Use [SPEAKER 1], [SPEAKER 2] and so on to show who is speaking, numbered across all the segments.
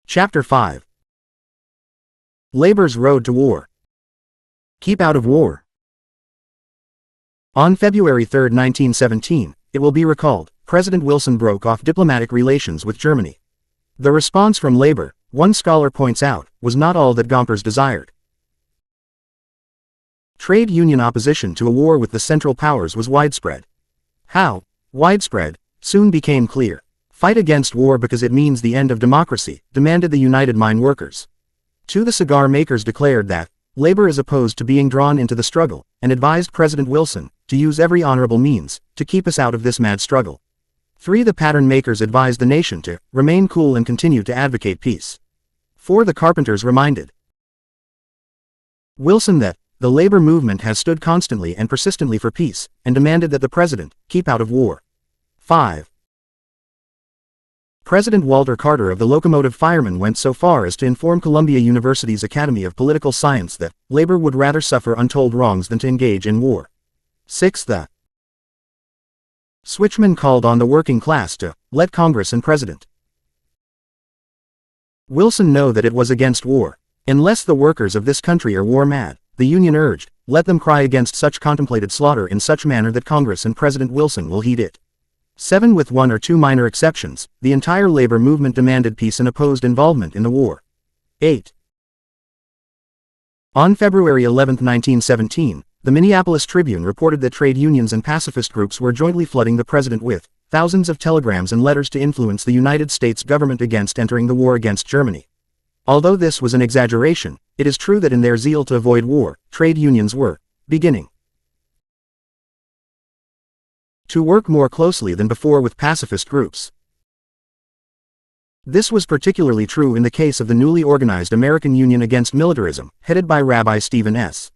[SPEAKER 1] Chapter 5. Labor's Road to War. Keep out of war. On February 3, 1917, it will be recalled, President Wilson broke off diplomatic relations with Germany. The response from labor, one scholar points out, was not all that Gompers desired. Trade union opposition to a war with the Central Powers was widespread. How widespread soon became clear. Fight against war because it means the end of democracy, demanded the United Mine Workers. The cigar makers declared that labor is opposed to being drawn into the struggle, and advised President Wilson to use every honorable means to keep us out of this mad struggle. The pattern makers advised the nation to remain cool and continue to advocate peace. The carpenters reminded Wilson that the labor movement has stood constantly and persistently for peace, and demanded that the president keep out of war. 5. President Walter Carter of the Locomotive Firemen went so far as to inform Columbia University's Academy of Political Science that labor would rather suffer untold wrongs than to engage in war. 6. The Switchman called on the working class to let Congress and President Wilson know that it was against war. Unless the workers of this country are war-mad, the Union urged, let them cry against such contemplated slaughter in such manner that Congress and President Wilson will heed it. 7. With one or two minor exceptions, the entire labor movement demanded peace and opposed involvement in the war. 8. On February 11, 1917, the Minneapolis Tribune reported that trade unions and pacifist groups were jointly flooding the president with thousands of telegrams and letters to influence the United States government against entering the war against Germany. Although this was an exaggeration, it is true that in their zeal to avoid war, trade unions were beginning to work more closely than before with pacifist groups. This was particularly true in the case of the newly organized American Union Against Militarism, headed by Rabbi Stephen S.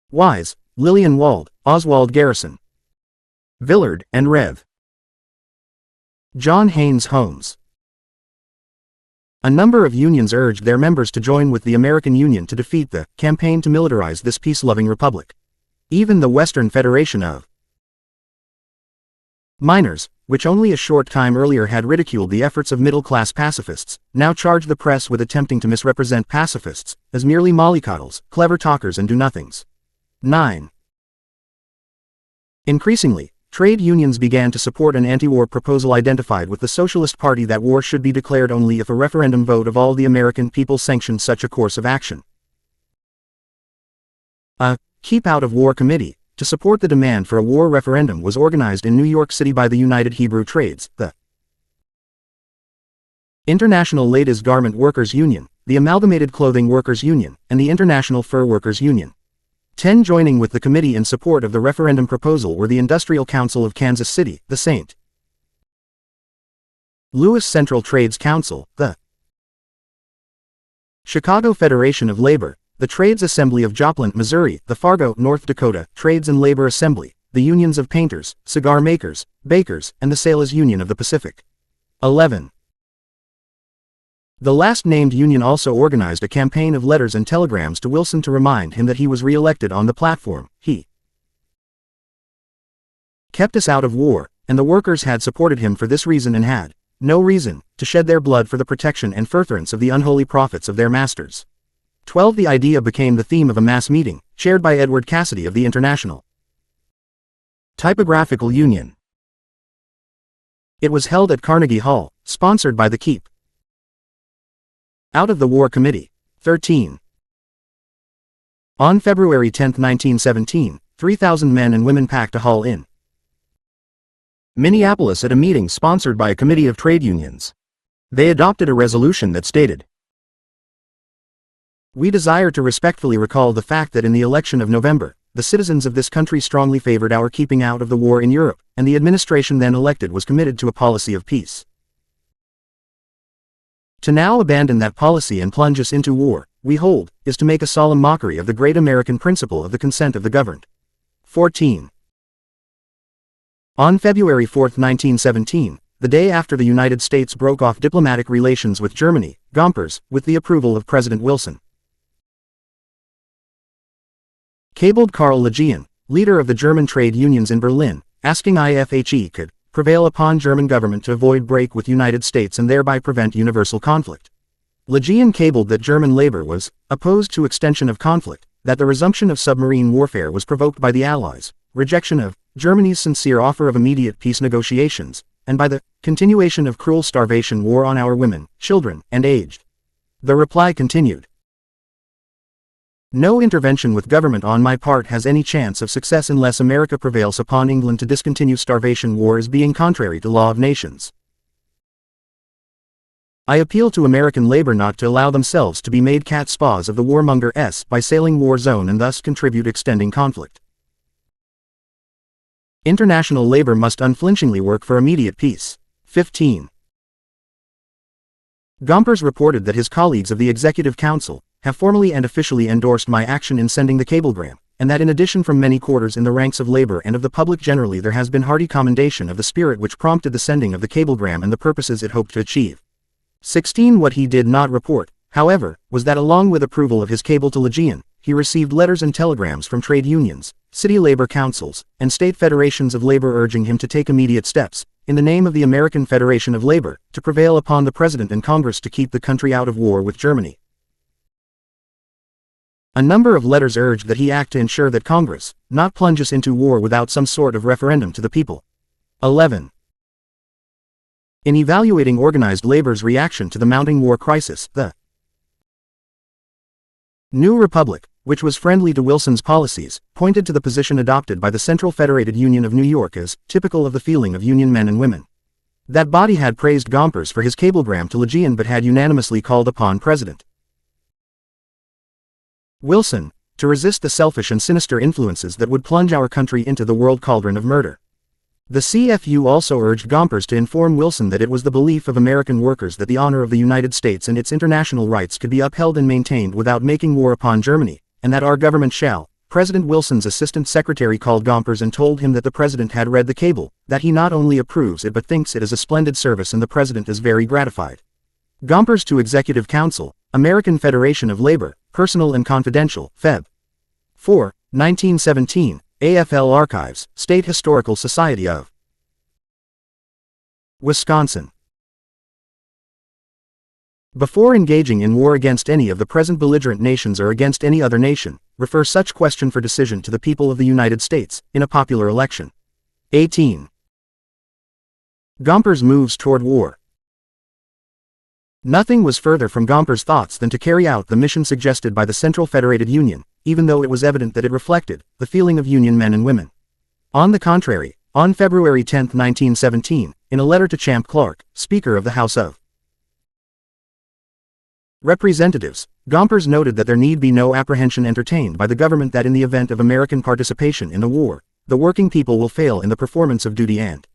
[SPEAKER 1] Wise, Lillian Wald, Oswald Garrison, Villard, and Rev. John Haynes Holmes. A number of unions urged their members to join with the American Union to defeat the campaign to militarize this peace-loving republic. Even the Western Federation of Miners, which only a short time earlier had ridiculed the efforts of middle-class pacifists, now charged the press with attempting to misrepresent pacifists as merely mollycoddles, clever talkers and do-nothings. 9. Increasingly, trade unions began to support an anti-war proposal identified with the Socialist Party that war should be declared only if a referendum vote of all the American people sanctioned such a course of action. A Keep Out of War Committee, to support the demand for a war referendum, was organized in New York City by the United Hebrew Trades, the International Ladies Garment Workers Union, the Amalgamated Clothing Workers Union, and the International Fur Workers Union. 10 joining with the committee in support of the referendum proposal were the Industrial Council of Kansas City, the St. Louis Central Trades Council, the Chicago Federation of Labor, the Trades Assembly of Joplin, Missouri, the Fargo, North Dakota, Trades and Labor Assembly, the unions of painters, cigar makers, bakers, and the Sailors Union of the Pacific. 11. The last-named union also organized a campaign of letters and telegrams to Wilson to remind him that he was re-elected on the platform, he kept us out of war, and the workers had supported him for this reason and had no reason to shed their blood for the protection and furtherance of the unholy profits of their masters. 12. The idea became the theme of a mass meeting, chaired by Edward Cassidy of the International Typographical Union. It was held at Carnegie Hall, sponsored by the Keep Out of the War Committee. 13. On February 10, 1917, 3,000 men and women packed a hall in Minneapolis at a meeting sponsored by a committee of trade unions. They adopted a resolution that stated, "We desire to respectfully recall the fact that in the election of November, the citizens of this country strongly favored our keeping out of the war in Europe, and the administration then elected was committed to a policy of peace. To now abandon that policy and plunge us into war, we hold, is to make a solemn mockery of the great American principle of the consent of the governed." 14. On February 4, 1917, the day after the United States broke off diplomatic relations with Germany, Gompers, with the approval of President Wilson, cabled Karl Lejeune, leader of the German trade unions in Berlin, asking IFHE could prevail upon German government to avoid break with United States and thereby prevent universal conflict. Legion cabled that German labor was opposed to extension of conflict, that the resumption of submarine warfare was provoked by the Allies' rejection of Germany's sincere offer of immediate peace negotiations, and by the continuation of cruel starvation war on our women, children, and aged. The reply continued. No intervention with government on my part has any chance of success unless America prevails upon England to discontinue starvation war as being contrary to law of nations. I appeal to American labor not to allow themselves to be made catspaws of the warmonger by sailing war zone and thus contribute extending conflict. International labor must unflinchingly work for immediate peace. 15. Gompers reported that his colleagues of the Executive Council have formally and officially endorsed my action in sending the cablegram, and that in addition from many quarters in the ranks of labor and of the public generally there has been hearty commendation of the spirit which prompted the sending of the cablegram and the purposes it hoped to achieve. 16. What he did not report, however, was that along with approval of his cable to Legion, he received letters and telegrams from trade unions, city labor councils, and state federations of labor urging him to take immediate steps, in the name of the American Federation of Labor, to prevail upon the President and Congress to keep the country out of war with Germany. A number of letters urged that he act to ensure that Congress not plunge us into war without some sort of referendum to the people. 11. In evaluating organized labor's reaction to the mounting war crisis, the New Republic, which was friendly to Wilson's policies, pointed to the position adopted by the Central Federated Union of New York as typical of the feeling of Union men and women. That body had praised Gompers for his cablegram to Legion but had unanimously called upon President Wilson to resist the selfish and sinister influences that would plunge our country into the world cauldron of murder. The CFU also urged Gompers to inform Wilson that it was the belief of American workers that the honor of the United States and its international rights could be upheld and maintained without making war upon Germany, and that our government shall. President Wilson's assistant secretary called Gompers and told him that the president had read the cable, that he not only approves it but thinks it is a splendid service and the president is very gratified. Gompers to Executive Council, American Federation of Labor, Personal and Confidential, Feb. 4, 1917, AFL Archives, State Historical Society of Wisconsin. Before engaging in war against any of the present belligerent nations or against any other nation, refer such question for decision to the people of the United States, in a popular election. 18. Gompers moves toward war. Nothing was further from Gompers' thoughts than to carry out the mission suggested by the Central Federated Union, even though it was evident that it reflected the feeling of Union men and women. On the contrary, on February 10, 1917, in a letter to Champ Clark, Speaker of the House of Representatives, Gompers noted that there need be no apprehension entertained by the government that in the event of American participation in the war, the working people will fail in the performance of duty and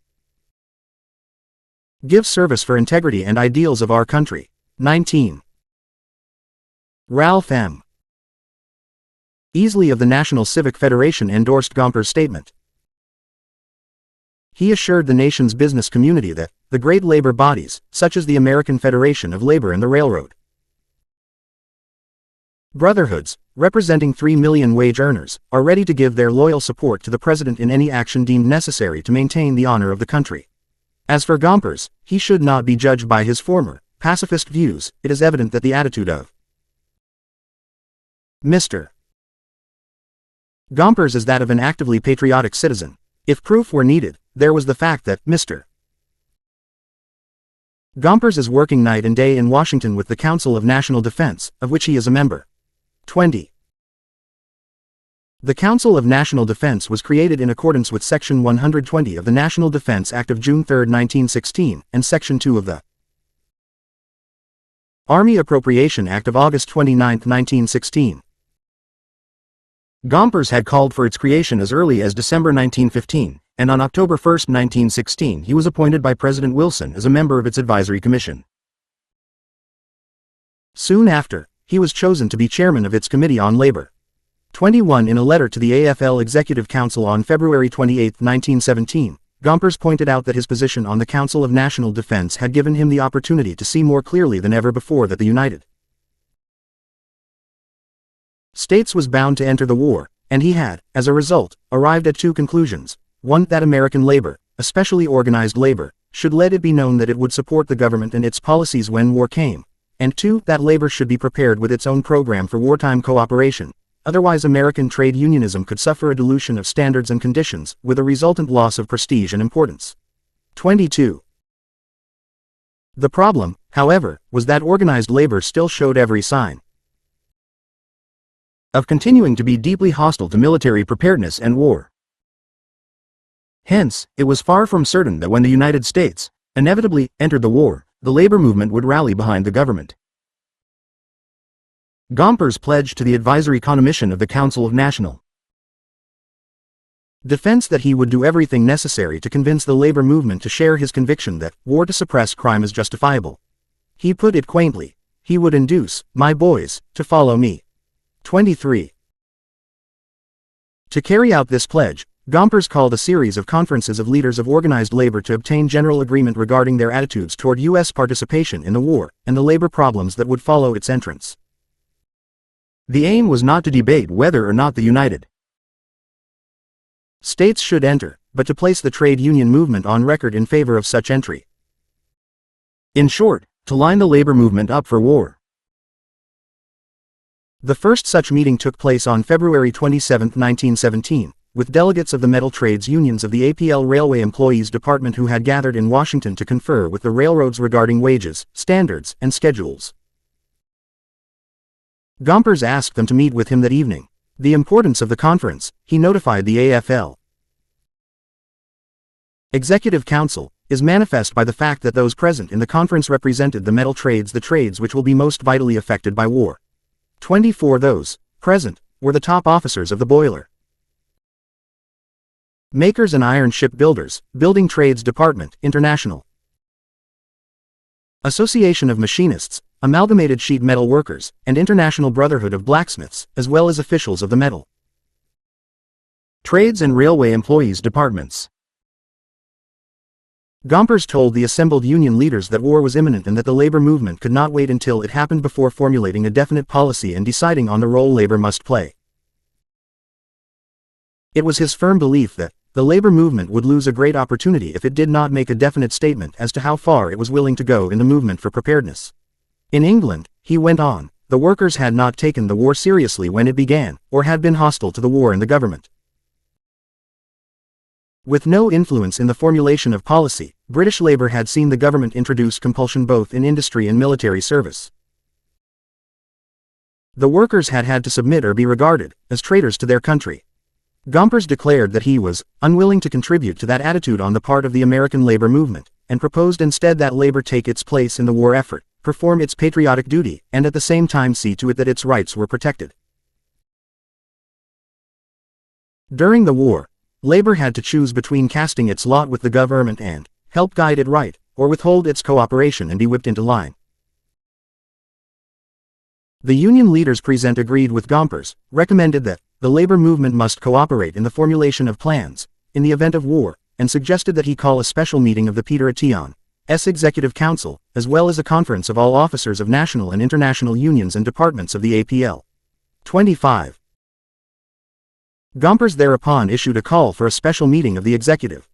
[SPEAKER 1] give service for integrity and ideals of our country. 19. Ralph M. Easley of the National Civic Federation endorsed Gompers' statement. He assured the nation's business community that the great labor bodies, such as the American Federation of Labor and the Railroad Brotherhoods, representing 3 million wage earners, are ready to give their loyal support to the President in any action deemed necessary to maintain the honor of the country. As for Gompers, he should not be judged by his former, pacifist views. It is evident that the attitude of Mr. Gompers is that of an actively patriotic citizen. If proof were needed, there was the fact that Mr. Gompers is working night and day in Washington with the Council of National Defense, of which he is a member. 20. The Council of National Defense was created in accordance with Section 120 of the National Defense Act of June 3, 1916, and Section 2 of the Army Appropriation Act of August 29, 1916. Gompers had called for its creation as early as December 1915, and on October 1, 1916 he was appointed by President Wilson as a member of its advisory commission. Soon after, he was chosen to be chairman of its Committee on Labor. 21. In a letter to the AFL Executive Council on February 28, 1917, Gompers pointed out that his position on the Council of National Defense had given him the opportunity to see more clearly than ever before that the United States was bound to enter the war, and he had, as a result, arrived at two conclusions. One, that American labor, especially organized labor, should let it be known that it would support the government and its policies when war came, and 2. That labor should be prepared with its own program for wartime cooperation, otherwise American trade unionism could suffer a dilution of standards and conditions, with a resultant loss of prestige and importance. 22. The problem, however, was that organized labor still showed every sign of continuing to be deeply hostile to military preparedness and war. Hence, it was far from certain that when the United States inevitably entered the war, the labor movement would rally behind the government. Gompers pledged to the Advisory Commission of the Council of National Defense that he would do everything necessary to convince the labor movement to share his conviction that war to suppress crime is justifiable. He put it quaintly, he would induce my boys to follow me. 23. To carry out this pledge, Gompers called a series of conferences of leaders of organized labor to obtain general agreement regarding their attitudes toward U.S. participation in the war, and the labor problems that would follow its entrance. The aim was not to debate whether or not the United States should enter, but to place the trade union movement on record in favor of such entry. In short, to line the labor movement up for war. The first such meeting took place on February 27, 1917, with delegates of the metal trades unions of the APL Railway Employees Department who had gathered in Washington to confer with the railroads regarding wages, standards, and schedules. Gompers asked them to meet with him that evening. The importance of the conference, he notified the AFL Executive Council, is manifest by the fact that those present in the conference represented the metal trades, the trades which will be most vitally affected by war. 24 those present were the top officers of the boiler makers and iron ship builders, Building Trades Department, International Association of Machinists, Amalgamated Sheet Metal Workers, and International Brotherhood of Blacksmiths, as well as officials of the metal trades and railway employees departments. Gompers told the assembled union leaders that war was imminent and that the labor movement could not wait until it happened before formulating a definite policy and deciding on the role labor must play. It was his firm belief that the labor movement would lose a great opportunity if it did not make a definite statement as to how far it was willing to go in the movement for preparedness. In England, he went on, the workers had not taken the war seriously when it began, or had been hostile to the war and the government. With no influence in the formulation of policy, British Labour had seen the government introduce compulsion both in industry and military service. The workers had had to submit or be regarded as traitors to their country. Gompers declared that he was unwilling to contribute to that attitude on the part of the American labor movement, and proposed instead that labor take its place in the war effort, perform its patriotic duty, and at the same time see to it that its rights were protected. During the war, labor had to choose between casting its lot with the government and help guide it right, or withhold its cooperation and be whipped into line. The union leaders present agreed with Gompers, recommended that the labor movement must cooperate in the formulation of plans, in the event of war, and suggested that he call a special meeting of the Peter Attion's Executive Council, as well as a conference of all officers of national and international unions and departments of the APL. 25. Gompers thereupon issued a call for a special meeting of the Executive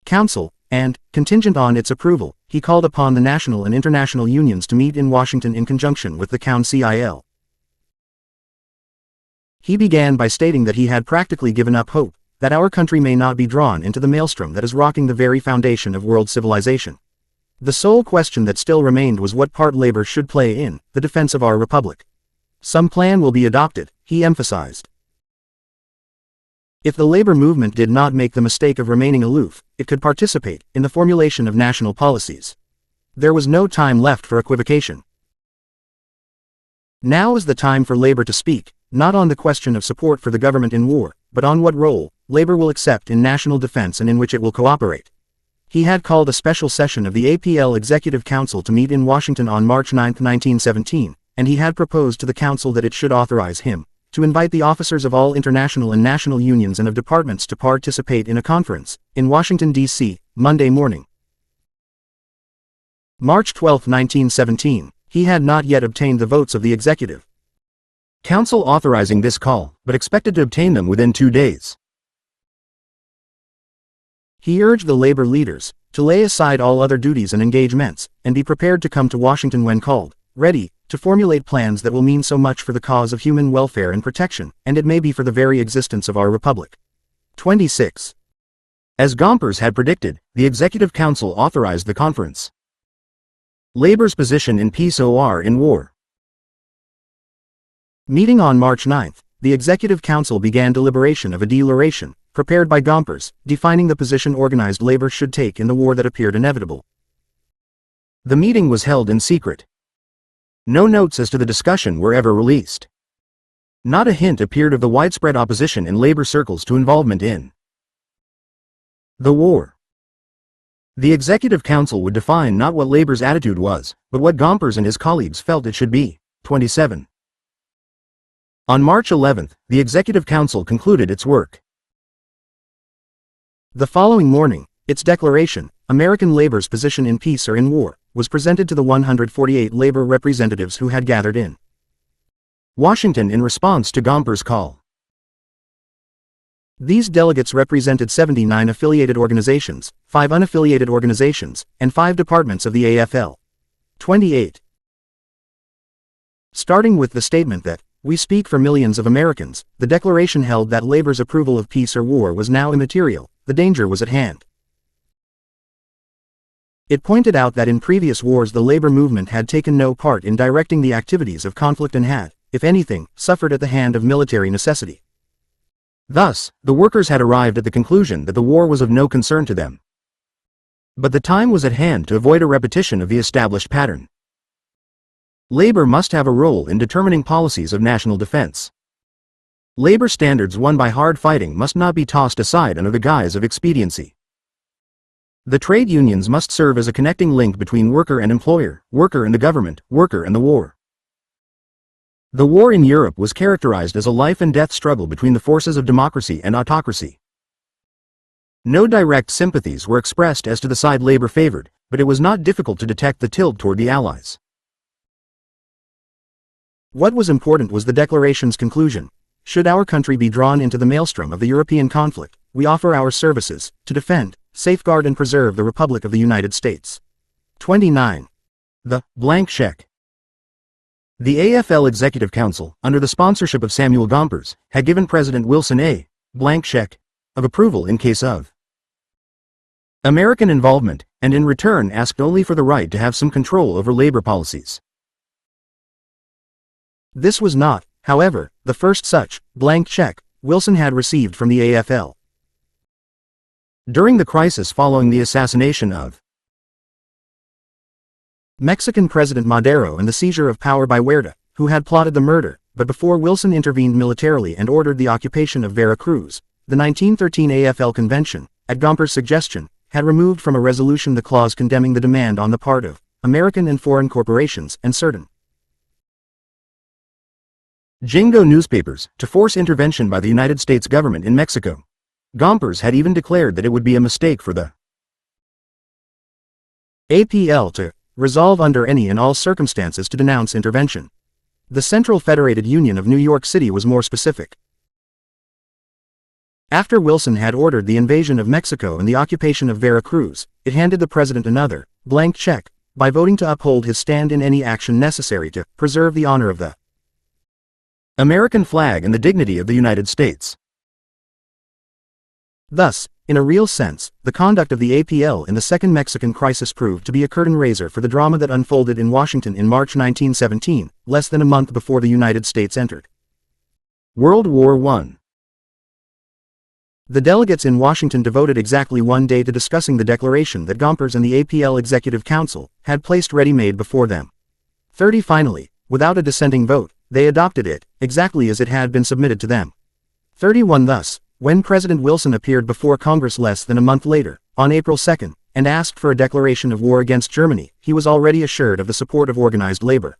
[SPEAKER 1] Council, and, contingent on its approval, he called upon the national and international unions to meet in Washington in conjunction with the Council. He began by stating that he had practically given up hope that our country may not be drawn into the maelstrom that is rocking the very foundation of world civilization. The sole question that still remained was what part labor should play in the defense of our republic. Some plan will be adopted, he emphasized. If the labor movement did not make the mistake of remaining aloof, it could participate in the formulation of national policies. There was no time left for equivocation. Now is the time for labor to speak, not on the question of support for the government in war, but on what role labor will accept in national defense and in which it will cooperate. He had called a special session of the APL Executive Council to meet in Washington on March 9, 1917, and he had proposed to the Council that it should authorize him to invite the officers of all international and national unions and of departments to participate in a conference in Washington, D.C., Monday morning. March 12, 1917, he had not yet obtained the votes of the Executive Council authorizing this call, but expected to obtain them within 2 days. He urged the labor leaders to lay aside all other duties and engagements, and be prepared to come to Washington when called, ready to formulate plans that will mean so much for the cause of human welfare and protection, and it may be for the very existence of our republic. 26. As Gompers had predicted, the Executive Council authorized the conference. Labor's position in peace or in war. Meeting on March 9, the Executive Council began deliberation of a declaration, prepared by Gompers, defining the position organized labor should take in the war that appeared inevitable. The meeting was held in secret. No notes as to the discussion were ever released. Not a hint appeared of the widespread opposition in labor circles to involvement in the war. The Executive Council would define not what labor's attitude was, but what Gompers and his colleagues felt it should be. 27. On March 11, the Executive Council concluded its work. The following morning, its declaration, American labor's position in peace or in war, was presented to the 148 labor representatives who had gathered in Washington in response to Gompers' call. These delegates represented 79 affiliated organizations, 5 unaffiliated organizations, and 5 departments of the AFL. 28. Starting with the statement that, "We speak for millions of Americans," the declaration held that labor's approval of peace or war was now immaterial, the danger was at hand. It pointed out that in previous wars the labor movement had taken no part in directing the activities of conflict and had, if anything, suffered at the hand of military necessity. Thus, the workers had arrived at the conclusion that the war was of no concern to them. But the time was at hand to avoid a repetition of the established pattern. Labor must have a role in determining policies of national defense. Labor standards won by hard fighting must not be tossed aside under the guise of expediency. The trade unions must serve as a connecting link between worker and employer, worker and the government, worker and the war. The war in Europe was characterized as a life-and-death struggle between the forces of democracy and autocracy. No direct sympathies were expressed as to the side labor favored, but it was not difficult to detect the tilt toward the Allies. What was important was the declaration's conclusion: should our country be drawn into the maelstrom of the European conflict, we offer our services to defend, safeguard and preserve the Republic of the United States. 29. The blank check. The AFL Executive Council, under the sponsorship of Samuel Gompers, had given President Wilson a blank check of approval in case of American involvement, and in return asked only for the right to have some control over labor policies. This was not, however, the first such blank check Wilson had received from the AFL. During the crisis following the assassination of Mexican President Madero and the seizure of power by Huerta, who had plotted the murder, but before Wilson intervened militarily and ordered the occupation of Veracruz, the 1913 AFL Convention, at Gompers' suggestion, had removed from a resolution the clause condemning the demand on the part of American and foreign corporations and certain Jingo newspapers to force intervention by the United States government in Mexico. Gompers had even declared that it would be a mistake for the APL to resolve under any and all circumstances to denounce intervention. The Central Federated Union of New York City was more specific. After Wilson had ordered the invasion of Mexico and the occupation of Veracruz, it handed the president another blank check by voting to uphold his stand in any action necessary to preserve the honor of the American flag and the dignity of the United States. Thus, in a real sense, the conduct of the APL in the Second Mexican Crisis proved to be a curtain raiser for the drama that unfolded in Washington in March 1917, less than a month before the United States entered World War I. The delegates in Washington devoted exactly one day to discussing the declaration that Gompers and the APL Executive Council had placed ready-made before them. 30 Finally, without a dissenting vote, they adopted it, exactly as it had been submitted to them. 31 Thus, when President Wilson appeared before Congress less than a month later, on April 2, and asked for a declaration of war against Germany, he was already assured of the support of organized labor.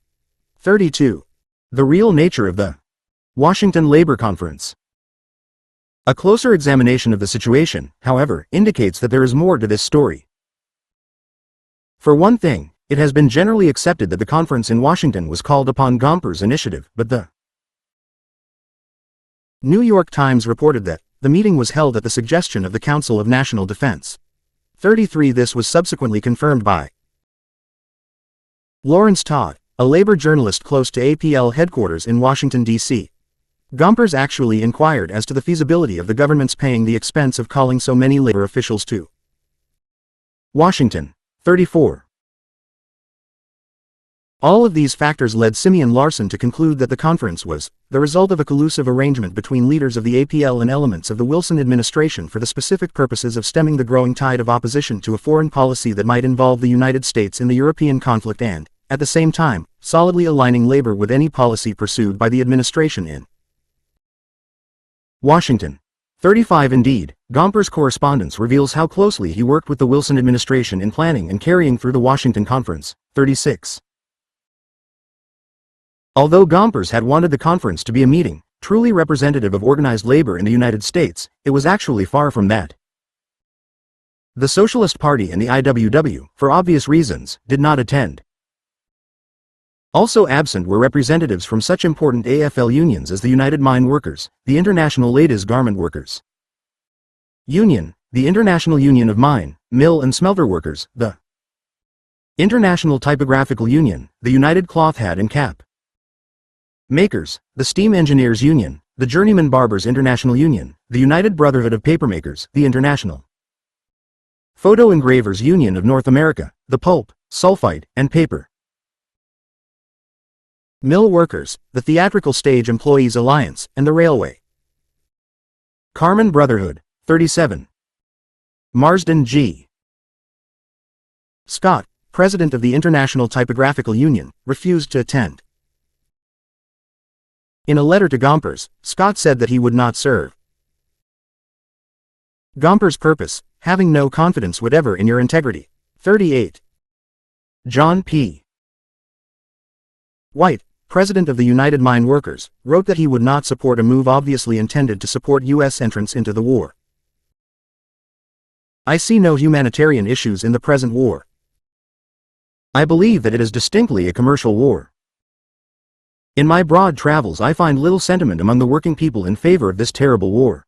[SPEAKER 1] 32. The real nature of the Washington Labor Conference. A closer examination of the situation, however, indicates that there is more to this story. For one thing, it has been generally accepted that the conference in Washington was called upon Gompers' initiative, but the New York Times reported that the meeting was held at the suggestion of the Council of National Defense. 33 This was subsequently confirmed by Lawrence Todd, a labor journalist close to APL headquarters in Washington, D.C. Gompers actually inquired as to the feasibility of the government's paying the expense of calling so many labor officials to Washington. 34. All of these factors led Simeon Larson to conclude that the conference was the result of a collusive arrangement between leaders of the APL and elements of the Wilson administration for the specific purposes of stemming the growing tide of opposition to a foreign policy that might involve the United States in the European conflict and, at the same time, solidly aligning labor with any policy pursued by the administration in Washington. 35 Indeed, Gomper's correspondence reveals how closely he worked with the Wilson administration in planning and carrying through the Washington Conference. 36. Although Gompers had wanted the conference to be a meeting, truly representative of organized labor in the United States, it was actually far from that. The Socialist Party and the IWW, for obvious reasons, did not attend. Also absent were representatives from such important AFL unions as the United Mine Workers, the International Ladies Garment Workers Union, the International Union of Mine, Mill and Smelter Workers, the International Typographical Union, the United Cloth Hat and Cap Makers, the Steam Engineers Union, the Journeyman Barbers International Union, the United Brotherhood of Papermakers, the International Photo Engravers Union of North America, the Pulp, Sulfite, and Paper Mill Workers, the Theatrical Stage Employees Alliance, and the Railway Carmen Brotherhood. 37. Marsden G. Scott, president of the International Typographical Union, refused to attend. In a letter to Gompers, Scott said that he would not serve. Gompers' purpose, having no confidence whatever in your integrity. 38. John P. White, president of the United Mine Workers, wrote that he would not support a move obviously intended to support U.S. entrance into the war. I see no humanitarian issues in the present war. I believe that it is distinctly a commercial war. In my broad travels I find little sentiment among the working people in favor of this terrible war.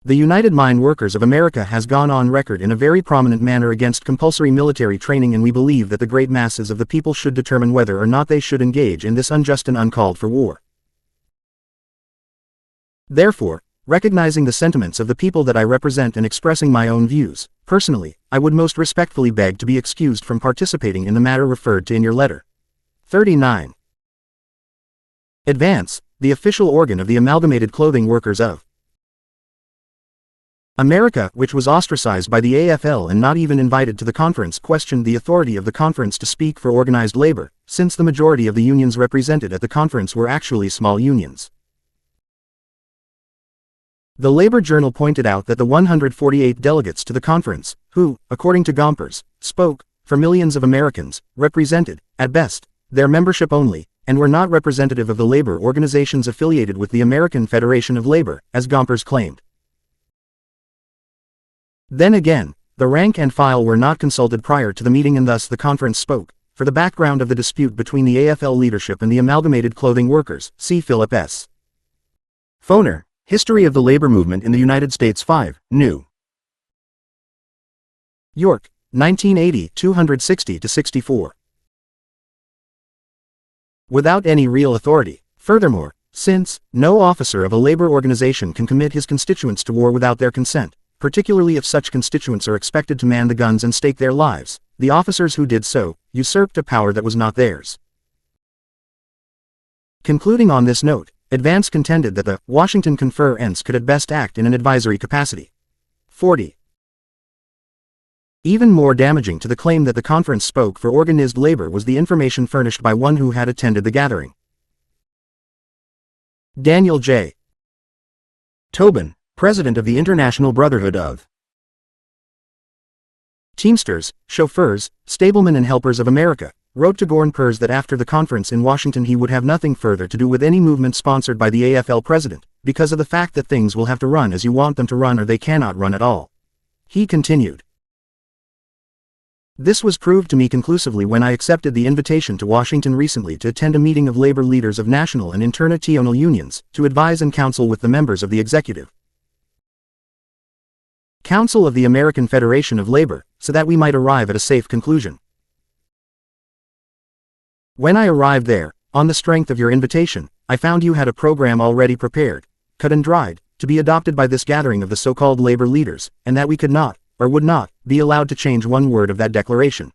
[SPEAKER 1] The United Mine Workers of America has gone on record in a very prominent manner against compulsory military training, and we believe that the great masses of the people should determine whether or not they should engage in this unjust and uncalled for war. Therefore, recognizing the sentiments of the people that I represent and expressing my own views, personally, I would most respectfully beg to be excused from participating in the matter referred to in your letter. 39. Advance, the official organ of the Amalgamated Clothing Workers of America, which was ostracized by the AFL and not even invited to the conference, questioned the authority of the conference to speak for organized labor, since the majority of the unions represented at the conference were actually small unions. The Labor Journal pointed out that the 148 delegates to the conference, who, according to Gompers, spoke for millions of Americans, represented, at best, their membership only, and were not representative of the labor organizations affiliated with the American Federation of Labor, as Gompers claimed. Then again, the rank and file were not consulted prior to the meeting, and thus the conference spoke for the background of the dispute between the AFL leadership and the Amalgamated Clothing Workers. See Philip S. Foner, History of the Labor Movement in the United States 5, New York, 1980, 260-64. Without any real authority. Furthermore, since no officer of a labor organization can commit his constituents to war without their consent, particularly if such constituents are expected to man the guns and stake their lives, the officers who did so usurped a power that was not theirs. Concluding on this note, Advance contended that the Washington Conference could at best act in an advisory capacity. 40. Even more damaging to the claim that the conference spoke for organized labor was the information furnished by one who had attended the gathering. Daniel J. Tobin, president of the International Brotherhood of Teamsters, Chauffeurs, Stablemen and Helpers of America, wrote to Gompers that after the conference in Washington he would have nothing further to do with any movement sponsored by the AFL president, because of the fact that things will have to run as you want them to run or they cannot run at all. He continued, This was proved to me conclusively when I accepted the invitation to Washington recently to attend a meeting of labor leaders of national and international unions, to advise and counsel with the members of the Executive Council of the American Federation of Labor, so that we might arrive at a safe conclusion. When I arrived there, on the strength of your invitation, I found you had a program already prepared, cut and dried, to be adopted by this gathering of the so-called labor leaders, and that we could not, or would not, be allowed to change one word of that declaration.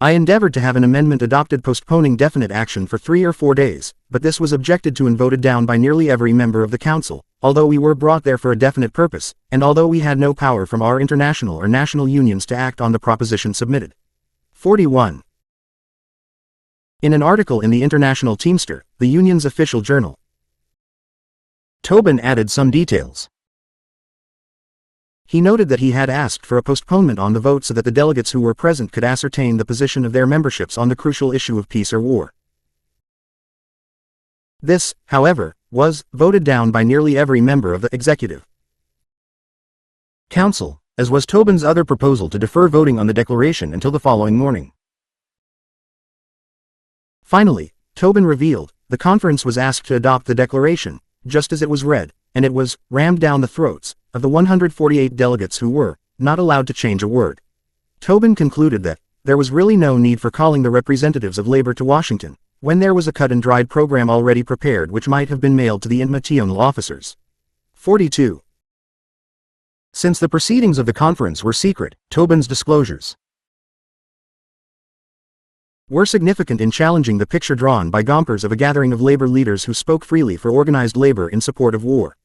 [SPEAKER 1] I endeavored to have an amendment adopted postponing definite action for 3 or 4 days, but this was objected to and voted down by nearly every member of the Council, although we were brought there for a definite purpose, and although we had no power from our international or national unions to act on the proposition submitted. 41. In an article in the International Teamster, the union's official journal, Tobin added some details. He noted that he had asked for a postponement on the vote so that the delegates who were present could ascertain the position of their memberships on the crucial issue of peace or war. This, however, was voted down by nearly every member of the Executive Council, as was Tobin's other proposal to defer voting on the declaration until the following morning. Finally, Tobin revealed, the conference was asked to adopt the declaration, just as it was read, and it was rammed down the throats of the 148 delegates who were not allowed to change a word. Tobin concluded that there was really no need for calling the representatives of labor to Washington, when there was a cut and dried program already prepared which might have been mailed to the international officers. 42. Since the proceedings of the conference were secret, Tobin's disclosures were significant in challenging the picture drawn by Gompers of a gathering of labor leaders who spoke freely for organized labor in support of war.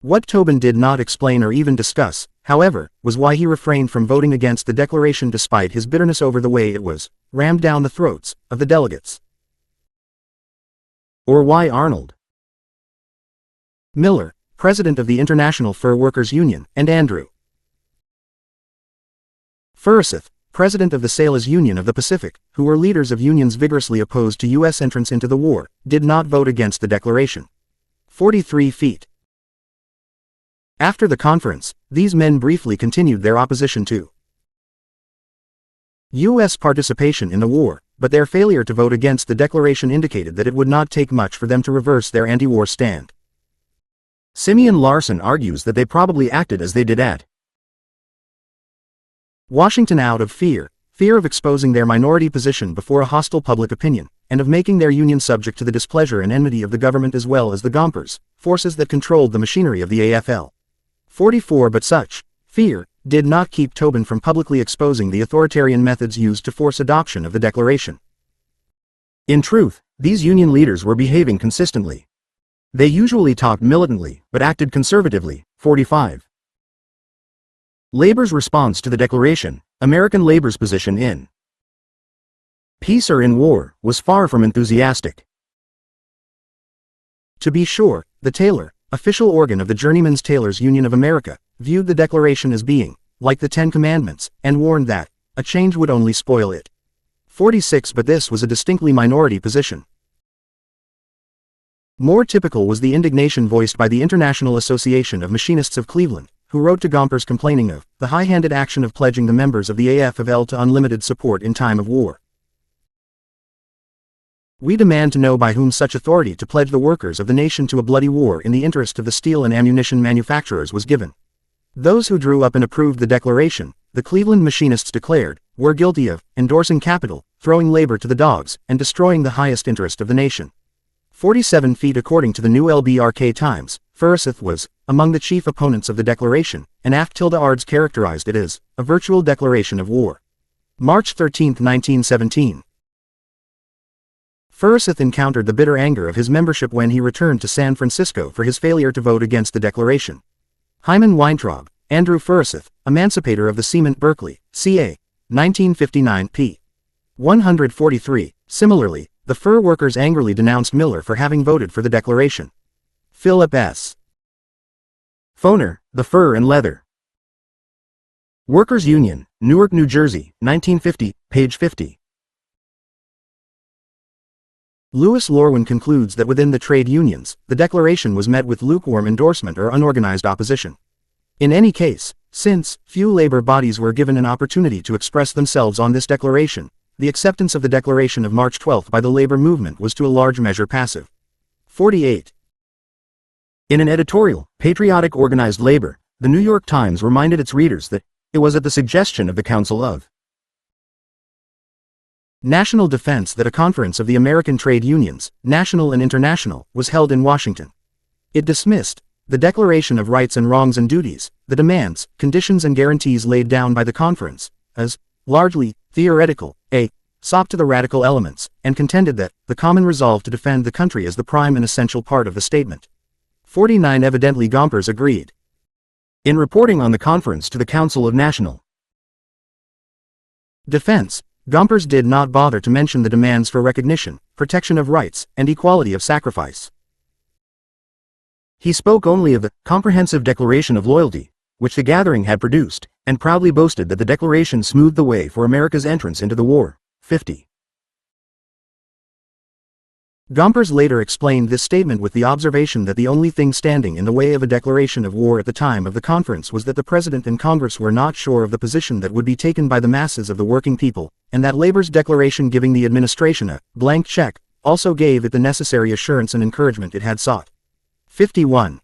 [SPEAKER 1] What Tobin did not explain or even discuss, however, was why he refrained from voting against the declaration despite his bitterness over the way it was rammed down the throats of the delegates. Or why Arnold Miller, president of the International Fur Workers Union, and Andrew Furseth, president of the Sailors Union of the Pacific, who were leaders of unions vigorously opposed to U.S. entrance into the war, did not vote against the declaration. 43 feet. After the conference, these men briefly continued their opposition to U.S. participation in the war, but their failure to vote against the declaration indicated that it would not take much for them to reverse their anti-war stand. Simeon Larson argues that they probably acted as they did at Washington out of fear of exposing their minority position before a hostile public opinion, and of making their union subject to the displeasure and enmity of the government as well as the Gompers, forces that controlled the machinery of the AFL. 44 But such fear did not keep Tobin from publicly exposing the authoritarian methods used to force adoption of the declaration. In truth, these union leaders were behaving consistently. They usually talked militantly, but acted conservatively. 45. Labor's response to the declaration, American labor's position in peace or in war, was far from enthusiastic. To be sure, the tailor, official organ of the Journeymen's Tailors Union of America, viewed the declaration as being like the Ten Commandments, and warned that a change would only spoil it. 46 But this was a distinctly minority position. More typical was the indignation voiced by the International Association of Machinists of Cleveland, who wrote to Gompers complaining of the high-handed action of pledging the members of the AFL to unlimited support in time of war. We demand to know by whom such authority to pledge the workers of the nation to a bloody war in the interest of the steel and ammunition manufacturers was given. Those who drew up and approved the declaration, the Cleveland Machinists declared, were guilty of endorsing capital, throwing labor to the dogs, and destroying the highest interest of the nation. 47 feet. According to the New LBRK Times, Furseth was among the chief opponents of the declaration, and Aft-Ards characterized it as a virtual declaration of war. March 13, 1917. Furseth encountered the bitter anger of his membership when he returned to San Francisco for his failure to vote against the declaration. Hyman Weintraub, Andrew Furseth, emancipator of the Cement Berkeley, CA, 1959 p. 143. Similarly, the fur workers angrily denounced Miller for having voted for the declaration. Philip S. Foner, The Fur and Leather Workers' Union, Newark, New Jersey, 1950, page 50. Louis Lorwin concludes that within the trade unions, the declaration was met with lukewarm endorsement or unorganized opposition. In any case, Since few labor bodies were given an opportunity to express themselves on this declaration, the acceptance of the Declaration of March 12 by the labor movement was to a large measure passive. 48. In an editorial, Patriotic Organized Labor, the New York Times reminded its readers that it was at the suggestion of the Council of National Defense that a conference of the American trade unions, national and international, was held in Washington. It dismissed the Declaration of Rights and Wrongs and Duties, the demands, conditions and guarantees laid down by the conference, as largely theoretical, a sop to the radical elements, and contended that the common resolve to defend the country is the prime and essential part of the statement. 49. Evidently Gompers agreed. In reporting on the conference to the Council of National Defense, Gompers did not bother to mention the demands for recognition, protection of rights, and equality of sacrifice. He spoke only of the comprehensive declaration of loyalty, which the gathering had produced, and proudly boasted that the declaration smoothed the way for America's entrance into the war. 50. Gompers later explained this statement with the observation that the only thing standing in the way of a declaration of war at the time of the conference was that the President and Congress were not sure of the position that would be taken by the masses of the working people, and that labor's declaration giving the administration a blank check also gave it the necessary assurance and encouragement it had sought. 51.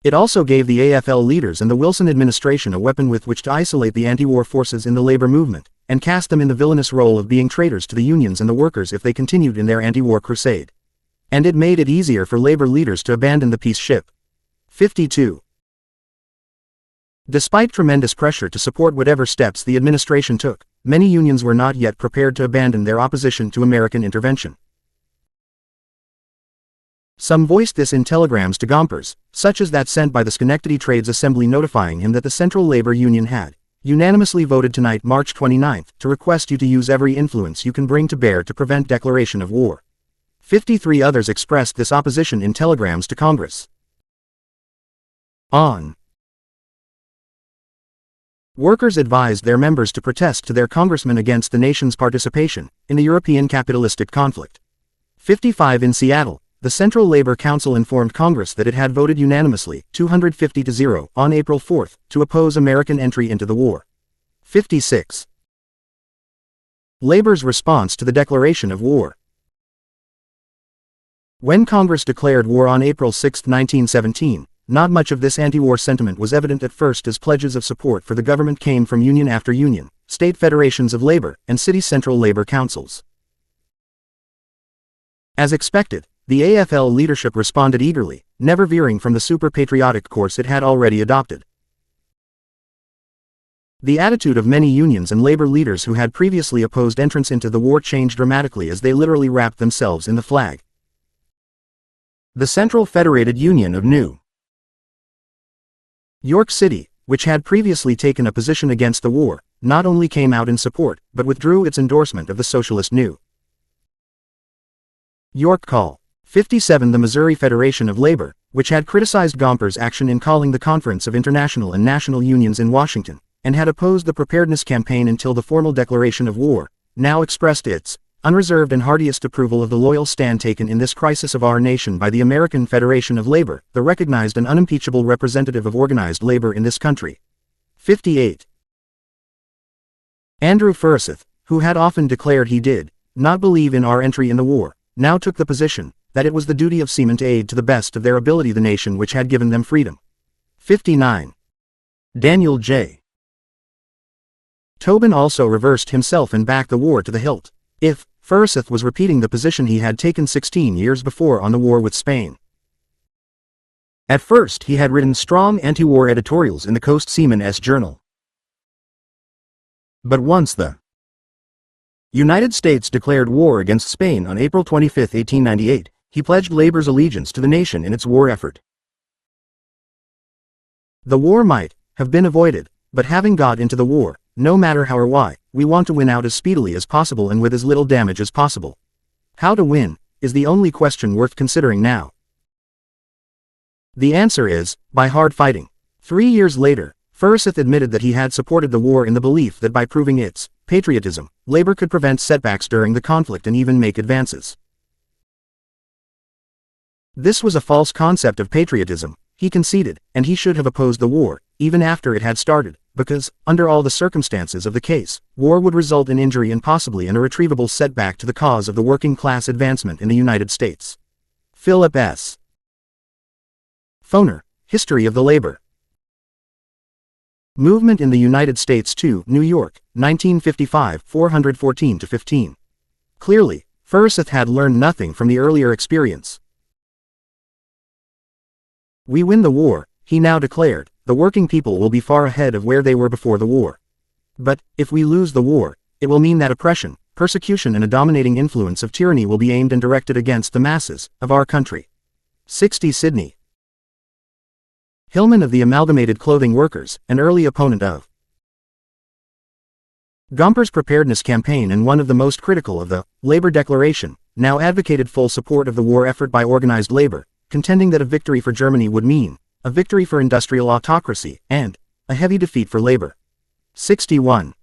[SPEAKER 1] It also gave the AFL leaders and the Wilson administration a weapon with which to isolate the anti-war forces in the labor movement, and cast them in the villainous role of being traitors to the unions and the workers if they continued in their anti-war crusade. And it made it easier for labor leaders to abandon the peace ship. 52. Despite tremendous pressure to support whatever steps the administration took, many unions were not yet prepared to abandon their opposition to American intervention. Some voiced this in telegrams to Gompers, such as that sent by the Schenectady Trades Assembly notifying him that the Central Labor Union had unanimously voted tonight, March 29, to request you to use every influence you can bring to bear to prevent declaration of war. 53 others expressed this opposition in telegrams to Congress. On. Workers advised their members to protest to their congressmen against the nation's participation in the European capitalistic conflict. 55 in Seattle. The Central Labor Council informed Congress that it had voted unanimously, 250-0, on April 4, to oppose American entry into the war. 56. Labor's response to the declaration of war. When Congress declared war on April 6, 1917, not much of this anti-war sentiment was evident at first, as pledges of support for the government came from union after union, state federations of labor, and city central labor councils. As expected, the AFL leadership responded eagerly, never veering from the super-patriotic course it had already adopted. The attitude of many unions and labor leaders who had previously opposed entrance into the war changed dramatically as they literally wrapped themselves in the flag. The Central Federated Union of New York City, which had previously taken a position against the war, not only came out in support, but withdrew its endorsement of the Socialist New York call. 57. The Missouri Federation of Labor, which had criticized Gompers' action in calling the Conference of International and National Unions in Washington, and had opposed the preparedness campaign until the formal declaration of war, now expressed its unreserved and heartiest approval of the loyal stand taken in this crisis of our nation by the American Federation of Labor, the recognized and unimpeachable representative of organized labor in this country. 58. Andrew Forsyth, who had often declared he did not believe in our entry in the war, now took the position that it was the duty of seamen to aid to the best of their ability the nation which had given them freedom. 59. Daniel J. Tobin also reversed himself and backed the war to the hilt. If Forsyth was repeating the position he had taken 16 years before on the war with Spain. At first he had written strong anti-war editorials in the Coast Seaman's Journal. But once the United States declared war against Spain on April 25, 1898, he pledged labor's allegiance to the nation in its war effort. The war might have been avoided, but having got into the war, no matter how or why, we want to win out as speedily as possible and with as little damage as possible. How to win is the only question worth considering now. The answer is, by hard fighting. 3 years later, Forsyth admitted that he had supported the war in the belief that by proving its patriotism, labor could prevent setbacks during the conflict and even make advances. This was a false concept of patriotism. He conceded, and he should have opposed the war, even after it had started, because, under all the circumstances of the case, war would result in injury and possibly an irretrievable setback to the cause of the working class advancement in the United States. Philip S. Foner, History of the Labor Movement in the United States to New York, 1955, 414-15. Clearly, Forsyth had learned nothing from the earlier experience. We win the war, he now declared, the working people will be far ahead of where they were before the war. But, if we lose the war, it will mean that oppression, persecution and a dominating influence of tyranny will be aimed and directed against the masses of our country. 60 Sidney Hillman of the Amalgamated Clothing Workers, an early opponent of Gomper's preparedness campaign and one of the most critical of the Labor Declaration, now advocated full support of the war effort by organized labor, contending that a victory for Germany would mean a victory for industrial autocracy and a heavy defeat for labor. 61.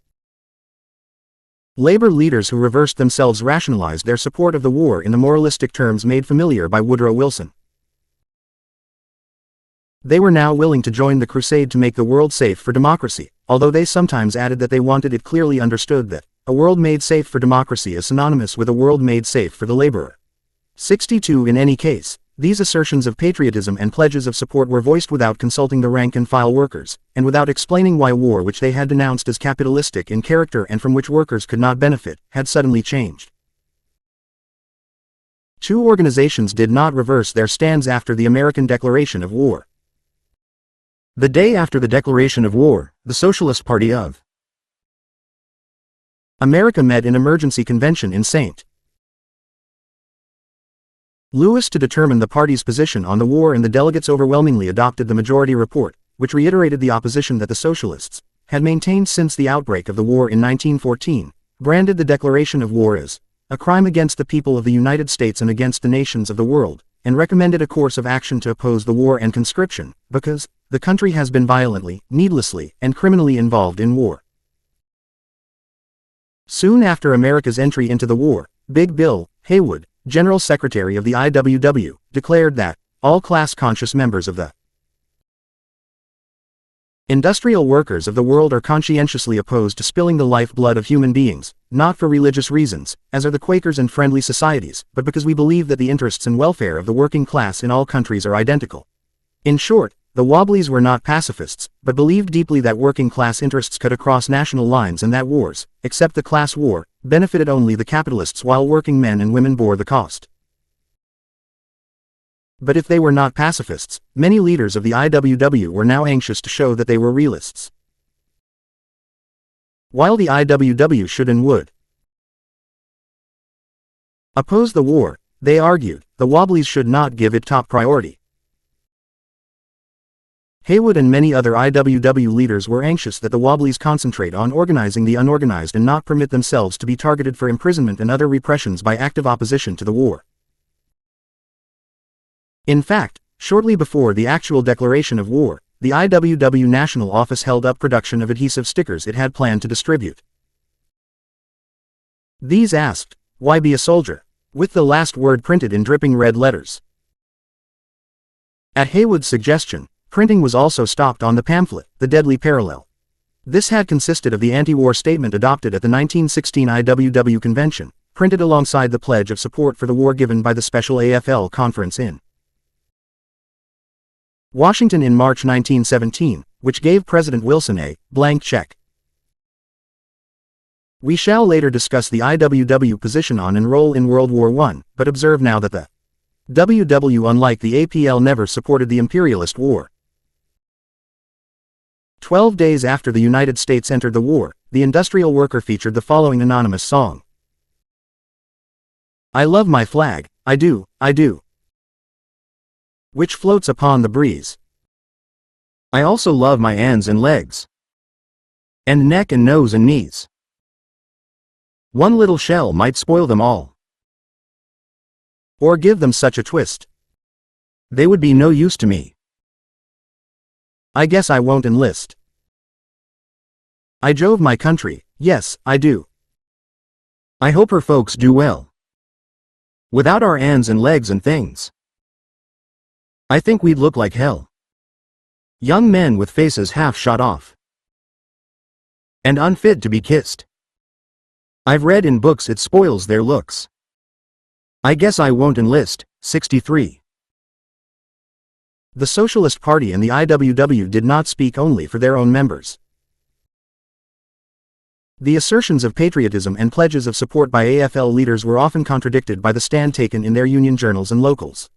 [SPEAKER 1] Labor leaders who reversed themselves rationalized their support of the war in the moralistic terms made familiar by Woodrow Wilson. They were now willing to join the crusade to make the world safe for democracy, although they sometimes added that they wanted it clearly understood that a world made safe for democracy is synonymous with a world made safe for the laborer. 62. In any case, these assertions of patriotism and pledges of support were voiced without consulting the rank-and-file workers, and without explaining why war which they had denounced as capitalistic in character and from which workers could not benefit, had suddenly changed. Two organizations did not reverse their stands after the American declaration of war. The day after the declaration of war, the Socialist Party of America met in emergency convention in St. Louis to determine the party's position on the war, and the delegates overwhelmingly adopted the majority report, which reiterated the opposition that the Socialists had maintained since the outbreak of the war in 1914, branded the declaration of war as a crime against the people of the United States and against the nations of the world, and recommended a course of action to oppose the war and conscription, because the country has been violently, needlessly, and criminally involved in war. Soon after America's entry into the war, Big Bill Haywood, General Secretary of the IWW, declared that all class-conscious members of the industrial workers of the world are conscientiously opposed to spilling the lifeblood of human beings, not for religious reasons, as are the Quakers and Friendly Societies, but because we believe that the interests and welfare of the working class in all countries are identical. In short, the Wobblies were not pacifists, but believed deeply that working class interests cut across national lines and that wars, except the class war, benefited only the capitalists while working men and women bore the cost. But if they were not pacifists, many leaders of the IWW were now anxious to show that they were realists. While the IWW should and would oppose the war, they argued, the Wobblies should not give it top priority. Haywood and many other IWW leaders were anxious that the Wobblies concentrate on organizing the unorganized and not permit themselves to be targeted for imprisonment and other repressions by active opposition to the war. In fact, shortly before the actual declaration of war, the IWW National Office held up production of adhesive stickers it had planned to distribute. These asked, "Why be a soldier?" with the last word printed in dripping red letters. At Haywood's suggestion, printing was also stopped on the pamphlet, The Deadly Parallel. This had consisted of the anti-war statement adopted at the 1916 IWW convention, printed alongside the pledge of support for the war given by the Special AFL Conference in Washington in March 1917, which gave President Wilson a blank check. We shall later discuss the IWW position on and role in World War I, but observe now that the WW, unlike the APL, never supported the imperialist war. 12 days after the United States entered the war, the industrial worker featured the following anonymous song. I love my flag, I do, which floats upon the breeze. I also love my hands and legs, and neck and nose and knees. One little shell might spoil them all, or give them such a twist. They would be no use to me. I guess I won't enlist. I drove my country, yes, I do. I hope her folks do well. Without our hands and legs and things, I think we'd look like hell. Young men with faces half shot off. And unfit to be kissed. I've read in books it spoils their looks. I guess I won't enlist. 63. The Socialist Party and the IWW did not speak only for their own members. The assertions of patriotism and pledges of support by AFL leaders were often contradicted by the stand taken in their union journals and locals.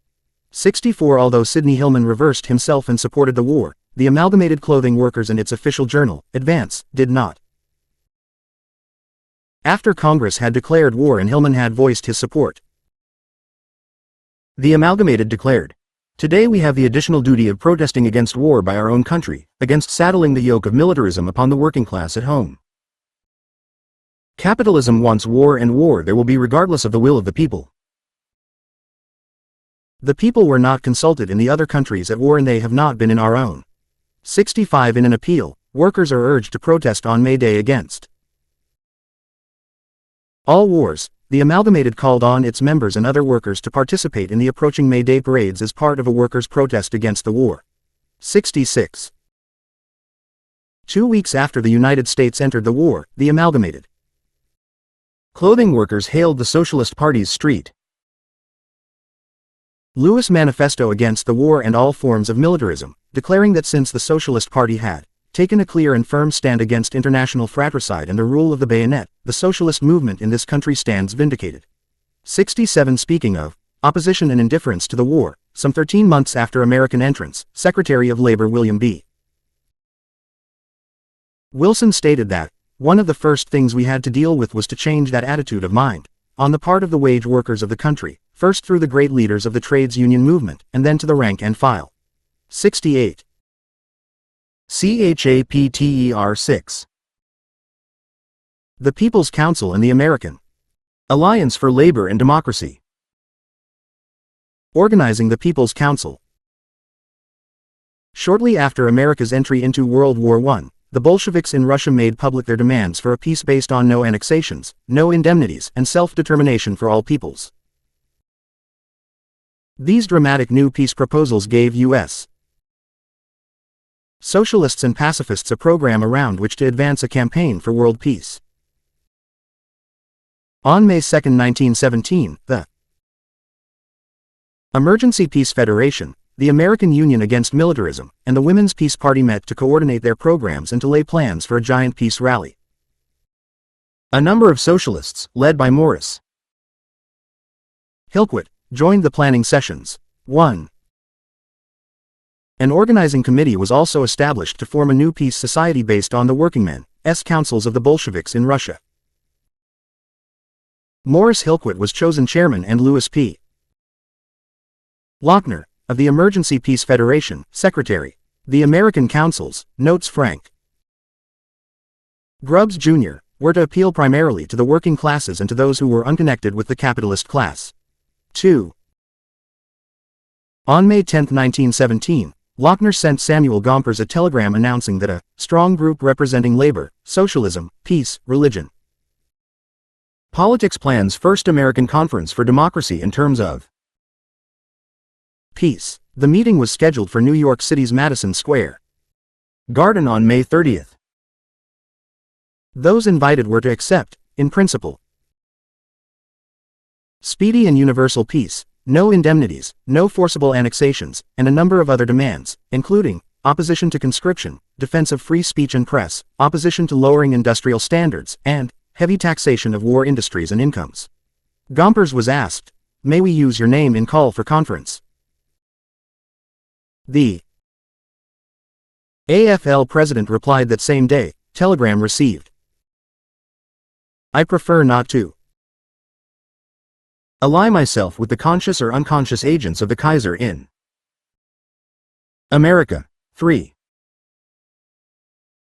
[SPEAKER 1] 64. Although Sidney Hillman reversed himself and supported the war, the Amalgamated Clothing Workers and its official journal, Advance, did not. After Congress had declared war and Hillman had voiced his support, the Amalgamated declared, "Today we have the additional duty of protesting against war by our own country, against saddling the yoke of militarism upon the working class at home. Capitalism wants war, and war there will be regardless of the will of the people. The people were not consulted in the other countries at war, and they have not been in our own." 65. In an appeal, workers are urged to protest on May Day against all wars. The Amalgamated called on its members and other workers to participate in the approaching May Day parades as part of a workers' protest against the war. 66. 2 weeks after the United States entered the war, the Amalgamated Clothing Workers hailed the Socialist Party's Street Louis Manifesto against the war and all forms of militarism, declaring that since the Socialist Party had taken a clear and firm stand against international fratricide and the rule of the bayonet, the socialist movement in this country stands vindicated. 67. Speaking of opposition and indifference to the war, some 13 months after American entrance, Secretary of Labor William B. Wilson stated that, "One of the first things we had to deal with was to change that attitude of mind, on the part of the wage workers of the country, first through the great leaders of the trades union movement, and then to the rank and file." 68. CHAPTER 6. The People's Council and the American Alliance for Labor and Democracy. Organizing the People's Council. Shortly after America's entry into World War I, the Bolsheviks in Russia made public their demands for a peace based on no annexations, no indemnities, and self-determination for all peoples. These dramatic new peace proposals gave U.S. socialists and pacifists a program around which to advance a campaign for world peace. On May 2, 1917, the Emergency Peace Federation, the American Union Against Militarism, and the Women's Peace Party met to coordinate their programs and to lay plans for a giant peace rally. A number of socialists, led by Morris Hillquit, joined the planning sessions. 1. An organizing committee was also established to form a new peace society based on the workingmen's councils of the Bolsheviks in Russia. Morris Hillquit was chosen chairman and Louis P. Lochner, of the Emergency Peace Federation, secretary. The American councils, notes Frank Grubbs Jr., were to appeal primarily to the working classes and to those who were unconnected with the capitalist class. 2. On May 10, 1917, Lochner sent Samuel Gompers a telegram announcing that a strong group representing labor, socialism, peace, religion, politics plans First American Conference for Democracy in terms of peace. The meeting was scheduled for New York City's Madison Square Garden on May 30. Those invited were to accept, in principle, speedy and universal peace, no indemnities, no forcible annexations, and a number of other demands, including opposition to conscription, defense of free speech and press, opposition to lowering industrial standards, and heavy taxation of war industries and incomes. Gompers was asked, "May we use your name in call for conference?" The AFL president replied that same day, telegram received. "I prefer not to ally myself with the conscious or unconscious agents of the Kaiser in America." 3.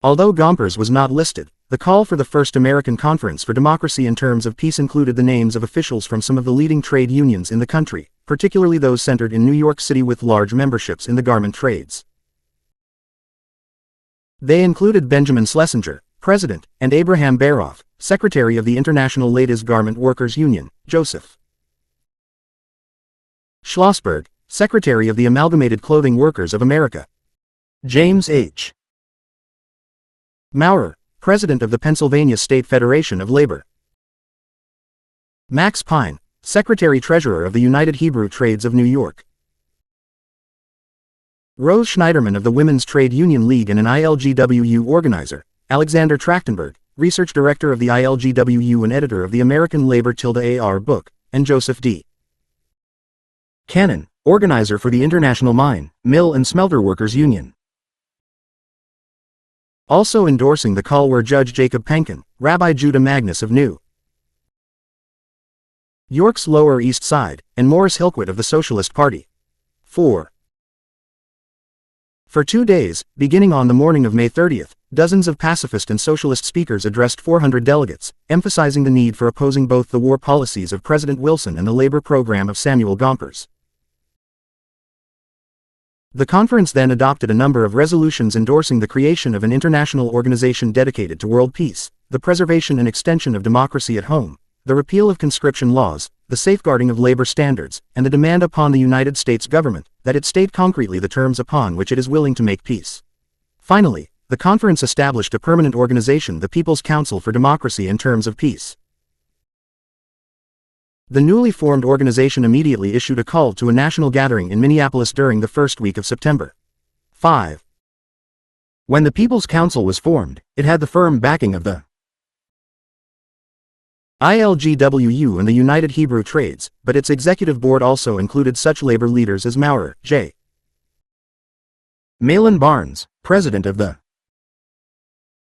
[SPEAKER 1] Although Gompers was not listed, the call for the First American Conference for Democracy in terms of peace included the names of officials from some of the leading trade unions in the country, particularly those centered in New York City with large memberships in the garment trades. They included Benjamin Schlesinger, president, and Abraham Baroff, secretary of the International Ladies Garment Workers Union, Joseph Schlossberg, secretary of the Amalgamated Clothing Workers of America. James H. Maurer, President of the Pennsylvania State Federation of Labor. Max Pine, Secretary-Treasurer of the United Hebrew Trades of New York. Rose Schneiderman of the Women's Trade Union League and an ILGWU organizer. Alexander Trachtenberg, Research Director of the ILGWU and editor of the American Labor-AR book, and Joseph D. Cannon, organizer for the International Mine, Mill and Smelter Workers Union. Also endorsing the call were Judge Jacob Penkin, Rabbi Judah Magnus of New York's Lower East Side, and Morris Hillquit of the Socialist Party. 4. For 2 days, beginning on the morning of May 30th, dozens of pacifist and socialist speakers addressed 400 delegates, emphasizing the need for opposing both the war policies of President Wilson and the labor program of Samuel Gompers. The conference then adopted a number of resolutions endorsing the creation of an international organization dedicated to world peace, the preservation and extension of democracy at home, the repeal of conscription laws, the safeguarding of labor standards, and the demand upon the United States government that it state concretely the terms upon which it is willing to make peace. Finally, the conference established a permanent organization, the People's Council for Democracy and Terms of Peace. The newly formed organization immediately issued a call to a national gathering in Minneapolis during the first week of September. 5. When the People's Council was formed, it had the firm backing of the ILGWU and the United Hebrew Trades, but its executive board also included such labor leaders as Maurer, J. Malin Barnes, president of the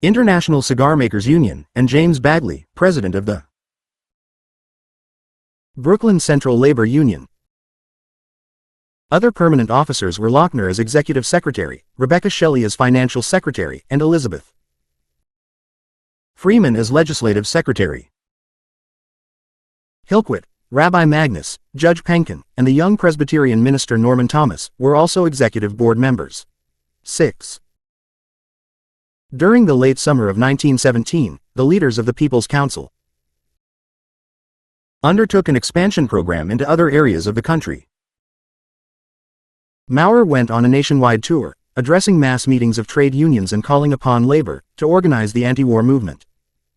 [SPEAKER 1] International Cigar Makers Union, and James Bagley, president of the Brooklyn Central Labor Union. Other permanent officers were Lochner as executive secretary, Rebecca Shelley as financial secretary, and Elizabeth Freeman as legislative secretary. Hillquit, Rabbi Magnus, Judge Penkin, and the young Presbyterian minister Norman Thomas were also executive board members. 6. During the late summer of 1917, the leaders of the People's Council undertook an expansion program into other areas of the country. Maurer went on a nationwide tour, addressing mass meetings of trade unions and calling upon labor to organize the anti-war movement.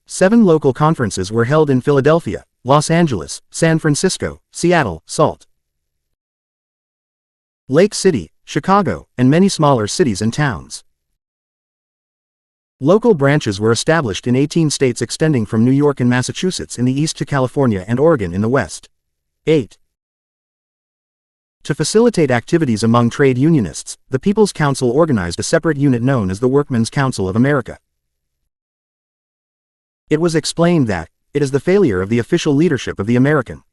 [SPEAKER 1] 7 local conferences were held in Philadelphia, Los Angeles, San Francisco, Seattle, Salt Lake City, Chicago, and many smaller cities and towns. Local branches were established in 18 states extending from New York and Massachusetts in the east to California and Oregon in the west. 8. To facilitate activities among trade unionists, the People's Council organized a separate unit known as the Workmen's Council of America. It was explained that it is the failure of the official leadership of the American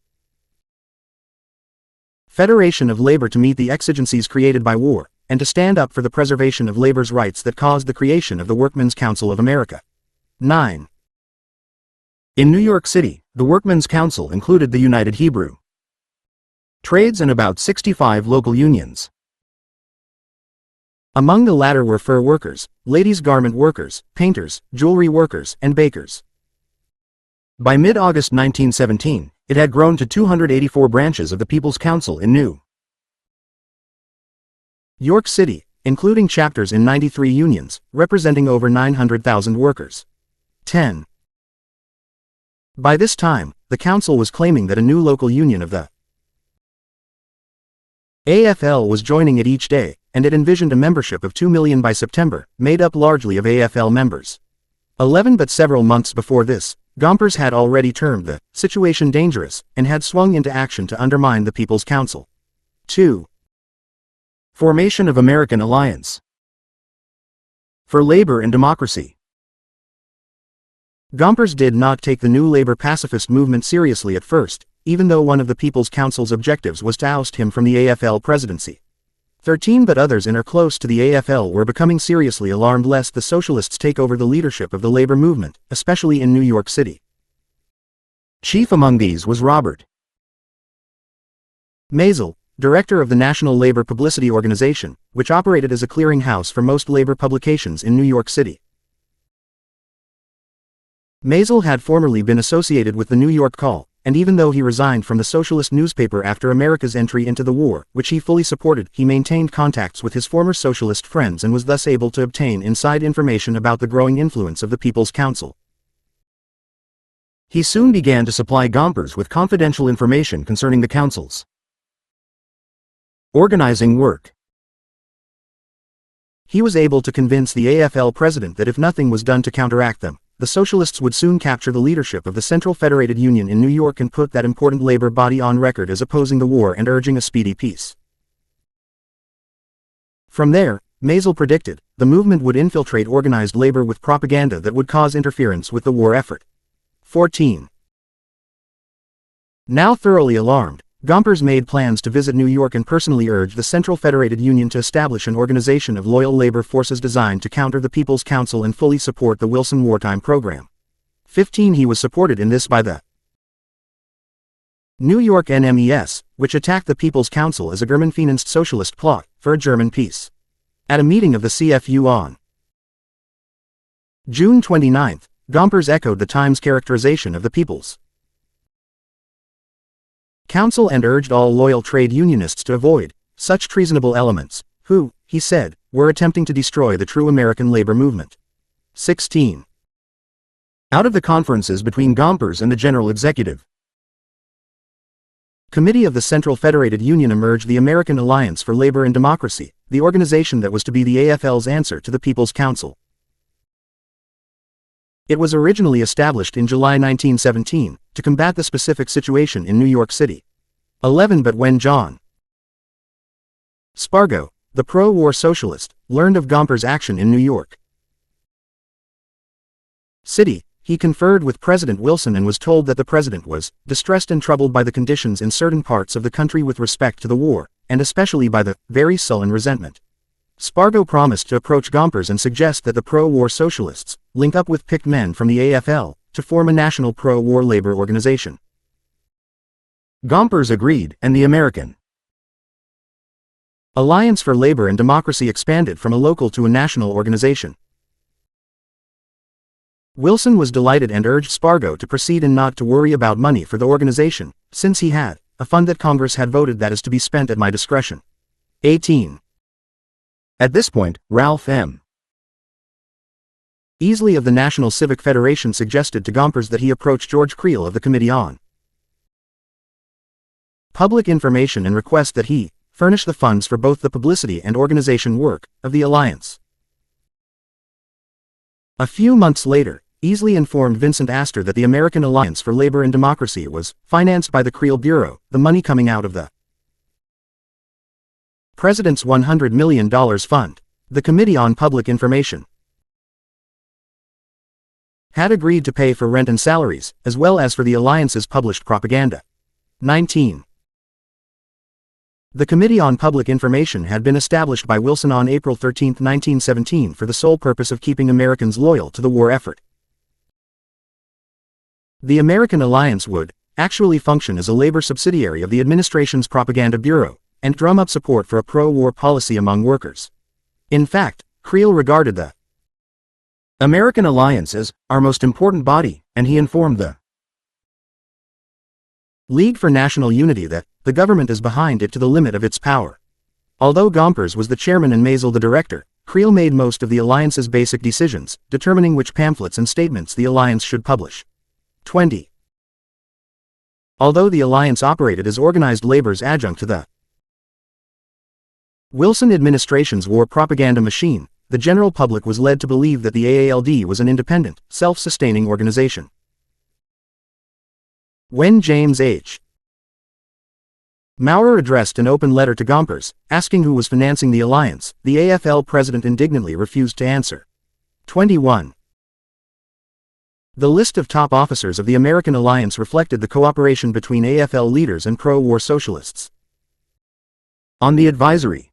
[SPEAKER 1] Federation of Labor to meet the exigencies created by war, and to stand up for the preservation of labor's rights that caused the creation of the Workmen's Council of America. 9. In New York City, the Workmen's Council included the United Hebrew Trades and about 65 local unions. Among the latter were fur workers, ladies' garment workers, painters, jewelry workers, and bakers. By mid-August 1917, it had grown to 284 branches of the People's Council in New York City, including chapters in 93 unions, representing over 900,000 workers. 10. By this time, the council was claiming that a new local union of the AFL was joining it each day, and it envisioned a membership of 2 million by September, made up largely of AFL members. 11 But several months before this, Gompers had already termed the situation dangerous, and had swung into action to undermine the People's Council. 2. Formation of American Alliance for Labor and Democracy. Gompers did not take the new labor pacifist movement seriously at first, even though one of the People's Council's objectives was to oust him from the AFL presidency. 13 But others in or close to the AFL were becoming seriously alarmed lest the socialists take over the leadership of the labor movement, especially in New York City. Chief among these was Robert Maisel, director of the National Labor Publicity Organization, which operated as a clearinghouse for most labor publications in New York City. Maisel had formerly been associated with the New York Call, and even though he resigned from the socialist newspaper after America's entry into the war, which he fully supported, he maintained contacts with his former socialist friends and was thus able to obtain inside information about the growing influence of the People's Council. He soon began to supply Gompers with confidential information concerning the council's organizing work. He was able to convince the AFL president that if nothing was done to counteract them, the socialists would soon capture the leadership of the Central Federated Union in New York and put that important labor body on record as opposing the war and urging a speedy peace. From there, Maisel predicted, the movement would infiltrate organized labor with propaganda that would cause interference with the war effort. 14. Now thoroughly alarmed, Gompers made plans to visit New York and personally urge the Central Federated Union to establish an organization of loyal labor forces designed to counter the People's Council and fully support the Wilson wartime program. 15. He was supported in this by the New York NMES, which attacked the People's Council as a German-financed socialist plot for a German peace. At a meeting of the CFU on June 29, Gompers echoed the Times' characterization of the People's Council and urged all loyal trade unionists to avoid such treasonable elements, who, he said, were attempting to destroy the true American labor movement. 16. Out of the conferences between Gompers and the General Executive Committee of the Central Federated Union emerged the American Alliance for Labor and Democracy, the organization that was to be the AFL's answer to the People's Council. It was originally established in July 1917, to combat the specific situation in New York City. 11. But when John Spargo, the pro-war socialist, learned of Gompers' action in New York City, he conferred with President Wilson and was told that the president was distressed and troubled by the conditions in certain parts of the country with respect to the war, and especially by the very sullen resentment. Spargo promised to approach Gompers and suggest that the pro-war socialists link up with picked men from the AFL to form a national pro-war labor organization. Gompers agreed, and the American Alliance for Labor and Democracy expanded from a local to a national organization. Wilson was delighted and urged Spargo to proceed and not to worry about money for the organization, since he had a fund that Congress had voted that is to be spent at my discretion. 18. At this point, Ralph M. Easley of the National Civic Federation suggested to Gompers that he approach George Creel of the Committee on Public Information and request that he furnish the funds for both the publicity and organization work of the Alliance. A few months later, Easley informed Vincent Astor that the American Alliance for Labor and Democracy was financed by the Creel Bureau, the money coming out of the President's $100 million fund. The Committee on Public Information had agreed to pay for rent and salaries, as well as for the Alliance's published propaganda. 19. The Committee on Public Information had been established by Wilson on April 13, 1917 for the sole purpose of keeping Americans loyal to the war effort. The American Alliance would actually function as a labor subsidiary of the administration's Propaganda Bureau, and drum up support for a pro-war policy among workers. In fact, Creel regarded the American Alliance as our most important body, and he informed the League for National Unity that the government is behind it to the limit of its power. Although Gompers was the chairman and Maisel the director, Creel made most of the Alliance's basic decisions, determining which pamphlets and statements the Alliance should publish. 20. Although the Alliance operated as organized labor's adjunct to the Wilson administration's war propaganda machine, the general public was led to believe that the AALD was an independent, self-sustaining organization. When James H. Maurer addressed an open letter to Gompers, asking who was financing the alliance, the AFL president indignantly refused to answer. 21. The list of top officers of the American Alliance reflected the cooperation between AFL leaders and pro-war socialists. On the advisory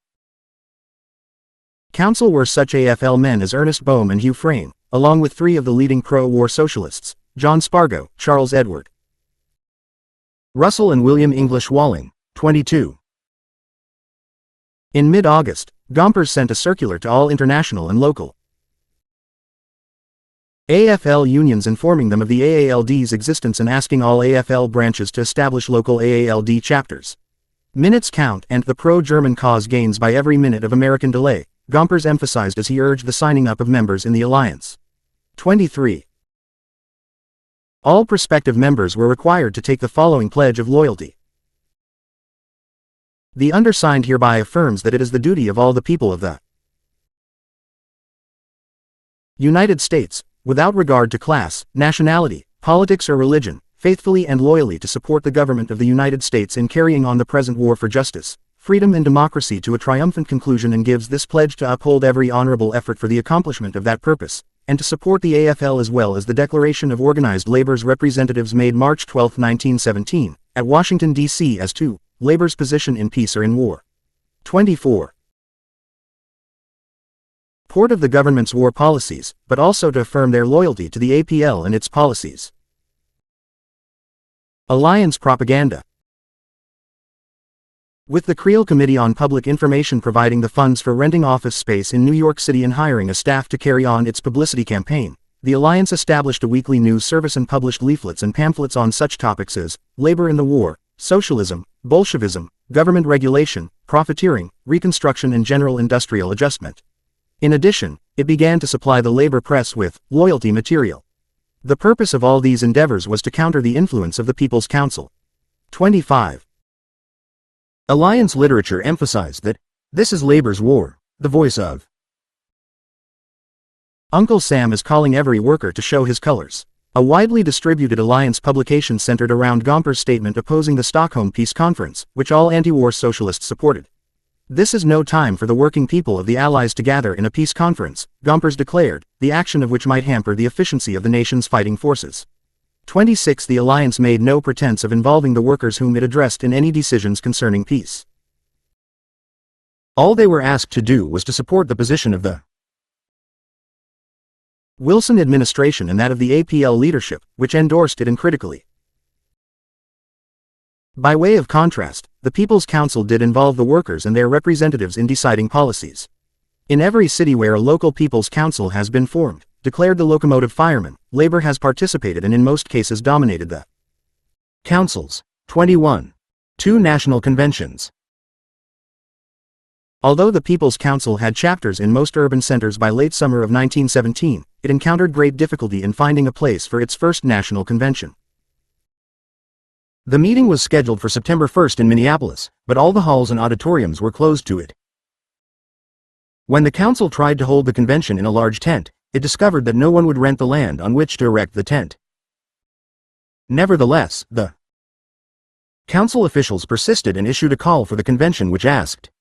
[SPEAKER 1] council were such AFL men as Ernest Boehm and Hugh Frame, along with three of the leading pro-war socialists, John Spargo, Charles Edward Russell and William English Walling. 22. In mid-August, Gompers sent a circular to all international and local AFL unions informing them of the AALD's existence and asking all AFL branches to establish local AALD chapters. Minutes count and the pro-German cause gains by every minute of American delay, Gompers emphasized as he urged the signing up of members in the alliance. 23. All prospective members were required to take the following pledge of loyalty. The undersigned hereby affirms that it is the duty of all the people of the United States, without regard to class, nationality, politics or religion, faithfully and loyally to support the government of the United States in carrying on the present war for justice, freedom and democracy to a triumphant conclusion, and gives this pledge to uphold every honorable effort for the accomplishment of that purpose, and to support the AFL as well as the Declaration of Organized Labor's Representatives made March 12, 1917, at Washington, D.C. as to labor's position in peace or in war. 24. Port of the government's war policies, but also to affirm their loyalty to the APL and its policies. Alliance propaganda. With the Creel Committee on Public Information providing the funds for renting office space in New York City and hiring a staff to carry on its publicity campaign, the Alliance established a weekly news service and published leaflets and pamphlets on such topics as labor in the war, socialism, Bolshevism, government regulation, profiteering, reconstruction and general industrial adjustment. In addition, it began to supply the labor press with loyalty material. The purpose of all these endeavors was to counter the influence of the People's Council. 25. Alliance literature emphasized that this is labor's war, the voice of Uncle Sam is calling every worker to show his colors. A widely distributed Alliance publication centered around Gomper's statement opposing the Stockholm Peace Conference, which all anti-war socialists supported. This is no time for the working people of the Allies to gather in a peace conference, Gompers declared, the action of which might hamper the efficiency of the nation's fighting forces. 26. The Alliance made no pretense of involving the workers whom it addressed in any decisions concerning peace. All they were asked to do was to support the position of the Wilson administration and that of the APL leadership, which endorsed it uncritically. By way of contrast, the People's Council did involve the workers and their representatives in deciding policies. In every city where a local People's Council has been formed, declared the locomotive firemen, labor has participated and in most cases dominated the councils. 21. 2 national conventions. Although the People's Council had chapters in most urban centers by late summer of 1917, it encountered great difficulty in finding a place for its first national convention. The meeting was scheduled for September 1st in Minneapolis, but all the halls and auditoriums were closed to it. When the council tried to hold the convention in a large tent, it discovered that no one would rent the land on which to erect the tent. Nevertheless, the council officials persisted and issued a call for the convention which asked.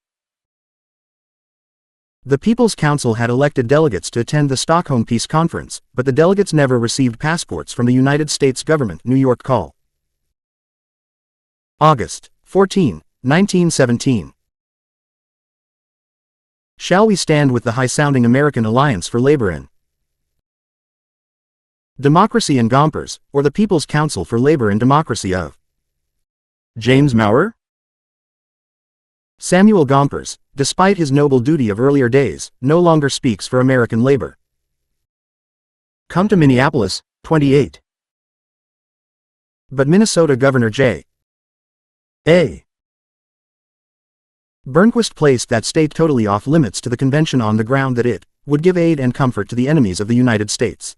[SPEAKER 1] The People's Council had elected delegates to attend the Stockholm Peace Conference, but the delegates never received passports from the United States government. New York Call. August 14, 1917. Shall we stand with the high-sounding American Alliance for Labor and Democracy and Gompers, or the People's Council for Labor and Democracy of James Maurer? Samuel Gompers, despite his noble duty of earlier days, no longer speaks for American labor. Come to Minneapolis, 28. But Minnesota Governor J. A. Burnquist placed that state totally off limits to the convention on the ground that it would give aid and comfort to the enemies of the United States.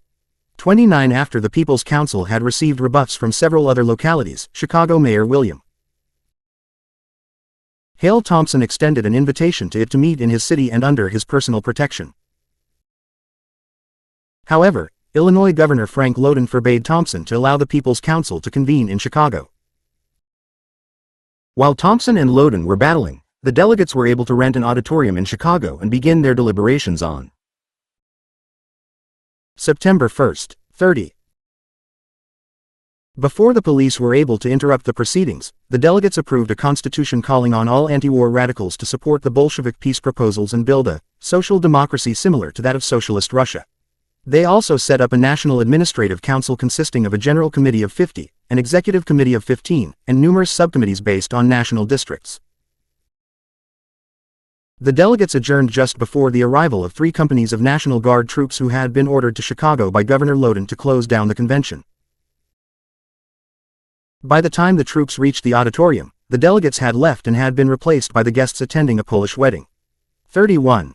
[SPEAKER 1] 29. After the People's Council had received rebuffs from several other localities, Chicago Mayor William Hale Thompson extended an invitation to it to meet in his city and under his personal protection. However, Illinois Governor Frank Loudon forbade Thompson to allow the People's Council to convene in Chicago. While Thompson and Loudon were battling, the delegates were able to rent an auditorium in Chicago and begin their deliberations on September 1st, 30. Before the police were able to interrupt the proceedings, the delegates approved a constitution calling on all anti-war radicals to support the Bolshevik peace proposals and build a social democracy similar to that of Socialist Russia. They also set up a National Administrative Council consisting of a General Committee of 50, an Executive Committee of 15, and numerous subcommittees based on national districts. The delegates adjourned just before the arrival of 3 companies of National Guard troops who had been ordered to Chicago by Governor Loudon to close down the convention. By the time the troops reached the auditorium, the delegates had left and had been replaced by the guests attending a Polish wedding. 31.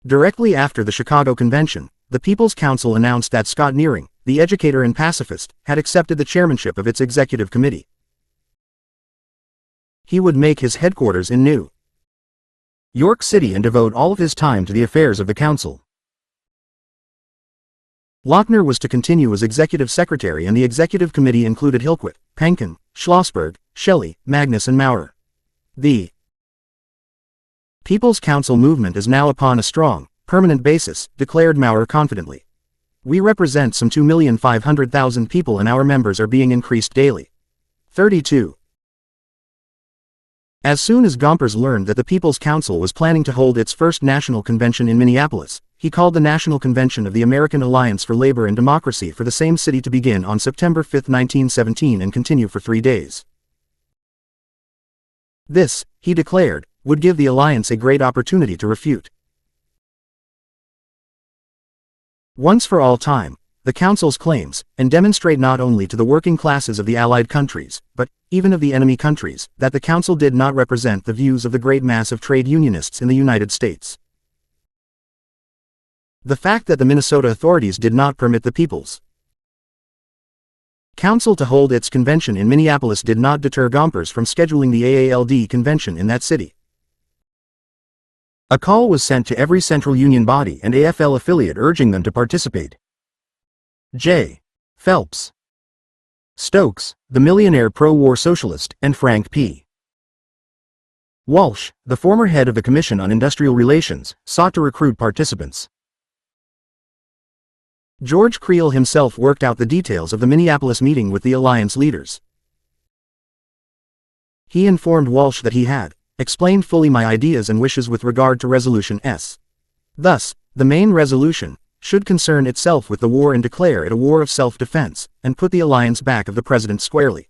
[SPEAKER 1] Directly after the Chicago Convention, the People's Council announced that Scott Nearing, the educator and pacifist, had accepted the chairmanship of its executive committee. He would make his headquarters in New York City and devote all of his time to the affairs of the council. Lochner was to continue as executive secretary, and the executive committee included Hillquit, Penkin, Schlossberg, Shelley, Magnus and Maurer. The People's Council movement is now upon a strong, permanent basis, declared Maurer confidently. We represent some 2,500,000 people and our members are being increased daily. 32. As soon as Gompers learned that the People's Council was planning to hold its first national convention in Minneapolis, he called the National Convention of the American Alliance for Labor and Democracy for the same city to begin on September 5, 1917 and continue for 3 days. This, he declared, would give the alliance a great opportunity to refute once for all time the Council's claims, and demonstrate not only to the working classes of the Allied countries, but even of the enemy countries, that the Council did not represent the views of the great mass of trade unionists in the United States. The fact that the Minnesota authorities did not permit the People's Council to hold its convention in Minneapolis did not deter Gompers from scheduling the AALD convention in that city. A call was sent to every Central Union body and AFL affiliate urging them to participate. J. Phelps Stokes, the millionaire pro-war socialist, and Frank P. Walsh, the former head of the Commission on Industrial Relations, sought to recruit participants. George Creel himself worked out the details of the Minneapolis meeting with the alliance leaders. He informed Walsh that he had explained fully my ideas and wishes with regard to Resolution S. Thus, the main resolution should concern itself with the war and declare it a war of self-defense, and put the alliance back of the president squarely.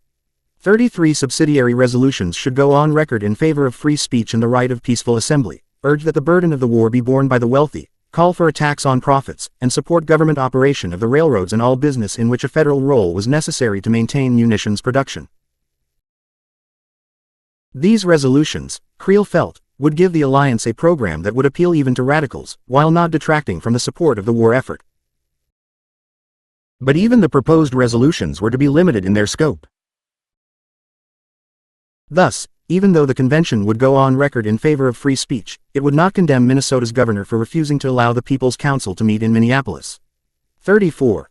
[SPEAKER 1] 33 subsidiary resolutions should go on record in favor of free speech and the right of peaceful assembly, urge that the burden of the war be borne by the wealthy, call for a tax on profits, and support government operation of the railroads and all business in which a federal role was necessary to maintain munitions production. These resolutions, Creel felt, would give the alliance a program that would appeal even to radicals, while not detracting from the support of the war effort. But even the proposed resolutions were to be limited in their scope. Thus, even though the convention would go on record in favor of free speech, it would not condemn Minnesota's governor for refusing to allow the People's Council to meet in Minneapolis. 34.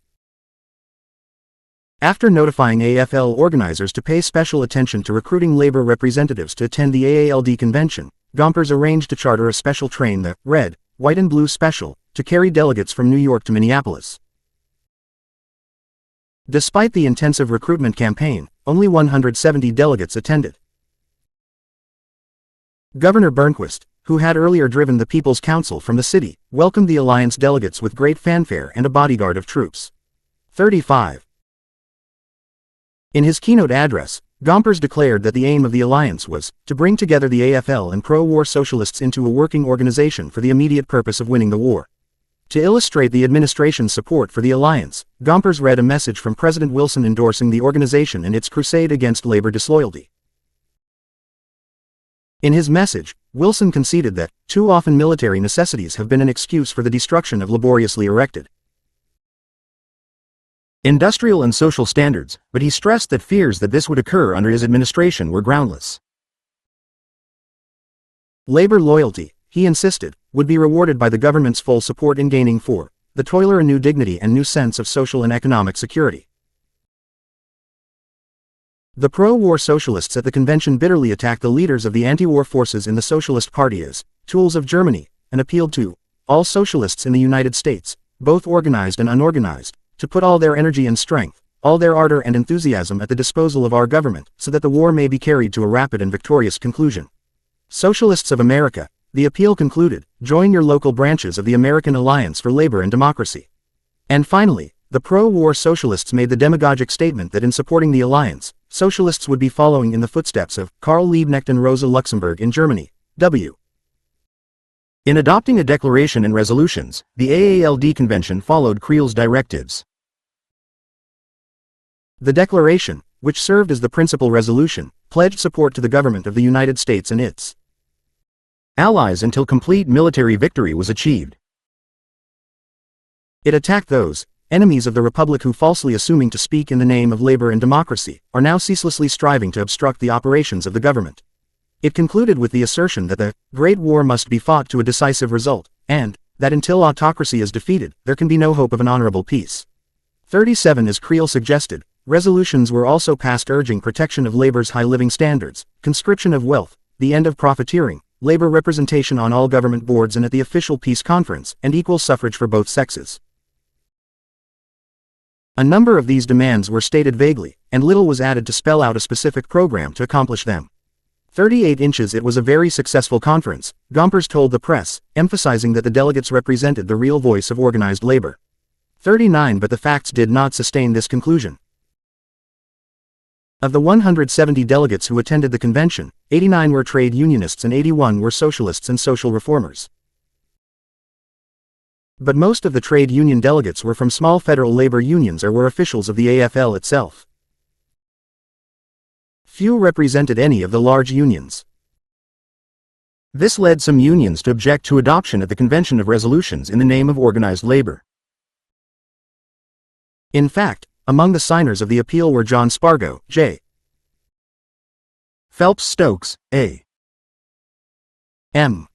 [SPEAKER 1] After notifying AFL organizers to pay special attention to recruiting labor representatives to attend the AALD convention, Gompers arranged to charter a special train, the Red, White and Blue Special, to carry delegates from New York to Minneapolis. Despite the intensive recruitment campaign, only 170 delegates attended. Governor Burnquist, who had earlier driven the People's Council from the city, welcomed the alliance delegates with great fanfare and a bodyguard of troops. 35. In his keynote address, Gompers declared that the aim of the alliance was to bring together the AFL and pro-war socialists into a working organization for the immediate purpose of winning the war. To illustrate the administration's support for the alliance, Gompers read a message from President Wilson endorsing the organization in its crusade against labor disloyalty. In his message, Wilson conceded that too often military necessities have been an excuse for the destruction of laboriously erected industrial and social standards, but he stressed that fears that this would occur under his administration were groundless. Labor loyalty, he insisted, would be rewarded by the government's full support in gaining for the toiler a new dignity and new sense of social and economic security. The pro-war socialists at the convention bitterly attacked the leaders of the anti-war forces in the Socialist Party as tools of Germany, and appealed to all socialists in the United States, both organized and unorganized, to put all their energy and strength, all their ardor and enthusiasm at the disposal of our government, so that the war may be carried to a rapid and victorious conclusion. Socialists of America, the appeal concluded, join your local branches of the American Alliance for Labor and Democracy. And finally, the pro-war socialists made the demagogic statement that in supporting the alliance, socialists would be following in the footsteps of Karl Liebknecht and Rosa Luxemburg in Germany, W. In adopting a declaration and resolutions, the AALD Convention followed Creel's directives. The declaration, which served as the principal resolution, pledged support to the government of the United States and its allies until complete military victory was achieved. It attacked those enemies of the Republic who, falsely assuming to speak in the name of labor and democracy, are now ceaselessly striving to obstruct the operations of the government. It concluded with the assertion that the Great War must be fought to a decisive result, and that until autocracy is defeated, there can be no hope of an honorable peace. 37. As Creel suggested, resolutions were also passed urging protection of labor's high living standards, conscription of wealth, the end of profiteering, labor representation on all government boards and at the official peace conference, and equal suffrage for both sexes. A number of these demands were stated vaguely, and little was added to spell out a specific program to accomplish them. 38 inches. It was a very successful conference, Gompers told the press, emphasizing that the delegates represented the real voice of organized labor. 39. But the facts did not sustain this conclusion. Of the 170 delegates who attended the convention, 89 were trade unionists and 81 were socialists and social reformers. But most of the trade union delegates were from small federal labor unions or were officials of the AFL itself. Few represented any of the large unions. This led some unions to object to adoption at the convention of resolutions in the name of organized labor. In fact, among the signers of the appeal were John Spargo, J. Phelps Stokes, A. M.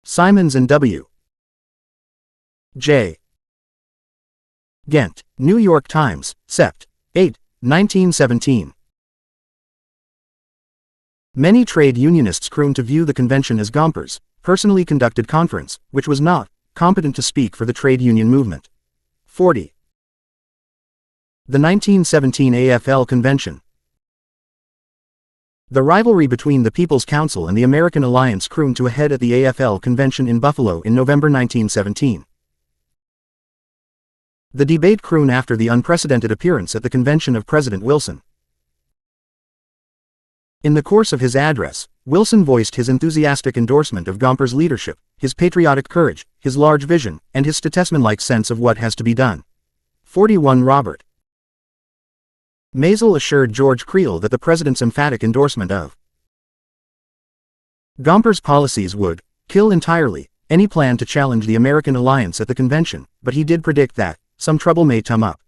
[SPEAKER 1] Simons and W. J. Gent, New York Times, Sept. 8, 1917. Many trade unionists crooned to view the convention as Gompers' personally conducted conference, which was not competent to speak for the trade union movement. 40. The 1917 AFL Convention. The rivalry between the People's Council and the American Alliance crooned to a head at the AFL Convention in Buffalo in November 1917. The debate crooned after the unprecedented appearance at the convention of President Wilson. In the course of his address, Wilson voiced his enthusiastic endorsement of Gompers' leadership, his patriotic courage, his large vision, and his statesmanlike sense of what has to be done. 41. Robert Maisel assured George Creel that the president's emphatic endorsement of Gompers' policies would kill entirely any plan to challenge the American alliance at the convention, but he did predict that some trouble may come up.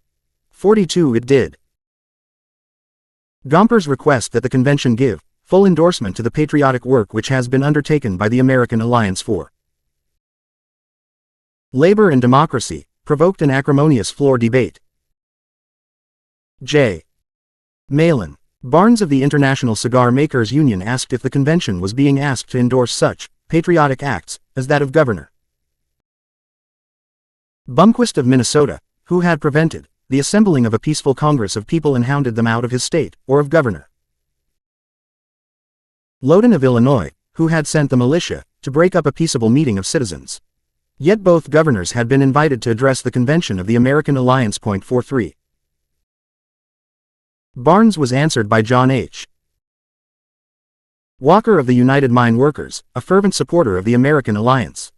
[SPEAKER 1] 42. It did. Gompers request that the convention give full endorsement to the patriotic work which has been undertaken by the American Alliance for Labor and Democracy, provoked an acrimonious floor debate. J. Malin Barnes of the International Cigar Makers Union asked if the convention was being asked to endorse such patriotic acts as that of Governor Bumquist of Minnesota, who had prevented the assembling of a peaceful Congress of people and hounded them out of his state, or of Governor Loudon of Illinois, who had sent the militia to break up a peaceable meeting of citizens. Yet both governors had been invited to address the convention of the American Alliance. 43. Barnes was answered by John H. Walker of the United Mine Workers, a fervent supporter of the American Alliance.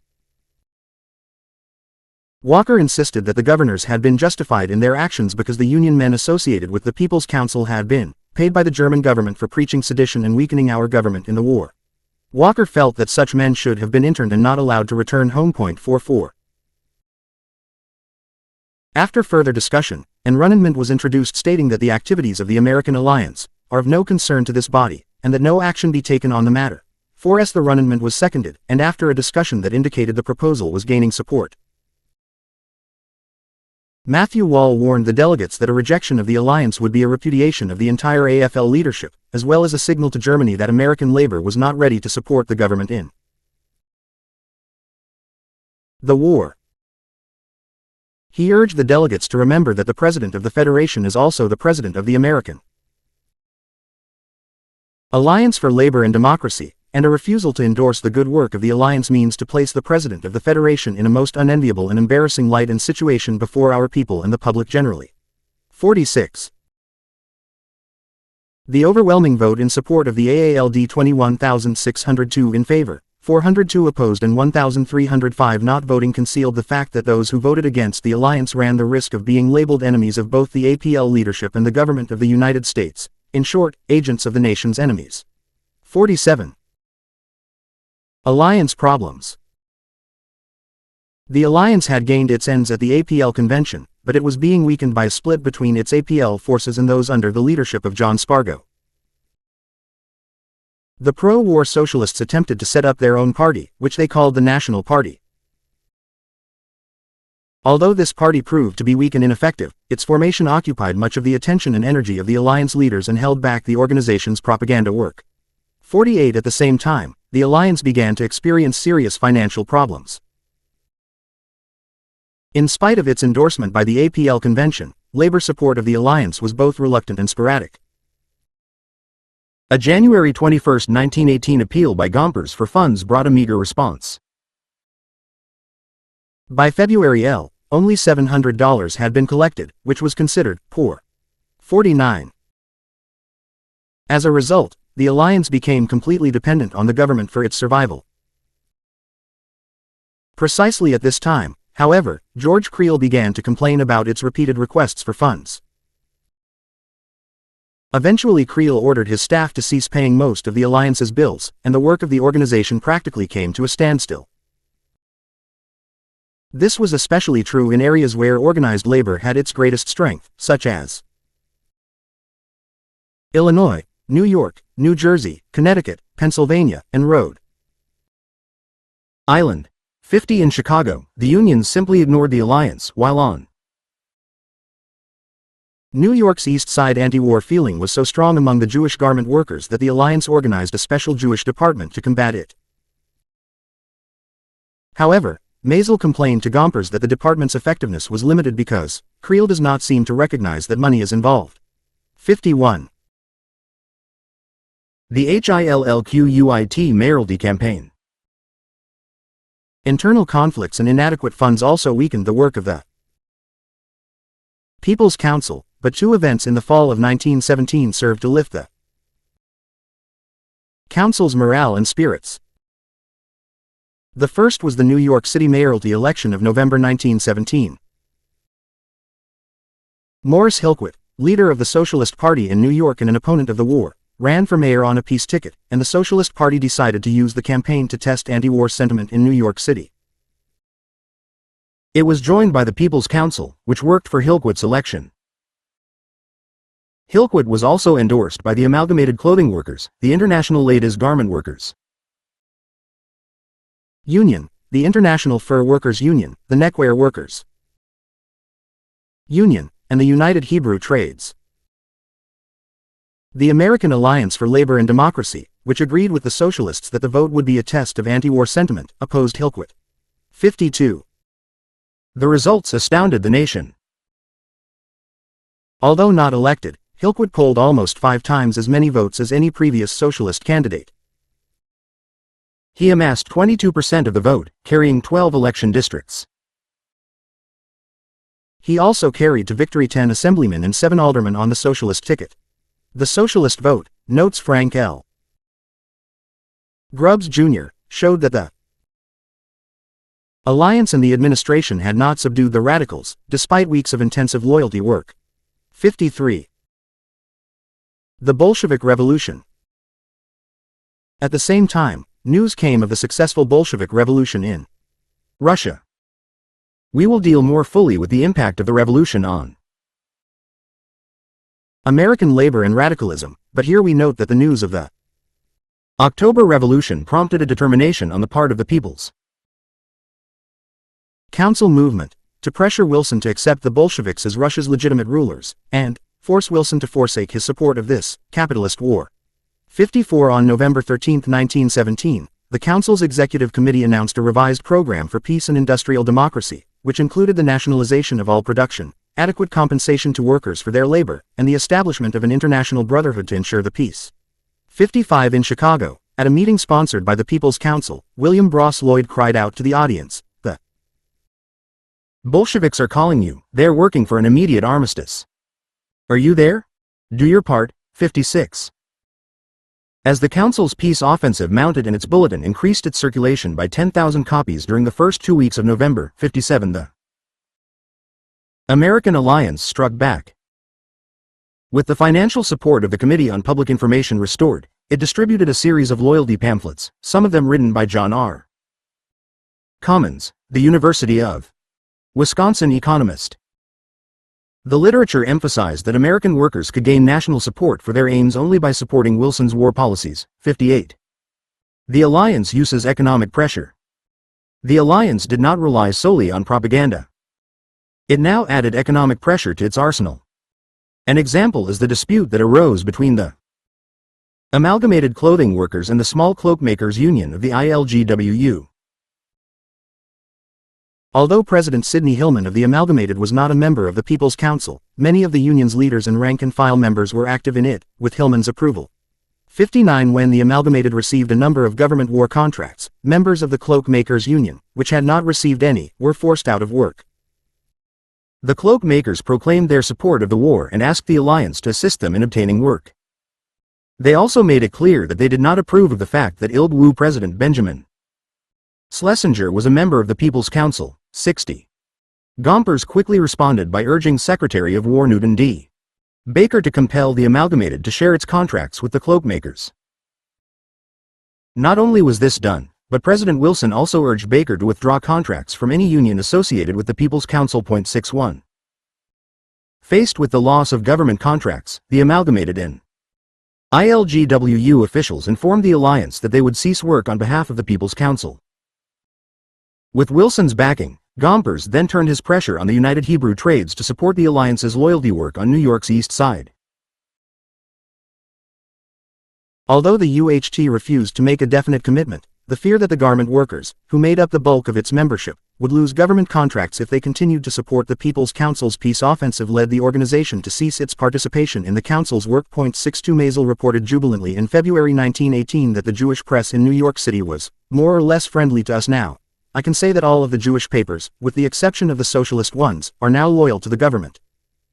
[SPEAKER 1] Walker insisted that the governors had been justified in their actions because the Union men associated with the People's Council had been paid by the German government for preaching sedition and weakening our government in the war. Walker felt that such men should have been interned and not allowed to return home. 44. After further discussion, an arraignment was introduced stating that the activities of the American Alliance are of no concern to this body, and that no action be taken on the matter. 4s. The arraignment was seconded, and after a discussion that indicated the proposal was gaining support. Matthew Wall warned the delegates that a rejection of the alliance would be a repudiation of the entire AFL leadership, as well as a signal to Germany that American labor was not ready to support the government in the war. He urged the delegates to remember that the President of the Federation is also the President of the American Alliance for Labor and Democracy, and a refusal to endorse the good work of the alliance means to place the President of the Federation in a most unenviable and embarrassing light and situation before our people and the public generally. 46. The overwhelming vote in support of the AALD 21,602 in favor, 402 opposed and 1,305 not voting concealed the fact that those who voted against the alliance ran the risk of being labeled enemies of both the APL leadership and the government of the United States, in short, agents of the nation's enemies. 47. Alliance problems. The alliance had gained its ends at the APL convention, but it was being weakened by a split between its APL forces and those under the leadership of John Spargo. The pro-war socialists attempted to set up their own party, which they called the National Party. Although this party proved to be weak and ineffective, its formation occupied much of the attention and energy of the alliance leaders and held back the organization's propaganda work. 48. At the same time, the alliance began to experience serious financial problems. In spite of its endorsement by the APL convention, labor support of the alliance was both reluctant and sporadic. A January 21, 1918 appeal by Gompers for funds brought a meager response. By February only $700 had been collected, which was considered poor. 49. As a result, the alliance became completely dependent on the government for its survival. Precisely at this time, however, George Creel began to complain about its repeated requests for funds. Eventually Creel ordered his staff to cease paying most of the alliance's bills, and the work of the organization practically came to a standstill. This was especially true in areas where organized labor had its greatest strength, such as Illinois, New York, New Jersey, Connecticut, Pennsylvania, and Rhode Island. 50. In Chicago, the unions simply ignored the alliance, while on New York's East Side anti-war feeling was so strong among the Jewish garment workers that the alliance organized a special Jewish department to combat it. However, Maisel complained to Gompers that the department's effectiveness was limited because Creel does not seem to recognize that money is involved. 51. The HILLQUIT mayoralty campaign. Internal conflicts and inadequate funds also weakened the work of the People's Council, but two events in the fall of 1917 served to lift the Council's morale and spirits. The first was the New York City mayoralty election of November 1917. Morris Hillquit, leader of the Socialist Party in New York and an opponent of the war, ran for mayor on a peace ticket, and the Socialist Party decided to use the campaign to test anti-war sentiment in New York City. It was joined by the People's Council, which worked for Hillquit's election. Hillquit was also endorsed by the Amalgamated Clothing Workers, the International Ladies Garment Workers Union, the International Fur Workers Union, the Neckwear Workers Union, and the United Hebrew Trades. The American Alliance for Labor and Democracy, which agreed with the socialists that the vote would be a test of anti-war sentiment, opposed Hillquit. 52. The results astounded the nation. Although not elected, Hillquit polled almost 5 times as many votes as any previous socialist candidate. He amassed 22% of the vote, carrying 12 election districts. He also carried to victory 10 assemblymen and 7 aldermen on the socialist ticket. The socialist vote, notes Frank L. Grubbs Jr., showed that the alliance and the administration had not subdued the radicals, despite weeks of intensive loyalty work. 53. The Bolshevik Revolution. At the same time, news came of the successful Bolshevik Revolution in Russia. We will deal more fully with the impact of the revolution on American labor and radicalism, but here we note that the news of the October Revolution prompted a determination on the part of the People's Council movement to pressure Wilson to accept the Bolsheviks as Russia's legitimate rulers, and force Wilson to forsake his support of this capitalist war. 54. On November 13, 1917, the Council's Executive Committee announced a revised program for peace and industrial democracy, which included the nationalization of all production, adequate compensation to workers for their labor, and the establishment of an international brotherhood to ensure the peace. 55. In Chicago, at a meeting sponsored by the People's Council, William Bross Lloyd cried out to the audience, "The Bolsheviks are calling you, they're working for an immediate armistice. Are you there? Do your part." 56. As the Council's peace offensive mounted and its bulletin increased its circulation by 10,000 copies during the first 2 weeks of November, 57, the American alliance struck back. With the financial support of the Committee on Public Information restored, it distributed a series of loyalty pamphlets, some of them written by John R. Commons, the University of Wisconsin economist. The literature emphasized that American workers could gain national support for their aims only by supporting Wilson's war policies. 58. The alliance uses economic pressure. The alliance did not rely solely on propaganda. It now added economic pressure to its arsenal. An example is the dispute that arose between the Amalgamated Clothing Workers and the Small Cloak Makers Union of the ILGWU. Although President Sidney Hillman of the Amalgamated was not a member of the People's Council, many of the union's leaders and rank-and-file members were active in it, with Hillman's approval. 59. When the Amalgamated received a number of government war contracts, members of the Cloak Makers Union, which had not received any, were forced out of work. The cloak makers proclaimed their support of the war and asked the alliance to assist them in obtaining work. They also made it clear that they did not approve of the fact that ILGWU President Benjamin Schlesinger was a member of the People's Council. 60. Gompers quickly responded by urging Secretary of War Newton D. Baker to compel the Amalgamated to share its contracts with the cloak makers. Not only was this done, but President Wilson also urged Baker to withdraw contracts from any union associated with the People's Council. 61. Faced with the loss of government contracts, the Amalgamated and ILGWU officials informed the alliance that they would cease work on behalf of the People's Council. With Wilson's backing, Gompers then turned his pressure on the United Hebrew Trades to support the alliance's loyalty work on New York's East Side. Although the UHT refused to make a definite commitment, the fear that the garment workers, who made up the bulk of its membership, would lose government contracts if they continued to support the People's Council's peace offensive led the organization to cease its participation in the Council's work. 62 Maisel reported jubilantly in February 1918 that the Jewish press in New York City was more or less friendly to us now. I can say that all of the Jewish papers, with the exception of the socialist ones, are now loyal to the government.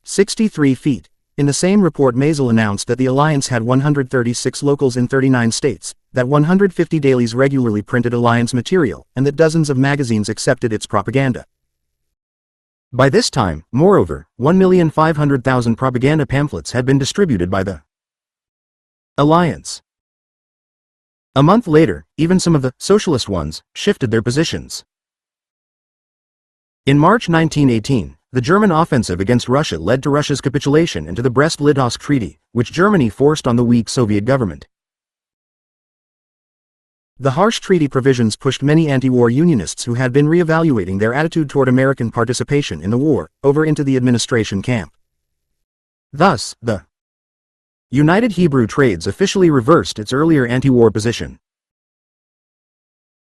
[SPEAKER 1] 63 feet. In the same report, Maisel announced that the alliance had 136 locals in 39 states, that 150 dailies regularly printed alliance material, and that dozens of magazines accepted its propaganda. By this time, moreover, 1,500,000 propaganda pamphlets had been distributed by the alliance. A month later, even some of the socialist ones shifted their positions. In March 1918, the German offensive against Russia led to Russia's capitulation and to the Brest-Litovsk Treaty, which Germany forced on the weak Soviet government. The harsh treaty provisions pushed many anti-war unionists who had been re-evaluating their attitude toward American participation in the war, over into the administration camp. Thus, the United Hebrew Trades officially reversed its earlier anti-war position.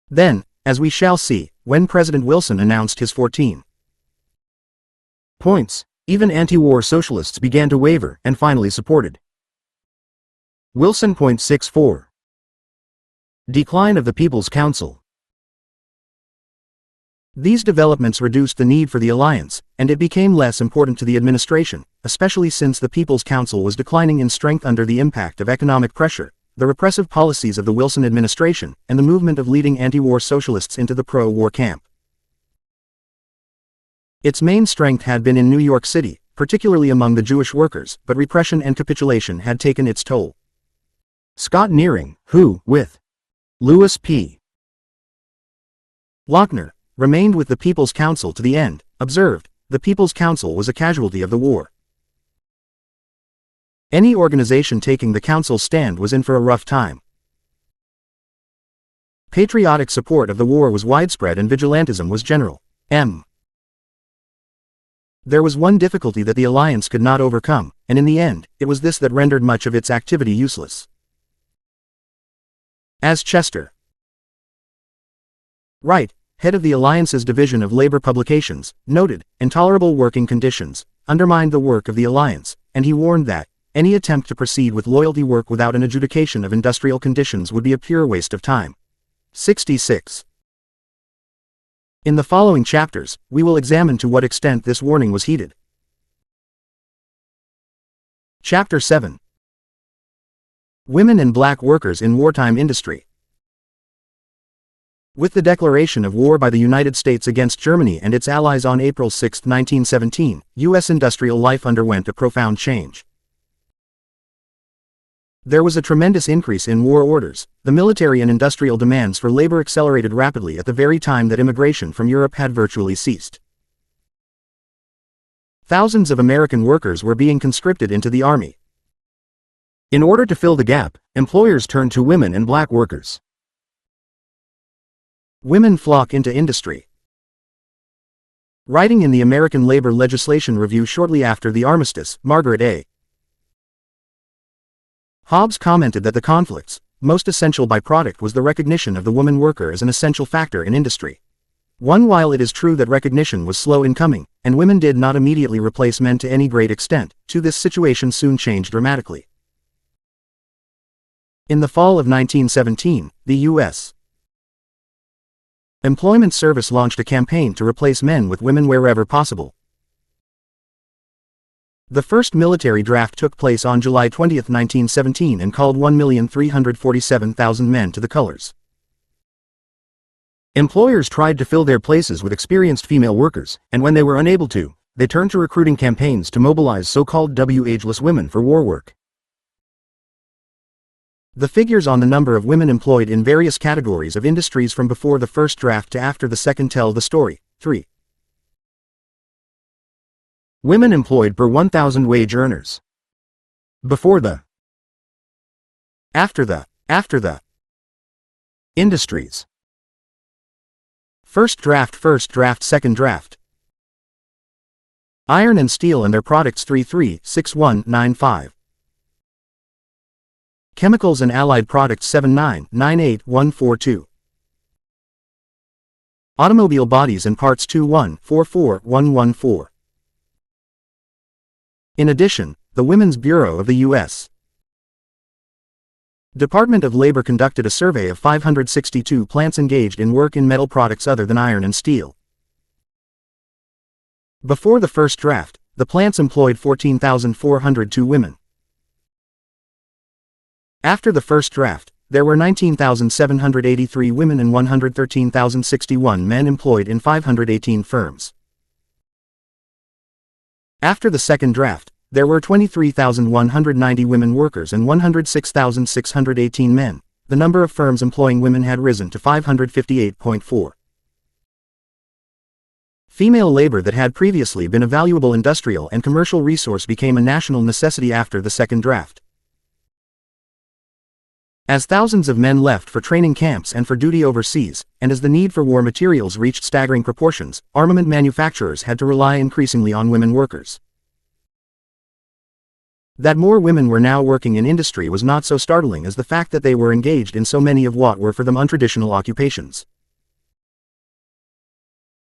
[SPEAKER 1] Then, as we shall see, when President Wilson announced his 14 points, even anti-war socialists began to waver and finally supported Wilson. 64. Decline of the People's Council. These developments reduced the need for the alliance, and it became less important to the administration, especially since the People's Council was declining in strength under the impact of economic pressure, the repressive policies of the Wilson administration, and the movement of leading anti-war socialists into the pro-war camp. Its main strength had been in New York City, particularly among the Jewish workers, but repression and capitulation had taken its toll. Scott Nearing, who, with Louis P. Lochner, remained with the People's Council to the end, observed, the People's Council was a casualty of the war. Any organization taking the Council's stand was in for a rough time. Patriotic support of the war was widespread and vigilantism was general. There was one difficulty that the alliance could not overcome, and in the end, it was this that rendered much of its activity useless. As Chester Wright, head of the alliance's division of labor publications, noted, intolerable working conditions undermined the work of the alliance, and he warned that any attempt to proceed with loyalty work without an adjudication of industrial conditions would be a pure waste of time. 66. In the following chapters, we will examine to what extent this warning was heeded. Chapter 7. Women and black workers in wartime industry. With the declaration of war by the United States against Germany and its allies on April 6, 1917, U.S. industrial life underwent a profound change. There was a tremendous increase in war orders. The military and industrial demands for labor accelerated rapidly at the very time that immigration from Europe had virtually ceased. Thousands of American workers were being conscripted into the army. In order to fill the gap, employers turned to women and black workers. Women flock into industry. Writing in the American Labor Legislation Review shortly after the armistice, Margaret A. Hobbs commented that the conflict's most essential byproduct was the recognition of the woman worker as an essential factor in industry. While it is true that recognition was slow in coming, and women did not immediately replace men to any great extent, this situation soon changed dramatically. In the fall of 1917, the U.S. Employment Service launched a campaign to replace men with women wherever possible. The first military draft took place on July 20, 1917 and called 1,347,000 men to the colors. Employers tried to fill their places with experienced female workers, and when they were unable to, they turned to recruiting campaigns to mobilize so-called ageless women for war work. The figures on the number of women employed in various categories of industries from before the first draft to after the second tell the story. 3. Women employed per 1,000 wage earners. Before the. After the. Industries. First draft, second draft. Iron and steel and their products 336195. Chemicals and allied products 7998142. Automobile bodies and parts 2144114. In addition, the Women's Bureau of the U.S. Department of Labor conducted a survey of 562 plants engaged in work in metal products other than iron and steel. Before the first draft, the plants employed 14,402 women. After the first draft, there were 19,783 women and 113,061 men employed in 518 firms. After the second draft, there were 23,190 women workers and 106,618 men. The number of firms employing women had risen to 558.4. Female labor that had previously been a valuable industrial and commercial resource became a national necessity after the second draft. As thousands of men left for training camps and for duty overseas, and as the need for war materials reached staggering proportions, armament manufacturers had to rely increasingly on women workers. That more women were now working in industry was not so startling as the fact that they were engaged in so many of what were for them untraditional occupations.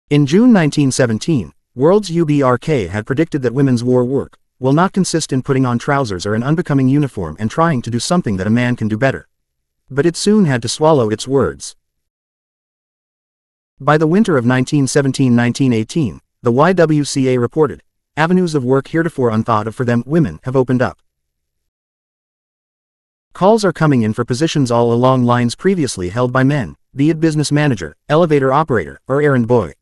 [SPEAKER 1] In June 1917, World's UBRK had predicted that women's war work will not consist in putting on trousers or an unbecoming uniform and trying to do something that a man can do better. But it soon had to swallow its words. By the winter of 1917-1918, the YWCA reported, avenues of work heretofore unthought of for them women have opened up. Calls are coming in for positions all along lines previously held by men, be it business manager, elevator operator, or errand boy.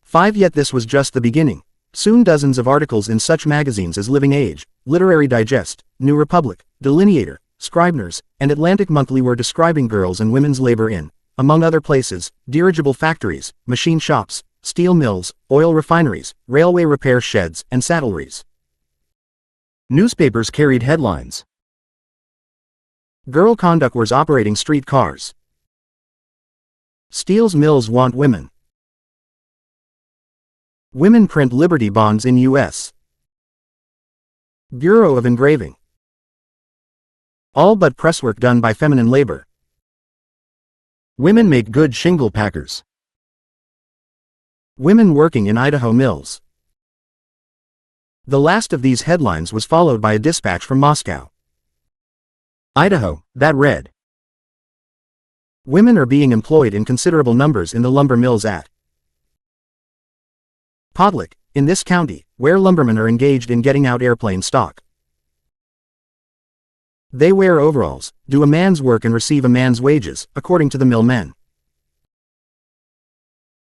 [SPEAKER 1] 5. Yet this was just the beginning. Soon dozens of articles in such magazines as Living Age, Literary Digest, New Republic, Delineator, Scribner's, and Atlantic Monthly were describing girls' and women's labor in, among other places, dirigible factories, machine shops, steel mills, oil refineries, railway repair sheds, and saddleries. Newspapers carried headlines. Girl conductors operating street cars. Steel's mills want women. Women print Liberty bonds in U.S. Bureau of Engraving. All but presswork done by feminine labor. Women make good shingle packers. Women working in Idaho mills. The last of these headlines was followed by a dispatch from Moscow, Idaho, that read, women are being employed in considerable numbers in the lumber mills at Podlick, in this county, where lumbermen are engaged in getting out airplane stock. They wear overalls, do a man's work and receive a man's wages, according to the mill men.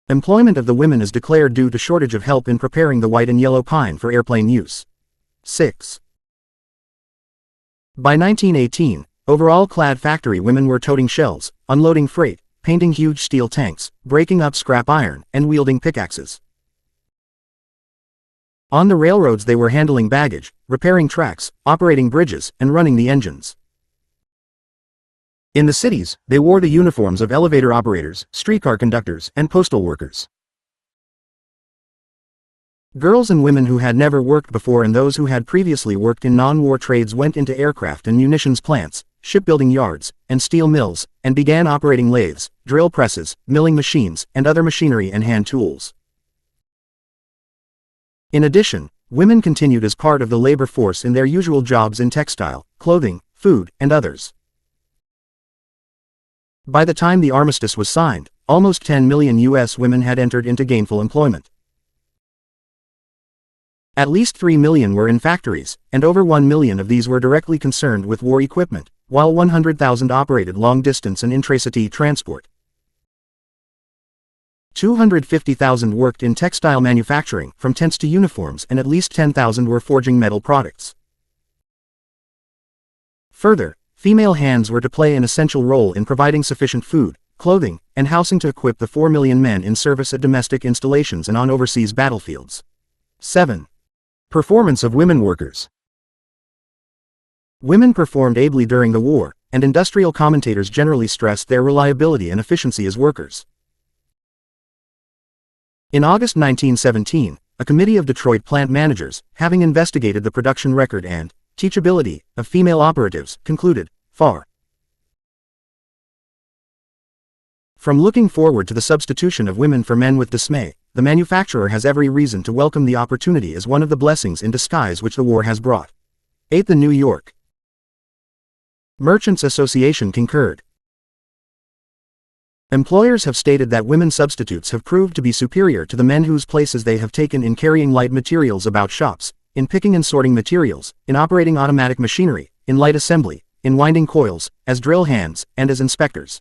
[SPEAKER 1] Employment of the women is declared due to shortage of help in preparing the white and yellow pine for airplane use. 6. By 1918, overall-clad factory women were toting shells, unloading freight, painting huge steel tanks, breaking up scrap iron, and wielding pickaxes. On the railroads they were handling baggage, repairing tracks, operating bridges, and running the engines. In the cities, they wore the uniforms of elevator operators, streetcar conductors, and postal workers. Girls and women who had never worked before and those who had previously worked in non-war trades went into aircraft and munitions plants, shipbuilding yards, and steel mills, and began operating lathes, drill presses, milling machines, and other machinery and hand tools. In addition, women continued as part of the labor force in their usual jobs in textile, clothing, food, and others. By the time the armistice was signed, almost 10 million U.S. women had entered into gainful employment. At least 3 million were in factories, and over 1 million of these were directly concerned with war equipment, while 100,000 operated long-distance and intracity transport. 250,000 worked in textile manufacturing, from tents to uniforms, and at least 10,000 were forging metal products. Further, female hands were to play an essential role in providing sufficient food, clothing, and housing to equip the 4 million men in service at domestic installations and on overseas battlefields. 7. Performance of women workers. Women performed ably during the war, and industrial commentators generally stressed their reliability and efficiency as workers. In August 1917, a committee of Detroit plant managers, having investigated the production record and teachability of female operatives, concluded, far from looking forward to the substitution of women for men with dismay, the manufacturer has every reason to welcome the opportunity as one of the blessings in disguise which the war has brought. 8. The New York Merchants Association concurred. Employers have stated that women substitutes have proved to be superior to the men whose places they have taken in carrying light materials about shops, in picking and sorting materials, in operating automatic machinery, in light assembly, in winding coils, as drill hands, and as inspectors.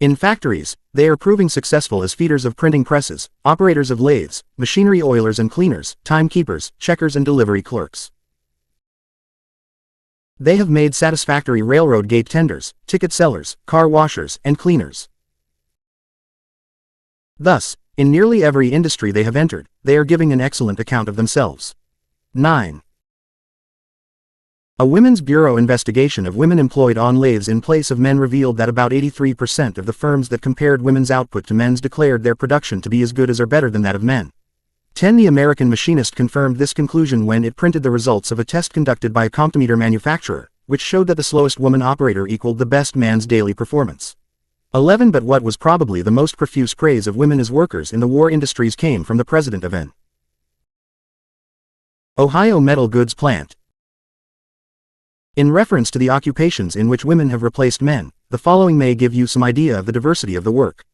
[SPEAKER 1] In factories, they are proving successful as feeders of printing presses, operators of lathes, machinery oilers and cleaners, timekeepers, checkers and delivery clerks. They have made satisfactory railroad gate tenders, ticket sellers, car washers, and cleaners. Thus, in nearly every industry they have entered, they are giving an excellent account of themselves. 9. A Women's Bureau investigation of women employed on lathes in place of men revealed that about 83% of the firms that compared women's output to men's declared their production to be as good as or better than that of men. 10. The American Machinist confirmed this conclusion when it printed the results of a test conducted by a comptometer manufacturer, which showed that the slowest woman operator equaled the best man's daily performance. 11. But what was probably the most profuse praise of women as workers in the war industries came from the president of an Ohio metal goods plant. In reference to the occupations in which women have replaced men, the following may give you some idea of the diversity of the work.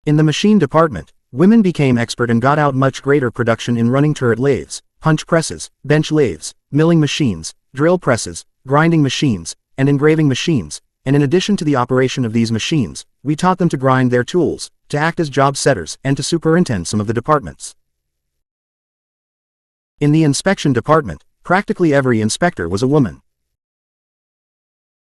[SPEAKER 1] In the machine department, women became expert and got out much greater production in running turret lathes, punch presses, bench lathes, milling machines, drill presses, grinding machines, and engraving machines, and in addition to the operation of these machines, we taught them to grind their tools, to act as job setters, and to superintend some of the departments. In the inspection department, practically every inspector was a woman.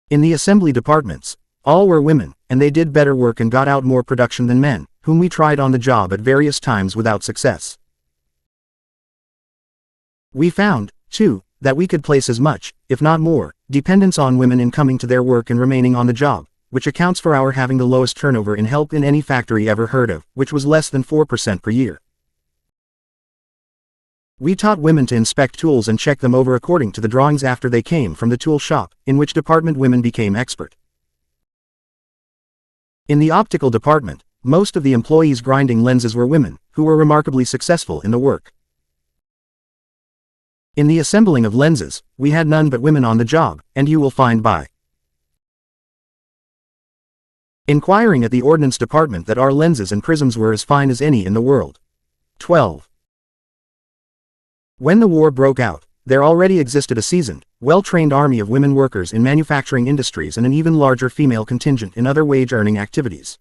[SPEAKER 1] In the assembly departments, all were women, and they did better work and got out more production than men, whom we tried on the job at various times without success. We found, too, that we could place as much, if not more, dependence on women in coming to their work and remaining on the job, which accounts for our having the lowest turnover in help in any factory ever heard of, which was less than 4% per year. We taught women to inspect tools and check them over according to the drawings after they came from the tool shop, in which department women became expert. In the optical department, most of the employees grinding lenses were women, who were remarkably successful in the work. In the assembling of lenses, we had none but women on the job, and you will find by inquiring at the ordnance department that our lenses and prisms were as fine as any in the world. 12. When the war broke out, there already existed a seasoned, well-trained army of women workers in manufacturing industries and an even larger female contingent in other wage-earning activities.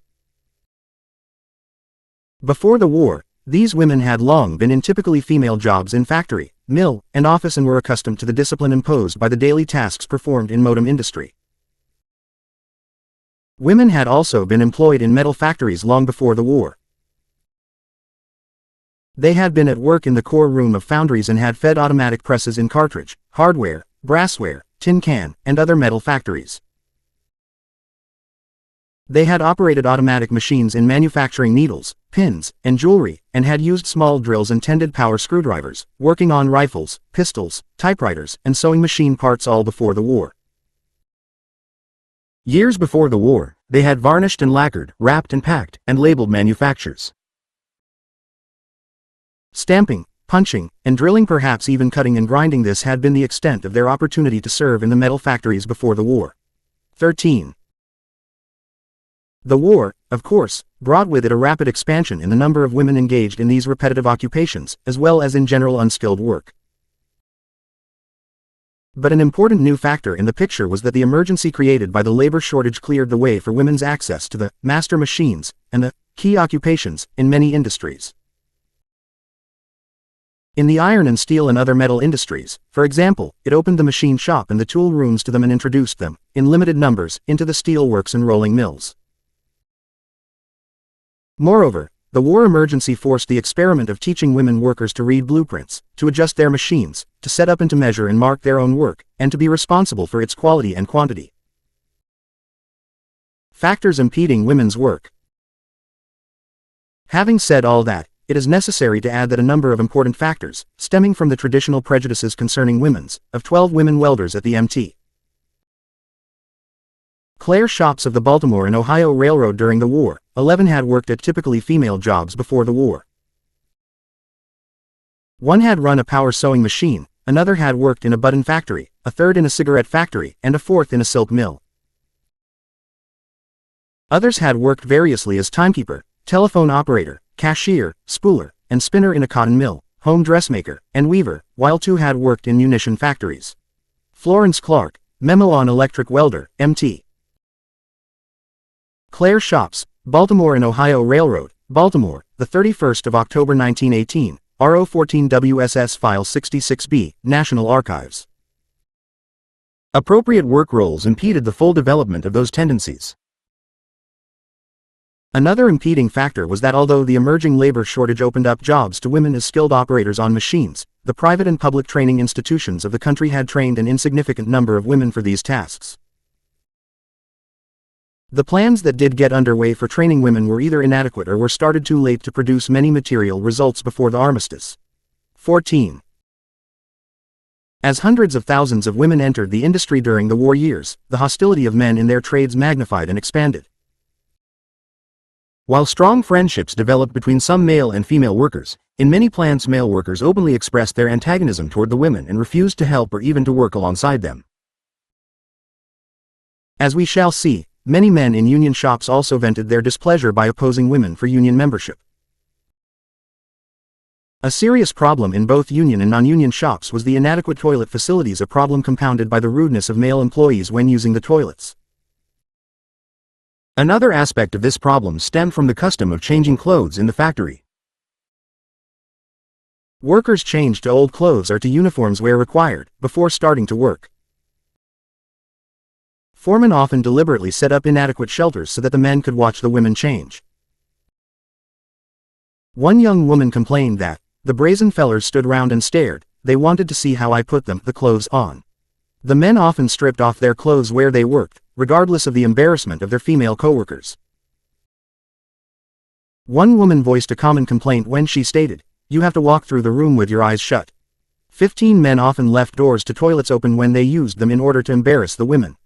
[SPEAKER 1] Before the war, these women had long been in typically female jobs in factory, mill, and office and were accustomed to the discipline imposed by the daily tasks performed in modem industry. Women had also been employed in metal factories long before the war. They had been at work in the core room of foundries and had fed automatic presses in cartridge, hardware, brassware, tin can, and other metal factories. They had operated automatic machines in manufacturing needles, pins, and jewelry, and had used small drills and tended power screwdrivers, working on rifles, pistols, typewriters, and sewing machine parts all before the war. Years before the war, they had varnished and lacquered, wrapped and packed, and labeled manufactures. Stamping, punching, and drilling, perhaps even cutting and grinding, this had been the extent of their opportunity to serve in the metal factories before the war. 13. The war, of course, brought with it a rapid expansion in the number of women engaged in these repetitive occupations, as well as in general unskilled work. But an important new factor in the picture was that the emergency created by the labor shortage cleared the way for women's access to the master machines and the key occupations in many industries. In the iron and steel and other metal industries, for example, it opened the machine shop and the tool rooms to them and introduced them, in limited numbers, into the steel works and rolling mills. Moreover, the war emergency forced the experiment of teaching women workers to read blueprints, to adjust their machines, to set up and to measure and mark their own work, and to be responsible for its quality and quantity. Factors impeding women's work. Having said all that, it is necessary to add that a number of important factors, stemming from the traditional prejudices concerning women's, of 12 women welders at the Mt. Clare shops of the Baltimore and Ohio Railroad during the war, 11 had worked at typically female jobs before the war. One had run a power sewing machine, another had worked in a button factory, a third in a cigarette factory, and a fourth in a silk mill. Others had worked variously as timekeeper, telephone operator, cashier, spooler, and spinner in a cotton mill, home dressmaker, and weaver, while 2 had worked in munition factories. Florence Clark, Memo on Electric Welder, Mt. Clare Shops, Baltimore and Ohio Railroad, Baltimore, the 31st of October 1918, RO 14 WSS File 66B, National Archives. Appropriate work roles impeded the full development of those tendencies. Another impeding factor was that although the emerging labor shortage opened up jobs to women as skilled operators on machines, the private and public training institutions of the country had trained an insignificant number of women for these tasks. The plans that did get underway for training women were either inadequate or were started too late to produce many material results before the armistice. 14. As hundreds of thousands of women entered the industry during the war years, the hostility of men in their trades magnified and expanded. While strong friendships developed between some male and female workers, in many plants male workers openly expressed their antagonism toward the women and refused to help or even to work alongside them. As we shall see, many men in union shops also vented their displeasure by opposing women for union membership. A serious problem in both union and non-union shops was the inadequate toilet facilities, a problem compounded by the rudeness of male employees when using the toilets. Another aspect of this problem stemmed from the custom of changing clothes in the factory. Workers changed to old clothes or to uniforms where required, before starting to work. Foremen often deliberately set up inadequate shelters so that the men could watch the women change. One young woman complained that, "The brazen fellers stood round and stared, they wanted to see how I put the clothes on." The men often stripped off their clothes where they worked, regardless of the embarrassment of their female co-workers. One woman voiced a common complaint when she stated, "You have to walk through the room with your eyes shut." 15 men often left doors to toilets open when they used them in order to embarrass the women.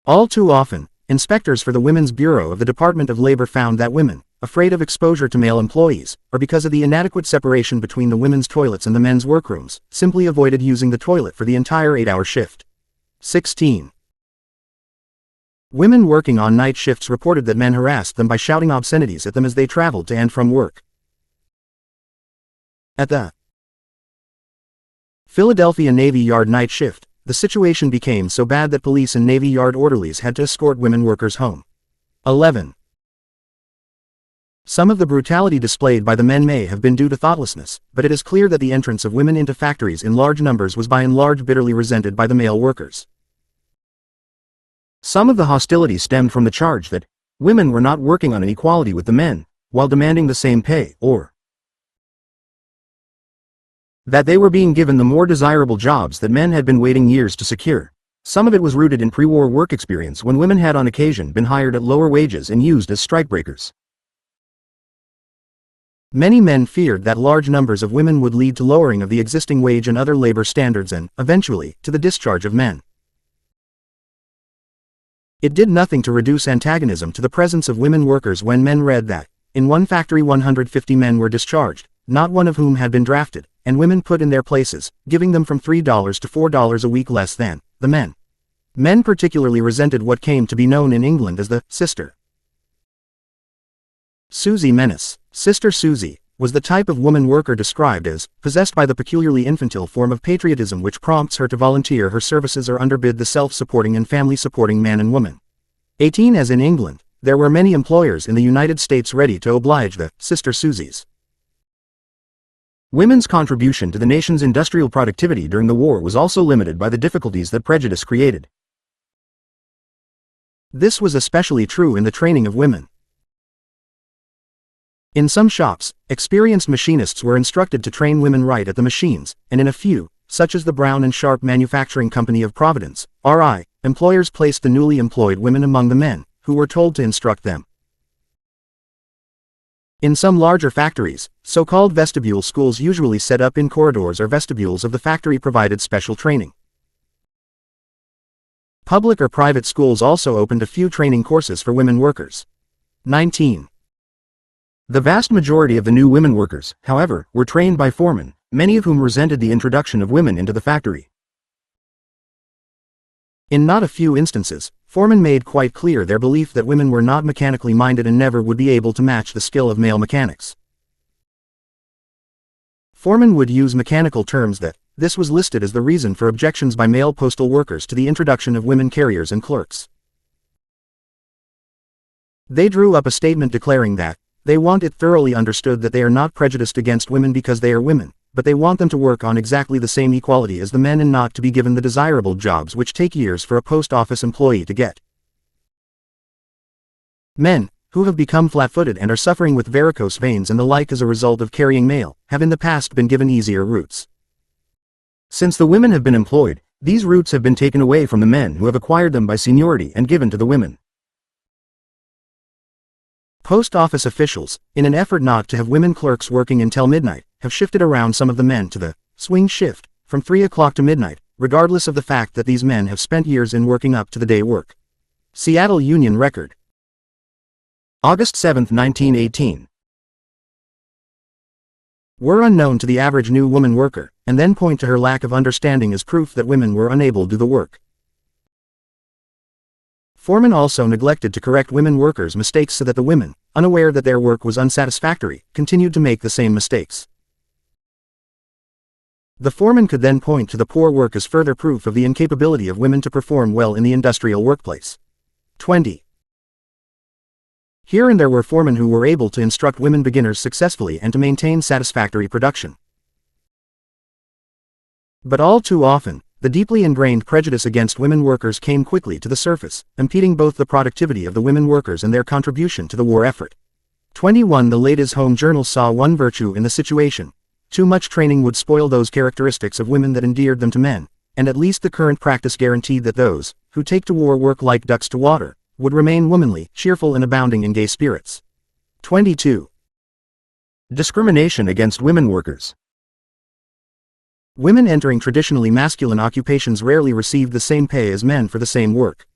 [SPEAKER 1] All too often, inspectors for the Women's Bureau of the Department of Labor found that women, afraid of exposure to male employees, or because of the inadequate separation between the women's toilets and the men's workrooms, simply avoided using the toilet for the entire 8-hour shift. 16. Women working on night shifts reported that men harassed them by shouting obscenities at them as they traveled to and from work. At the Philadelphia Navy Yard night shift. The situation became so bad that police and Navy Yard orderlies had to escort women workers home. 11. Some of the brutality displayed by the men may have been due to thoughtlessness, but it is clear that the entrance of women into factories in large numbers was by and large bitterly resented by the male workers. Some of the hostility stemmed from the charge that women were not working on an equality with the men, while demanding the same pay, or that they were being given the more desirable jobs that men had been waiting years to secure. Some of it was rooted in pre-war work experience when women had on occasion been hired at lower wages and used as strikebreakers. Many men feared that large numbers of women would lead to lowering of the existing wage and other labor standards and, eventually, to the discharge of men. It did nothing to reduce antagonism to the presence of women workers when men read that, in one factory 150 men were discharged, not one of whom had been drafted, and women put in their places, giving them from $3 to $4 a week less than the men. Men particularly resented what came to be known in England as the Sister Susie menace. Sister Susie was the type of woman worker described as possessed by the peculiarly infantile form of patriotism which prompts her to volunteer her services or underbid the self-supporting and family-supporting man and woman. 18. As in England, there were many employers in the United States ready to oblige the Sister Susies. Women's contribution to the nation's industrial productivity during the war was also limited by the difficulties that prejudice created. This was especially true in the training of women. In some shops, experienced machinists were instructed to train women right at the machines, and in a few, such as the Brown and Sharp Manufacturing Company of Providence, R.I., employers placed the newly employed women among the men, who were told to instruct them. In some larger factories, so-called vestibule schools usually set up in corridors or vestibules of the factory provided special training. Public or private schools also opened a few training courses for women workers. 19. The vast majority of the new women workers, however, were trained by foremen, many of whom resented the introduction of women into the factory. In not a few instances, foremen made quite clear their belief that women were not mechanically minded and never would be able to match the skill of male mechanics. Foremen would use mechanical terms that, this was listed as the reason for objections by male postal workers to the introduction of women carriers and clerks. They drew up a statement declaring that, they want it thoroughly understood that they are not prejudiced against women because they are women, but they want them to work on exactly the same equality as the men and not to be given the desirable jobs which take years for a post office employee to get. Men, who have become flat-footed and are suffering with varicose veins and the like as a result of carrying mail, have in the past been given easier routes. Since the women have been employed, these routes have been taken away from the men who have acquired them by seniority and given to the women. Post office officials, in an effort not to have women clerks working until midnight, have shifted around some of the men to the swing shift, from 3 o'clock to midnight, regardless of the fact that these men have spent years in working up to the day work. Seattle Union Record. August 7, 1918. Were unknown to the average new woman worker, and then point to her lack of understanding as proof that women were unable to do the work. Foremen also neglected to correct women workers' mistakes so that the women, unaware that their work was unsatisfactory, continued to make the same mistakes. The foreman could then point to the poor work as further proof of the incapability of women to perform well in the industrial workplace. 20. Here and there were foremen who were able to instruct women beginners successfully and to maintain satisfactory production. But all too often, the deeply ingrained prejudice against women workers came quickly to the surface, impeding both the productivity of the women workers and their contribution to the war effort. 21. The Ladies' Home Journal saw one virtue in the situation. Too much training would spoil those characteristics of women that endeared them to men, and at least the current practice guaranteed that those, who take to war work like ducks to water, would remain womanly, cheerful and abounding in gay spirits. 22. Discrimination against women workers. Women entering traditionally masculine occupations rarely received the same pay as men for the same work.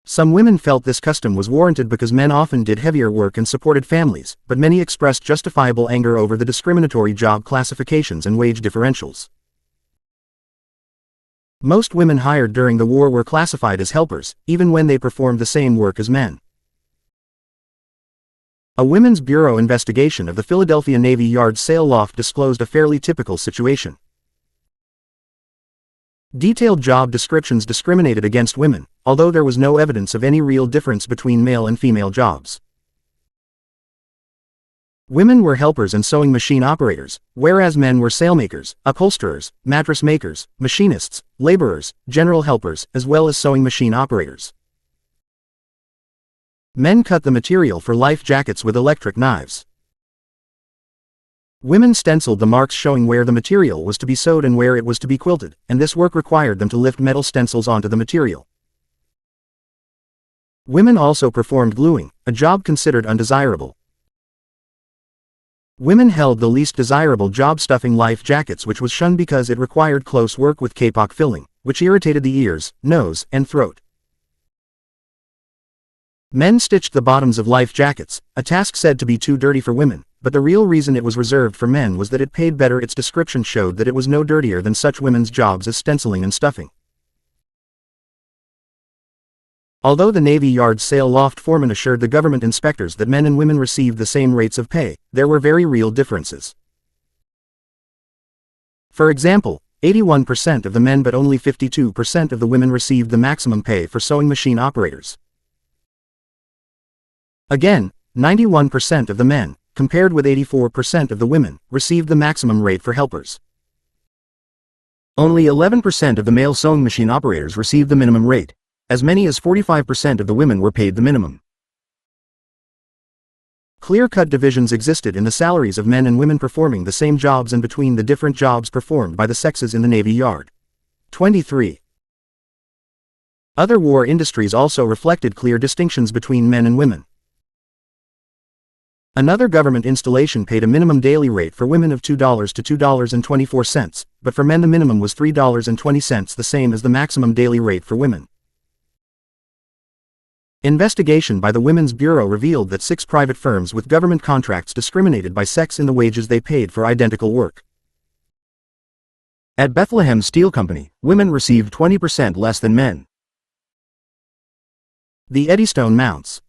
[SPEAKER 1] Some women felt this custom was warranted because men often did heavier work and supported families, but many expressed justifiable anger over the discriminatory job classifications and wage differentials. Most women hired during the war were classified as helpers, even when they performed the same work as men. A Women's Bureau investigation of the Philadelphia Navy Yard's sail loft disclosed a fairly typical situation. Detailed job descriptions discriminated against women, although there was no evidence of any real difference between male and female jobs. Women were helpers and sewing machine operators, whereas men were sailmakers, upholsterers, mattress makers, machinists, laborers, general helpers, as well as sewing machine operators. Men cut the material for life jackets with electric knives. Women stenciled the marks showing where the material was to be sewed and where it was to be quilted, and this work required them to lift metal stencils onto the material. Women also performed gluing, a job considered undesirable. Women held the least desirable job, stuffing life jackets, which was shunned because it required close work with kapok filling, which irritated the ears, nose, and throat. Men stitched the bottoms of life jackets, a task said to be too dirty for women, but the real reason it was reserved for men was that it paid better. Its description showed that it was no dirtier than such women's jobs as stenciling and stuffing. Although the Navy Yard's sail loft foreman assured the government inspectors that men and women received the same rates of pay, there were very real differences. For example, 81% of the men but only 52% of the women received the maximum pay for sewing machine operators. Again, 91% of the men, compared with 84% of the women, received the maximum rate for helpers. Only 11% of the male sewing machine operators received the minimum rate. As many as 45% of the women were paid the minimum. Clear-cut divisions existed in the salaries of men and women performing the same jobs and between the different jobs performed by the sexes in the Navy Yard. 23. Other war industries also reflected clear distinctions between men and women. Another government installation paid a minimum daily rate for women of $2 to $2.24, but for men the minimum was $3.20, the same as the maximum daily rate for women. Investigation by the Women's Bureau revealed that 6 private firms with government contracts discriminated by sex in the wages they paid for identical work. At Bethlehem Steel Company, women received 20% less than men. The Eddystone Mounts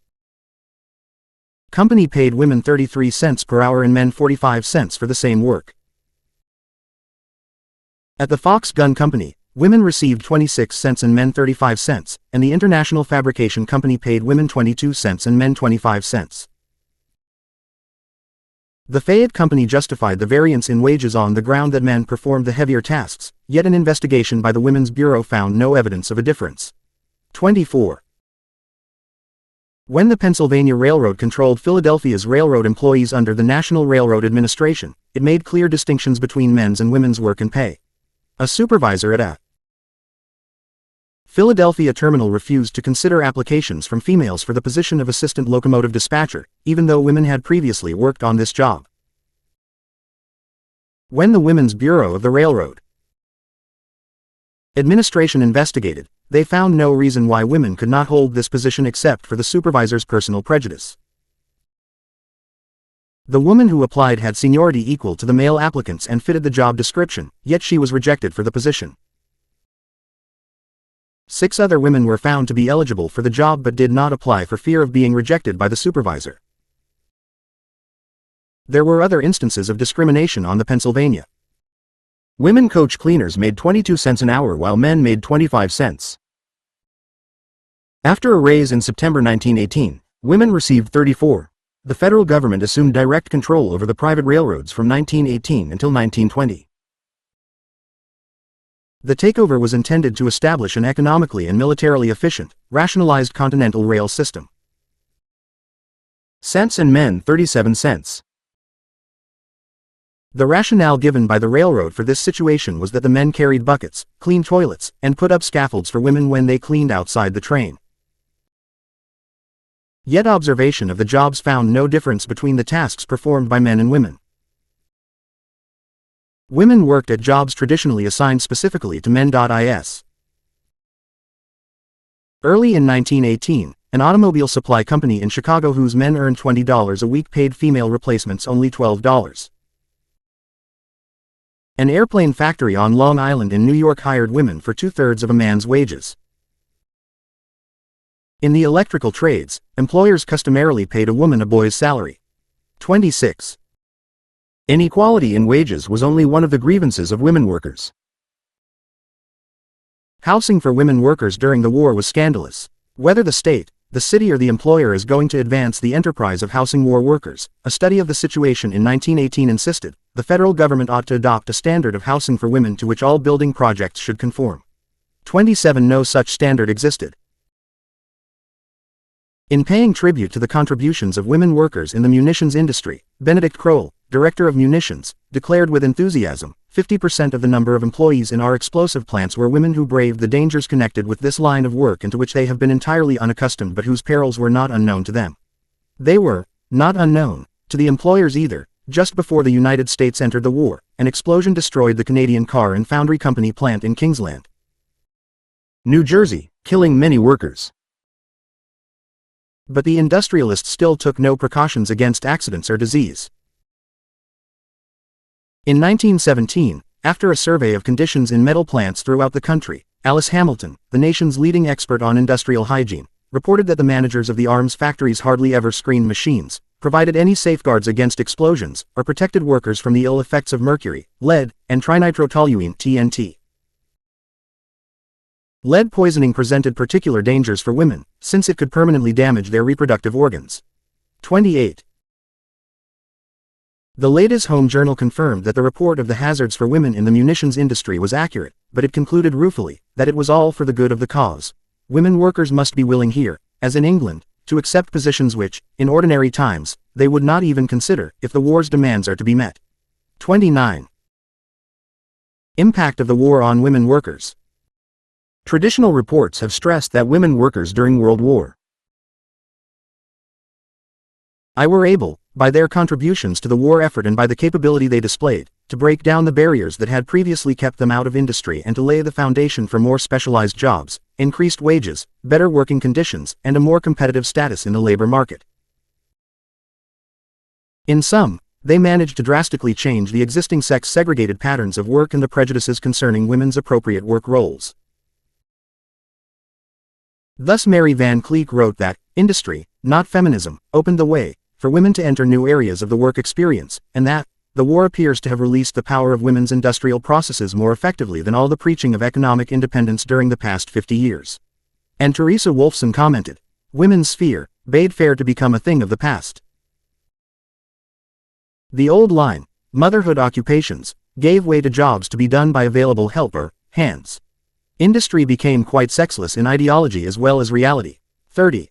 [SPEAKER 1] Company paid women 33 cents per hour and men 45 cents for the same work. At the Fox Gun Company, women received 26 cents and men 35 cents, and the International Fabrication Company paid women 22 cents and men 25 cents. The Fayette Company justified the variance in wages on the ground that men performed the heavier tasks, yet an investigation by the Women's Bureau found no evidence of a difference. 24. When the Pennsylvania Railroad controlled Philadelphia's railroad employees under the National Railroad Administration, it made clear distinctions between men's and women's work and pay. A supervisor at a Philadelphia terminal refused to consider applications from females for the position of assistant locomotive dispatcher, even though women had previously worked on this job. When the Women's Bureau of the Railroad Administration investigated, they found no reason why women could not hold this position except for the supervisor's personal prejudice. The woman who applied had seniority equal to the male applicants and fitted the job description, yet she was rejected for the position. 6 other women were found to be eligible for the job but did not apply for fear of being rejected by the supervisor. There were other instances of discrimination on the Pennsylvania. Women coach cleaners made 22 cents an hour while men made 25 cents. After a raise in September 1918, women received 34. The federal government assumed direct control over the private railroads from 1918 until 1920. The takeover was intended to establish an economically and militarily efficient, rationalized continental rail system. Cents and men 37 cents. The rationale given by the railroad for this situation was that the men carried buckets, cleaned toilets, and put up scaffolds for women when they cleaned outside the train. Yet observation of the jobs found no difference between the tasks performed by men and women. Women worked at jobs traditionally assigned specifically to men.is. Early in 1918, an automobile supply company in Chicago whose men earned $20 a week paid female replacements only $12. An airplane factory on Long Island in New York hired women for 2/3 of a man's wages. In the electrical trades, employers customarily paid a woman a boy's salary. 26. Inequality in wages was only one of the grievances of women workers. Housing for women workers during the war was scandalous. Whether the state, the city or the employer is going to advance the enterprise of housing war workers, a study of the situation in 1918 insisted, the federal government ought to adopt a standard of housing for women to which all building projects should conform. 27. No such standard existed. In paying tribute to the contributions of women workers in the munitions industry, Benedict Kroll, director of munitions, declared with enthusiasm, 50% of the number of employees in our explosive plants were women who braved the dangers connected with this line of work and to which they have been entirely unaccustomed but whose perils were not unknown to them. They were not unknown to the employers either. Just before the United States entered the war, an explosion destroyed the Canadian Car and Foundry Company plant in Kingsland, New Jersey, killing many workers. But the industrialists still took no precautions against accidents or disease. In 1917, after a survey of conditions in metal plants throughout the country, Alice Hamilton, the nation's leading expert on industrial hygiene, reported that the managers of the arms factories hardly ever screened machines, provided any safeguards against explosions, or protected workers from the ill effects of mercury, lead, and trinitrotoluene (TNT). Lead poisoning presented particular dangers for women, since it could permanently damage their reproductive organs. 28. The Ladies' Home Journal confirmed that the report of the hazards for women in the munitions industry was accurate, but it concluded ruefully that it was all for the good of the cause. Women workers must be willing here, as in England, to accept positions which, in ordinary times, they would not even consider if the war's demands are to be met. 29. Impact of the war on women workers. Traditional reports have stressed that women workers during World War I were able, by their contributions to the war effort and by the capability they displayed, to break down the barriers that had previously kept them out of industry and to lay the foundation for more specialized jobs, increased wages, better working conditions, and a more competitive status in the labor market. In sum, they managed to drastically change the existing sex-segregated patterns of work and the prejudices concerning women's appropriate work roles. Thus Mary Van Cleek wrote that, industry, not feminism, opened the way for women to enter new areas of the work experience, and that, the war appears to have released the power of women's industrial processes more effectively than all the preaching of economic independence during the past 50 years. And Teresa Wolfson commented, women's sphere, bade fair to become a thing of the past. The old line, motherhood occupations, gave way to jobs to be done by available help or hands. Industry became quite sexless in ideology as well as reality. 30.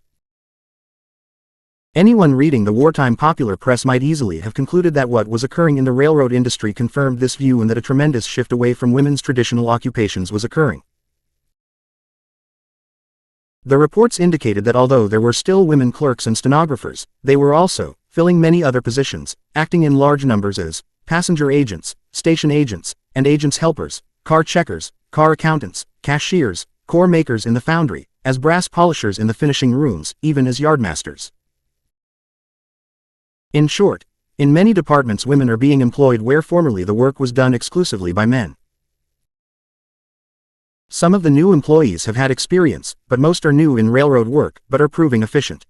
[SPEAKER 1] Anyone reading the wartime popular press might easily have concluded that what was occurring in the railroad industry confirmed this view and that a tremendous shift away from women's traditional occupations was occurring. The reports indicated that although there were still women clerks and stenographers, they were also filling many other positions, acting in large numbers as passenger agents, station agents, and agents helpers, car checkers, car accountants, cashiers, core makers in the foundry, as brass polishers in the finishing rooms, even as yardmasters. In short, in many departments women are being employed where formerly the work was done exclusively by men. Some of the new employees have had experience, but most are new in railroad work, but are proving efficient.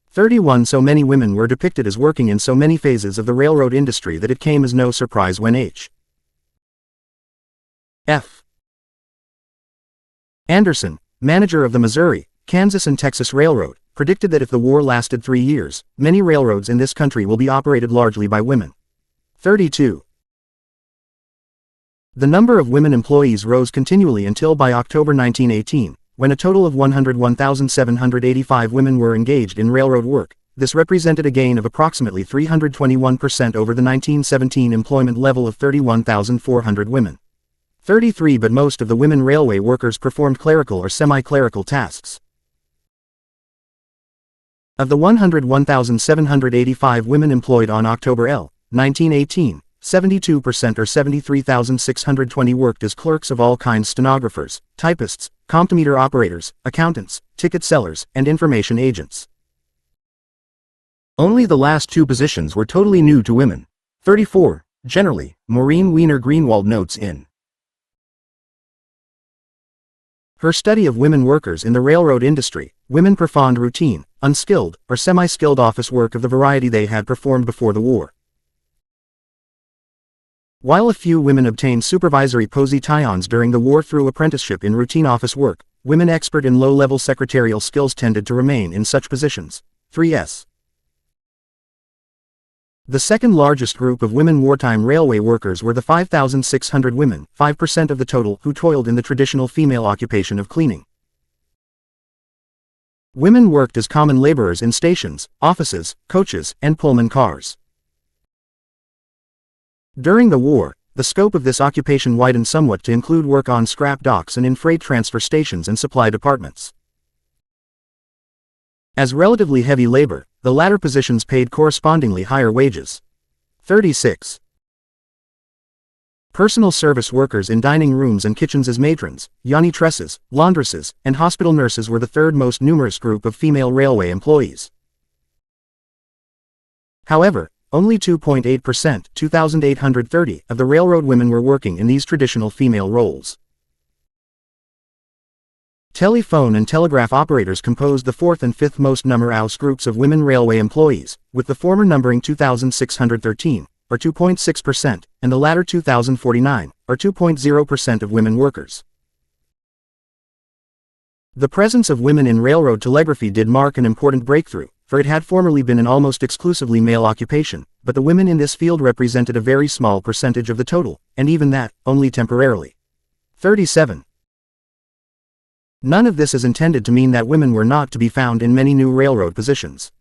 [SPEAKER 1] 31. So many women were depicted as working in so many phases of the railroad industry that it came as no surprise when H.F. Anderson, manager of the Missouri, Kansas and Texas Railroad, predicted that if the war lasted 3 years, many railroads in this country will be operated largely by women. 32. The number of women employees rose continually until by October 1918, when a total of 101,785 women were engaged in railroad work. This represented a gain of approximately 321% over the 1917 employment level of 31,400 women. 33. But most of the women railway workers performed clerical or semi-clerical tasks. Of the 101,785 women employed on October 1918, 72% or 73,620 worked as clerks of all kinds: stenographers, typists, comptometer operators, accountants, ticket sellers, and information agents. Only the last two positions were totally new to women. 34. Generally, Maureen Weiner Greenwald notes in her study of women workers in the railroad industry, women performed routine, unskilled, or semi-skilled office work of the variety they had performed before the war. While a few women obtained supervisory positions during the war through apprenticeship in routine office work, women expert in low-level secretarial skills tended to remain in such positions. 3s. The second largest group of women wartime railway workers were the 5,600 women, 5% of the total, who toiled in the traditional female occupation of cleaning. Women worked as common laborers in stations, offices, coaches, and Pullman cars. During the war, the scope of this occupation widened somewhat to include work on scrap docks and in freight transfer stations and supply departments. As relatively heavy labor, the latter positions paid correspondingly higher wages. 36. Personal service workers in dining rooms and kitchens as matrons, janittresses, laundresses, and hospital nurses were the third most numerous group of female railway employees. However, only 2.8%, 2,830, of the railroad women were working in these traditional female roles. Telephone and telegraph operators composed the fourth and fifth most numerous groups of women railway employees, with the former numbering 2,613, or 2.6%, and the latter 2,049, or 2.0% of women workers. The presence of women in railroad telegraphy did mark an important breakthrough, for it had formerly been an almost exclusively male occupation, but the women in this field represented a very small percentage of the total, and even that, only temporarily. 37. None of this is intended to mean that women were not to be found in many new railroad positions.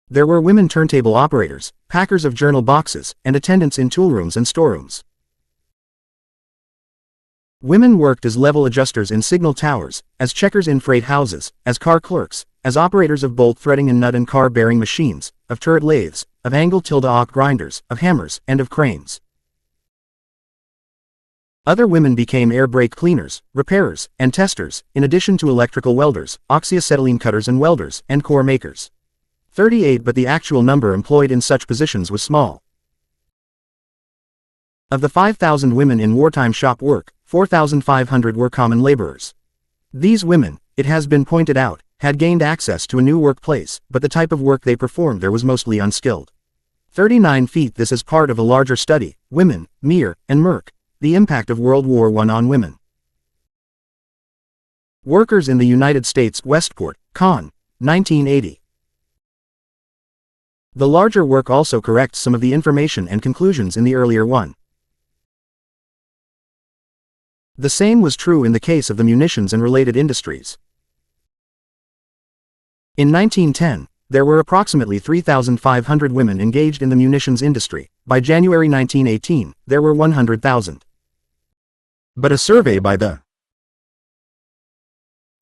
[SPEAKER 1] There were women turntable operators, packers of journal boxes, and attendants in toolrooms and storerooms. Women worked as level adjusters in signal towers, as checkers in freight houses, as car clerks, as operators of bolt threading and nut and car bearing machines, of turret lathes, of angle-tilde-ock grinders, of hammers, and of cranes. Other women became air brake cleaners, repairers, and testers, in addition to electrical welders, oxyacetylene cutters and welders, and core makers. 38. But the actual number employed in such positions was small. Of the 5,000 women in wartime shop work, 4,500 were common laborers. These women, it has been pointed out, had gained access to a new workplace, but the type of work they performed there was mostly unskilled. 39 feet. This is part of a larger study, Women, Meir, and Merck, the impact of World War I on women. Workers in the United States. Westport, Con. 1980. The larger work also corrects some of the information and conclusions in the earlier one. The same was true in the case of the munitions and related industries. In 1910, there were approximately 3,500 women engaged in the munitions industry. By January 1918, there were 100,000. But a survey by the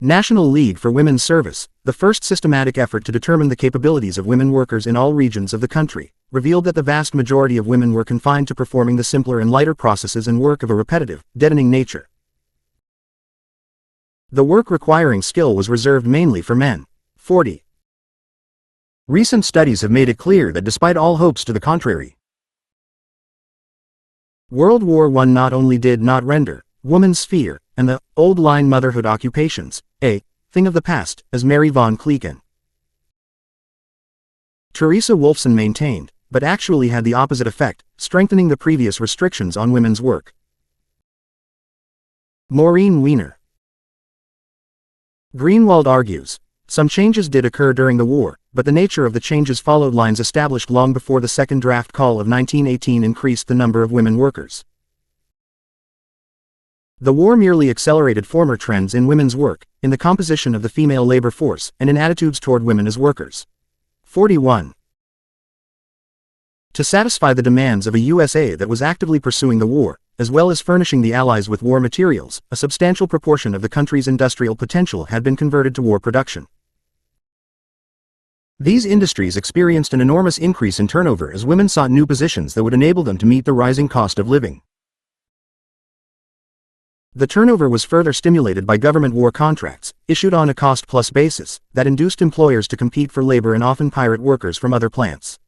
[SPEAKER 1] National League for Women's Service, the first systematic effort to determine the capabilities of women workers in all regions of the country, revealed that the vast majority of women were confined to performing the simpler and lighter processes and work of a repetitive, deadening nature. The work requiring skill was reserved mainly for men. 40. Recent studies have made it clear that despite all hopes to the contrary, World War I not only did not render woman's sphere and the old-line motherhood occupations a thing of the past, as Mary von Kleeken, Teresa Wolfson maintained, but actually had the opposite effect, strengthening the previous restrictions on women's work. Maureen Weiner. Greenwald argues, some changes did occur during the war, but the nature of the changes followed lines established long before the second draft call of 1918 increased the number of women workers. The war merely accelerated former trends in women's work, in the composition of the female labor force, and in attitudes toward women as workers. 41. To satisfy the demands of a USA that was actively pursuing the war, as well as furnishing the Allies with war materials, a substantial proportion of the country's industrial potential had been converted to war production. These industries experienced an enormous increase in turnover as women sought new positions that would enable them to meet the rising cost of living. The turnover was further stimulated by government war contracts, issued on a cost-plus basis, that induced employers to compete for labor and often pirate workers from other plants.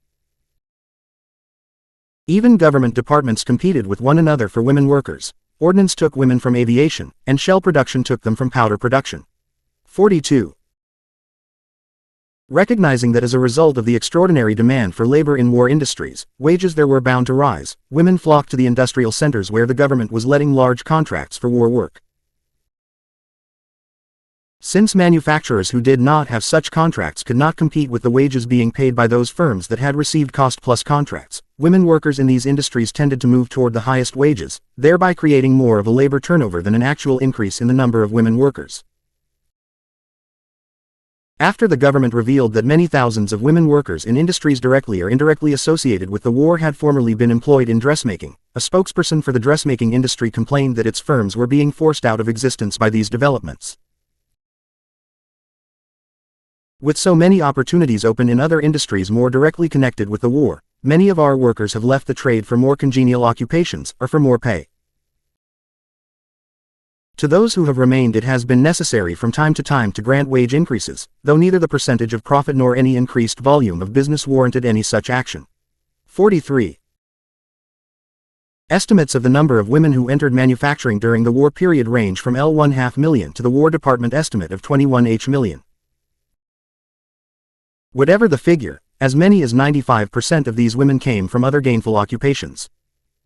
[SPEAKER 1] Even government departments competed with one another for women workers. Ordnance took women from aviation, and shell production took them from powder production. 42. Recognizing that as a result of the extraordinary demand for labor in war industries, wages there were bound to rise, women flocked to the industrial centers where the government was letting large contracts for war work. Since manufacturers who did not have such contracts could not compete with the wages being paid by those firms that had received cost-plus contracts, women workers in these industries tended to move toward the highest wages, thereby creating more of a labor turnover than an actual increase in the number of women workers. After the government revealed that many thousands of women workers in industries directly or indirectly associated with the war had formerly been employed in dressmaking, a spokesperson for the dressmaking industry complained that its firms were being forced out of existence by these developments. With so many opportunities open in other industries more directly connected with the war, many of our workers have left the trade for more congenial occupations or for more pay. To those who have remained, it has been necessary from time to time to grant wage increases, though neither the percentage of profit nor any increased volume of business warranted any such action. 43. Estimates of the number of women who entered manufacturing during the war period range from L1/2 million to the War Department estimate of 21 million. Whatever the figure, as many as 95% of these women came from other gainful occupations.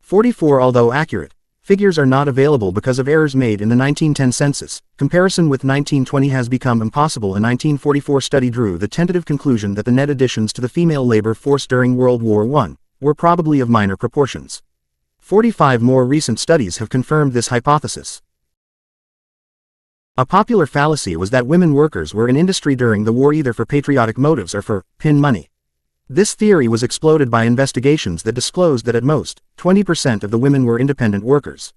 [SPEAKER 1] 44. Although accurate, figures are not available because of errors made in the 1910 census. Comparison with 1920 has become impossible. A 1944 study drew the tentative conclusion that the net additions to the female labor force during World War I were probably of minor proportions. 45 more recent studies have confirmed this hypothesis. A popular fallacy was that women workers were in industry during the war either for patriotic motives or for pin money. This theory was exploded by investigations that disclosed that at most, 20% of the women were independent workers.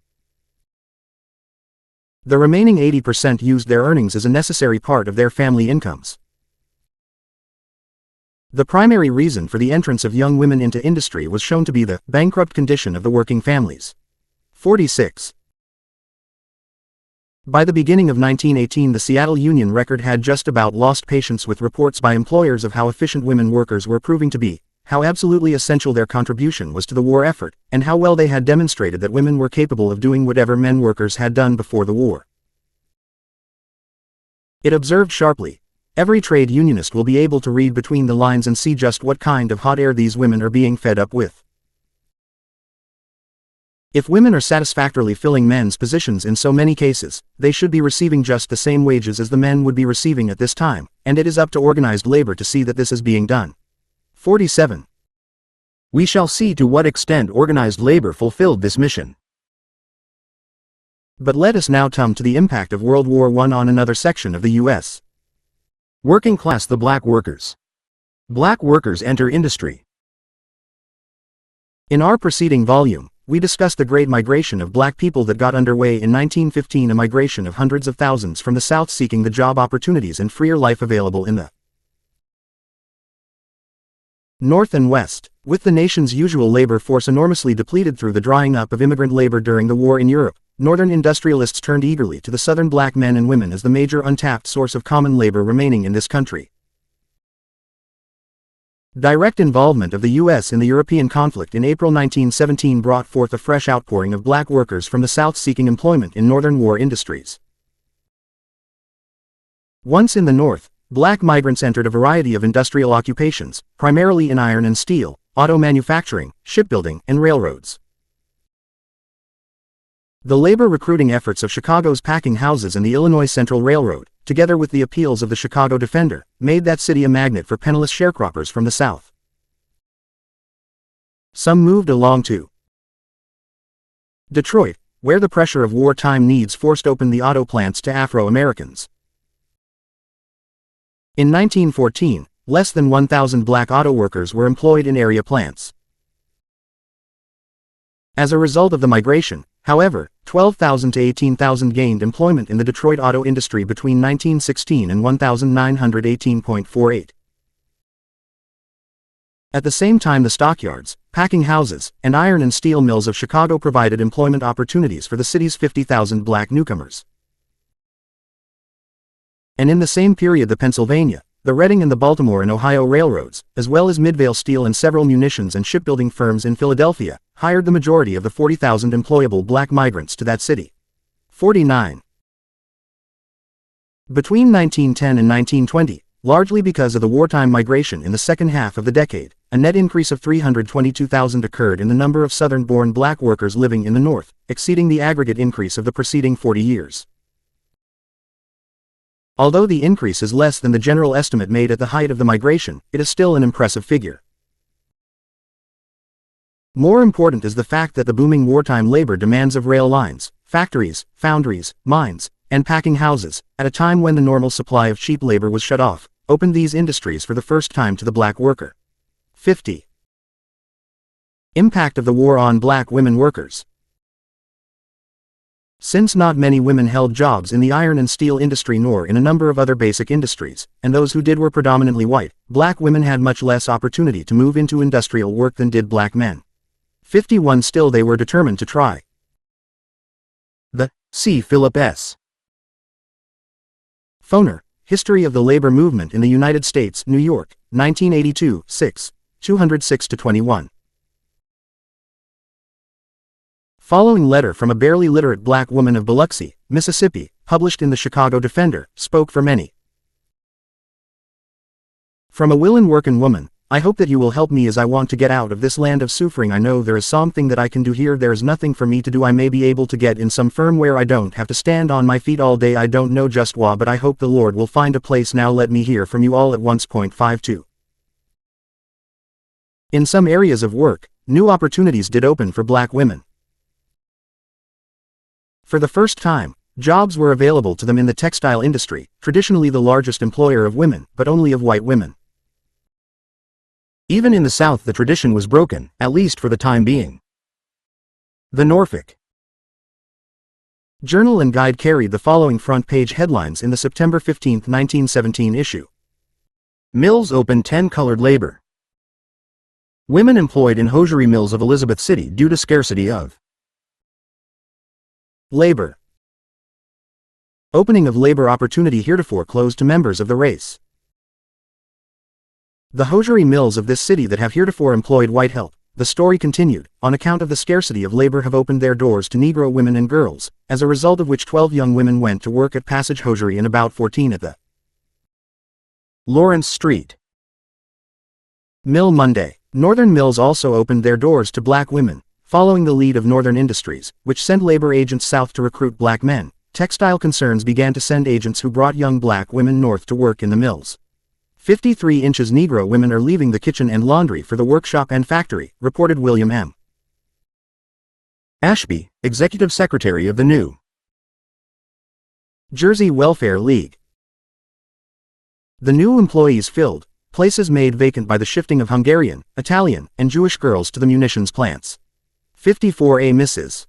[SPEAKER 1] The remaining 80% used their earnings as a necessary part of their family incomes. The primary reason for the entrance of young women into industry was shown to be the bankrupt condition of the working families. 46. By the beginning of 1918, the Seattle Union Record had just about lost patience with reports by employers of how efficient women workers were proving to be, how absolutely essential their contribution was to the war effort, and how well they had demonstrated that women were capable of doing whatever men workers had done before the war. It observed sharply, every trade unionist will be able to read between the lines and see just what kind of hot air these women are being fed up with. If women are satisfactorily filling men's positions in so many cases, they should be receiving just the same wages as the men would be receiving at this time, and it is up to organized labor to see that this is being done. 47. We shall see to what extent organized labor fulfilled this mission. But let us now come to the impact of World War I on another section of the U.S. Working class. The black workers. Black workers enter industry. In our preceding volume, we discussed the Great Migration of black people that got underway in 1915, a migration of hundreds of thousands from the South seeking the job opportunities and freer life available in the North and West, with the nation's usual labor force enormously depleted through the drying up of immigrant labor during the war in Europe. Northern industrialists turned eagerly to the Southern black men and women as the major untapped source of common labor remaining in this country. Direct involvement of the U.S. in the European conflict in April 1917 brought forth a fresh outpouring of black workers from the South seeking employment in Northern war industries. Once in the North, black migrants entered a variety of industrial occupations, primarily in iron and steel, auto manufacturing, shipbuilding, and railroads. The labor recruiting efforts of Chicago's packing houses and the Illinois Central Railroad, together with the appeals of the Chicago Defender, made that city a magnet for penniless sharecroppers from the South. Some moved along to Detroit, where the pressure of wartime needs forced open the auto plants to Afro-Americans. In 1914, less than 1,000 black auto workers were employed in area plants. As a result of the migration, however, 12,000 to 18,000 gained employment in the Detroit auto industry between 1916 and 1918.48. At the same time, the stockyards, packing houses, and iron and steel mills of Chicago provided employment opportunities for the city's 50,000 black newcomers. And in the same period, the Pennsylvania, the Reading and the Baltimore and Ohio railroads, as well as Midvale Steel and several munitions and shipbuilding firms in Philadelphia, hired the majority of the 40,000 employable black migrants to that city. 49. Between 1910 and 1920, largely because of the wartime migration in the second half of the decade, a net increase of 322,000 occurred in the number of Southern-born black workers living in the North, exceeding the aggregate increase of the preceding 40 years. Although the increase is less than the general estimate made at the height of the migration, it is still an impressive figure. More important is the fact that the booming wartime labor demands of rail lines, factories, foundries, mines, and packing houses, at a time when the normal supply of cheap labor was shut off, opened these industries for the first time to the black worker. 50. Impact of the war on black women workers. Since not many women held jobs in the iron and steel industry nor in a number of other basic industries, and those who did were predominantly white, black women had much less opportunity to move into industrial work than did black men. 51. Still they were determined to try. See Philip S. Foner, History of the Labor Movement in the United States, New York, 1982, 6, 206-21. Following letter from a barely literate black woman of Biloxi, Mississippi, published in the Chicago Defender, spoke for many. From a willin' workin' woman, I hope that you will help me as I want to get out of this land of suffering. I know there is something that I can do here. There is nothing for me to do. I may be able to get in some firm where I don't have to stand on my feet all day. I don't know just why, but I hope the Lord will find a place. Now let me hear from you all at once. 52. In some areas of work, new opportunities did open for black women. For the first time, jobs were available to them in the textile industry, traditionally the largest employer of women, but only of white women. Even in the South the tradition was broken, at least for the time being. The Norfolk Journal and Guide carried the following front-page headlines in the September 15, 1917 issue. Mills open 10 colored labor. Women employed in hosiery mills of Elizabeth City due to scarcity of labor. Opening of labor opportunity heretofore closed to members of the race. The hosiery mills of this city that have heretofore employed white help, the story continued, on account of the scarcity of labor have opened their doors to Negro women and girls, as a result of which 12 young women went to work at Passage Hosiery and about 14 at the Lawrence Street Mill. Monday, Northern mills also opened their doors to black women, following the lead of Northern Industries, which sent labor agents south to recruit black men. Textile concerns began to send agents who brought young black women north to work in the mills. 53 inches Negro women are leaving the kitchen and laundry for the workshop and factory, reported William M. Ashby, Executive Secretary of the New Jersey Welfare League. The new employees filled places made vacant by the shifting of Hungarian, Italian, and Jewish girls to the munitions plants. 54A Mrs.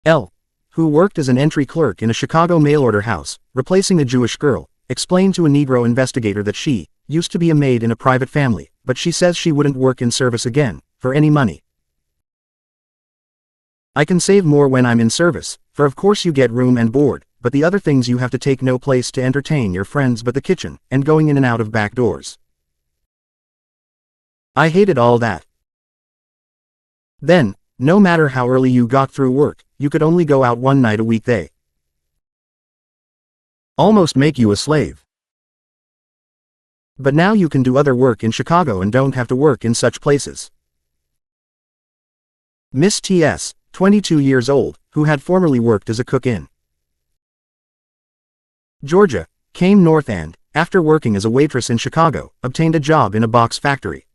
[SPEAKER 1] L., who worked as an entry clerk in a Chicago mail-order house, replacing a Jewish girl, explained to a Negro investigator that she used to be a maid in a private family, but she says she wouldn't work in service again, for any money. I can save more when I'm in service, for of course you get room and board, but the other things you have to take no place to entertain your friends but the kitchen, and going in and out of back doors. I hated all that. Then, no matter how early you got through work, you could only go out one night a week. They almost make you a slave. But now you can do other work in Chicago and don't have to work in such places. Miss T.S., 22 years old, who had formerly worked as a cook in Georgia, came north and, after working as a waitress in Chicago, obtained a job in a box factory.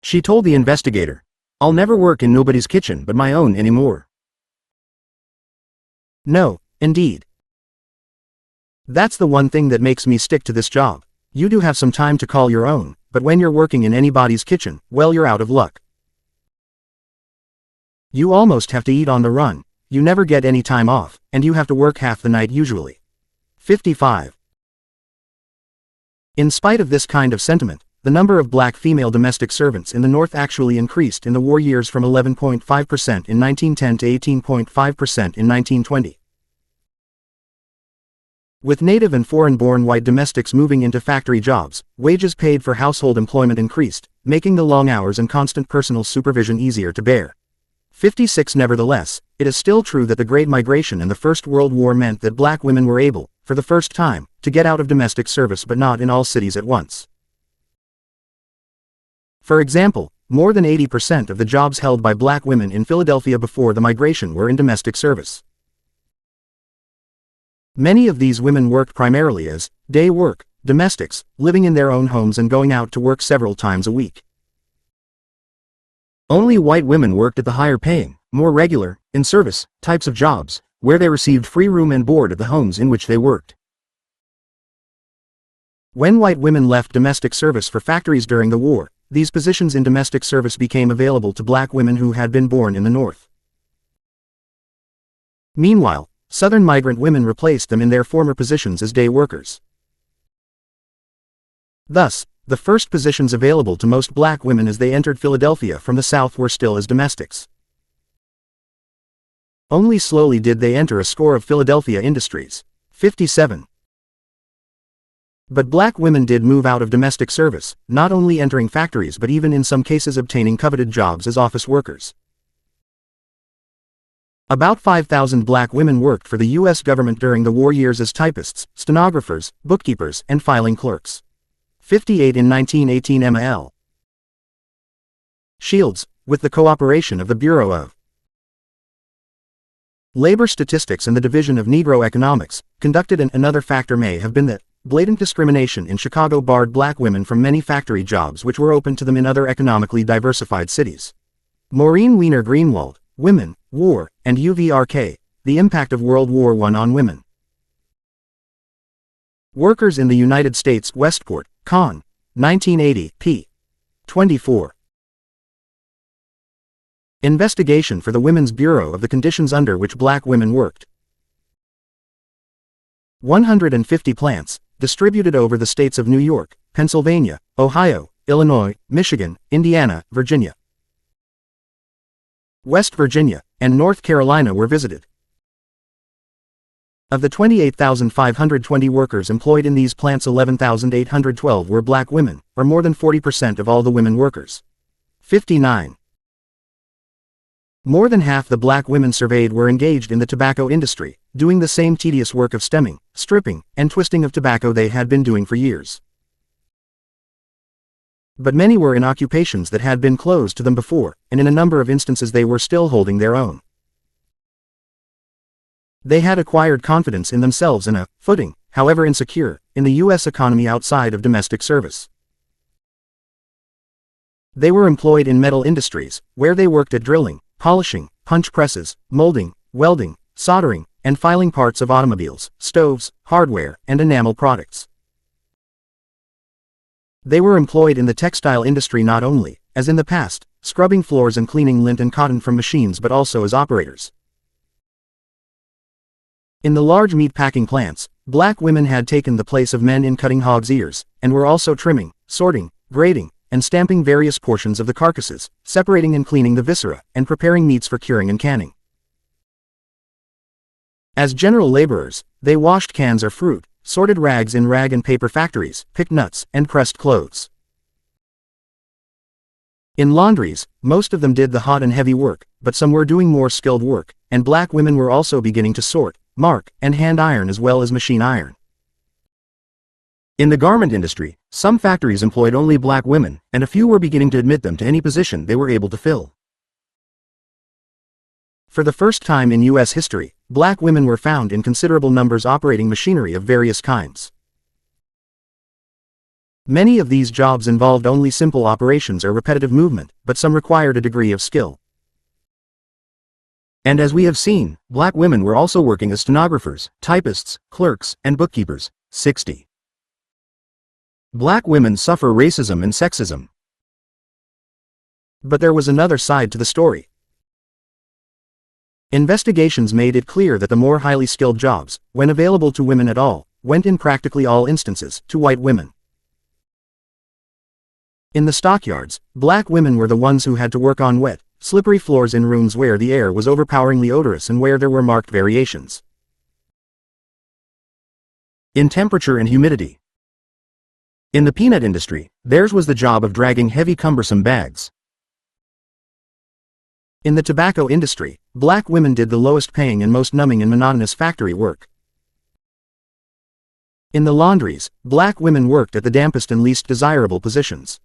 [SPEAKER 1] She told the investigator, "I'll never work in nobody's kitchen but my own anymore." No, indeed. That's the one thing that makes me stick to this job. You do have some time to call your own, but when you're working in anybody's kitchen, well, you're out of luck. You almost have to eat on the run, you never get any time off, and you have to work half the night usually. 55. In spite of this kind of sentiment, the number of black female domestic servants in the North actually increased in the war years from 11.5% in 1910 to 18.5% in 1920. With native and foreign-born white domestics moving into factory jobs, wages paid for household employment increased, making the long hours and constant personal supervision easier to bear. 56. Nevertheless, it is still true that the Great Migration and the First World War meant that black women were able, for the first time, to get out of domestic service, but not in all cities at once. For example, more than 80% of the jobs held by black women in Philadelphia before the migration were in domestic service. Many of these women worked primarily as day work domestics, living in their own homes and going out to work several times a week. Only white women worked at the higher-paying, more regular, in-service types of jobs, where they received free room and board at the homes in which they worked. When white women left domestic service for factories during the war, these positions in domestic service became available to black women who had been born in the North. Meanwhile, Southern migrant women replaced them in their former positions as day workers. Thus, the first positions available to most black women as they entered Philadelphia from the South were still as domestics. Only slowly did they enter a score of Philadelphia industries. 57. But black women did move out of domestic service, not only entering factories but even in some cases obtaining coveted jobs as office workers. About 5,000 black women worked for the U.S. government during the war years as typists, stenographers, bookkeepers, and filing clerks. 58 in 1918 Emma L. Shields, with the cooperation of the Bureau of Labor Statistics and the Division of Negro Economics, conducted another factor may have been that blatant discrimination in Chicago barred black women from many factory jobs which were open to them in other economically diversified cities. Maureen Weiner Greenwald, Women, War, and UVRK, The Impact of World War I on Women. Workers in the United States, Westport, Con. 1980, p. 24. Investigation for the Women's Bureau of the conditions under which black women worked. 150 plants, distributed over the states of New York, Pennsylvania, Ohio, Illinois, Michigan, Indiana, Virginia, West Virginia, and North Carolina were visited. Of the 28,520 workers employed in these plants, 11,812 were black women, or more than 40% of all the women workers. 59. More than half the black women surveyed were engaged in the tobacco industry, doing the same tedious work of stemming, stripping, and twisting of tobacco they had been doing for years. But many were in occupations that had been closed to them before, and in a number of instances they were still holding their own. They had acquired confidence in themselves and a footing, however insecure, in the U.S. economy outside of domestic service. They were employed in metal industries, where they worked at drilling, polishing, punch presses, molding, welding, soldering, and filing parts of automobiles, stoves, hardware, and enamel products. They were employed in the textile industry not only, as in the past, scrubbing floors and cleaning lint and cotton from machines but also as operators. In the large meat packing plants, black women had taken the place of men in cutting hogs' ears, and were also trimming, sorting, grading, and stamping various portions of the carcasses, separating and cleaning the viscera, and preparing meats for curing and canning. As general laborers, they washed cans or fruit, sorted rags in rag and paper factories, picked nuts, and pressed clothes. In laundries, most of them did the hot and heavy work, but some were doing more skilled work, and black women were also beginning to sort, mark, and hand iron as well as machine iron. In the garment industry, some factories employed only black women, and a few were beginning to admit them to any position they were able to fill. For the first time in U.S. history, black women were found in considerable numbers operating machinery of various kinds. Many of these jobs involved only simple operations or repetitive movement, but some required a degree of skill. And as we have seen, black women were also working as stenographers, typists, clerks, and bookkeepers. 60. Black women suffer racism and sexism. But there was another side to the story. Investigations made it clear that the more highly skilled jobs, when available to women at all, went in practically all instances to white women. In the stockyards, black women were the ones who had to work on wet, slippery floors in rooms where the air was overpoweringly odorous and where there were marked variations in temperature and humidity. In the peanut industry, theirs was the job of dragging heavy cumbersome bags. In the tobacco industry, black women did the lowest paying and most numbing and monotonous factory work. In the laundries, black women worked at the dampest and least desirable positions.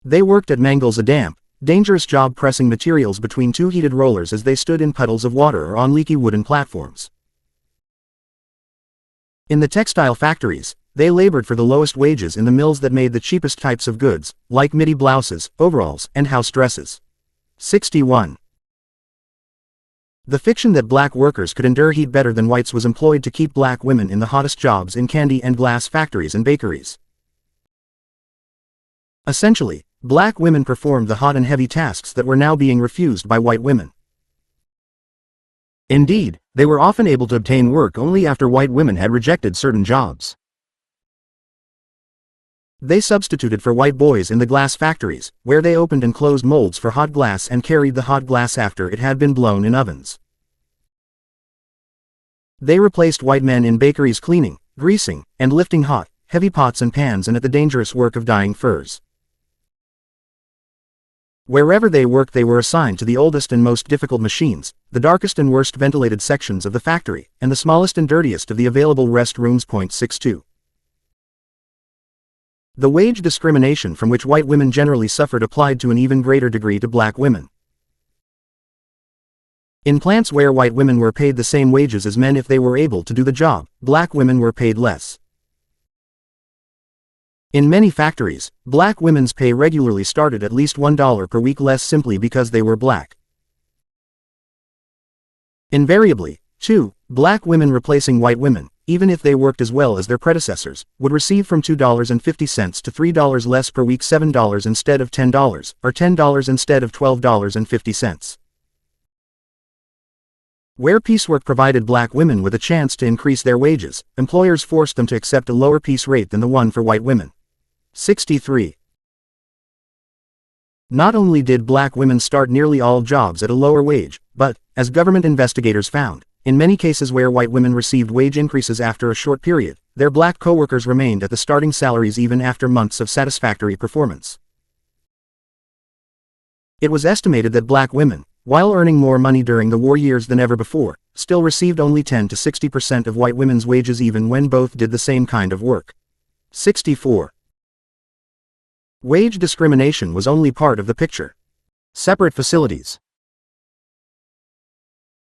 [SPEAKER 1] They worked at mangles, a damp, dangerous job pressing materials between two heated rollers as they stood in puddles of water or on leaky wooden platforms. In the textile factories, they labored for the lowest wages in the mills that made the cheapest types of goods, like midi blouses, overalls, and house dresses. 61. The fiction that black workers could endure heat better than whites was employed to keep black women in the hottest jobs in candy and glass factories and bakeries. Essentially, black women performed the hot and heavy tasks that were now being refused by white women. Indeed, they were often able to obtain work only after white women had rejected certain jobs. They substituted for white boys in the glass factories, where they opened and closed molds for hot glass and carried the hot glass after it had been blown in ovens. They replaced white men in bakeries cleaning, greasing, and lifting hot, heavy pots and pans and at the dangerous work of dyeing furs. Wherever they worked they were assigned to the oldest and most difficult machines, the darkest and worst ventilated sections of the factory, and the smallest and dirtiest of the available rest rooms. 62. The wage discrimination from which white women generally suffered applied to an even greater degree to black women. In plants where white women were paid the same wages as men if they were able to do the job, black women were paid less. In many factories, black women's pay regularly started at least $1 per week less simply because they were black. Invariably, too, black women replacing white women, even if they worked as well as their predecessors, would receive from $2.50 to $3 less per week, $7 instead of $10, or $10 instead of $12.50. Where piecework provided black women with a chance to increase their wages, employers forced them to accept a lower piece rate than the one for white women. 63. Not only did black women start nearly all jobs at a lower wage, but, as government investigators found, in many cases where white women received wage increases after a short period, their black co-workers remained at the starting salaries even after months of satisfactory performance. It was estimated that black women, while earning more money during the war years than ever before, still received only 10 to 60% of white women's wages even when both did the same kind of work. 64. Wage discrimination was only part of the picture. Separate facilities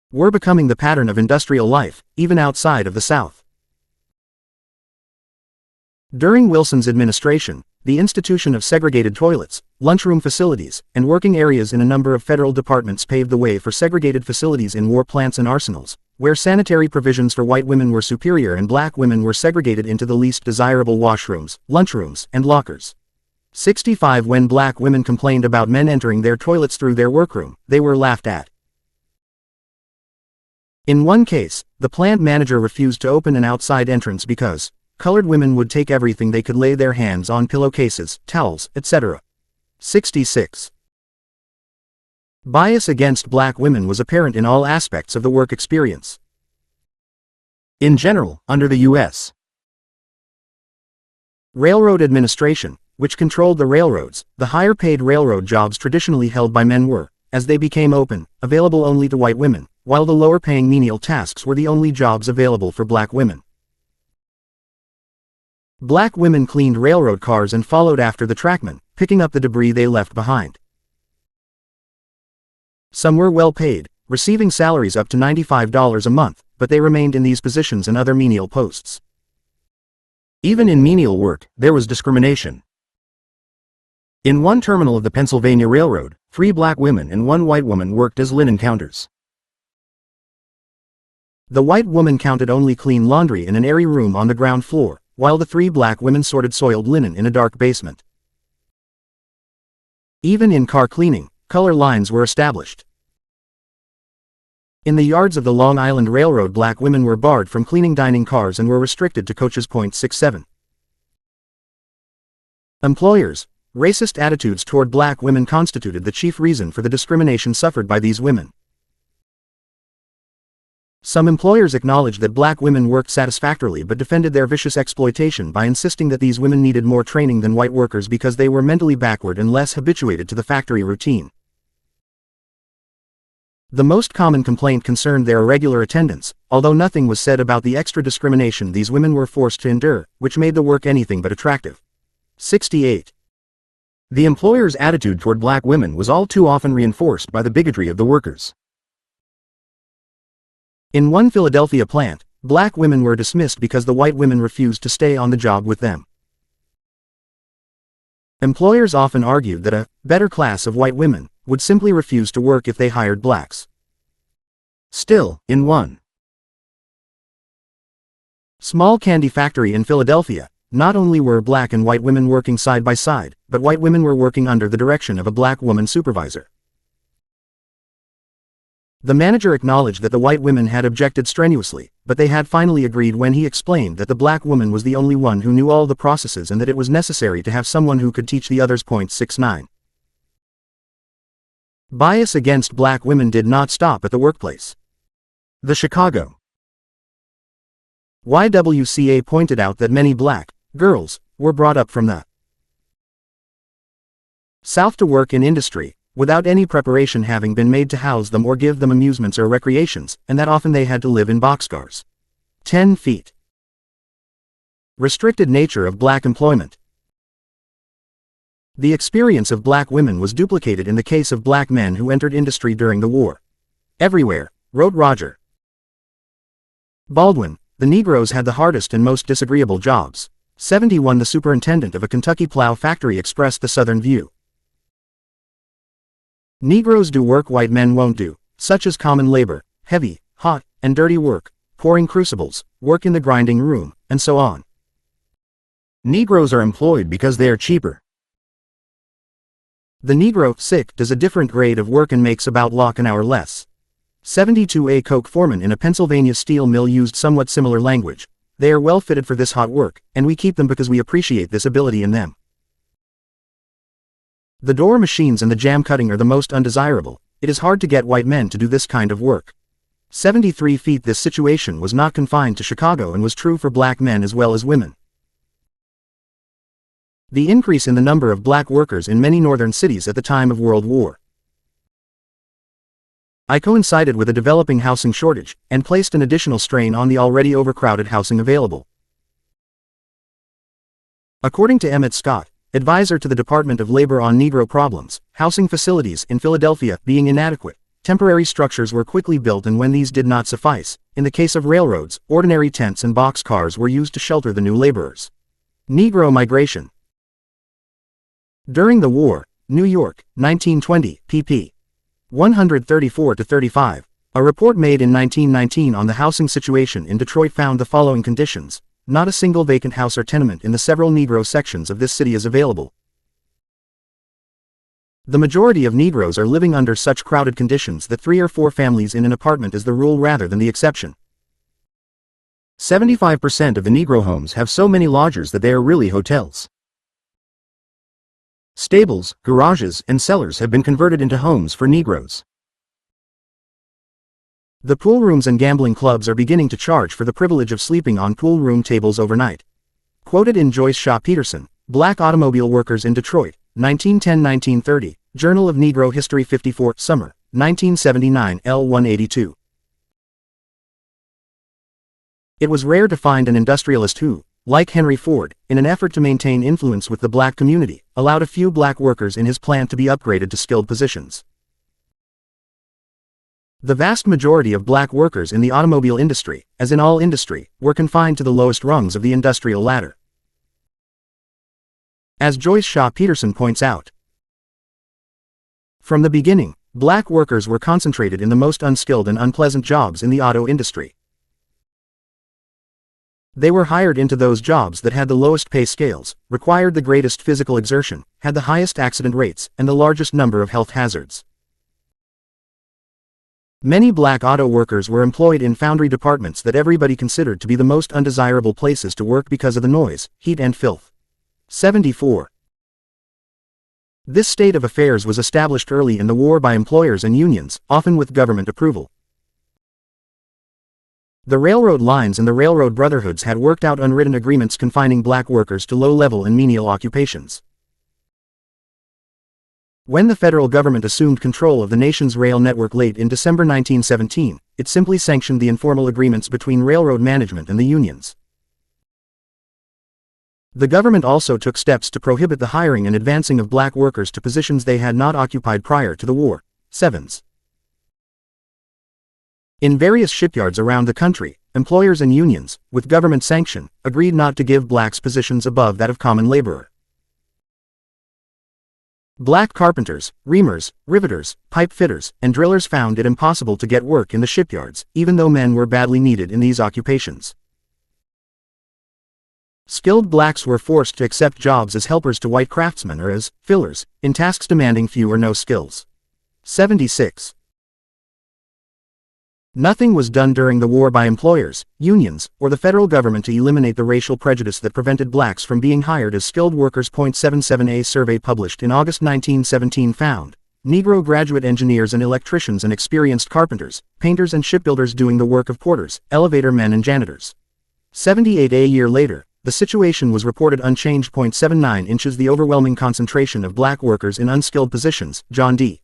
[SPEAKER 1] were becoming the pattern of industrial life, even outside of the South. During Wilson's administration, the institution of segregated toilets, lunchroom facilities, and working areas in a number of federal departments paved the way for segregated facilities in war plants and arsenals, where sanitary provisions for white women were superior and black women were segregated into the least desirable washrooms, lunchrooms, and lockers. 65. When black women complained about men entering their toilets through their workroom, they were laughed at. In one case, the plant manager refused to open an outside entrance because colored women would take everything they could lay their hands on: pillowcases, towels, etc. 66. Bias against black women was apparent in all aspects of the work experience. In general, under the U.S. Railroad Administration, which controlled the railroads, the higher-paid railroad jobs traditionally held by men were, as they became open, available only to white women, while the lower-paying menial tasks were the only jobs available for black women. Black women cleaned railroad cars and followed after the trackmen, picking up the debris they left behind. Some were well paid, receiving salaries up to $95 a month, but they remained in these positions and other menial posts. Even in menial work, there was discrimination. In one terminal of the Pennsylvania Railroad, 3 black women and 1 white woman worked as linen counters. The white woman counted only clean laundry in an airy room on the ground floor, while the 3 black women sorted soiled linen in a dark basement. Even in car cleaning, color lines were established. In the yards of the Long Island Railroad, black women were barred from cleaning dining cars and were restricted to coaches. 67. Employers' racist attitudes toward black women constituted the chief reason for the discrimination suffered by these women. Some employers acknowledged that black women worked satisfactorily but defended their vicious exploitation by insisting that these women needed more training than white workers because they were mentally backward and less habituated to the factory routine. The most common complaint concerned their irregular attendance, although nothing was said about the extra discrimination these women were forced to endure, which made the work anything but attractive. 68. The employer's attitude toward black women was all too often reinforced by the bigotry of the workers. In one Philadelphia plant, black women were dismissed because the white women refused to stay on the job with them. Employers often argued that a better class of white women would simply refuse to work if they hired blacks. Still, in one small candy factory in Philadelphia, not only were black and white women working side by side, but white women were working under the direction of a black woman supervisor. The manager acknowledged that the white women had objected strenuously, but they had finally agreed when he explained that the black woman was the only one who knew all the processes and that it was necessary to have someone who could teach the others. 69. Bias against black women did not stop at the workplace. The Chicago YWCA pointed out that many black girls were brought up from the South to work in industry, without any preparation having been made to house them or give them amusements or recreations, and that often they had to live in boxcars. 10 feet. Restricted nature of black employment. The experience of black women was duplicated in the case of black men who entered industry during the war. Everywhere, wrote Roger Baldwin, the Negroes had the hardest and most disagreeable jobs. 71. The superintendent of a Kentucky plow factory expressed the Southern view. Negroes do work white men won't do, such as common labor, heavy, hot, and dirty work, pouring crucibles, work in the grinding room, and so on. Negroes are employed because they are cheaper. The Negro, sick, does a different grade of work and makes about an hour less. 72. A coke foreman in a Pennsylvania steel mill used somewhat similar language. They are well fitted for this hot work, and we keep them because we appreciate this ability in them. The door machines and the jam cutting are the most undesirable. It is hard to get white men to do this kind of work. 73 feet. This situation was not confined to Chicago and was true for black men as well as women. The increase in the number of black workers in many northern cities at the time of World War I coincided with a developing housing shortage, and placed an additional strain on the already overcrowded housing available. According to Emmett Scott, advisor to the Department of Labor on Negro problems, housing facilities in Philadelphia being inadequate, temporary structures were quickly built, and when these did not suffice, in the case of railroads, ordinary tents and boxcars were used to shelter the new laborers. Negro migration. During the war, New York, 1920, pp. 134-35. A report made in 1919 on the housing situation in Detroit found the following conditions. Not a single vacant house or tenement in the several Negro sections of this city is available. The majority of Negroes are living under such crowded conditions that 3 or 4 families in an apartment is the rule rather than the exception. 75% of the Negro homes have so many lodgers that they are really hotels. Stables, garages, and cellars have been converted into homes for Negroes. The pool rooms and gambling clubs are beginning to charge for the privilege of sleeping on pool room tables overnight. Quoted in Joyce Shaw Peterson, Black Automobile Workers in Detroit, 1910-1930, Journal of Negro History 54, Summer, 1979, L182. It was rare to find an industrialist who, like Henry Ford, in an effort to maintain influence with the black community, allowed a few black workers in his plant to be upgraded to skilled positions. The vast majority of black workers in the automobile industry, as in all industry, were confined to the lowest rungs of the industrial ladder. As Joyce Shaw Peterson points out, from the beginning, black workers were concentrated in the most unskilled and unpleasant jobs in the auto industry. They were hired into those jobs that had the lowest pay scales, required the greatest physical exertion, had the highest accident rates, and the largest number of health hazards. Many black auto workers were employed in foundry departments that everybody considered to be the most undesirable places to work because of the noise, heat, and filth. 74. This state of affairs was established early in the war by employers and unions, often with government approval. The railroad lines and the railroad brotherhoods had worked out unwritten agreements confining black workers to low-level and menial occupations. When the federal government assumed control of the nation's rail network late in December 1917, it simply sanctioned the informal agreements between railroad management and the unions. The government also took steps to prohibit the hiring and advancing of black workers to positions they had not occupied prior to the war. 7s. In various shipyards around the country, employers and unions, with government sanction, agreed not to give blacks positions above that of common laborer. Black carpenters, reamers, riveters, pipe fitters, and drillers found it impossible to get work in the shipyards, even though men were badly needed in these occupations. Skilled blacks were forced to accept jobs as helpers to white craftsmen or as fillers, in tasks demanding few or no skills. 76. Nothing was done during the war by employers, unions, or the federal government to eliminate the racial prejudice that prevented blacks from being hired as skilled workers. 77A survey published in August 1917 found Negro graduate engineers and electricians and experienced carpenters, painters and shipbuilders doing the work of porters, elevator men and janitors. 78 A year later, the situation was reported unchanged. 79 inches. The overwhelming concentration of black workers in unskilled positions, John D.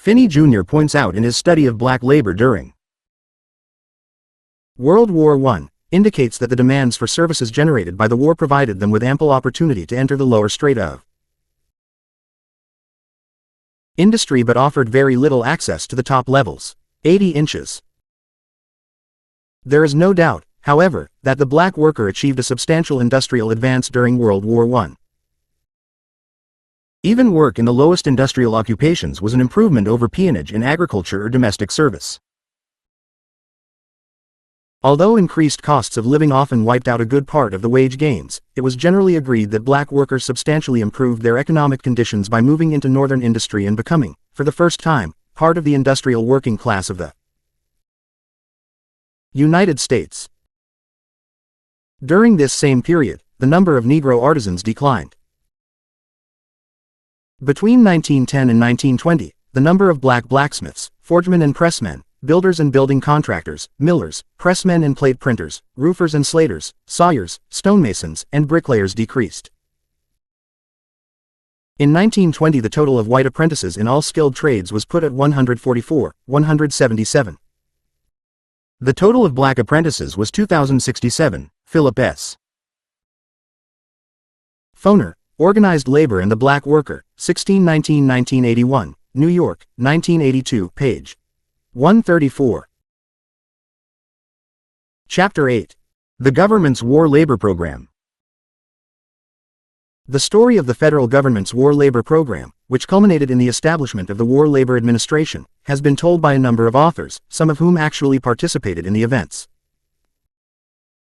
[SPEAKER 1] Finney Jr. points out in his study of black labor during World War I, indicates that the demands for services generated by the war provided them with ample opportunity to enter the lower strata of industry but offered very little access to the top levels. 80 inches. There is no doubt, however, that the black worker achieved a substantial industrial advance during World War I. Even work in the lowest industrial occupations was an improvement over peonage in agriculture or domestic service. Although increased costs of living often wiped out a good part of the wage gains, it was generally agreed that black workers substantially improved their economic conditions by moving into northern industry and becoming, for the first time, part of the industrial working class of the United States. During this same period, the number of Negro artisans declined. Between 1910 and 1920, the number of black blacksmiths, forgemen and pressmen, builders and building contractors, millers, pressmen and plate printers, roofers and slaters, sawyers, stonemasons, and bricklayers decreased. In 1920 the total of white apprentices in all skilled trades was put at 177. The total of black apprentices was 2,067, Philip S. Foner, Organized Labor and the Black Worker, 1619–1981, New York, 1982, page 134. Chapter 8. The Government's War Labor Program. The story of the federal government's war labor program, which culminated in the establishment of the War Labor Administration, has been told by a number of authors, some of whom actually participated in the events.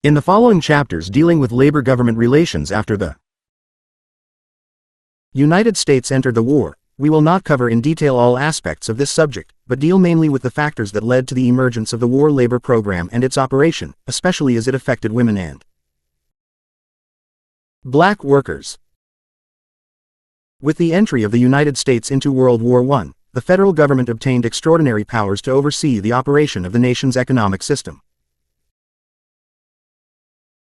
[SPEAKER 1] In the following chapters dealing with labor-government relations after the United States entered the war, we will not cover in detail all aspects of this subject, but deal mainly with the factors that led to the emergence of the war labor program and its operation, especially as it affected women and black workers. With the entry of the United States into World War I, the federal government obtained extraordinary powers to oversee the operation of the nation's economic system.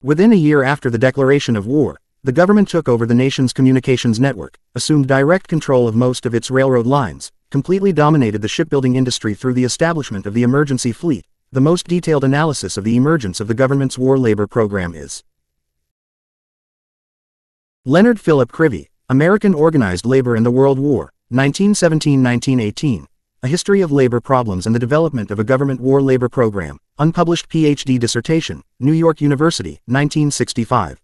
[SPEAKER 1] Within a year after the declaration of war, the government took over the nation's communications network, assumed direct control of most of its railroad lines, completely dominated the shipbuilding industry through the establishment of the emergency fleet. The most detailed analysis of the emergence of the government's war labor program is Leonard Philip Crivey, American Organized Labor in the World War, 1917–1918, A History of Labor Problems and the Development of a Government War Labor Program, unpublished Ph.D. dissertation, New York University, 1965.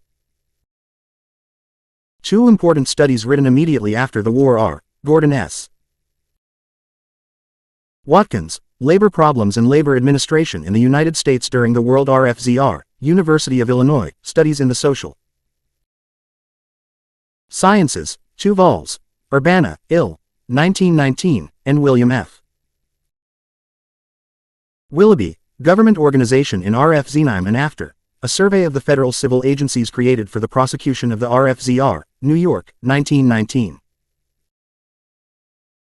[SPEAKER 1] Two important studies written immediately after the war are, Gordon S. Watkins, Labor Problems and Labor Administration in the United States During the World RFZR, University of Illinois, Studies in the Social Sciences, 2 vols. Urbana, Ill. 1919, and William F. Willoughby, Government Organization in RFZ9 and After, A Survey of the Federal Civil Agencies Created for the Prosecution of the RFZR, New York, 1919.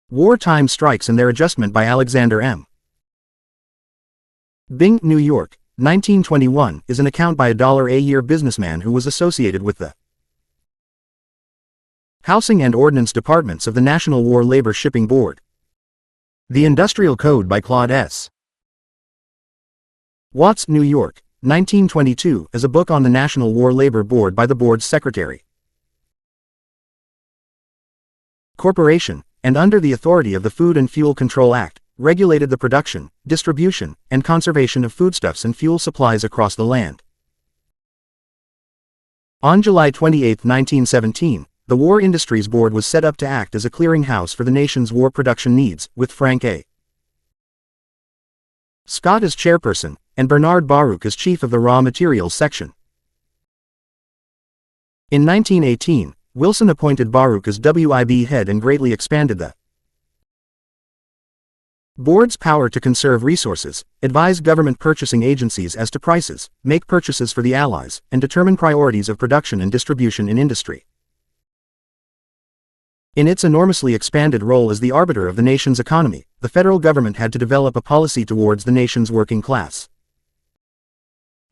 [SPEAKER 1] Wartime Strikes and Their Adjustment by Alexander M. Byng, New York, 1921, is an account by a $a year businessman who was associated with the Housing and Ordnance Departments of the National War Labor Shipping Board. The Industrial Code by Claude S. Watts, New York, 1922, is a book on the National War Labor Board by the board's secretary. Corporation, and under the authority of the Food and Fuel Control Act, regulated the production, distribution, and conservation of foodstuffs and fuel supplies across the land. On July 28, 1917, the War Industries Board was set up to act as a clearinghouse for the nation's war production needs, with Frank A. Scott as chairperson, and Bernard Baruch as chief of the Raw Materials Section. In 1918, Wilson appointed Baruch as WIB head and greatly expanded the board's power to conserve resources, advise government purchasing agencies as to prices, make purchases for the Allies, and determine priorities of production and distribution in industry. In its enormously expanded role as the arbiter of the nation's economy, the federal government had to develop a policy towards the nation's working class.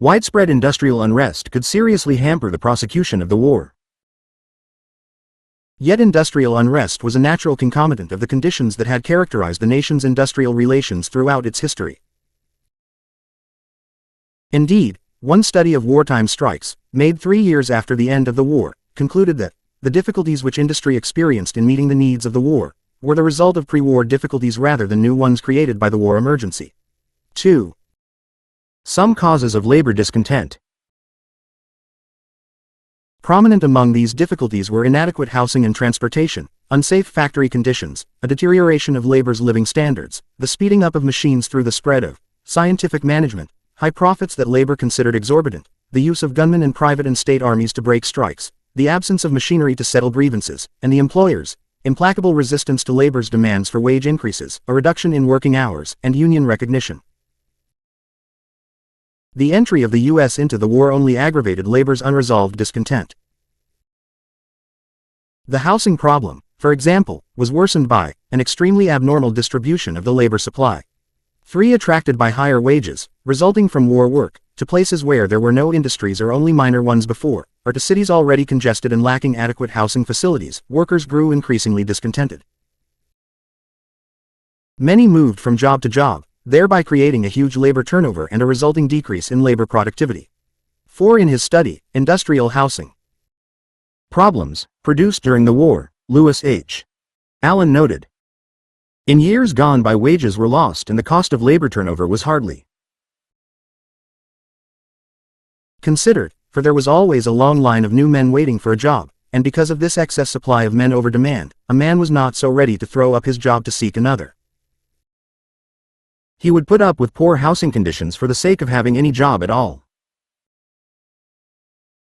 [SPEAKER 1] Widespread industrial unrest could seriously hamper the prosecution of the war. Yet industrial unrest was a natural concomitant of the conditions that had characterized the nation's industrial relations throughout its history. Indeed, one study of wartime strikes, made 3 years after the end of the war, concluded that the difficulties which industry experienced in meeting the needs of the war were the result of pre-war difficulties rather than new ones created by the war emergency. 2. Some causes of labor discontent. Prominent among these difficulties were inadequate housing and transportation, unsafe factory conditions, a deterioration of labor's living standards, the speeding up of machines through the spread of scientific management, high profits that labor considered exorbitant, the use of gunmen and private and state armies to break strikes, the absence of machinery to settle grievances, and the employers' implacable resistance to labor's demands for wage increases, a reduction in working hours, and union recognition. The entry of the U.S. into the war only aggravated labor's unresolved discontent. The housing problem, for example, was worsened by an extremely abnormal distribution of the labor supply. 3. Attracted by higher wages, resulting from war work, to places where there were no industries or only minor ones before, or to cities already congested and lacking adequate housing facilities, workers grew increasingly discontented. Many moved from job to job, thereby creating a huge labor turnover and a resulting decrease in labor productivity. 4. In his study, Industrial Housing Problems, produced during the war, Lewis H. Allen noted, "In years gone by wages were lost and the cost of labor turnover was hardly considered, for there was always a long line of new men waiting for a job, and because of this excess supply of men over demand, a man was not so ready to throw up his job to seek another. He would put up with poor housing conditions for the sake of having any job at all.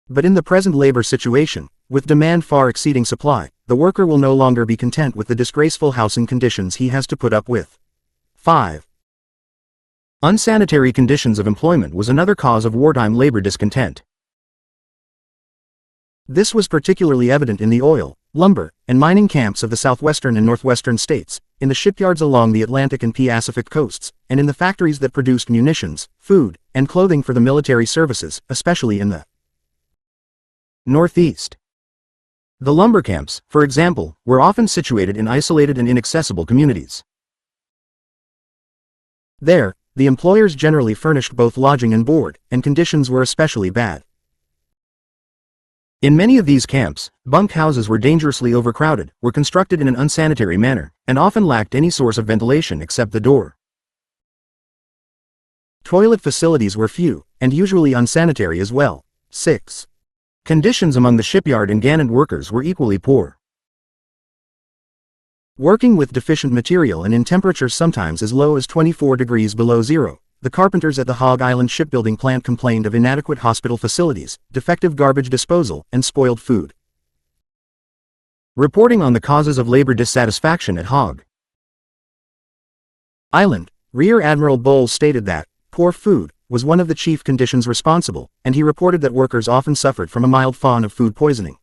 [SPEAKER 1] But in the present labor situation, with demand far exceeding supply, the worker will no longer be content with the disgraceful housing conditions he has to put up with." 5. Unsanitary conditions of employment was another cause of wartime labor discontent. This was particularly evident in the oil, lumber, and mining camps of the southwestern and northwestern states, in the shipyards along the Atlantic and Pacific coasts, and in the factories that produced munitions, food, and clothing for the military services, especially in the Northeast. The lumber camps, for example, were often situated in isolated and inaccessible communities. There, the employers generally furnished both lodging and board, and conditions were especially bad. In many of these camps, bunk houses were dangerously overcrowded, were constructed in an unsanitary manner, and often lacked any source of ventilation except the door. Toilet facilities were few, and usually unsanitary as well. 6. Conditions among the shipyard and Gannett workers were equally poor. Working with deficient material and in temperatures sometimes as low as 24 degrees below zero, the carpenters at the Hog Island shipbuilding plant complained of inadequate hospital facilities, defective garbage disposal, and spoiled food. Reporting on the causes of labor dissatisfaction at Hog Island, Rear Admiral Bowles stated that poor food was one of the chief conditions responsible, and he reported that workers often suffered from a mild form of food poisoning.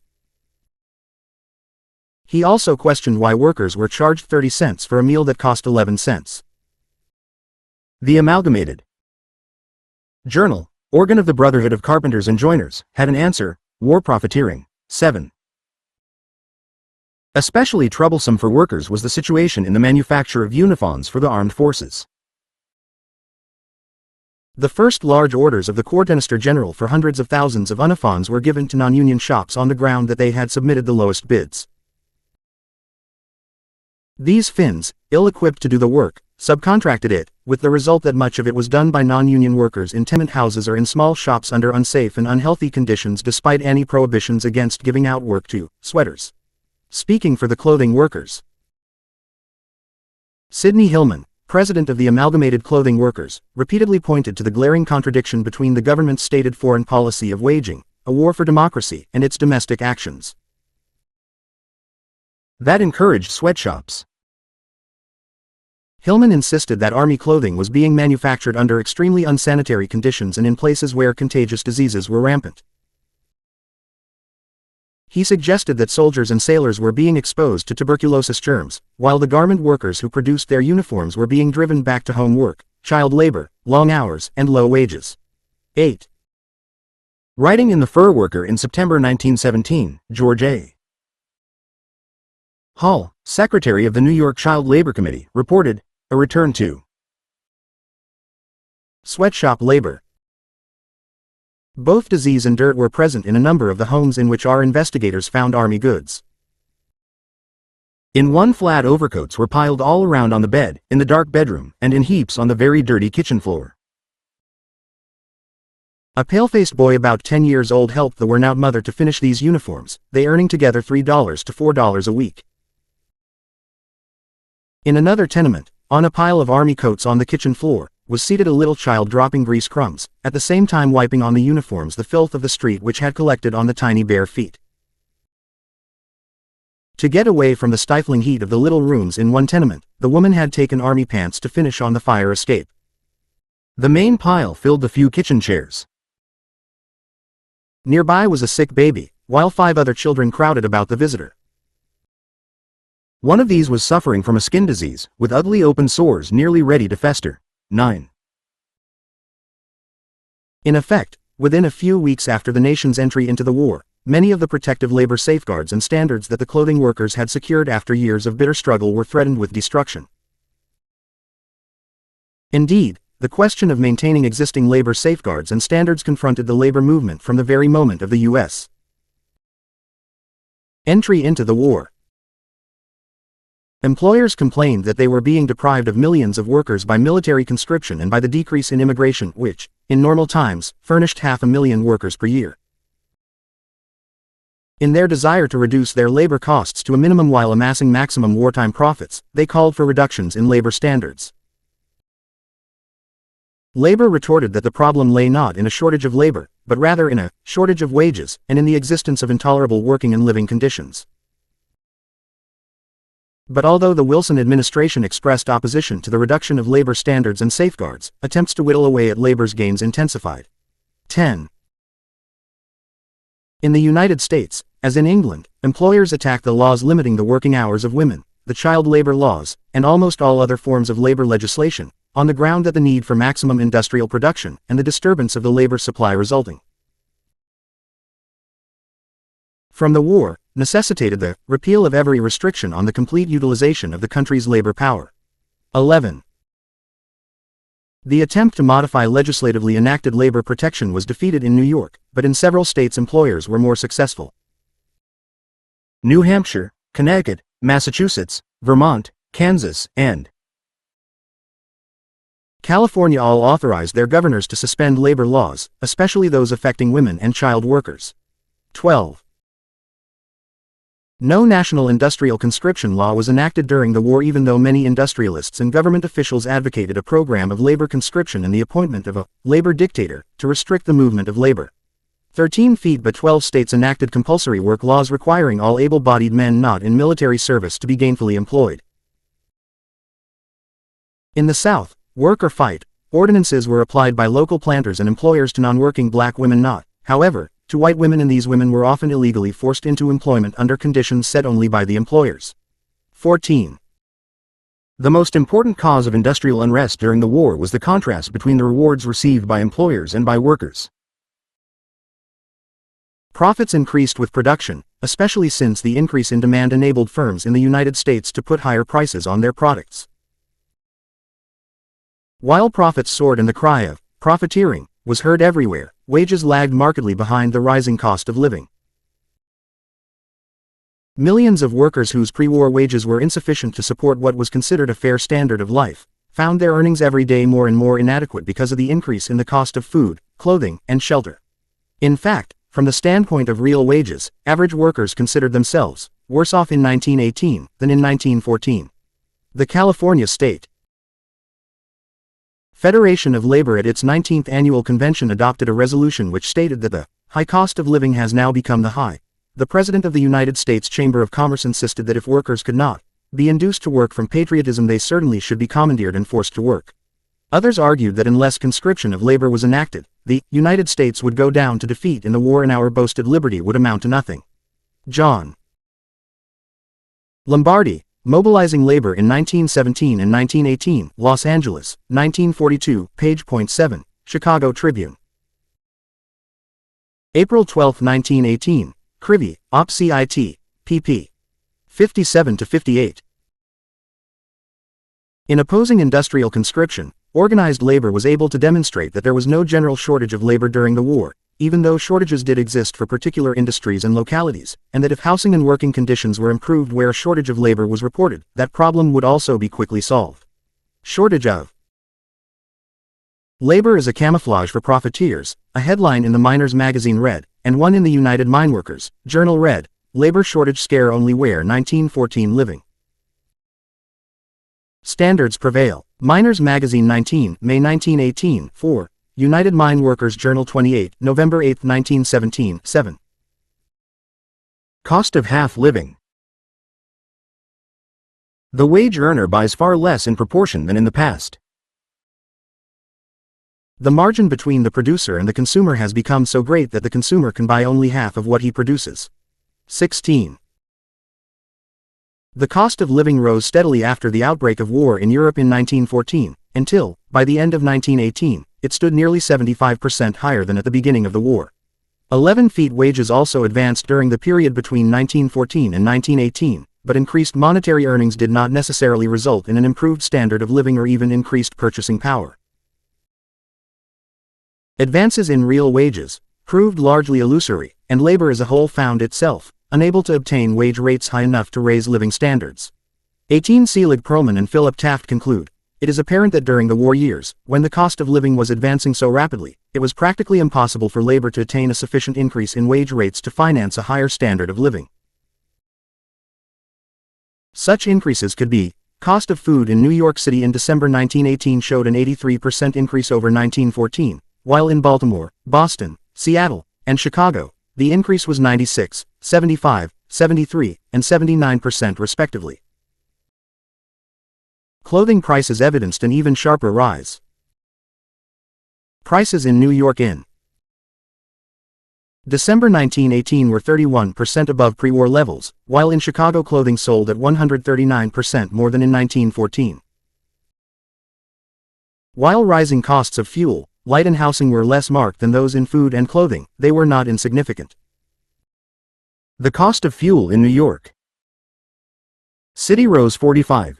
[SPEAKER 1] He also questioned why workers were charged 30 cents for a meal that cost 11 cents. The Amalgamated Journal, organ of the Brotherhood of Carpenters and Joiners, had an answer: war profiteering. 7. Especially troublesome for workers was the situation in the manufacture of uniforms for the armed forces. The first large orders of the Quartermaster General for hundreds of thousands of uniforms were given to non-union shops on the ground that they had submitted the lowest bids. These Finns, ill-equipped to do the work, subcontracted it, with the result that much of it was done by non-union workers in tenement houses or in small shops under unsafe and unhealthy conditions despite any prohibitions against giving out work to sweaters. Speaking for the clothing workers, Sidney Hillman, president of the Amalgamated Clothing Workers, repeatedly pointed to the glaring contradiction between the government's stated foreign policy of waging a war for democracy and its domestic actions that encouraged sweatshops. Hillman insisted that army clothing was being manufactured under extremely unsanitary conditions and in places where contagious diseases were rampant. He suggested that soldiers and sailors were being exposed to tuberculosis germs, while the garment workers who produced their uniforms were being driven back to home work, child labor, long hours, and low wages. 8. Writing in The Fur Worker in September 1917, George A. Hall, secretary of the New York Child Labor Committee, reported, "A return to sweatshop labor." Both disease and dirt were present in a number of the homes in which our investigators found army goods. In one flat, overcoats were piled all around on the bed, in the dark bedroom, and in heaps on the very dirty kitchen floor. A pale-faced boy about 10 years old helped the worn-out mother to finish these uniforms, they earning together $3 to $4 a week. In another tenement, on a pile of army coats on the kitchen floor, was seated a little child dropping grease crumbs, at the same time wiping on the uniforms the filth of the street which had collected on the tiny bare feet. To get away from the stifling heat of the little rooms in one tenement, the woman had taken army pants to finish on the fire escape. The main pile filled the few kitchen chairs. Nearby was a sick baby, while 5 other children crowded about the visitor. One of these was suffering from a skin disease, with ugly open sores nearly ready to fester. 9. In effect, within a few weeks after the nation's entry into the war, many of the protective labor safeguards and standards that the clothing workers had secured after years of bitter struggle were threatened with destruction. Indeed, the question of maintaining existing labor safeguards and standards confronted the labor movement from the very moment of the U.S. entry into the war. Employers complained that they were being deprived of millions of workers by military conscription and by the decrease in immigration which, in normal times, furnished 500,000 workers per year. In their desire to reduce their labor costs to a minimum while amassing maximum wartime profits, they called for reductions in labor standards. Labor retorted that the problem lay not in a shortage of labor, but rather in a shortage of wages, and in the existence of intolerable working and living conditions. But although the Wilson administration expressed opposition to the reduction of labor standards and safeguards, attempts to whittle away at labor's gains intensified. 10. In the United States, as in England, employers attacked the laws limiting the working hours of women, the child labor laws, and almost all other forms of labor legislation, on the ground that the need for maximum industrial production and the disturbance of the labor supply resulting from the war necessitated the repeal of every restriction on the complete utilization of the country's labor power. 11. The attempt to modify legislatively enacted labor protection was defeated in New York, but in several states employers were more successful. New Hampshire, Connecticut, Massachusetts, Vermont, Kansas, and California all authorized their governors to suspend labor laws, especially those affecting women and child workers. 12. No national industrial conscription law was enacted during the war even though many industrialists and government officials advocated a program of labor conscription and the appointment of a labor dictator to restrict the movement of labor. 13 feet but 12 states enacted compulsory work laws requiring all able-bodied men not in military service to be gainfully employed. In the South, work or fight ordinances were applied by local planters and employers to non-working black women not, however, to white women, and these women were often illegally forced into employment under conditions set only by the employers. 14. The most important cause of industrial unrest during the war was the contrast between the rewards received by employers and by workers. Profits increased with production, especially since the increase in demand enabled firms in the United States to put higher prices on their products. While profits soared and the cry of profiteering was heard everywhere, wages lagged markedly behind the rising cost of living. Millions of workers whose pre-war wages were insufficient to support what was considered a fair standard of life found their earnings every day more and more inadequate because of the increase in the cost of food, clothing, and shelter. In fact, from the standpoint of real wages, average workers considered themselves worse off in 1918 than in 1914. The California State Federation of Labor at its 19th annual convention adopted a resolution which stated that the high cost of living has now become the high. The President of the United States Chamber of Commerce insisted that if workers could not be induced to work from patriotism, they certainly should be commandeered and forced to work. Others argued that unless conscription of labor was enacted, the United States would go down to defeat in the war and our boasted liberty would amount to nothing. John Lombardi, Mobilizing Labor in 1917 and 1918, Los Angeles, 1942, page .7, Chicago Tribune. April 12, 1918, Crivey, Op. Cit. pp. 57-58. In opposing industrial conscription, organized labor was able to demonstrate that there was no general shortage of labor during the war, even though shortages did exist for particular industries and localities, and that if housing and working conditions were improved where a shortage of labor was reported, that problem would also be quickly solved. Shortage of labor is a camouflage for profiteers, a headline in the Miners magazine read, and one in the United Mine Workers Journal read, Labor Shortage Scare Only Where 1914 Living. Standards Prevail. Miners Magazine 19, May 1918, 4. United Mine Workers Journal 28, November 8, 1917, 7. Cost of half living. The wage earner buys far less in proportion than in the past. The margin between the producer and the consumer has become so great that the consumer can buy only half of what he produces. 16. The cost of living rose steadily after the outbreak of war in Europe in 1914, until, by the end of 1918, it stood nearly 75% higher than at the beginning of the war. 11 feet wages also advanced during the period between 1914 and 1918, but increased monetary earnings did not necessarily result in an improved standard of living or even increased purchasing power. Advances in real wages proved largely illusory, and labor as a whole found itself unable to obtain wage rates high enough to raise living standards. 18 Selig Perlman and Philip Taft conclude, it is apparent that during the war years, when the cost of living was advancing so rapidly, it was practically impossible for labor to attain a sufficient increase in wage rates to finance a higher standard of living. Such increases could be, cost of food in New York City in December 1918 showed an 83% increase over 1914, while in Baltimore, Boston, Seattle, and Chicago, the increase was 96, 75, 73, and 79% respectively. Clothing prices evidenced an even sharper rise. Prices in New York in December 1918 were 31% above pre-war levels, while in Chicago clothing sold at 139% more than in 1914. While rising costs of fuel, light and housing were less marked than those in food and clothing, they were not insignificant. The cost of fuel in New York City rose 45%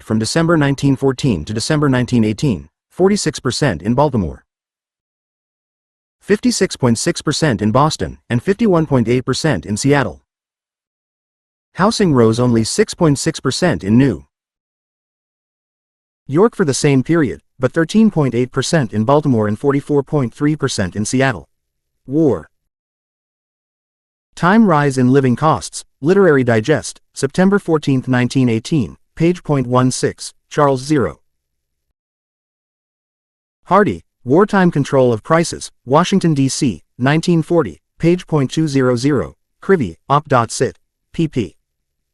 [SPEAKER 1] from December 1914 to December 1918, 46% in Baltimore, 56.6% in Boston, and 51.8% in Seattle. Housing rose only 6.6% in New York for the same period, but 13.8% in Baltimore and 44.3% in Seattle. War. Time rise in living costs. Literary Digest, September 14, 1918, page .16, Charles 0. Hardy, Wartime Control of Prices, Washington, D.C., 1940, page .200, Crivey, Op. Cit. pp.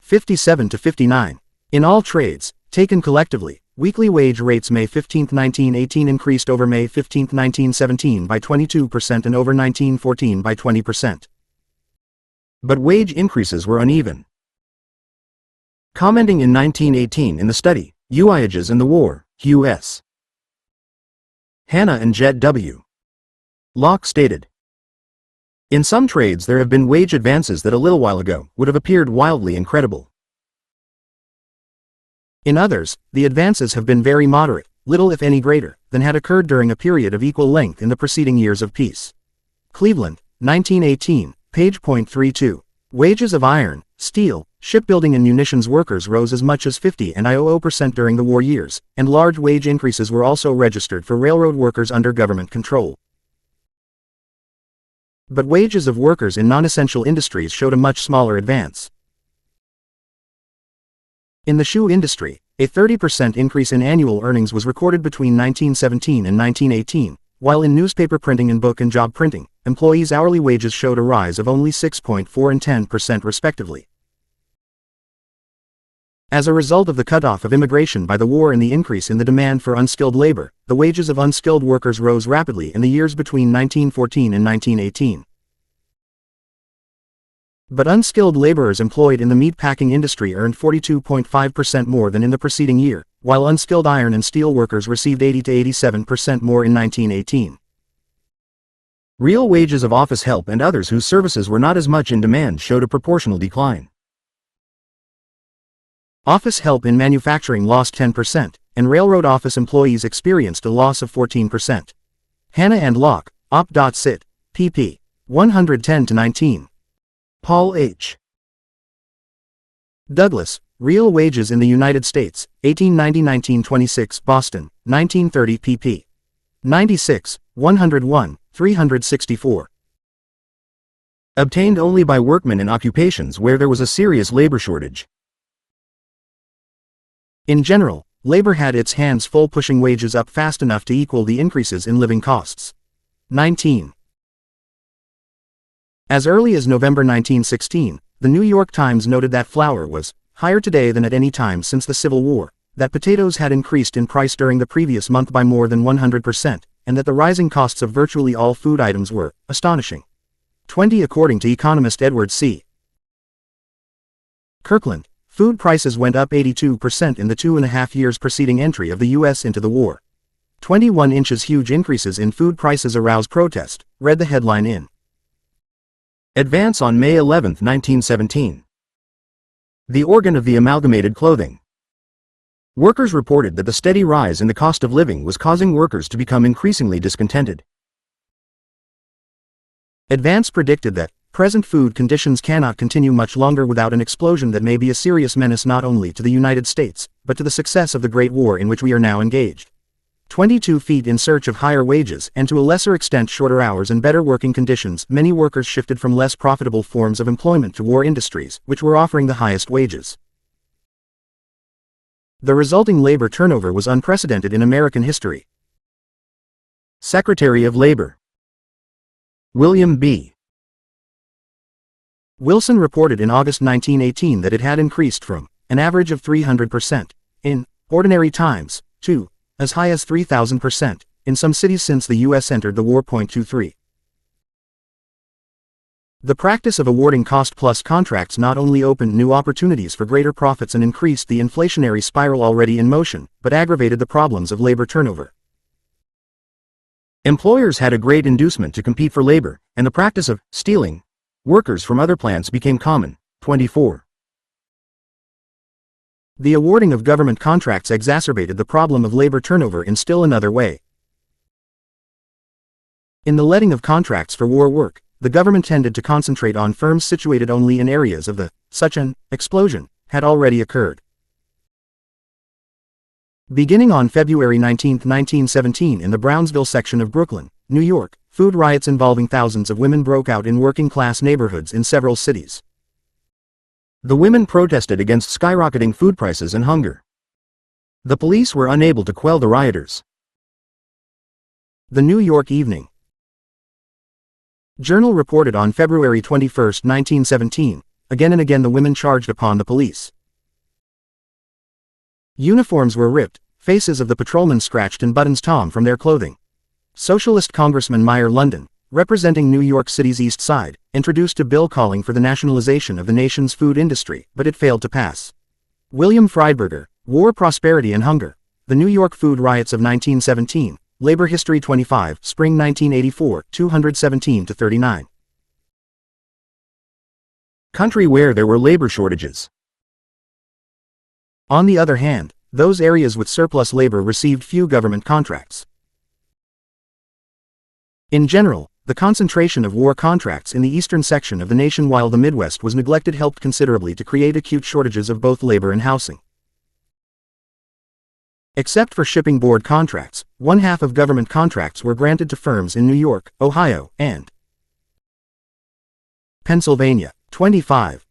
[SPEAKER 1] 57-59. In all trades, taken collectively, weekly wage rates May 15, 1918 increased over May 15, 1917 by 22% and over 1914 by 20%. But wage increases were uneven. Commenting in 1918 in the study, Usages in the War, Hugh S. Hanna and Jet W. Locke stated, In some trades there have been wage advances that a little while ago would have appeared wildly incredible. In others, the advances have been very moderate, little if any greater, than had occurred during a period of equal length in the preceding years of peace. Cleveland, 1918, page .32. Wages of iron, steel, shipbuilding and munitions workers rose as much as 50% during the war years, and large wage increases were also registered for railroad workers under government control. But wages of workers in non-essential industries showed a much smaller advance. In the shoe industry, a 30% increase in annual earnings was recorded between 1917 and 1918, while in newspaper printing and book and job printing, employees' hourly wages showed a rise of only 6.4% and 10% respectively. As a result of the cutoff of immigration by the war and the increase in the demand for unskilled labor, the wages of unskilled workers rose rapidly in the years between 1914 and 1918. But unskilled laborers employed in the meat-packing industry earned 42.5% more than in the preceding year, while unskilled iron and steel workers received 80% to 87% more in 1918. Real wages of office help and others whose services were not as much in demand showed a proportional decline. Office help in manufacturing lost 10%, and railroad office employees experienced a loss of 14%. Hannah and Locke, Op.Cit. pp. 110-19. Paul H. Douglas, Real Wages in the United States, 1890-1926 Boston, 1930 pp. 96, 101, 364. Obtained only by workmen in occupations where there was a serious labor shortage. In general, labor had its hands full pushing wages up fast enough to equal the increases in living costs. 19. As early as November 1916, the New York Times noted that flour was higher today than at any time since the Civil War, that potatoes had increased in price during the previous month by more than 100%, and that the rising costs of virtually all food items were astonishing. 20. According to economist Edward C. Kirkland, food prices went up 82% in the 2.5 years preceding entry of the U.S. into the war. 21 inches huge increases in food prices arouse protest, read the headline in Advance on May 11, 1917. The organ of the amalgamated clothing. Workers reported that the steady rise in the cost of living was causing workers to become increasingly discontented. Advance predicted that present food conditions cannot continue much longer without an explosion that may be a serious menace not only to the United States, but to the success of the Great War in which we are now engaged. 22 feet. In search of higher wages and to a lesser extent shorter hours and better working conditions, many workers shifted from less profitable forms of employment to war industries, which were offering the highest wages. The resulting labor turnover was unprecedented in American history. Secretary of Labor William B. Wilson reported in August 1918 that it had increased from an average of 300% in ordinary times to as high as 3,000% in some cities since the U.S. entered the war. 23. The practice of awarding cost-plus contracts not only opened new opportunities for greater profits and increased the inflationary spiral already in motion, but aggravated the problems of labor turnover. Employers had a great inducement to compete for labor, and the practice of stealing workers from other plants became common. 24. The awarding of government contracts exacerbated the problem of labor turnover in still another way. In the letting of contracts for war work, the government tended to concentrate on firms situated only in areas of the such an explosion had already occurred. Beginning on February 19, 1917 in the Brownsville section of Brooklyn, New York, food riots involving thousands of women broke out in working-class neighborhoods in several cities. The women protested against skyrocketing food prices and hunger. The police were unable to quell the rioters. The New York Evening Journal reported on February 21, 1917, again and again the women charged upon the police. Uniforms were ripped, faces of the patrolmen scratched and buttons torn from their clothing. Socialist Congressman Meyer London, representing New York City's East Side, introduced a bill calling for the nationalization of the nation's food industry, but it failed to pass. William Friedberger, War, Prosperity and Hunger, The New York Food Riots of 1917, Labor History 25, Spring 1984, 217-39.
[SPEAKER 2] country where there were labor shortages.
[SPEAKER 1] On the other hand, those areas with surplus labor received few government contracts. In general, the concentration of war contracts in the eastern section of the nation while the Midwest was neglected helped considerably to create acute shortages of both labor and housing. Except for shipping board contracts, one-half of government contracts were granted to firms in New York, Ohio, and Pennsylvania. 25.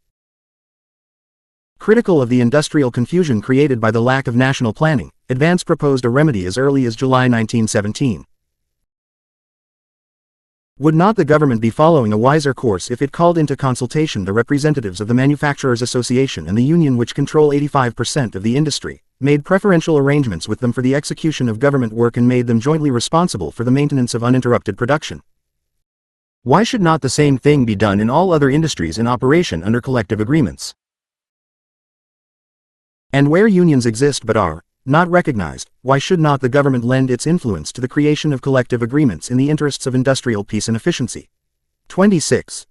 [SPEAKER 1] Critical of the industrial confusion created by the lack of national planning, Advance proposed a remedy as early as July 1917. Would not the government be following a wiser course if it called into consultation the representatives of the Manufacturers Association and the union which control 85% of the industry, made preferential arrangements with them for the execution of government work and made them jointly responsible for the maintenance of uninterrupted production?
[SPEAKER 2] Why should not the same thing be done in all other industries in operation under collective agreements?
[SPEAKER 1] And where unions exist but are not recognized, why should not the government lend its influence to the creation of collective agreements in the interests of industrial peace and efficiency? 26.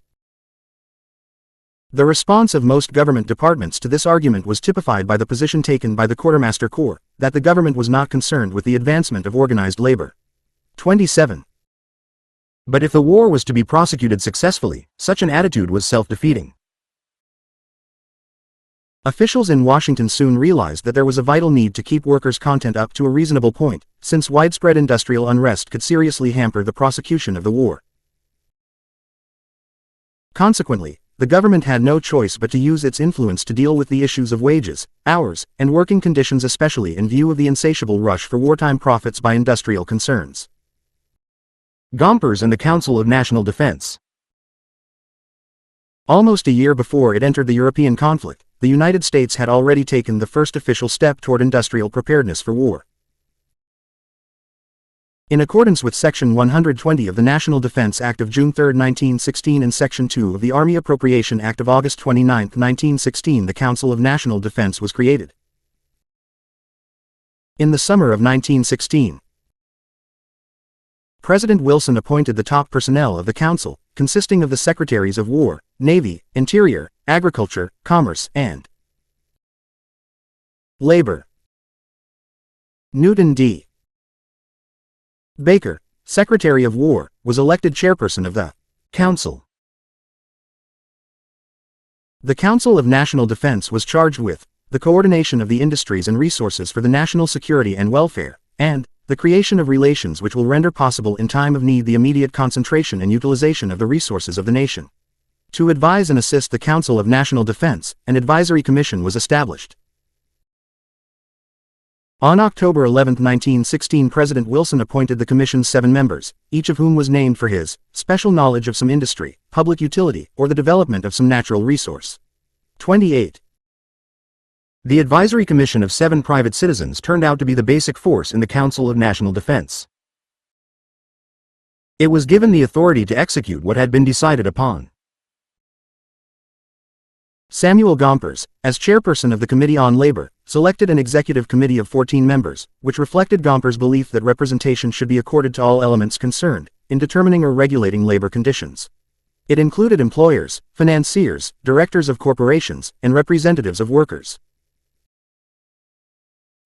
[SPEAKER 1] The response of most government departments to this argument was typified by the position taken by the Quartermaster Corps, that the government was not concerned with the advancement of organized labor. 27.
[SPEAKER 2] But if the war was to be prosecuted successfully, such an attitude was self-defeating.
[SPEAKER 1] Officials in Washington soon realized that there was a vital need to keep workers' content up to a reasonable point, since widespread industrial unrest could seriously hamper the prosecution of the war. Consequently, the government had no choice but to use its influence to deal with the issues of wages, hours, and working conditions, especially in view of the insatiable rush for wartime profits by industrial concerns.
[SPEAKER 2] Gompers and the Council of National Defense.
[SPEAKER 1] Almost a year before it entered the European conflict, the United States had already taken the first official step toward industrial preparedness for war. In accordance with Section 120 of the National Defense Act of June 3, 1916 and Section 2 of the Army Appropriation Act of August 29, 1916, the Council of National Defense was created. In the summer of 1916, President Wilson appointed the top personnel of the Council, consisting of the Secretaries of War, Navy, Interior, Agriculture, Commerce, and Labor. Newton D. Baker, Secretary of War, was elected chairperson of the Council. The Council of National Defense was charged with the coordination of the industries and resources for the national security and welfare, and the creation of relations which will render possible in time of need the immediate concentration and utilization of the resources of the nation. To advise and assist the Council of National Defense, an advisory commission was established. On October 11, 1916, President Wilson appointed the commission's 7 members, each of whom was named for his special knowledge of some industry, public utility, or the development of some natural resource. 28.
[SPEAKER 2] The Advisory Commission of 7 private citizens turned out to be the basic force in the Council of National Defense. It was given the authority to execute what had been decided upon.
[SPEAKER 1] Samuel Gompers, as chairperson of the Committee on Labor, selected an executive committee of 14 members, which reflected Gompers' belief that representation should be accorded to all elements concerned in determining or regulating labor conditions. It included employers, financiers, directors of corporations, and representatives of workers.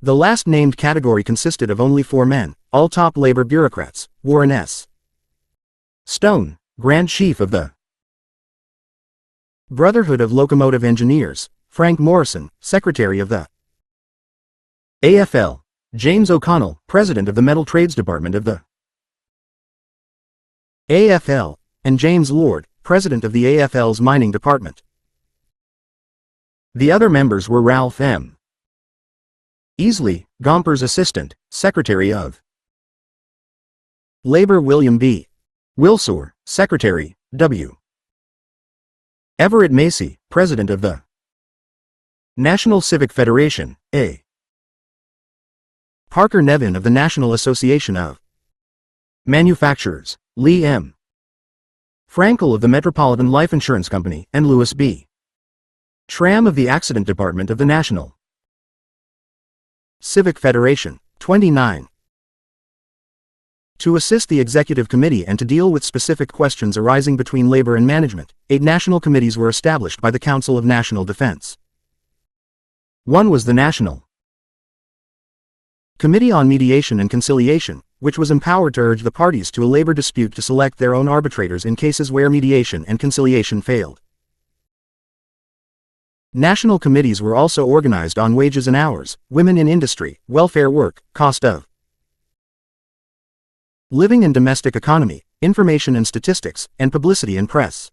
[SPEAKER 1] The last named category consisted of only 4 men, all top labor bureaucrats: Warren S.
[SPEAKER 2] Stone, Grand Chief of the
[SPEAKER 1] Brotherhood of Locomotive Engineers; Frank Morrison, Secretary of the
[SPEAKER 2] AFL; James O'Connell, President of the Metal Trades Department of the
[SPEAKER 1] AFL, and James Lord, President of the AFL's Mining Department.
[SPEAKER 2] The other members were Ralph M. Easley, Gompers' assistant, Secretary of
[SPEAKER 1] Labor; William B.
[SPEAKER 2] Wilsore, Secretary, W. Everett Macy, President of the National Civic Federation, A.
[SPEAKER 1] Parker Nevin of the National Association of
[SPEAKER 2] Manufacturers, Lee M. Frankel of the Metropolitan Life Insurance Company, and Louis B. Schramm of the Accident Department of the National
[SPEAKER 1] Civic Federation. 29. To assist the executive committee and to deal with specific questions arising between labor and management, 8 national committees were established by the Council of National Defense.
[SPEAKER 2] One was the National
[SPEAKER 1] Committee on Mediation and Conciliation, which was empowered to urge the parties to a labor dispute to select their own arbitrators in cases where mediation and conciliation failed. National committees were also organized on wages and hours, women in industry, welfare work, cost of living and domestic economy, information and statistics, and publicity and press.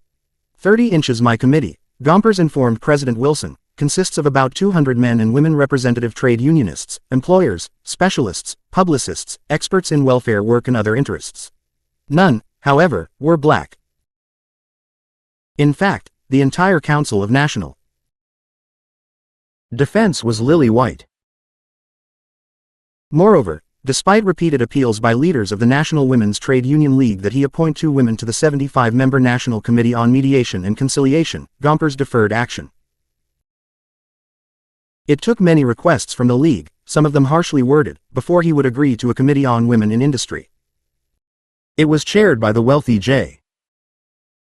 [SPEAKER 1] 30 inches My committee, Gompers informed President Wilson, consists of about 200 men and women representative trade unionists, employers, specialists, publicists, experts in welfare work and other interests. None, however, were black. In fact, the entire Council of National
[SPEAKER 2] Defense was lily white.
[SPEAKER 1] Moreover, despite repeated appeals by leaders of the National Women's Trade Union League that he appoint 2 women to the 75-member National Committee on Mediation and Conciliation, Gompers deferred action. It took many requests from the League, some of them harshly worded, before he would agree to a committee on women in industry.
[SPEAKER 2] It was chaired by the wealthy J.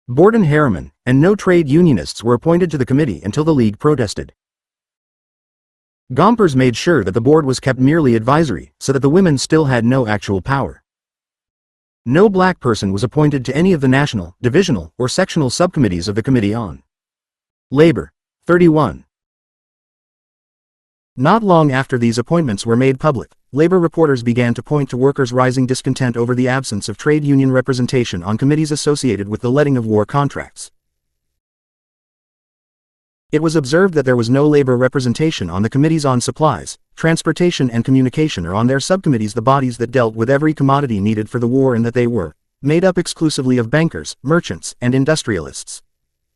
[SPEAKER 2] Borden Harriman, and no trade unionists were appointed to the committee until the League protested. Gompers made sure that the board was kept merely advisory, so that the women still had no actual power. No black person was appointed to any of the national, divisional, or sectional subcommittees of the Committee on Labor. 31.
[SPEAKER 1] Not long after these appointments were made public, labor reporters began to point to workers' rising discontent over the absence of trade union representation on committees associated with the letting of war contracts. It was observed that there was no labor representation on the committees on supplies, transportation and communication or on their subcommittees, the bodies that dealt with every commodity needed for the war, and that they were made up exclusively of bankers, merchants, and industrialists.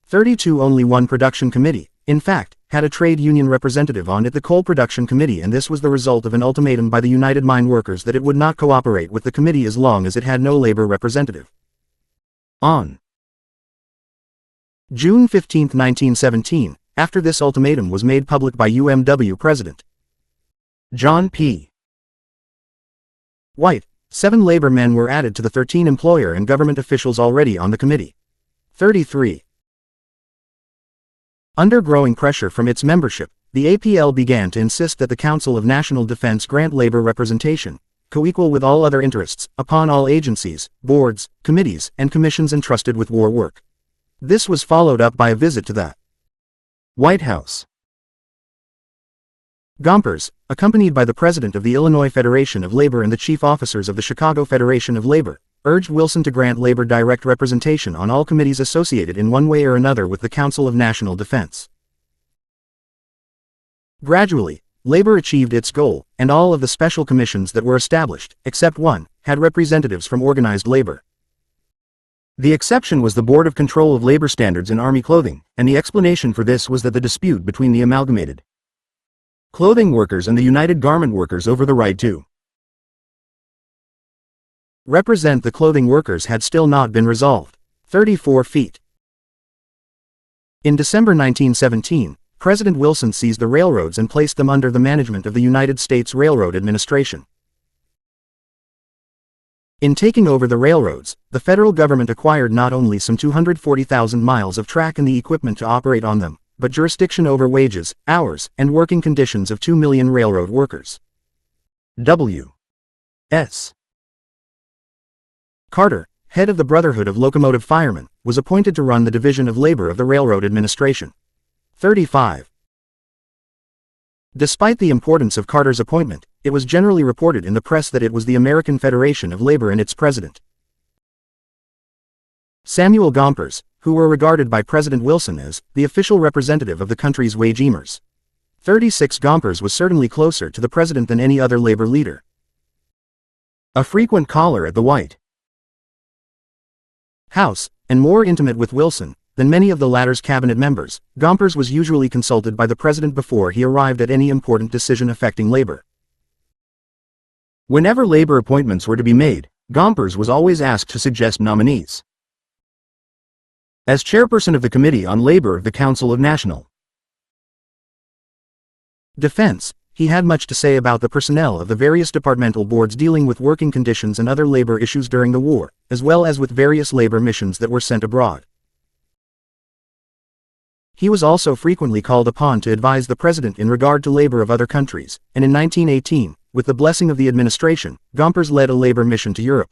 [SPEAKER 1] 32. Only one production committee, in fact, had a trade union representative on it, the Coal Production Committee, and this was the result of an ultimatum by the United Mine Workers that it would not cooperate with the committee as long as it had no labor representative.
[SPEAKER 2] On
[SPEAKER 1] June 15, 1917, after this ultimatum was made public by UMW President
[SPEAKER 2] John P.
[SPEAKER 1] White, 7 labor men were added to the 13 employer and government officials already on the committee. 33. Under growing pressure from its membership, the APL began to insist that the Council of National Defense grant labor representation, co-equal with all other interests, upon all agencies, boards, committees, and commissions entrusted with war work. This was followed up by a visit to the
[SPEAKER 2] White House.
[SPEAKER 1] Gompers, accompanied by the president of the Illinois Federation of Labor and the chief officers of the Chicago Federation of Labor, urged Wilson to grant labor direct representation on all committees associated in one way or another with the Council of National Defense. Gradually, labor achieved its goal, and all of the special commissions that were established, except one, had representatives from organized labor. The exception was the Board of Control of Labor Standards in Army Clothing, and the explanation for this was that the dispute between the Amalgamated Clothing Workers and the United Garment Workers over the right to represent the clothing workers had still not been resolved. 34 feet. In December 1917, President Wilson seized the railroads and placed them under the management of the United States Railroad Administration. In taking over the railroads, the federal government acquired not only some 240,000 miles of track and the equipment to operate on them, but jurisdiction over wages, hours, and working conditions of 2 million railroad workers.
[SPEAKER 2] W. S.
[SPEAKER 1] Carter, head of the Brotherhood of Locomotive Firemen, was appointed to run the Division of Labor of the Railroad Administration. 35. Despite the importance of Carter's appointment, it was generally reported in the press that it was the American Federation of Labor and its president, Samuel Gompers, who were regarded by President Wilson as the official representative of the country's wage earners. 36. Gompers was certainly closer to the president than any other labor leader.
[SPEAKER 2] A frequent caller at the White
[SPEAKER 1] House, and more intimate with Wilson than many of the latter's cabinet members, Gompers was usually consulted by the president before he arrived at any important decision affecting labor.
[SPEAKER 2] Whenever labor appointments were to be made, Gompers was always asked to suggest nominees. As chairperson of the Committee on Labor of the Council of National
[SPEAKER 1] Defense, he had much to say about the personnel of the various departmental boards dealing with working conditions and other labor issues during the war, as well as with various labor missions that were sent abroad. He was also frequently called upon to advise the president in regard to labor of other countries, and in 1918, with the blessing of the administration, Gompers led a labor mission to Europe.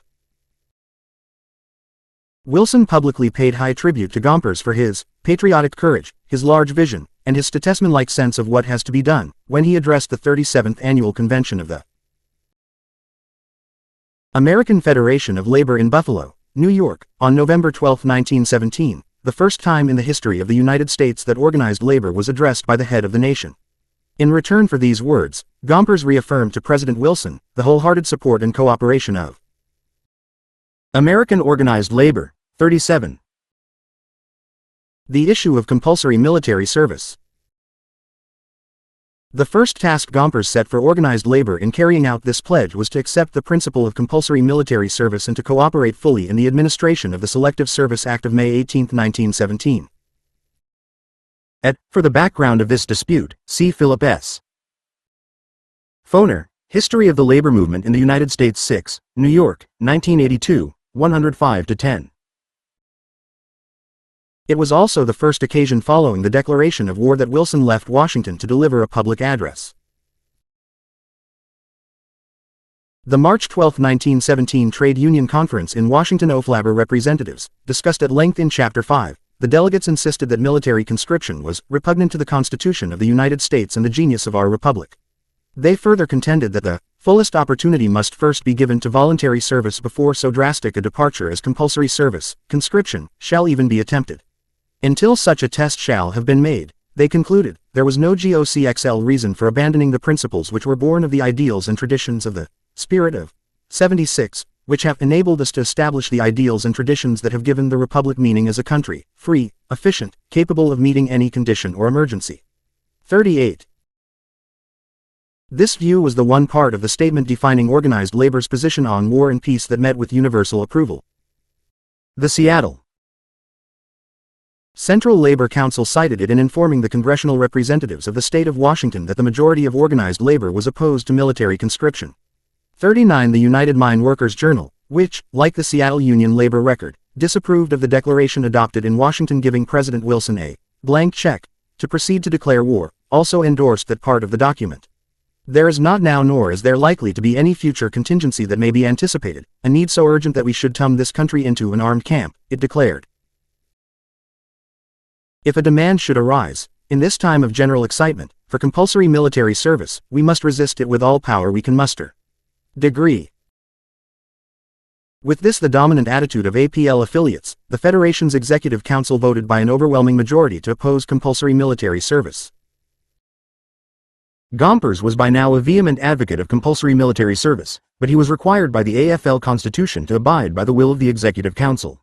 [SPEAKER 1] Wilson publicly paid high tribute to Gompers for his patriotic courage, his large vision, and his statesmanlike sense of what has to be done, when he addressed the 37th Annual Convention of the American Federation of Labor in Buffalo, New York, on November 12, 1917, the first time in the history of the United States that organized labor was addressed by the head of the nation. In return for these words, Gompers reaffirmed to President Wilson the wholehearted support and cooperation of
[SPEAKER 2] American Organized Labor, 37.
[SPEAKER 1] The issue of compulsory military service. The first task Gompers set for organized labor in carrying out this pledge was to accept the principle of compulsory military service and to cooperate fully in the administration of the Selective Service Act of May 18, 1917.
[SPEAKER 2] For the background of this dispute, see Philip S. Foner, History of the Labor Movement in the United States 6, New York, 1982, 105-10.
[SPEAKER 1] It was also the first occasion following the declaration of war that Wilson left Washington to deliver a public address. The March 12, 1917 Trade Union Conference in Washington Oflaber Representatives, discussed at length in Chapter 5, the delegates insisted that military conscription was repugnant to the Constitution of the United States and the genius of our republic. They further contended that the fullest opportunity must first be given to voluntary service before so drastic a departure as compulsory service, conscription, shall even be attempted. Until such a test shall have been made, they concluded, there was no GOCXL reason for abandoning the principles which were born of the ideals and traditions of the spirit of 76, which have enabled us to establish the ideals and traditions that have given the Republic meaning as a country, free, efficient, capable of meeting any condition or emergency. 38. This view was the one part of the statement defining organized labor's position on war and peace that met with universal approval.
[SPEAKER 2] The Seattle
[SPEAKER 1] Central Labor Council cited it in informing the congressional representatives of the state of Washington that the majority of organized labor was opposed to military conscription. 39. The United Mine Workers Journal, which, like the Seattle Union Labor Record, disapproved of the declaration adopted in Washington giving President Wilson a blank check to proceed to declare war, also endorsed that part of the document. There is not now nor is there likely to be any future contingency that may be anticipated, a need so urgent that we should turn this country into an armed camp, it declared. If a demand should arise, in this time of general excitement, for compulsory military service, we must resist it with all power we can muster. Degree. With this the dominant attitude of APL affiliates, the Federation's Executive Council voted by an overwhelming majority to oppose compulsory military service.
[SPEAKER 2] Gompers was by now a vehement advocate of compulsory military service, but he was required by the AFL Constitution to abide by the will of the Executive Council.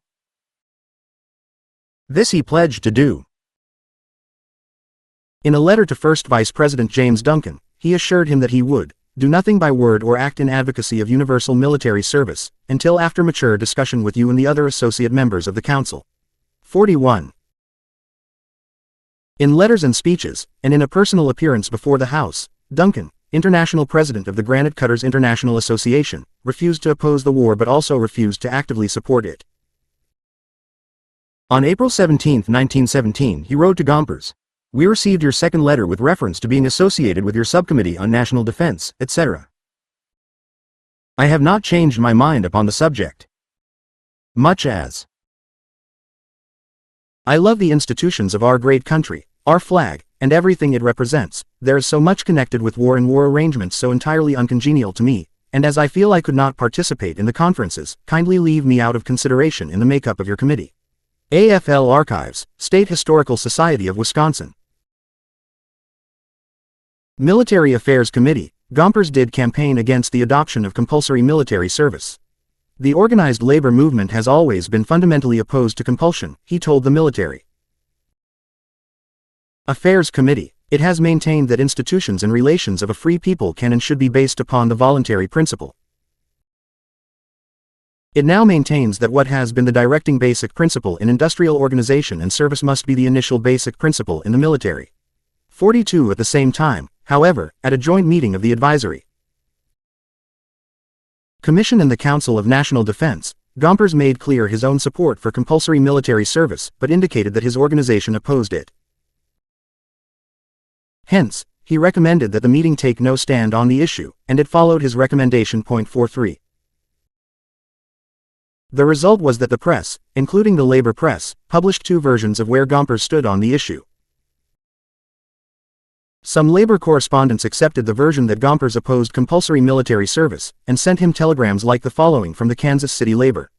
[SPEAKER 2] This he pledged to do.
[SPEAKER 1] In a letter to First Vice President James Duncan, he assured him that he would do nothing by word or act in advocacy of universal military service, until after mature discussion with you and the other associate members of the Council. 41. In letters and speeches, and in a personal appearance before the House, Duncan, international president of the Granite Cutters International Association, refused to oppose the war but also refused to actively support it.
[SPEAKER 2] On April 17, 1917, he wrote to Gompers, "We received your second letter with reference to being associated with your subcommittee on national defense, etc. I have not changed my mind upon the subject. Much as
[SPEAKER 1] I love the institutions of our great country, our flag, and everything it represents, there is so much connected with war and war arrangements so entirely uncongenial to me, and as I feel I could not participate in the conferences, kindly leave me out of consideration in the makeup of your committee." AFL Archives, State Historical Society of Wisconsin. Military Affairs Committee, Gompers did campaign against the adoption of compulsory military service. The organized labor movement has always been fundamentally opposed to compulsion, he told the Military Affairs Committee. It has maintained that institutions and relations of a free people can and should be based upon the voluntary principle. It now maintains that what has been the directing basic principle in industrial organization and service must be the initial basic principle in the military. 42. At the same time, However, at a joint meeting of the Advisory Commission and the Council of National Defense, Gompers made clear his own support for compulsory military service but indicated that his organization opposed it. Hence, he recommended that the meeting take no stand on the issue, and it followed his recommendation. 43. The result was that the press, including the labor press, published two versions of where Gompers stood on the issue. Some labor correspondents accepted the version that Gompers opposed compulsory military service, and sent him telegrams like the following from the Kansas City Labor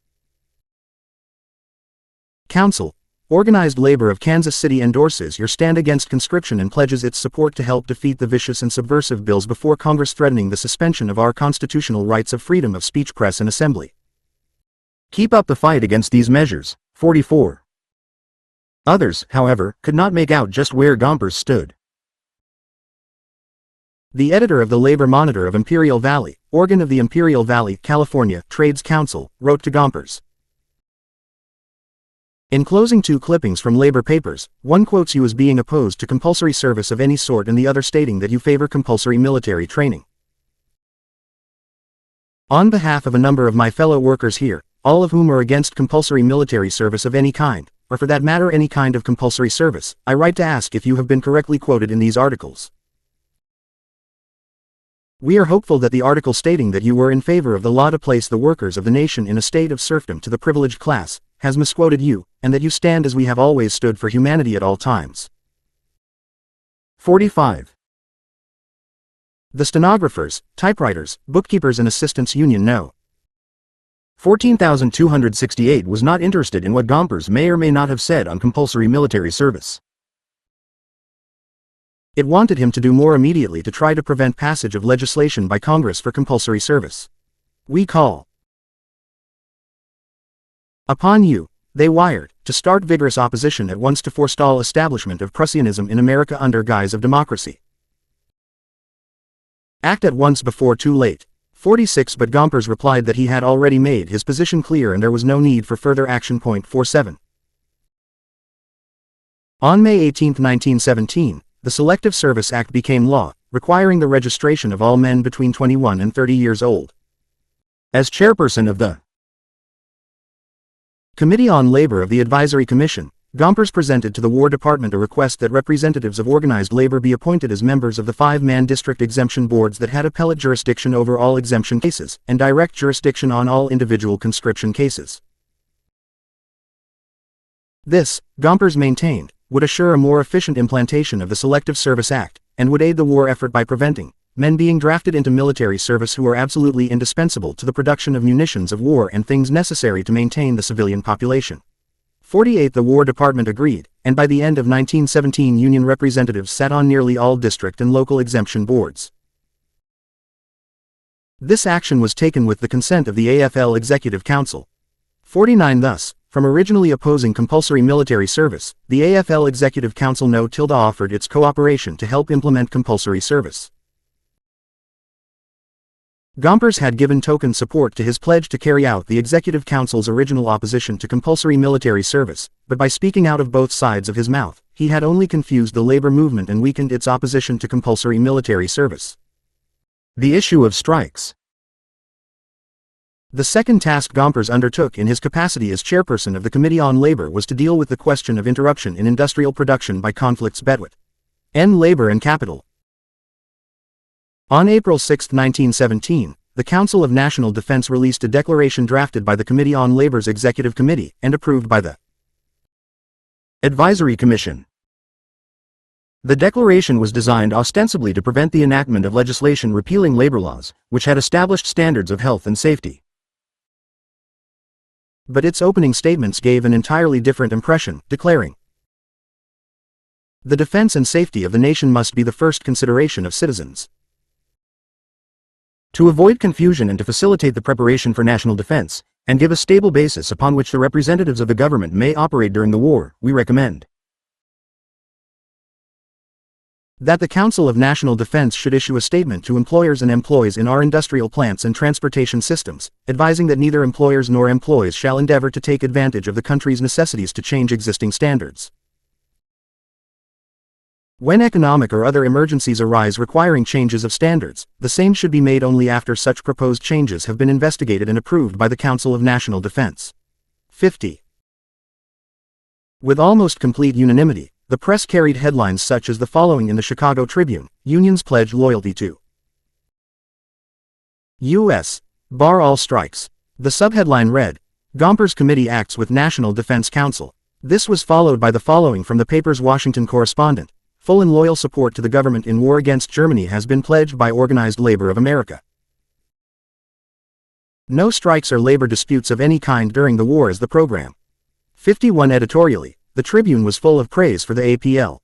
[SPEAKER 1] Council. Organized labor of Kansas City endorses your stand against conscription and pledges its support to help defeat the vicious and subversive bills before Congress threatening the suspension of our constitutional rights of freedom of speech, press and assembly.
[SPEAKER 2] Keep up the fight against these measures. 44. Others, however, could not make out just where Gompers stood.
[SPEAKER 1] The editor of the Labor Monitor of Imperial Valley, organ of the Imperial Valley, California, Trades Council, wrote to Gompers. Enclosing two clippings from labor papers, one quotes you as being opposed to compulsory service of any sort and the other stating that you favor compulsory military training. On behalf of a number of my fellow workers here, all of whom are against compulsory military service of any kind, or for that matter any kind of compulsory service, I write to ask if you have been correctly quoted in these articles. We are hopeful that the article stating that you were in favor of the law to place the workers of the nation in a state of serfdom to the privileged class, has misquoted you, and that you stand as we have always stood for humanity at all times.
[SPEAKER 2] 45.
[SPEAKER 1] The Stenographers, Typewriters, Bookkeepers and Assistants Union No.
[SPEAKER 2] 14,268 was not interested in what Gompers may or may not have said on compulsory military service.
[SPEAKER 1] It wanted him to do more immediately to try to prevent passage of legislation by Congress for compulsory service. We call upon you, they wired, to start vigorous opposition at once to forestall establishment of Prussianism in America under guise of democracy. Act at once before too late. 46. But Gompers replied that he had already made his position clear and there was no need for further action. 47. On May 18, 1917, the Selective Service Act became law, requiring the registration of all men between 21 and 30 years old.
[SPEAKER 2] As chairperson of the
[SPEAKER 1] Committee on Labor of the Advisory Commission, Gompers presented to the War Department a request that representatives of organized labor be appointed as members of the 5-man district exemption boards that had appellate jurisdiction over all exemption cases, and direct jurisdiction on all individual conscription cases. This, Gompers maintained, would assure a more efficient implantation of the Selective Service Act, and would aid the war effort by preventing men being drafted into military service who are absolutely indispensable to the production of munitions of war and things necessary to maintain the civilian population. 48. The War Department agreed, and by the end of 1917 Union representatives sat on nearly all district and local exemption boards. This action was taken with the consent of the AFL Executive Council. 49. Thus, from originally opposing compulsory military service, the AFL Executive Council offered its cooperation to help implement compulsory service. Gompers had given token support to his pledge to carry out the Executive Council's original opposition to compulsory military service, but by speaking out of both sides of his mouth, he had only confused the labor movement and weakened its opposition to compulsory military service.
[SPEAKER 2] The issue of strikes.
[SPEAKER 1] The second task Gompers undertook in his capacity as chairperson of the Committee on Labor was to deal with the question of interruption in industrial production by conflicts between labor and capital. On April 6, 1917, the Council of National Defense released a declaration drafted by the Committee on Labor's Executive Committee and approved by the
[SPEAKER 2] Advisory Commission. The declaration was designed ostensibly to prevent the enactment of legislation repealing labor laws, which had established standards of health and safety.
[SPEAKER 1] But its opening statements gave an entirely different impression, declaring, "The defense and safety of the nation must be the first consideration of citizens."
[SPEAKER 2] To avoid confusion and to facilitate the preparation for national defense, and give a stable basis upon which the representatives of the government may operate during the war, we recommend
[SPEAKER 1] that the Council of National Defense should issue a statement to employers and employees in our industrial plants and transportation systems, advising that neither employers nor employees shall endeavor to take advantage of the country's necessities to change existing standards. When economic or other emergencies arise requiring changes of standards, the same should be made only after such proposed changes have been investigated and approved by the Council of National Defense. 50. With almost complete unanimity, the press carried headlines such as the following in the Chicago Tribune: Unions pledge loyalty to U.S. Bar all strikes. The subheadline read, Gompers Committee acts with National Defense Council. This was followed by the following from the paper's Washington correspondent: full and loyal support to the government in war against Germany has been pledged by Organized Labor of America. No strikes or labor disputes of any kind during the war is the program. 51. Editorially, the Tribune was full of praise for the APL.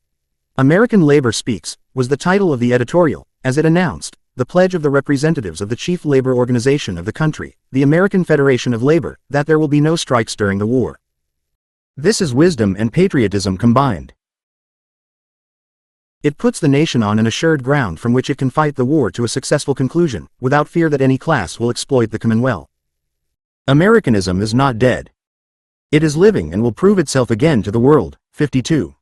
[SPEAKER 1] American Labor Speaks was the title of the editorial, as it announced the pledge of the representatives of the chief labor organization of the country, the American Federation of Labor, that there will be no strikes during the war.
[SPEAKER 2] This is wisdom and patriotism combined.
[SPEAKER 1] It puts the nation on an assured ground from which it can fight the war to a successful conclusion, without fear that any class will exploit the Commonwealth.
[SPEAKER 2] Americanism is not dead. It is living and will prove itself again to the world. 52.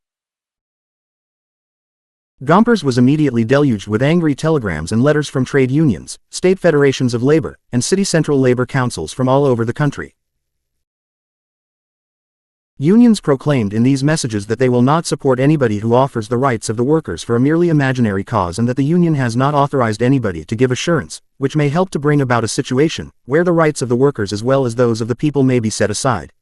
[SPEAKER 1] Gompers was immediately deluged with angry telegrams and letters from trade unions, state federations of labor, and city central labor councils from all over the country. Unions proclaimed in these messages that they will not support anybody who offers the rights of the workers for a merely imaginary cause, and that the union has not authorized anybody to give assurance, which may help to bring about a situation where the rights of the workers as well as those of the people may be set aside.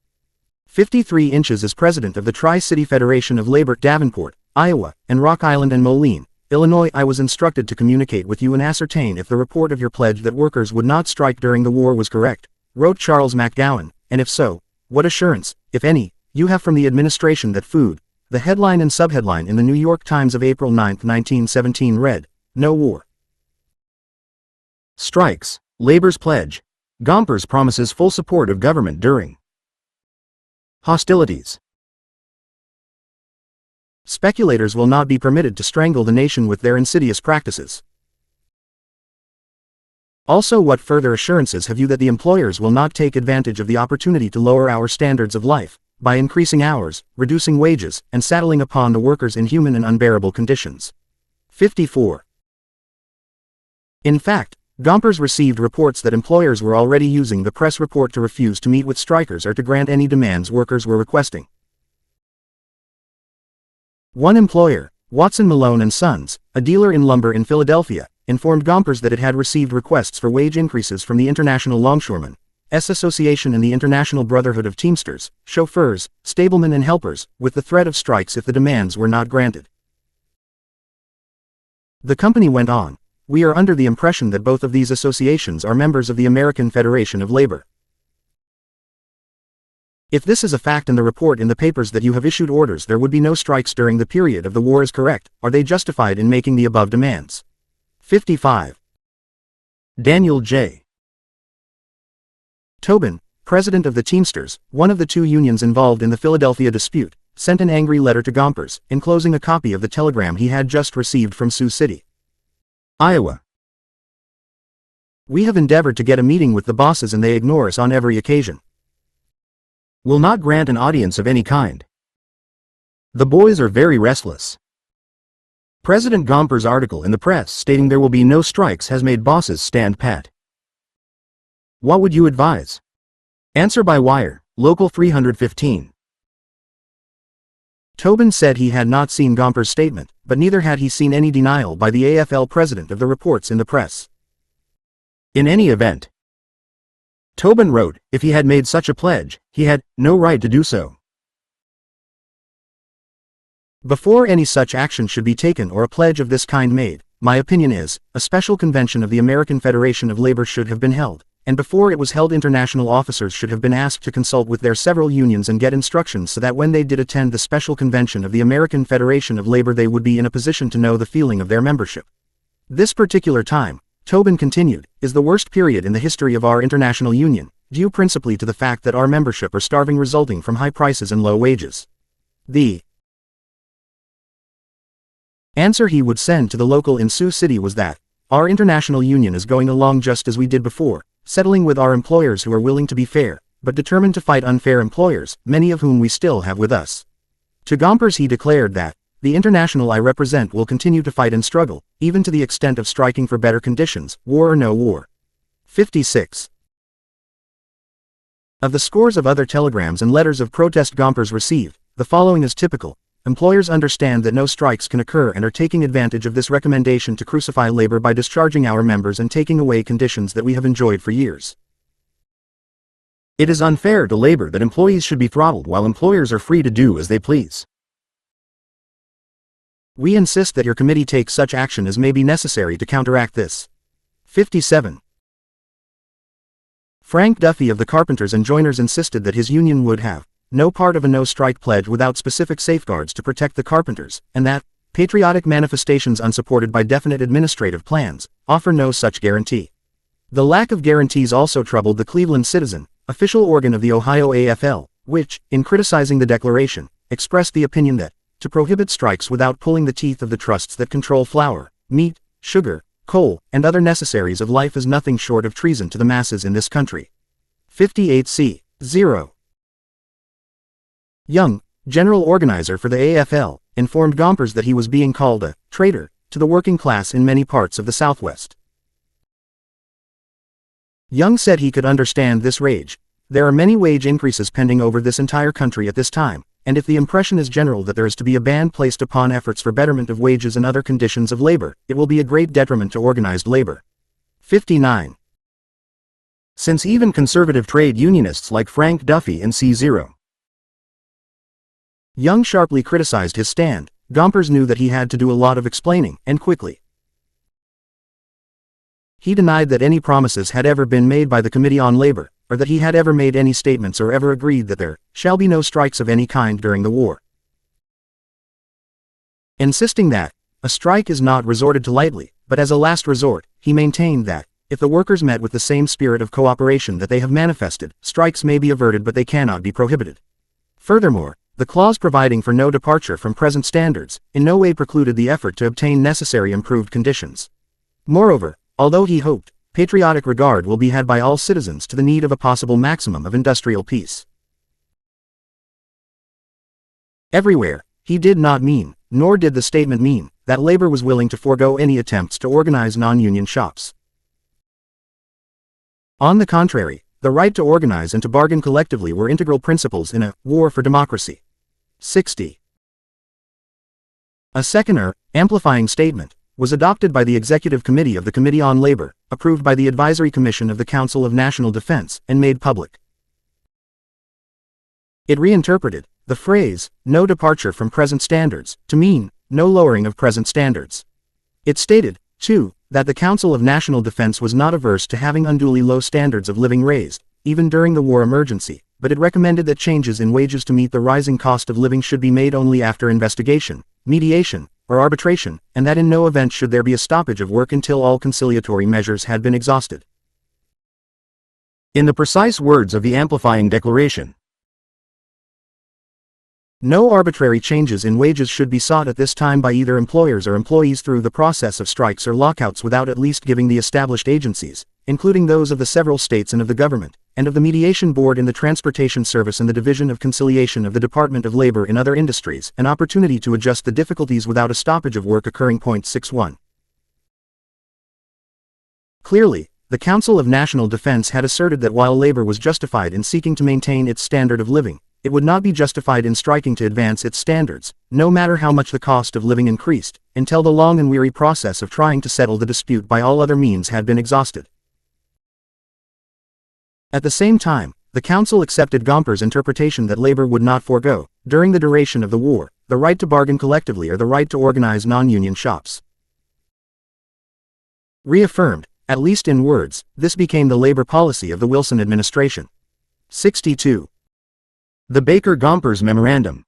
[SPEAKER 1] 53 inches as president of the Tri-City Federation of Labor, Davenport, Iowa, and Rock Island and Moline, Illinois. I was instructed to communicate with you and ascertain if the report of your pledge that workers would not strike during the war was correct, wrote Charles McGowan, and if so, what assurance, if any, you have from the administration that food. The headline and subheadline in the New York Times of April 9, 1917 read, No war.
[SPEAKER 2] Strikes, labor's pledge. Gompers promises full support of government during hostilities.
[SPEAKER 1] Speculators will not be permitted to strangle the nation with their insidious practices. Also, what further assurances have you that the employers will not take advantage of the opportunity to lower our standards of life, by increasing hours, reducing wages, and saddling upon the workers inhuman and unbearable conditions? 54. In fact, Gompers received reports that employers were already using the press report to refuse to meet with strikers or to grant any demands workers were requesting. One employer, Watson Malone & Sons, a dealer in lumber in Philadelphia, informed Gompers that it had received requests for wage increases from the International Longshoremen's Association and the International Brotherhood of Teamsters, Chauffeurs, Stablemen and Helpers, with the threat of strikes if the demands were not granted. The company went on, We are under the impression that both of these associations are members of the American Federation of Labor. If this is a fact and the report in the papers that you have issued orders there would be no strikes during the period of the war is correct, are they justified in making the above demands? 55.
[SPEAKER 2] Daniel J.
[SPEAKER 1] Tobin, president of the Teamsters, one of the two unions involved in the Philadelphia dispute, sent an angry letter to Gompers, enclosing a copy of the telegram he had just received from Sioux City,
[SPEAKER 2] Iowa.
[SPEAKER 1] We have endeavored to get a meeting with the bosses and they ignore us on every occasion.
[SPEAKER 2] Will not grant an audience of any kind. The boys are very restless. President Gompers' article in the press stating there will be no strikes has made bosses stand pat. What would you advise? Answer by wire, Local 315.
[SPEAKER 1] Tobin said he had not seen Gompers' statement, but neither had he seen any denial by the AFL president of the reports in the press.
[SPEAKER 2] In any event, Tobin wrote, if he had made such a pledge, he had no right to do so.
[SPEAKER 1] Before any such action should be taken or a pledge of this kind made, my opinion is, a special convention of the American Federation of Labor should have been held, and before it was held international officers should have been asked to consult with their several unions and get instructions so that when they did attend the special convention of the American Federation of Labor they would be in a position to know the feeling of their membership. This particular time, Tobin continued, is the worst period in the history of our international union, due principally to the fact that our membership are starving resulting from high prices and low wages. The answer he would send to the local in Sioux City was that, our international union is going along just as we did before, settling with our employers who are willing to be fair, but determined to fight unfair employers, many of whom we still have with us. To Gompers he declared that, the international I represent will continue to fight and struggle, even to the extent of striking for better conditions, war or no war. 56. Of the scores of other telegrams and letters of protest Gompers received, the following is typical. Employers understand that no strikes can occur and are taking advantage of this recommendation to crucify labor by discharging our members and taking away conditions that we have enjoyed for years.
[SPEAKER 2] It is unfair to labor that employees should be throttled while employers are free to do as they please.
[SPEAKER 1] We insist that your committee take such action as may be necessary to counteract this. 57. Frank Duffy of the Carpenters and Joiners insisted that his union would have no part of a no-strike pledge without specific safeguards to protect the carpenters, and that patriotic manifestations unsupported by definite administrative plans offer no such guarantee. The lack of guarantees also troubled the Cleveland Citizen, official organ of the Ohio AFL, which, in criticizing the declaration, expressed the opinion that to prohibit strikes without pulling the teeth of the trusts that control flour, meat, sugar, coal, and other necessaries of life is nothing short of treason to the masses in this country. 58c. 0. Young, general organizer for the AFL, informed Gompers that he was being called a traitor to the working class in many parts of the Southwest. Young said he could understand this rage. There are many wage increases pending over this entire country at this time, and if the impression is general that there is to be a ban placed upon efforts for betterment of wages and other conditions of labor, it will be a great detriment to organized labor. 59.
[SPEAKER 2] Since even conservative trade unionists like Frank Duffy and C0
[SPEAKER 1] Young sharply criticized his stand, Gompers knew that he had to do a lot of explaining, and quickly. He denied that any promises had ever been made by the Committee on Labor, or that he had ever made any statements or ever agreed that there shall be no strikes of any kind during the war. Insisting that a strike is not resorted to lightly, but as a last resort, he maintained that if the workers met with the same spirit of cooperation that they have manifested, strikes may be averted but they cannot be prohibited. Furthermore, the clause providing for no departure from present standards in no way precluded the effort to obtain necessary improved conditions. Moreover, although he hoped patriotic regard will be had by all citizens to the need of a possible maximum of industrial peace everywhere, he did not mean, nor did the statement mean, that labor was willing to forego any attempts to organize non-union shops. On the contrary, the right to organize and to bargain collectively were integral principles in a war for democracy. 60. A second amplifying statement was adopted by the Executive Committee of the Committee on Labor, approved by the Advisory Commission of the Council of National Defense, and made public. It reinterpreted the phrase, no departure from present standards, to mean, no lowering of present standards. It stated, too, that the Council of National Defense was not averse to having unduly low standards of living raised, even during the war emergency, but it recommended that changes in wages to meet the rising cost of living should be made only after investigation, mediation, or arbitration, and that in no event should there be a stoppage of work until all conciliatory measures had been exhausted.
[SPEAKER 2] In the precise words of the amplifying declaration,
[SPEAKER 1] no arbitrary changes in wages should be sought at this time by either employers or employees through the process of strikes or lockouts without at least giving the established agencies, including those of the several states and of the government, and of the Mediation Board in the Transportation Service and the Division of Conciliation of the Department of Labor in other industries, an opportunity to adjust the difficulties without a stoppage of work occurring. 61. Clearly, the Council of National Defense had asserted that while labor was justified in seeking to maintain its standard of living, it would not be justified in striking to advance its standards, no matter how much the cost of living increased, until the long and weary process of trying to settle the dispute by all other means had been exhausted. At the same time, the Council accepted Gompers' interpretation that labor would not forego, during the duration of the war, the right to bargain collectively or the right to organize non-union shops. Reaffirmed, at least in words, this became the labor policy of the Wilson administration. 62.
[SPEAKER 2] The Baker-Gompers Memorandum.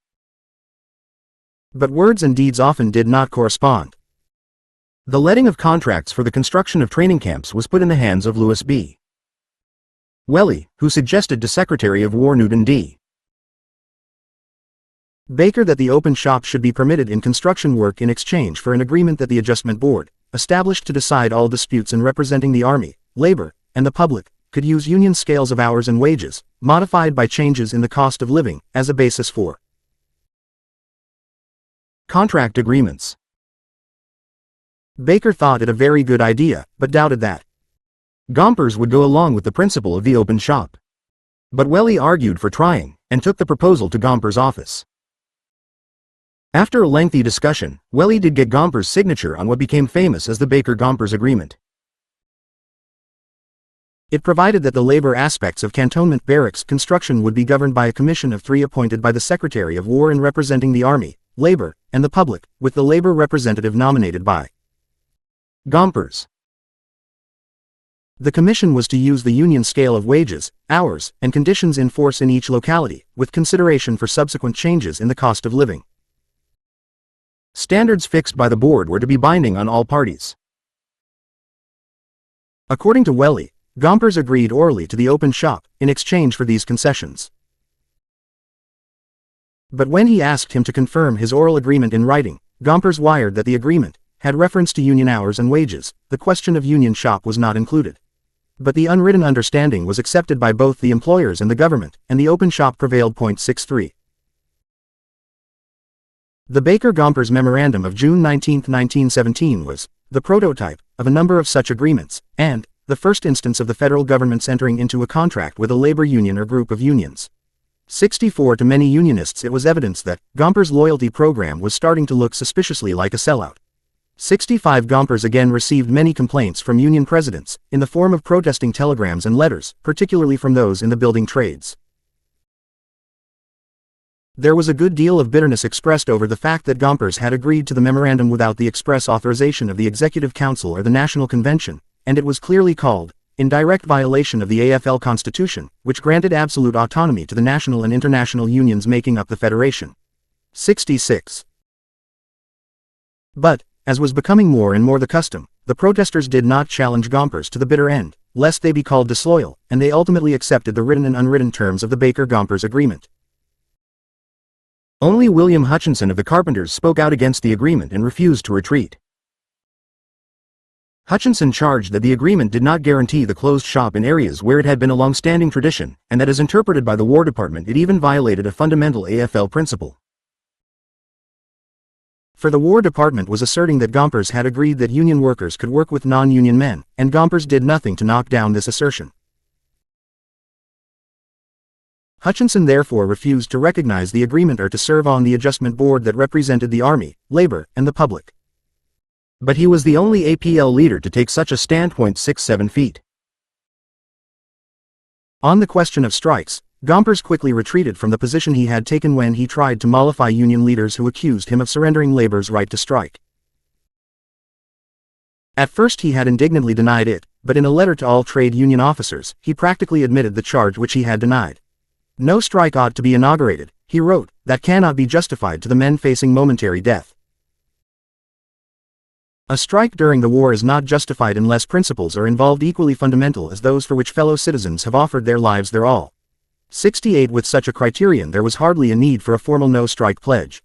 [SPEAKER 1] But words and deeds often did not correspond.
[SPEAKER 2] The letting of contracts for the construction of training camps was put in the hands of Louis B. Welly, who suggested to Secretary of War Newton D.
[SPEAKER 1] Baker that the open shop should be permitted in construction work in exchange for an agreement that the Adjustment Board, established to decide all disputes and representing the Army, labor, and the public, could use union scales of hours and wages, modified by changes in the cost of living, as a basis for
[SPEAKER 2] Contract agreements.
[SPEAKER 1] Baker thought it a very good idea, but doubted that
[SPEAKER 2] Gompers would go along with the principle of the open shop. But Welly argued for trying, and took the proposal to Gompers' office. After a lengthy discussion, Welly did get Gompers' signature on what became famous as the Baker-Gompers Agreement.
[SPEAKER 1] it provided that the labor aspects of cantonment barracks construction would be governed by a commission of 3 appointed by the Secretary of War and representing the Army, labor, and the public, with the labor representative nominated by
[SPEAKER 2] Gompers.
[SPEAKER 1] The commission was to use the union scale of wages, hours, and conditions in force in each locality, with consideration for subsequent changes in the cost of living.
[SPEAKER 2] Standards fixed by the board were to be binding on all parties.
[SPEAKER 1] According to Welly, Gompers agreed orally to the open shop, in exchange for these concessions. But when he asked him to confirm his oral agreement in writing, Gompers wired that the agreement had reference to union hours and wages. The question of union shop was not included. But the unwritten understanding was accepted by both the employers and the government, and the open shop prevailed. 63. The Baker-Gompers Memorandum of June 19, 1917 was the prototype of a number of such agreements, and the first instance of the federal government's entering into a contract with a labor union or group of unions. 64. To many unionists it was evidence that Gompers' loyalty program was starting to look suspiciously like a sellout. 65. Gompers again received many complaints from union presidents, in the form of protesting telegrams and letters, particularly from those in the building trades. There was a good deal of bitterness expressed over the fact that Gompers had agreed to the memorandum without the express authorization of the Executive Council or the National Convention, and it was clearly called in direct violation of the AFL Constitution, which granted absolute autonomy to the national and international unions making up the Federation. 66. But, as was becoming more and more the custom, the protesters did not challenge Gompers to the bitter end, lest they be called disloyal, and they ultimately accepted the written and unwritten terms of the Baker-Gompers Agreement.
[SPEAKER 2] Only William Hutchinson of the Carpenters spoke out against the agreement and refused to retreat. Hutchinson charged that the agreement did not guarantee the closed shop in areas where it had been a long-standing tradition, and that as interpreted by the War Department it even violated a fundamental AFL principle.
[SPEAKER 1] For the War Department was asserting that Gompers had agreed that union workers could work with non-union men, and Gompers did nothing to knock down this assertion. Hutchinson therefore refused to recognize the agreement or to serve on the adjustment board that represented the Army, labor, and the public.
[SPEAKER 2] But he was the only APL leader to take such a standpoint. 6-7 feet.
[SPEAKER 1] On the question of strikes, Gompers quickly retreated from the position he had taken when he tried to mollify union leaders who accused him of surrendering labor's right to strike. At first he had indignantly denied it, but in a letter to all trade union officers, he practically admitted the charge which he had denied. No strike ought to be inaugurated, he wrote, that cannot be justified to the men facing momentary death. A strike during the war is not justified unless principles are involved equally fundamental as those for which fellow citizens have offered their lives their all. 68. With such a criterion there was hardly a need for a formal no-strike pledge.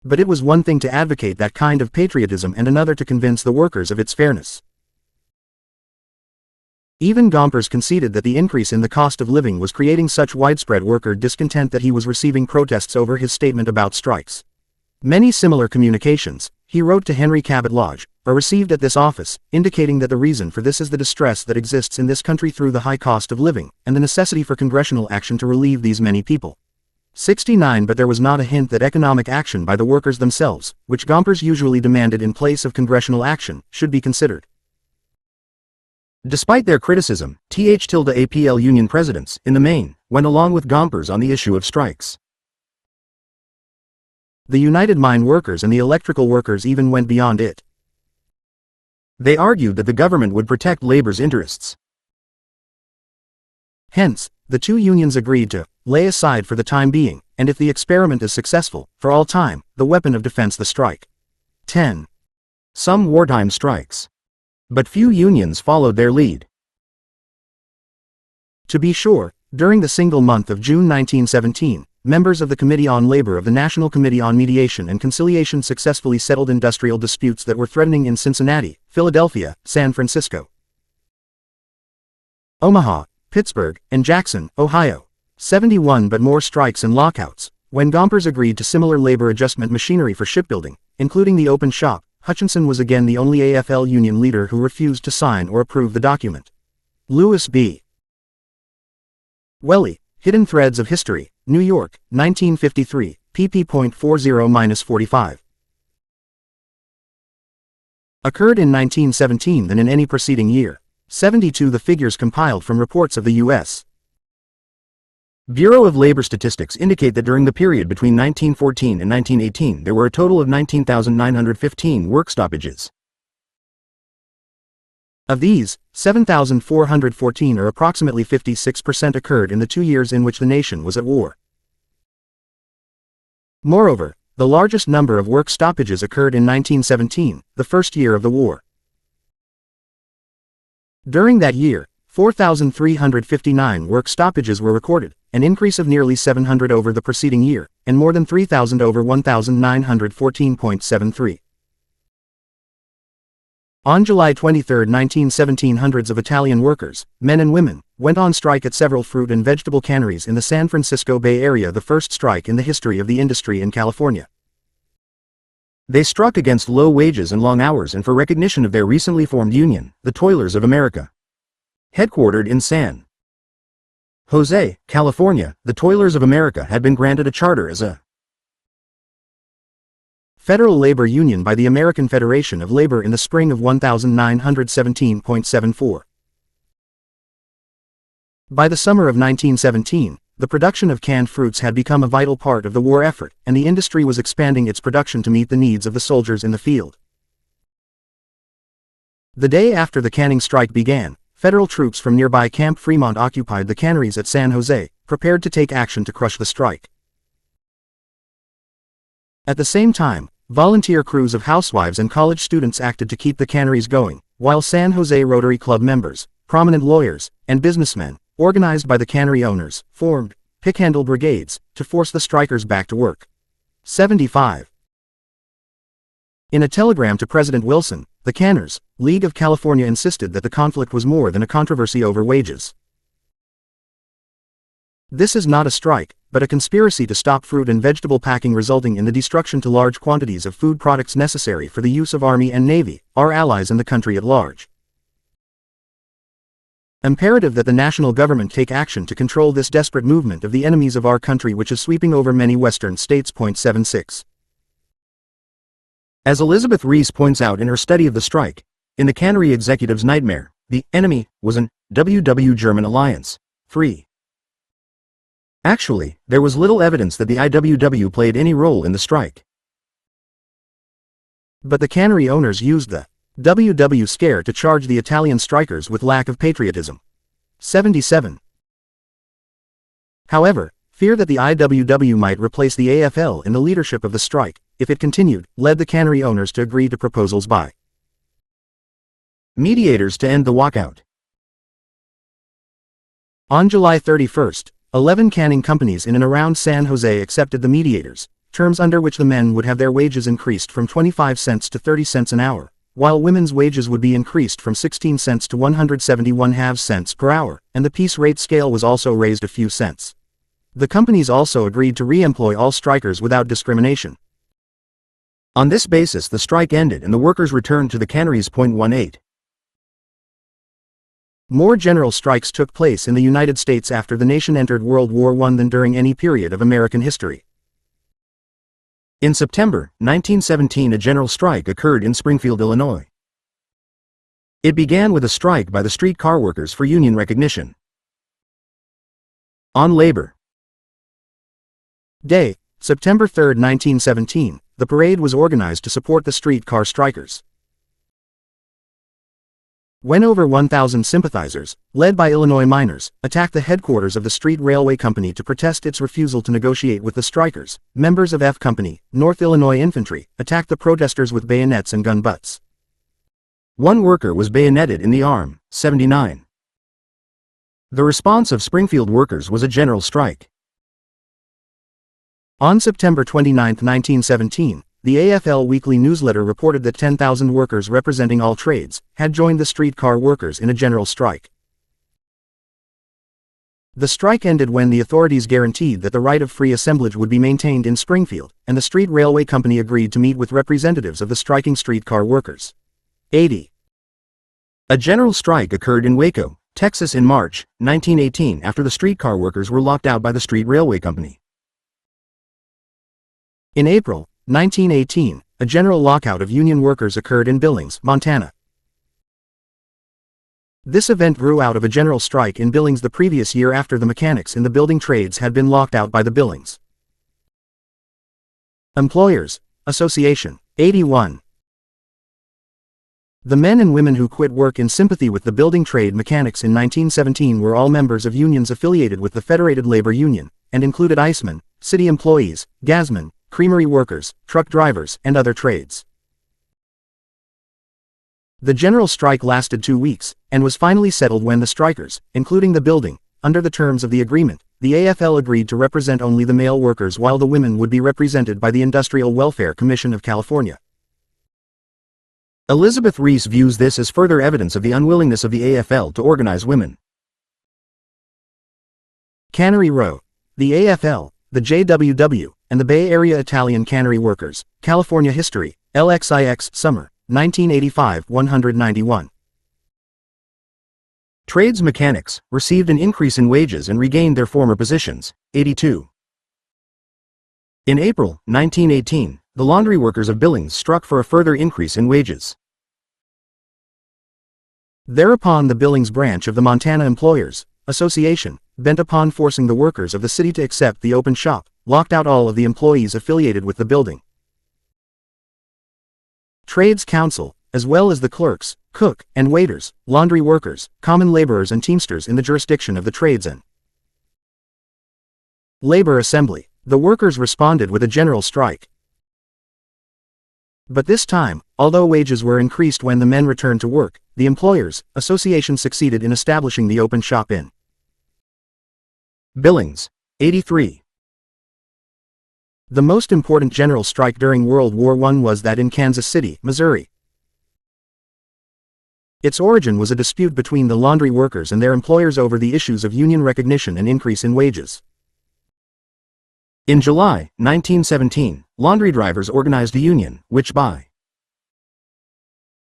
[SPEAKER 1] But it was one thing to advocate that kind of patriotism and another to convince the workers of its fairness. Even Gompers conceded that the increase in the cost of living was creating such widespread worker discontent that he was receiving protests over his statement about strikes. Many similar communications, he wrote to Henry Cabot Lodge, are received at this office, indicating that the reason for this is the distress that exists in this country through the high cost of living, and the necessity for congressional action to relieve these many people. 69. But there was not a hint that economic action by the workers themselves, which Gompers usually demanded in place of congressional action, should be considered.
[SPEAKER 2] Despite their criticism, APL union presidents, in the main, went along with Gompers on the issue of strikes.
[SPEAKER 1] The United Mine Workers and the electrical workers even went beyond it.
[SPEAKER 2] They argued that the government would protect labor's interests.
[SPEAKER 1] Hence, the two unions agreed to lay aside for the time being, and if the experiment is successful, for all time, the weapon of defense, the strike. 10.
[SPEAKER 2] Some wartime strikes. But few unions followed their lead.
[SPEAKER 1] To be sure, during the single month of June 1917, members of the Committee on Labor of the National Committee on Mediation and Conciliation successfully settled industrial disputes that were threatening in Cincinnati, Philadelphia, San Francisco, Omaha, Pittsburgh, and Jackson, Ohio. 71. But more strikes and lockouts, When Gompers agreed to similar labor adjustment machinery for shipbuilding, including the open shop, Hutchinson was again the only AFL union leader who refused to sign or approve the document. Lewis B. Welly, Hidden Threads of History, New York, 1953, pp.40-45. Occurred in 1917 than in any preceding year. 72 The figures compiled from reports of the U.S.
[SPEAKER 2] Bureau of Labor Statistics indicate that during the period between 1914 and 1918 there were a total of 19,915 work stoppages.
[SPEAKER 1] Of these, 7,414 or approximately 56% occurred in the 2 years in which the nation was at war. Moreover, the largest number of work stoppages occurred in 1917, the first year of the war. During that year, 4,359 work stoppages were recorded, an increase of nearly 700 over the preceding year, and more than 3,000 over 1,914.73. On July 23, 1917, hundreds of Italian workers, men and women, went on strike at several fruit and vegetable canneries in the San Francisco Bay Area, the first strike in the history of the industry in California.
[SPEAKER 2] They struck against low wages and long hours and for recognition of their recently formed union, the Toilers of America. Headquartered in San Jose, California, the Toilers of America had been granted a charter as a
[SPEAKER 1] federal labor union by the American Federation of Labor in the spring of 1917.74. By the summer of 1917, the production of canned fruits had become a vital part of the war effort, and the industry was expanding its production to meet the needs of the soldiers in the field. The day after the canning strike began, federal troops from nearby Camp Fremont occupied the canneries at San Jose, prepared to take action to crush the strike. At the same time, volunteer crews of housewives and college students acted to keep the canneries going, while San Jose Rotary Club members, prominent lawyers, and businessmen, organized by the cannery owners, formed pick-handle brigades to force the strikers back to work. 75. In a telegram to President Wilson, the Canners' League of California insisted that the conflict was more than a controversy over wages. This is not a strike, but a conspiracy to stop fruit and vegetable packing, resulting in the destruction to large quantities of food products necessary for the use of Army and Navy, our allies and the country at large. Imperative that the national government take action to control this desperate movement of the enemies of our country which is sweeping over many western states. 76.
[SPEAKER 2] As Elizabeth Reese points out in her study of the strike, in the cannery executive's nightmare, the enemy was an WW German alliance. 3. Actually, there was little evidence that the IWW played any role in the strike.
[SPEAKER 1] But the cannery owners used the WW scare to charge the Italian strikers with lack of patriotism. 77. However, fear that the IWW might replace the AFL in the leadership of the strike, if it continued, led the cannery owners to agree to proposals by
[SPEAKER 2] mediators to end the walkout.
[SPEAKER 1] On July 31, 11 canning companies in and around San Jose accepted the mediators, terms under which the men would have their wages increased from 25 cents to 30 cents an hour, while women's wages would be increased from 16 cents to 171.5 cents per hour, and the piece rate scale was also raised a few cents. The companies also agreed to re-employ all strikers without discrimination.
[SPEAKER 2] On this basis the strike ended and the workers returned to the canneries. 18.
[SPEAKER 1] More general strikes took place in the United States after the nation entered World War I than during any period of American history.
[SPEAKER 2] In September 1917 a general strike occurred in Springfield, Illinois. It began with a strike by the streetcar workers for union recognition. On Labor
[SPEAKER 1] Day, September 3, 1917, the parade was organized to support the streetcar strikers. When over 1,000 sympathizers, led by Illinois miners, attacked the headquarters of the Street Railway Company to protest its refusal to negotiate with the strikers, members of F Company, North Illinois Infantry, attacked the protesters with bayonets and gun butts.
[SPEAKER 2] One worker was bayoneted in the arm. 79. The response of Springfield workers was a general strike.
[SPEAKER 1] On September 29, 1917, the AFL weekly newsletter reported that 10,000 workers representing all trades had joined the streetcar workers in a general strike. The strike ended when the authorities guaranteed that the right of free assemblage would be maintained in Springfield, and the Street Railway Company agreed to meet with representatives of the striking streetcar workers. 80.
[SPEAKER 2] A general strike occurred in Waco, Texas in March 1918 after the streetcar workers were locked out by the Street Railway Company.
[SPEAKER 1] In April 1918, a general lockout of union workers occurred in Billings, Montana. This event grew out of a general strike in Billings the previous year after the mechanics in the building trades had been locked out by the Billings Employers Association. 81. The men and women who quit work in sympathy with the building trade mechanics in 1917 were all members of unions affiliated with the Federated Labor Union, and included icemen, city employees, gasmen, creamery workers, truck drivers, and other trades. The general strike lasted 2 weeks, and was finally settled when the strikers, including the building, under the terms of the agreement, the AFL agreed to represent only the male workers while the women would be represented by the Industrial Welfare Commission of California.
[SPEAKER 2] Elizabeth Reese views this as further evidence of the unwillingness of the AFL to organize women.
[SPEAKER 1] Cannery Row. The AFL, the JWW, and the Bay Area Italian Cannery Workers, California History, LXIX, Summer, 1985, 191.
[SPEAKER 2] Trades mechanics received an increase in wages and regained their former positions, 82. In April 1918, the laundry workers of Billings struck for a further increase in wages.
[SPEAKER 1] Thereupon the Billings branch of the Montana Employers Association, bent upon forcing the workers of the city to accept the open shop, locked out all of the employees affiliated with the building Trades Council, as well as the clerks, cook, and waiters, laundry workers, common laborers and teamsters in the jurisdiction of the Trades and Labor Assembly. The workers responded with a general strike. But this time, although wages were increased when the men returned to work, the Employers Association succeeded in establishing the open shop in
[SPEAKER 2] Billings, 83.
[SPEAKER 1] The most important general strike during World War I was that in Kansas City, Missouri. Its origin was a dispute between the laundry workers and their employers over the issues of union recognition and increase in wages.
[SPEAKER 2] In July 1917, laundry drivers organized a union, which by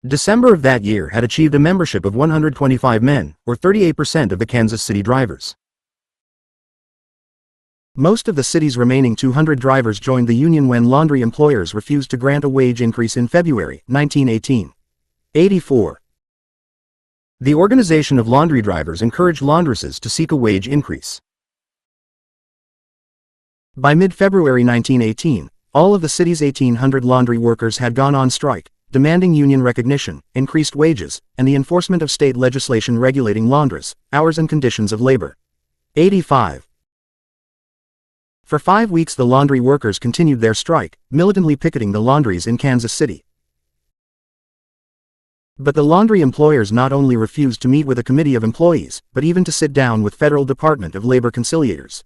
[SPEAKER 2] December of that year had achieved a membership of 125 men, or 38% of the Kansas City drivers.
[SPEAKER 1] Most of the city's remaining 200 drivers joined the union when laundry employers refused to grant a wage increase in February 1918. 84.
[SPEAKER 2] The organization of laundry drivers encouraged laundresses to seek a wage increase.
[SPEAKER 1] By mid-February 1918, all of the city's 1,800 laundry workers had gone on strike, demanding union recognition, increased wages, and the enforcement of state legislation regulating laundress hours and conditions of labor. 85. For 5 weeks the laundry workers continued their strike, militantly picketing the laundries in Kansas City. But the laundry employers not only refused to meet with a committee of employees, but even to sit down with Federal Department of Labor conciliators.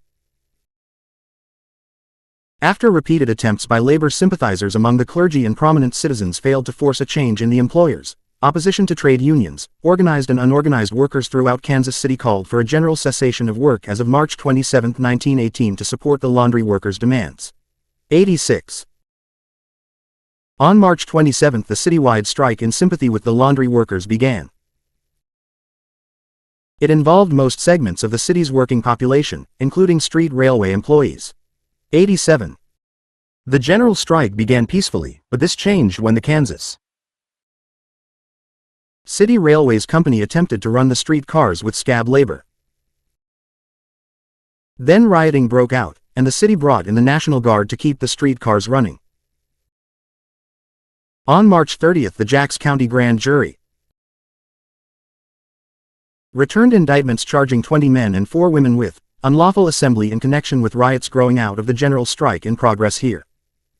[SPEAKER 1] After repeated attempts by labor sympathizers among the clergy and prominent citizens failed to force a change in the employers, opposition to trade unions, organized and unorganized workers throughout Kansas City called for a general cessation of work as of March 27, 1918 to support the laundry workers' demands. 86. On March 27 the citywide strike in sympathy with the laundry workers began. It involved most segments of the city's working population, including street railway employees. 87. The general strike began peacefully, but this changed when the Kansas City Railways Company attempted to run the street cars with scab labor. Then rioting broke out, and the city brought in the National Guard to keep the street cars running. On March 30 the Jax County Grand Jury returned indictments charging 20 men and 4 women with unlawful assembly in connection with riots growing out of the general strike in progress here.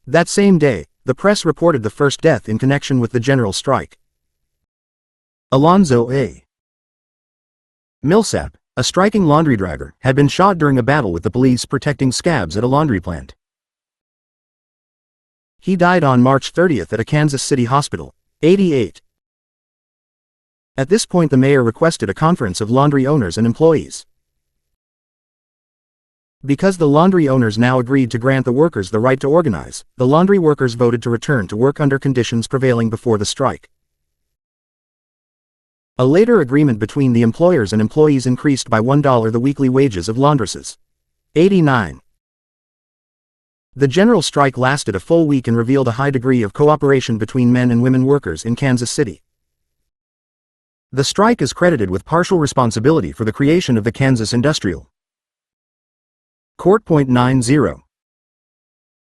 [SPEAKER 1] That same day, the press reported the first death in connection with the general strike.
[SPEAKER 2] Alonzo A. Millsap, a striking laundry driver, had been shot during a battle with the police protecting scabs at a laundry plant.
[SPEAKER 1] He died on March 30 at a Kansas City hospital. 88. At this point the mayor requested a conference of laundry owners and employees. Because the laundry owners now agreed to grant the workers the right to organize, the laundry workers voted to return to work under conditions prevailing before the strike. A later agreement between the employers and employees increased by $1 the weekly wages of laundresses. 89. The general strike lasted a full week and revealed a high degree of cooperation between men and women workers in Kansas City.
[SPEAKER 2] The strike is credited with partial responsibility for the creation of the Kansas Industrial Court. 90.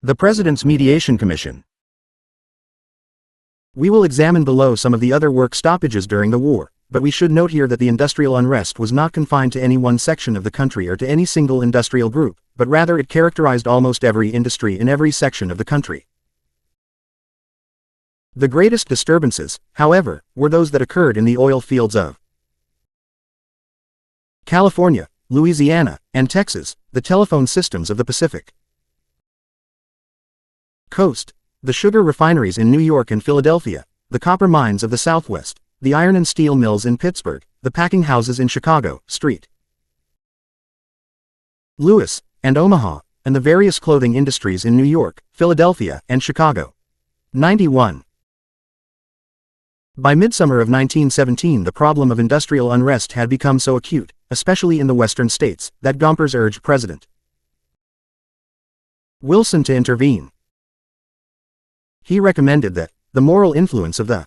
[SPEAKER 2] The President's Mediation Commission.
[SPEAKER 1] We will examine below some of the other work stoppages during the war, but we should note here that the industrial unrest was not confined to any one section of the country or to any single industrial group, but rather it characterized almost every industry in every section of the country. The greatest disturbances, however, were those that occurred in the oil fields of California, Louisiana, and Texas, the telephone systems of the Pacific Coast, the sugar refineries in New York and Philadelphia, the copper mines of the Southwest, the iron and steel mills in Pittsburgh, the packing houses in Chicago, St. Louis, and Omaha, and the various clothing industries in New York, Philadelphia, and Chicago. 91. By midsummer of 1917 the problem of industrial unrest had become so acute, especially in the western states, that Gompers urged President Wilson to intervene. He recommended that the moral influence of the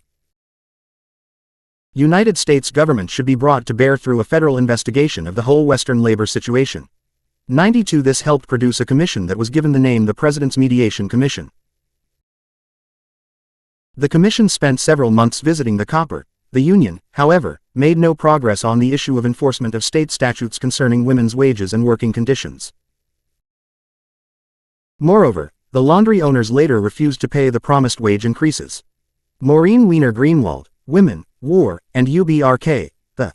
[SPEAKER 1] United States government should be brought to bear through a federal investigation of the whole Western labor situation. 92. This helped produce a commission that was given the name the President's Mediation Commission. The commission spent several months visiting the copper. The Union, however, made no progress on the issue of enforcement of state statutes concerning women's wages and working conditions. Moreover, the laundry owners later refused to pay the promised wage increases. Maureen Weiner Greenwald, Women, War, and UBRK, The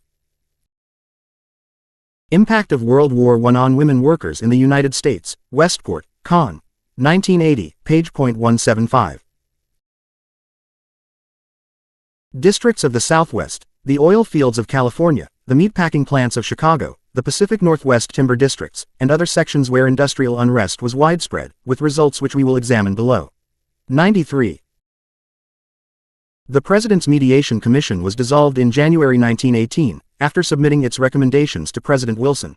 [SPEAKER 1] Impact of World War I on Women Workers in the United States, Westport, Con. 1980, page .175. Districts of the Southwest, the oil fields of California, the meatpacking plants of Chicago, the Pacific Northwest timber districts, and other sections where industrial unrest was widespread, with results which we will examine below. 93. The President's Mediation Commission was dissolved in January 1918, after submitting its recommendations to President Wilson.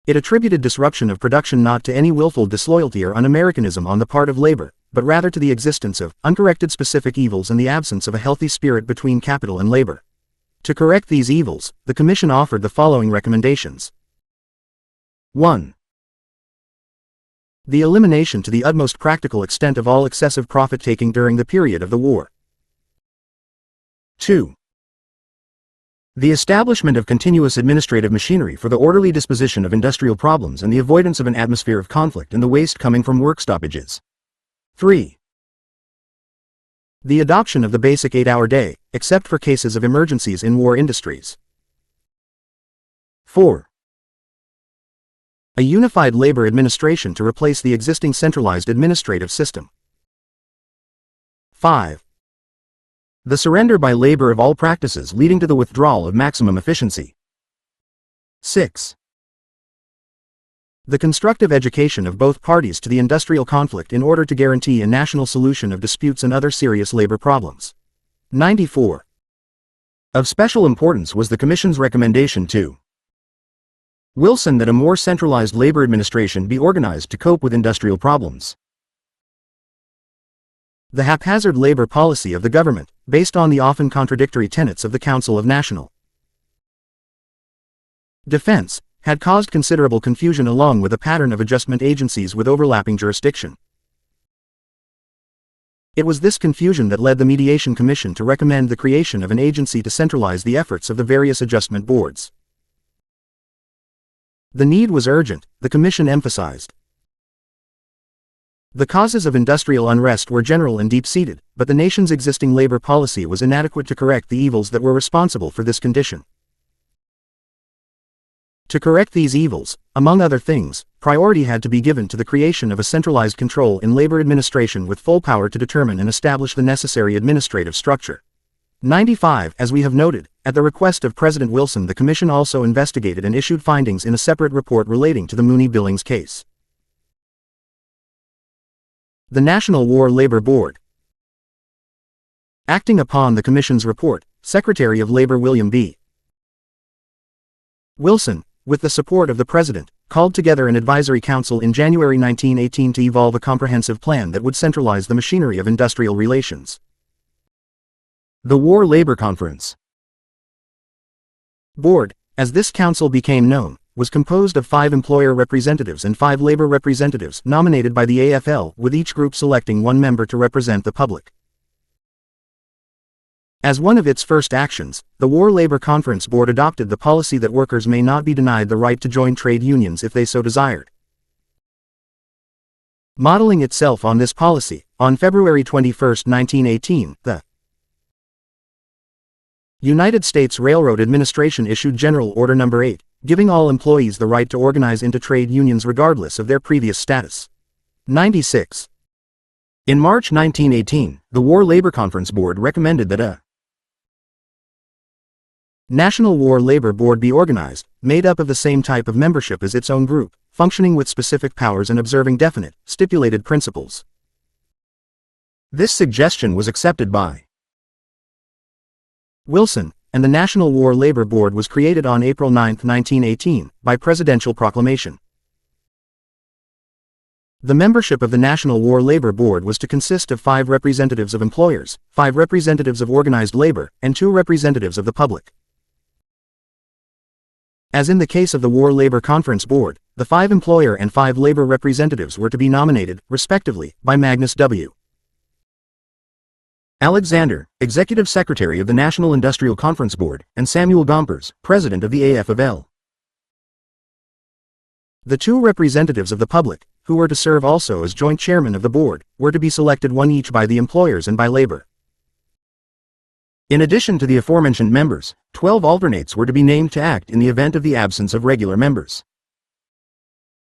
[SPEAKER 1] It attributed disruption of production not to any willful disloyalty or un-Americanism on the part of labor, but rather to the existence of uncorrected specific evils and the absence of a healthy spirit between capital and labor. To correct these evils, the Commission offered the following recommendations. 1. The elimination to the utmost practical extent of all excessive profit-taking during the period of the war. 2. The establishment of continuous administrative machinery for the orderly disposition of industrial problems and the avoidance of an atmosphere of conflict and the waste coming from work stoppages. 3. The adoption of the basic 8-hour day, except for cases of emergencies in war industries. 4. A unified labor administration to replace the existing centralized administrative system. 5. The surrender by labor of all practices leading to the withdrawal of maximum efficiency. 6. The constructive education of both parties to the industrial conflict in order to guarantee a national solution of disputes and other serious labor problems. 94. Of special importance was the Commission's recommendation to Wilson that a more centralized labor administration be organized to cope with industrial problems. The haphazard labor policy of the government, based on the often contradictory tenets of the Council of National Defense, had caused considerable confusion along with a pattern of adjustment agencies with overlapping jurisdiction. It was this confusion that led the Mediation Commission to recommend the creation of an agency to centralize the efforts of the various adjustment boards. The need was urgent, the Commission emphasized. The causes of industrial unrest were general and deep-seated, but the nation's existing labor policy was inadequate to correct the evils that were responsible for this condition. To correct these evils, among other things, priority had to be given to the creation of a centralized control in labor administration with full power to determine and establish the necessary administrative structure. 95. As we have noted, at the request of President Wilson, the Commission also investigated and issued findings in a separate report relating to the Mooney-Billings case. The National War Labor Board. Acting upon the Commission's report, Secretary of Labor William B. Wilson, with the support of the President, called together an advisory council in January 1918 to evolve a comprehensive plan that would centralize the machinery of industrial relations.
[SPEAKER 2] The War Labor Conference.
[SPEAKER 1] Board, as this council became known, was composed of 5 employer representatives and 5 labor representatives nominated by the AFL, with each group selecting one member to represent the public. As one of its first actions, the War Labor Conference Board adopted the policy that workers may not be denied the right to join trade unions if they so desired. Modeling itself on this policy, on February 21, 1918, the United States Railroad Administration issued General Order No. 8, giving all employees the right to organize into trade unions regardless of their previous status. 96.
[SPEAKER 2] In March 1918, the War Labor Conference Board recommended that a
[SPEAKER 1] National War Labor Board be organized, made up of the same type of membership as its own group, functioning with specific powers and observing definite, stipulated principles.
[SPEAKER 2] This suggestion was accepted by
[SPEAKER 1] Wilson, and the National War Labor Board was created on April 9, 1918, by presidential proclamation. The membership of the National War Labor Board was to consist of 5 representatives of employers, 5 representatives of organized labor, and 2 representatives of the public. As in the case of the War Labor Conference Board, the 5 employer and 5 labor representatives were to be nominated, respectively, by Magnus W.
[SPEAKER 2] Alexander, Executive Secretary of the National Industrial Conference Board, and Samuel Gompers, President of the AFL.
[SPEAKER 1] The 2 representatives of the public, who were to serve also as joint chairmen of the board, were to be selected one each by the employers and by labor.
[SPEAKER 2] In addition to the aforementioned members, 12 alternates were to be named to act in the event of the absence of regular members.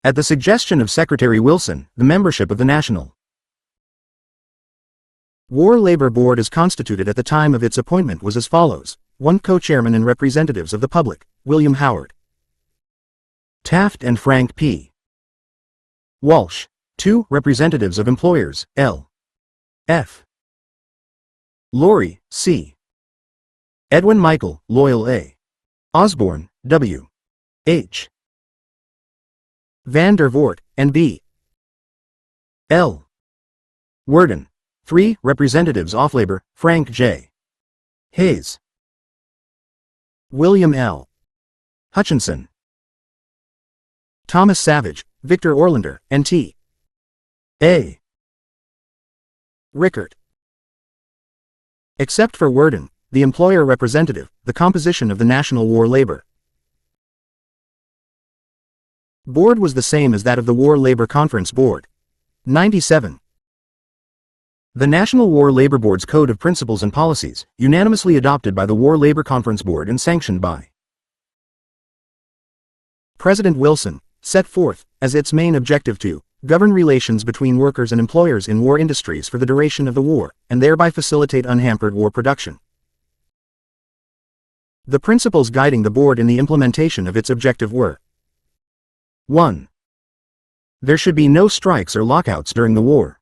[SPEAKER 2] At the suggestion of Secretary Wilson, the membership of the National
[SPEAKER 1] War Labor Board as constituted at the time of its appointment was as follows: 1 co-chairman and representatives of the public, William Howard,
[SPEAKER 2] Taft and Frank P. Walsh. 2 representatives of employers, L. F. Laurie, C. Edwin Michael, Loyal A. Osborne, W. H.
[SPEAKER 1] Van der Voort, and B.
[SPEAKER 2] L. Worden. 3 representatives off labor, Frank J. Hayes,
[SPEAKER 1] William L.
[SPEAKER 2] Hutchinson,
[SPEAKER 1] Thomas Savage, Victor Orlander, and T.
[SPEAKER 2] A.
[SPEAKER 1] Rickert. Except for Worden, the employer representative, the composition of the National War Labor Board was the same as that of the War Labor Conference Board. 97.
[SPEAKER 2] The National War Labor Board's Code of Principles and Policies, unanimously adopted by the War Labor Conference Board and sanctioned by
[SPEAKER 1] President Wilson, set forth, as its main objective to govern relations between workers and employers in war industries for the duration of the war, and thereby facilitate unhampered war production. The principles guiding the board in the implementation of its objective were:
[SPEAKER 2] 1. There should be no strikes or lockouts during the war.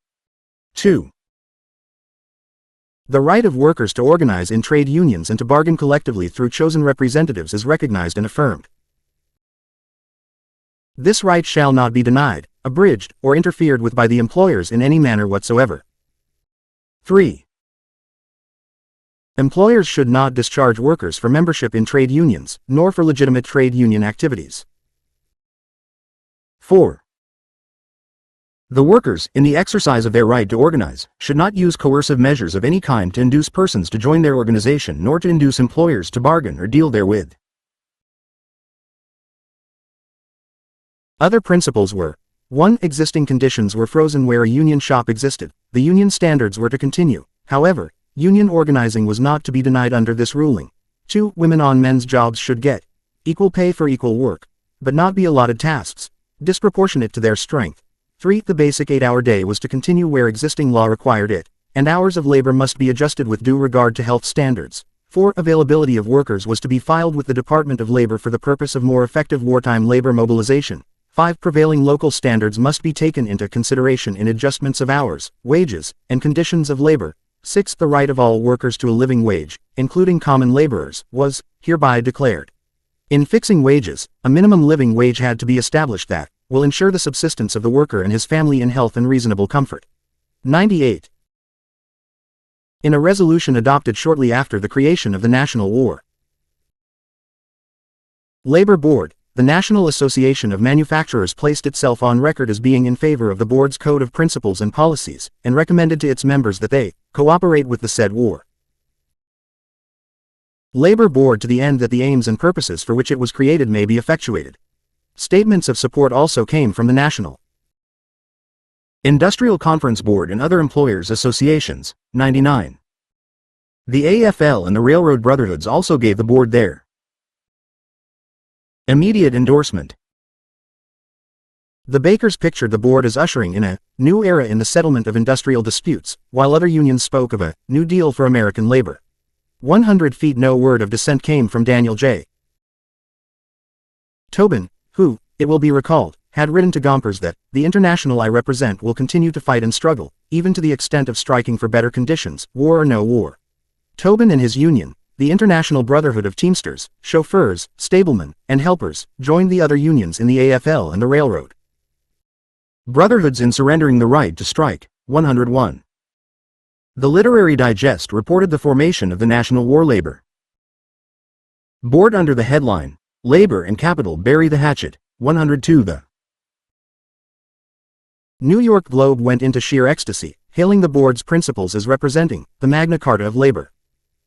[SPEAKER 2] 2.
[SPEAKER 1] The right of workers to organize in trade unions and to bargain collectively through chosen representatives is recognized and affirmed. This right shall not be denied, abridged, or interfered with by the employers in any manner whatsoever.
[SPEAKER 2] 3.
[SPEAKER 1] Employers should not discharge workers for membership in trade unions, nor for legitimate trade union activities.
[SPEAKER 2] 4. The workers, in the exercise of their right to organize, should not use coercive measures of any kind to induce persons to join their organization nor to induce employers to bargain or deal therewith.
[SPEAKER 1] Other principles were: 1. Existing conditions were frozen where a union shop existed. The union standards were to continue. However, union organizing was not to be denied under this ruling. 2. Women on men's jobs should get equal pay for equal work, but not be allotted tasks disproportionate to their strength. 3. The basic 8-hour day was to continue where existing law required it, and hours of labor must be adjusted with due regard to health standards. 4. Availability of workers was to be filed with the Department of Labor for the purpose of more effective wartime labor mobilization. 5. Prevailing local standards must be taken into consideration in adjustments of hours, wages, and conditions of labor. 6. The right of all workers to a living wage, including common laborers, was hereby declared. In fixing wages, a minimum living wage had to be established that will ensure the subsistence of the worker and his family in health and reasonable comfort. 98. In a resolution adopted shortly after the creation of the National War Labor Board, the National Association of Manufacturers placed itself on record as being in favor of the board's code of principles and policies, and recommended to its members that they cooperate with the said war. Labor Board to the end that the aims and purposes for which it was created may be effectuated. Statements of support also came from the National
[SPEAKER 2] Industrial Conference Board and other employers' associations, 99. The AFL and the Railroad Brotherhoods also gave the board their immediate endorsement.
[SPEAKER 1] The Bakers pictured the board as ushering in a new era in the settlement of industrial disputes, while other unions spoke of a New Deal for American labor. 100 feet. No word of dissent came from Daniel J. Tobin, who, it will be recalled, had written to Gompers that, "The international I represent will continue to fight and struggle, even to the extent of striking for better conditions, war or no war." Tobin and his union, the International Brotherhood of Teamsters, Chauffeurs, Stablemen, and Helpers, joined the other unions in the AFL and the Railroad
[SPEAKER 2] Brotherhoods in surrendering the right to strike, 101. The Literary Digest reported the formation of the National War Labor Board under the headline, "Labor and Capital Bury the Hatchet," 102. The
[SPEAKER 1] New York Globe went into sheer ecstasy, hailing the board's principles as representing the Magna Carta of labor.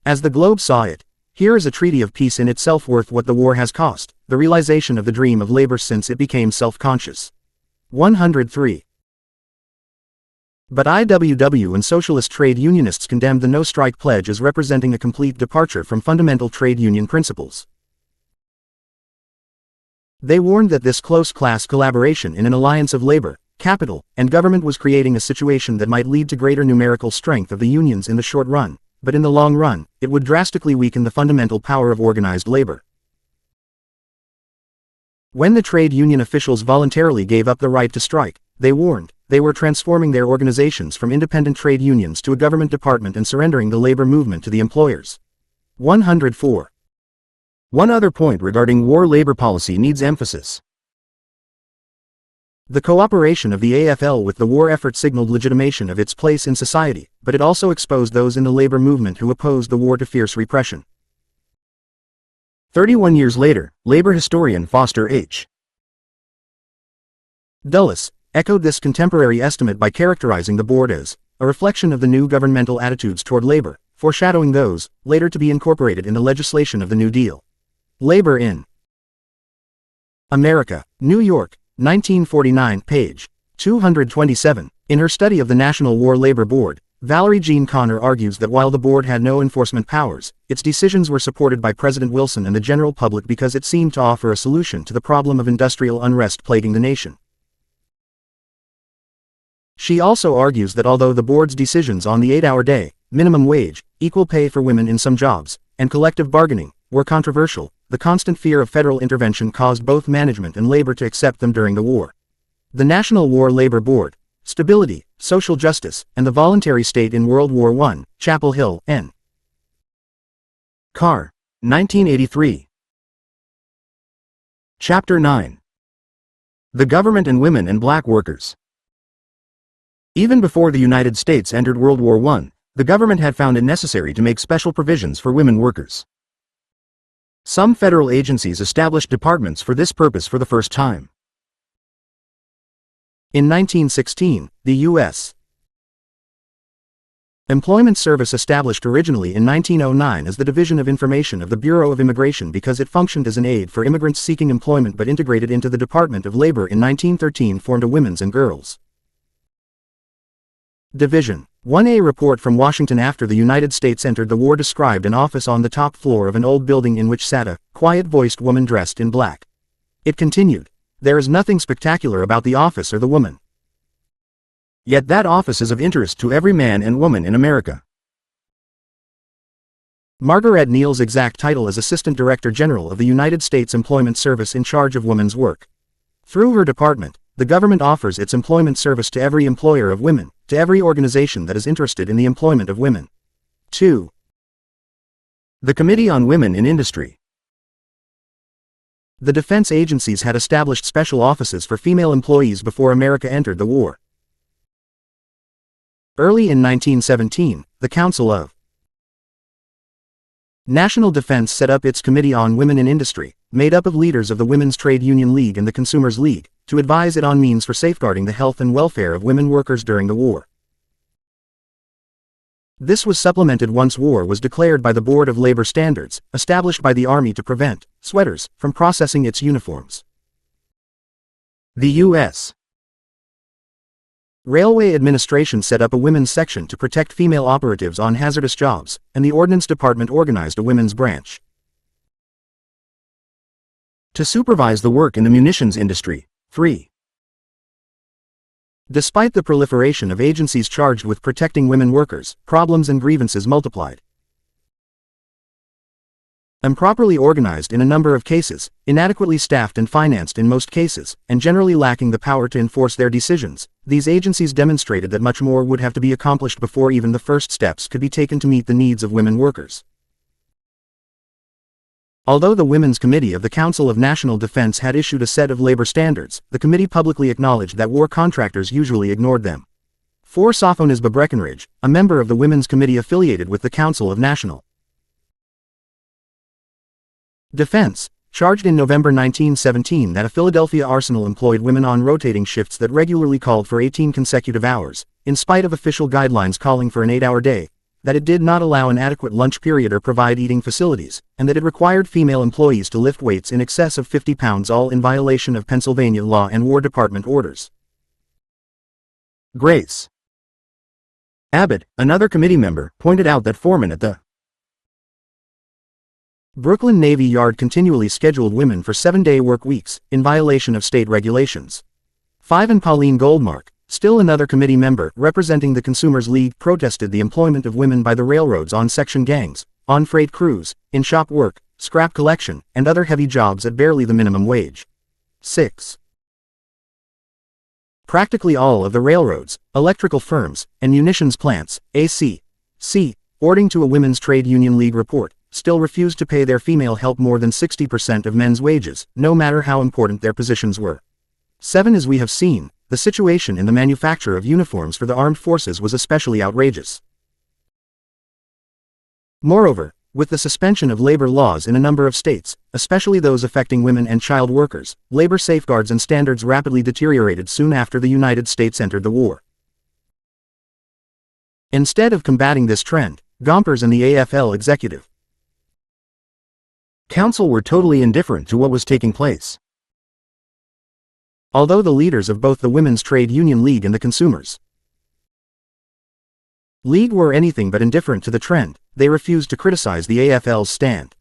[SPEAKER 1] As the Globe saw it, here is a treaty of peace in itself worth what the war has cost, the realization of the dream of labor since it became self-conscious. 103. But IWW and socialist trade unionists condemned the no-strike pledge as representing a complete departure from fundamental trade union principles. They warned that this close class collaboration in an alliance of labor, capital, and government was creating a situation that might lead to greater numerical strength of the unions in the short run, but in the long run, it would drastically weaken the fundamental power of organized labor. When the trade union officials voluntarily gave up the right to strike, they warned, they were transforming their organizations from independent trade unions to a government department and surrendering the labor movement to the employers. 104.
[SPEAKER 2] One other point regarding war labor policy needs emphasis.
[SPEAKER 1] The cooperation of the AFL with the war effort signaled legitimation of its place in society, but it also exposed those in the labor movement who opposed the war to fierce repression.
[SPEAKER 2] 31 years later, labor historian Foster H.
[SPEAKER 1] Dulles echoed this contemporary estimate by characterizing the board as a reflection of the new governmental attitudes toward labor, foreshadowing those, later to be incorporated in the legislation of the New Deal. Labor in America, New York, 1949, page 227. In her study of the National War Labor Board, Valerie Jean Connor argues that while the board had no enforcement powers, its decisions were supported by President Wilson and the general public because it seemed to offer a solution to the problem of industrial unrest plaguing the nation. She also argues that although the board's decisions on the 8-hour day, minimum wage, equal pay for women in some jobs, and collective bargaining, were controversial, the constant fear of federal intervention caused both management and labor to accept them during the war. The National War Labor Board, Stability, Social Justice, and the Voluntary State in World War I, Chapel Hill, N.
[SPEAKER 2] Carr, 1983. Chapter 9. The Government and Women and Black Workers. Even before the United States entered World War I, the government had found it necessary to make special provisions for women workers. Some federal agencies established departments for this purpose for the first time.
[SPEAKER 1] In 1916, the U.S. Employment Service established originally in 1909 as the Division of Information of the Bureau of Immigration because it functioned as an aid for immigrants seeking employment but integrated into the Department of Labor in 1913 formed a Women's and Girls Division. 1A report from Washington after the United States entered the war described an office on the top floor of an old building in which sat a quiet-voiced woman dressed in black. It continued, "There is nothing spectacular about the office or the woman.
[SPEAKER 2] Yet that office is of interest to every man and woman in America.
[SPEAKER 1] Margaret Neal's exact title is Assistant Director General of the United States Employment Service in charge of women's work. Through her department, the government offers its employment service to every employer of women, to every organization that is interested in the employment of women. 2.
[SPEAKER 2] The Committee on Women in Industry.
[SPEAKER 1] The defense agencies had established special offices for female employees before America entered the war. Early in 1917, the Council of National Defense set up its Committee on Women in Industry, made up of leaders of the Women's Trade Union League and the Consumers League, to advise it on means for safeguarding the health and welfare of women workers during the war. This was supplemented once war was declared by the Board of Labor Standards, established by the Army to prevent sweaters from processing its uniforms.
[SPEAKER 2] The U.S.
[SPEAKER 1] Railway Administration set up a women's section to protect female operatives on hazardous jobs, and the Ordnance Department organized a women's branch
[SPEAKER 2] to supervise the work in the munitions industry. 3.
[SPEAKER 1] Despite the proliferation of agencies charged with protecting women workers, problems and grievances multiplied. Improperly organized in a number of cases, inadequately staffed and financed in most cases, and generally lacking the power to enforce their decisions, these agencies demonstrated that much more would have to be accomplished before even the first steps could be taken to meet the needs of women workers. Although the Women's Committee of the Council of National Defense had issued a set of labor standards, the committee publicly acknowledged that war contractors usually ignored them. For Foner Breckenridge, a member of the Women's Committee affiliated with the Council of National Defense, charged in November 1917 that a Philadelphia arsenal employed women on rotating shifts that regularly called for 18 consecutive hours, in spite of official guidelines calling for an 8-hour day, that it did not allow an adequate lunch period or provide eating facilities, and that it required female employees to lift weights in excess of 50 pounds, all in violation of Pennsylvania law and War Department orders.
[SPEAKER 2] Grace Abbott, another committee member, pointed out that foremen at the
[SPEAKER 1] Brooklyn Navy Yard continually scheduled women for 7-day work weeks, in violation of state regulations. 5. And Pauline Goldmark, still another committee member representing the Consumers League, protested the employment of women by the railroads on section gangs, on freight crews, in shop work, scrap collection, and other heavy jobs at barely the minimum wage. 6. Practically all of the railroads, electrical firms, and munitions plants, A.C., according to a Women's Trade Union League report, still refused to pay their female help more than 60% of men's wages, no matter how important their positions were. 7. As we have seen, the situation in the manufacture of uniforms for the armed forces was especially outrageous. Moreover, with the suspension of labor laws in a number of states, especially those affecting women and child workers, labor safeguards and standards rapidly deteriorated soon after the United States entered the war. Instead of combating this trend, Gompers and the AFL Executive
[SPEAKER 2] Council were totally indifferent to what was taking place.
[SPEAKER 1] Although the leaders of both the Women's Trade Union League and the Consumers League were anything but indifferent to the trend, they refused to criticize the AFL's stand.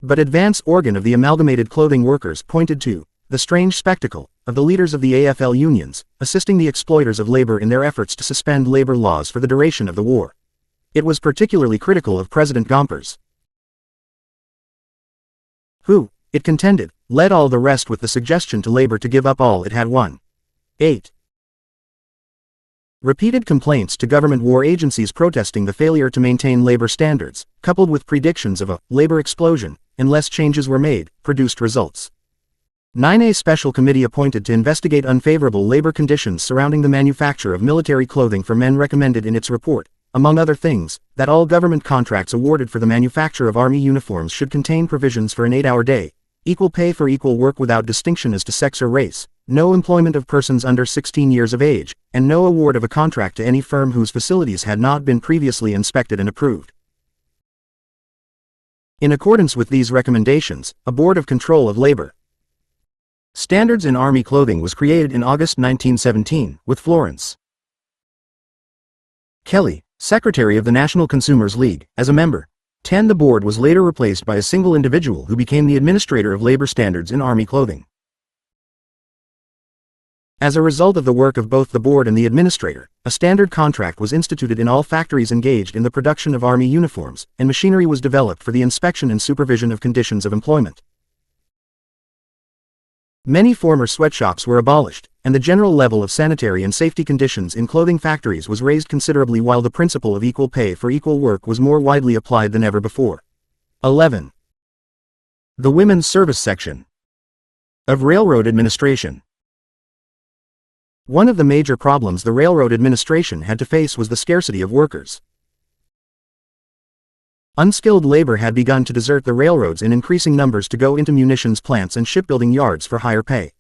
[SPEAKER 1] But advance organ of the Amalgamated Clothing Workers pointed to the strange spectacle of the leaders of the AFL unions, assisting the exploiters of labor in their efforts to suspend labor laws for the duration of the war. It was particularly critical of President Gompers, who, it contended, led all the rest with the suggestion to labor to give up all it had won. 8. Repeated complaints to government war agencies protesting the failure to maintain labor standards, coupled with predictions of a labor explosion unless changes were made, produced results. 9. A special committee appointed to investigate unfavorable labor conditions surrounding the manufacture of military clothing for men recommended in its report, among other things, that all government contracts awarded for the manufacture of Army uniforms should contain provisions for an 8-hour day, equal pay for equal work without distinction as to sex or race, no employment of persons under 16 years of age, and no award of a contract to any firm whose facilities had not been previously inspected and approved. In accordance with these recommendations, a Board of Control of Labor Standards in Army Clothing was created in August 1917, with Florence
[SPEAKER 2] Kelly, Secretary of the National Consumers League, as a member. 10. The board was later replaced by a single individual who became the administrator of labor standards in Army clothing.
[SPEAKER 1] As a result of the work of both the board and the administrator, a standard contract was instituted in all factories engaged in the production of army uniforms, and machinery was developed for the inspection and supervision of conditions of employment. Many former sweatshops were abolished, and the general level of sanitary and safety conditions in clothing factories was raised considerably, while the principle of equal pay for equal work was more widely applied than ever before. 11.
[SPEAKER 2] The Women's Service Section of Railroad Administration.
[SPEAKER 1] One of the major problems the railroad administration had to face was the scarcity of workers. Unskilled labor had begun to desert the railroads in increasing numbers to go into munitions plants and shipbuilding yards for higher pay.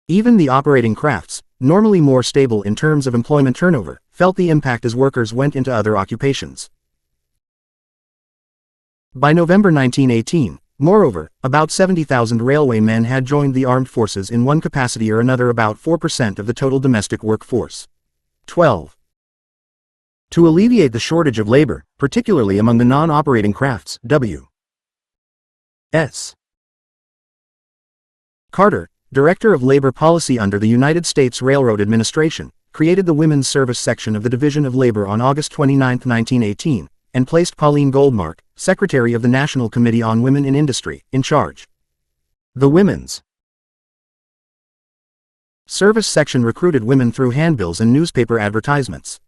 [SPEAKER 1] Even the operating crafts, normally more stable in terms of employment turnover, felt the impact as workers went into other occupations. By November 1918, moreover, about 70,000 railway men had joined the armed forces in one capacity or another, about 4% of the total domestic workforce. 12.
[SPEAKER 2] To alleviate the shortage of labor, particularly among the non-operating crafts, W.S.
[SPEAKER 1] Carter, Director of Labor Policy under the United States Railroad Administration, created the Women's Service Section of the Division of Labor on August 29, 1918, and placed Pauline Goldmark, Secretary of the National Committee on Women in Industry, in charge.
[SPEAKER 2] The Women's
[SPEAKER 1] Service Section recruited women through handbills and newspaper advertisements.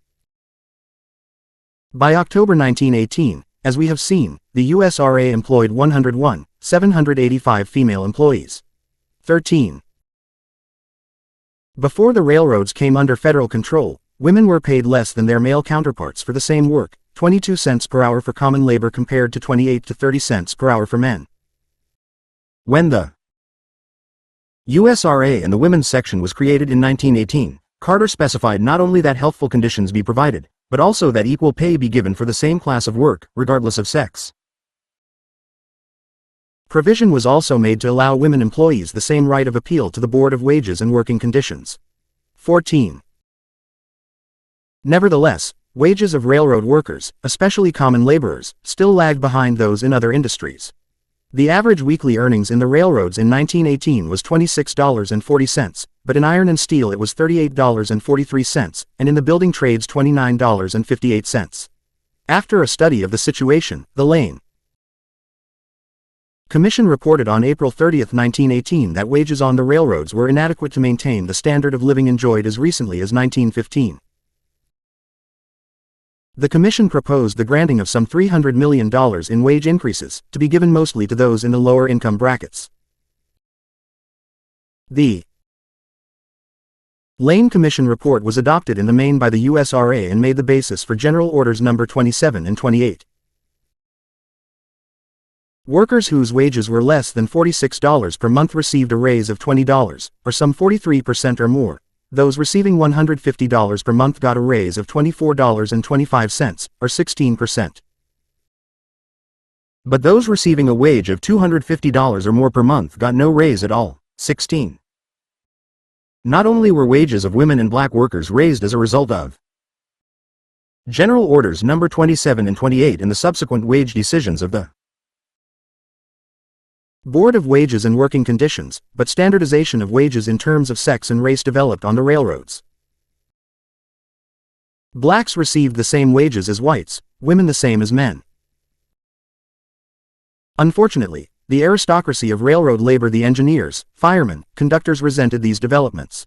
[SPEAKER 1] By October 1918, as we have seen, the USRA employed 101,785 female employees. 13. Before the railroads came under federal control, women were paid less than their male counterparts for the same work, 22 cents per hour for common labor compared to 28 to 30 cents per hour for men.
[SPEAKER 2] When the USRA and the Women's Section was created in 1918, Carter specified not only that healthful conditions be provided, but also that equal pay be given for the same class of work, regardless of sex.
[SPEAKER 1] Provision was also made to allow women employees the same right of appeal to the Board of Wages and Working Conditions. 14. Nevertheless, wages of railroad workers, especially common laborers, still lagged behind those in other industries. The average weekly earnings in the railroads in 1918 was $26.40, but in iron and steel it was $38.43, and in the building trades $29.58. After a study of the situation, the Lane Commission reported on April 30, 1918 that wages on the railroads were inadequate to maintain the standard of living enjoyed as recently as 1915. The Commission proposed the granting of some $300 million in wage increases, to be given mostly to those in the lower income brackets. The Lane Commission report was adopted in the main by the USRA and made the basis for General Orders No. 27 and 28. Workers whose wages were less than $46 per month received a raise of $20, or some 43% or more. Those receiving $150 per month got a raise of $24.25, or 16%.
[SPEAKER 2] But those receiving a wage of $250 or more per month got no raise at all, 16. Not only were wages of women and black workers raised as a result of General Orders No. 27 and 28 and the subsequent wage decisions of the
[SPEAKER 1] Board of Wages and Working Conditions, but standardization of wages in terms of sex and race developed on the railroads. Blacks received the same wages as whites, women the same as men. Unfortunately, the aristocracy of railroad labor, the engineers, firemen, conductors, resented these developments.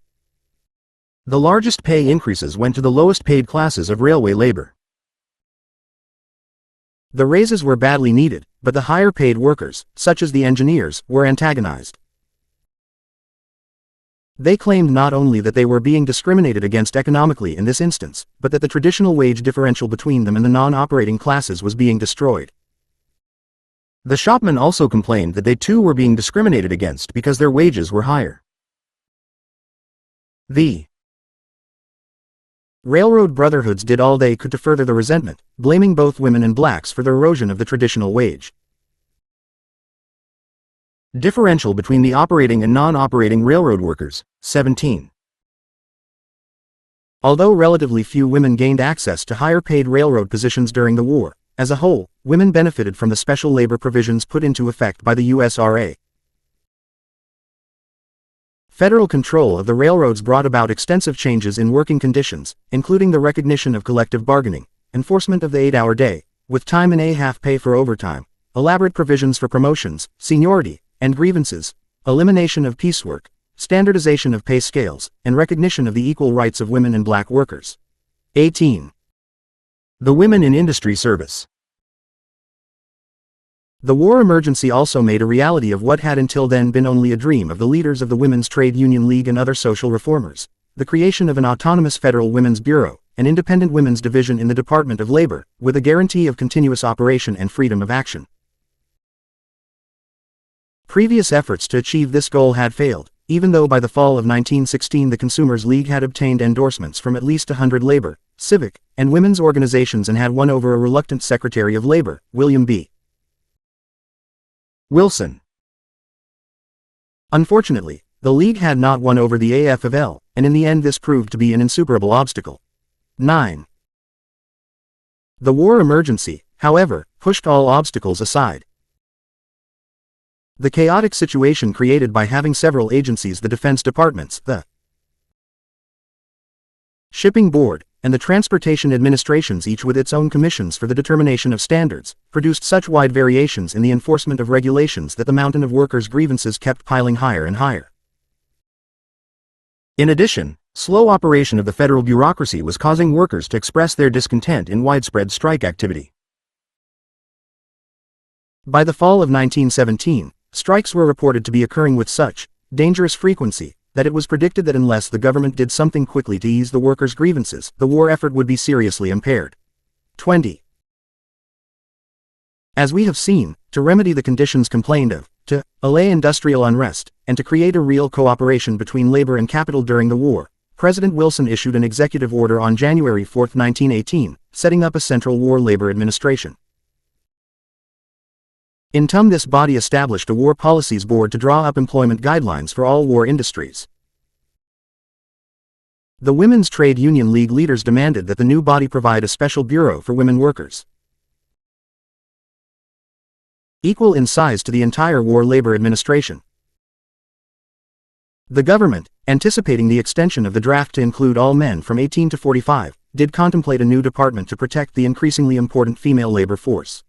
[SPEAKER 2] The largest pay increases went to the lowest paid classes of railway labor.
[SPEAKER 1] The raises were badly needed, but the higher paid workers, such as the engineers, were antagonized. They claimed not only that they were being discriminated against economically in this instance, but that the traditional wage differential between them and the non-operating classes was being destroyed.
[SPEAKER 2] The shopmen also complained that they too were being discriminated against because their wages were higher. The
[SPEAKER 1] railroad brotherhoods did all they could to further the resentment, blaming both women and blacks for the erosion of the traditional wage
[SPEAKER 2] differential between the operating and non-operating railroad workers. 17.
[SPEAKER 1] Although relatively few women gained access to higher paid railroad positions during the war, as a whole, women benefited from the special labor provisions put into effect by the USRA. Federal control of the railroads brought about extensive changes in working conditions, including the recognition of collective bargaining, enforcement of the 8-hour day, with time and a half pay for overtime, elaborate provisions for promotions, seniority, and grievances, elimination of piecework, standardization of pay scales, and recognition of the equal rights of women and black workers. 18.
[SPEAKER 2] The women in industry service.
[SPEAKER 1] The war emergency also made a reality of what had until then been only a dream of the leaders of the Women's Trade Union League and other social reformers: the creation of an autonomous federal women's bureau, an independent women's division in the Department of Labor, with a guarantee of continuous operation and freedom of action. Previous efforts to achieve this goal had failed, even though by the fall of 1916 the Consumers League had obtained endorsements from at least 100 labor, civic, and women's organizations and had won over a reluctant Secretary of Labor, William B.
[SPEAKER 2] Wilson.
[SPEAKER 1] Unfortunately, the League had not won over the AFL, and in the end this proved to be an insuperable obstacle. 9. The war emergency, however, pushed all obstacles aside. The chaotic situation created by having several agencies, the Defense Departments, the Shipping Board, and the Transportation Administrations, each with its own commissions for the determination of standards, produced such wide variations in the enforcement of regulations that the mountain of workers' grievances kept piling higher and higher.
[SPEAKER 2] In addition, slow operation of the federal bureaucracy was causing workers to express their discontent in widespread strike activity.
[SPEAKER 1] By the fall of 1917, strikes were reported to be occurring with such dangerous frequency that it was predicted that unless the government did something quickly to ease the workers' grievances, the war effort would be seriously impaired. 20. As we have seen, to remedy the conditions complained of, to allay industrial unrest, and to create a real cooperation between labor and capital during the war, President Wilson issued an executive order on January 4, 1918, setting up a Central War Labor Administration. In turn, this body established a War Policies Board to draw up employment guidelines for all war industries. The Women's Trade Union League leaders demanded that the new body provide a special bureau for women workers, equal in size to the entire War Labor Administration. The government, anticipating the extension of the draft to include all men from 18 to 45, did contemplate a new department to protect the increasingly important female labor force.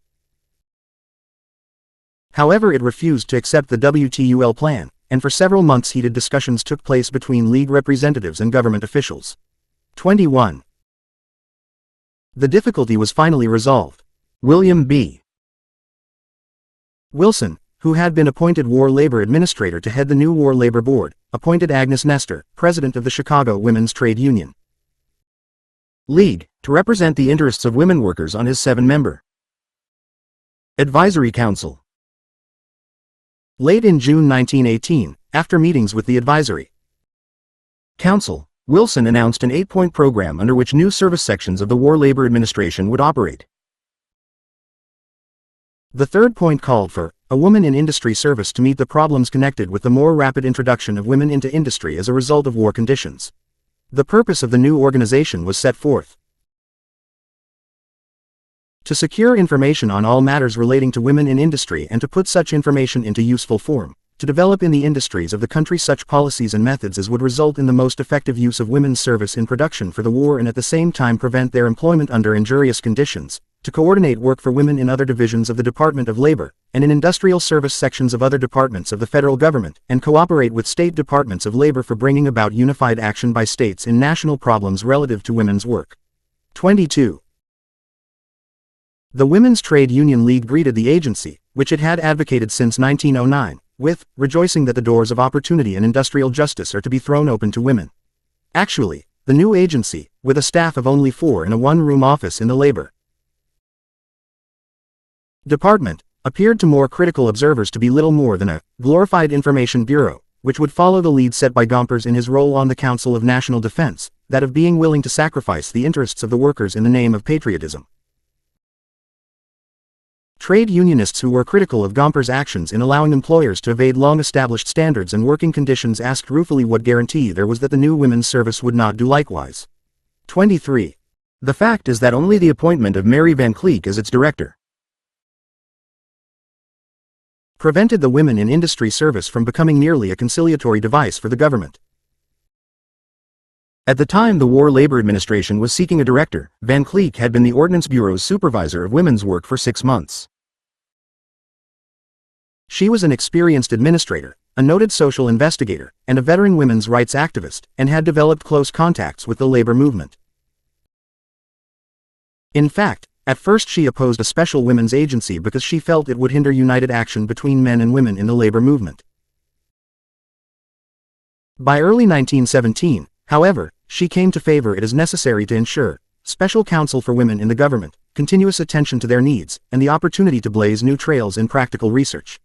[SPEAKER 1] However, it refused to accept the WTUL plan, and for several months heated discussions took place between League representatives and government officials. 21. The difficulty was finally resolved.
[SPEAKER 2] William B.
[SPEAKER 1] Wilson, who had been appointed War Labor Administrator to head the new War Labor Board, appointed Agnes Nestor, President of the Chicago Women's Trade Union
[SPEAKER 2] League, to represent the interests of women workers on his 7-member Advisory Council.
[SPEAKER 1] Late in June 1918, after meetings with the Advisory
[SPEAKER 2] Council, Wilson announced an 8-point program under which new service sections of the War Labor Administration would operate.
[SPEAKER 1] The third point called for a woman in industry service to meet the problems connected with the more rapid introduction of women into industry as a result of war conditions. The purpose of the new organization was set forth: to secure information on all matters relating to women in industry and to put such information into useful form, to develop in the industries of the country such policies and methods as would result in the most effective use of women's service in production for the war and at the same time prevent their employment under injurious conditions, to coordinate work for women in other divisions of the Department of Labor, and in industrial service sections of other departments of the federal government, and cooperate with state departments of labor for bringing about unified action by states in national problems relative to women's work. 22. The Women's Trade Union League greeted the agency, which it had advocated since 1909, with rejoicing that the doors of opportunity and industrial justice are to be thrown open to women. Actually, the new agency, with a staff of only 4 in a one-room office in the Labor Department, appeared to more critical observers to be little more than a glorified information bureau, which would follow the lead set by Gompers in his role on the Council of National Defense, that of being willing to sacrifice the interests of the workers in the name of patriotism. Trade unionists who were critical of Gompers' actions in allowing employers to evade long-established standards and working conditions asked ruefully what guarantee there was that the new women's service would not do likewise. 23.
[SPEAKER 2] The fact is that only the appointment of Mary Van Cleek as its director
[SPEAKER 1] prevented the women in industry service from becoming merely a conciliatory device for the government.
[SPEAKER 2] At the time the War Labor Administration was seeking a director, Van Cleek had been the Ordnance Bureau's supervisor of women's work for 6 months.
[SPEAKER 1] She was an experienced administrator, a noted social investigator, and a veteran women's rights activist, and had developed close contacts with the labor movement. In fact, at first she opposed a special women's agency because she felt it would hinder united action between men and women in the labor movement. By early 1917, however, she came to favor it as necessary to ensure special counsel for women in the government, continuous attention to their needs, and the opportunity to blaze new trails in practical research.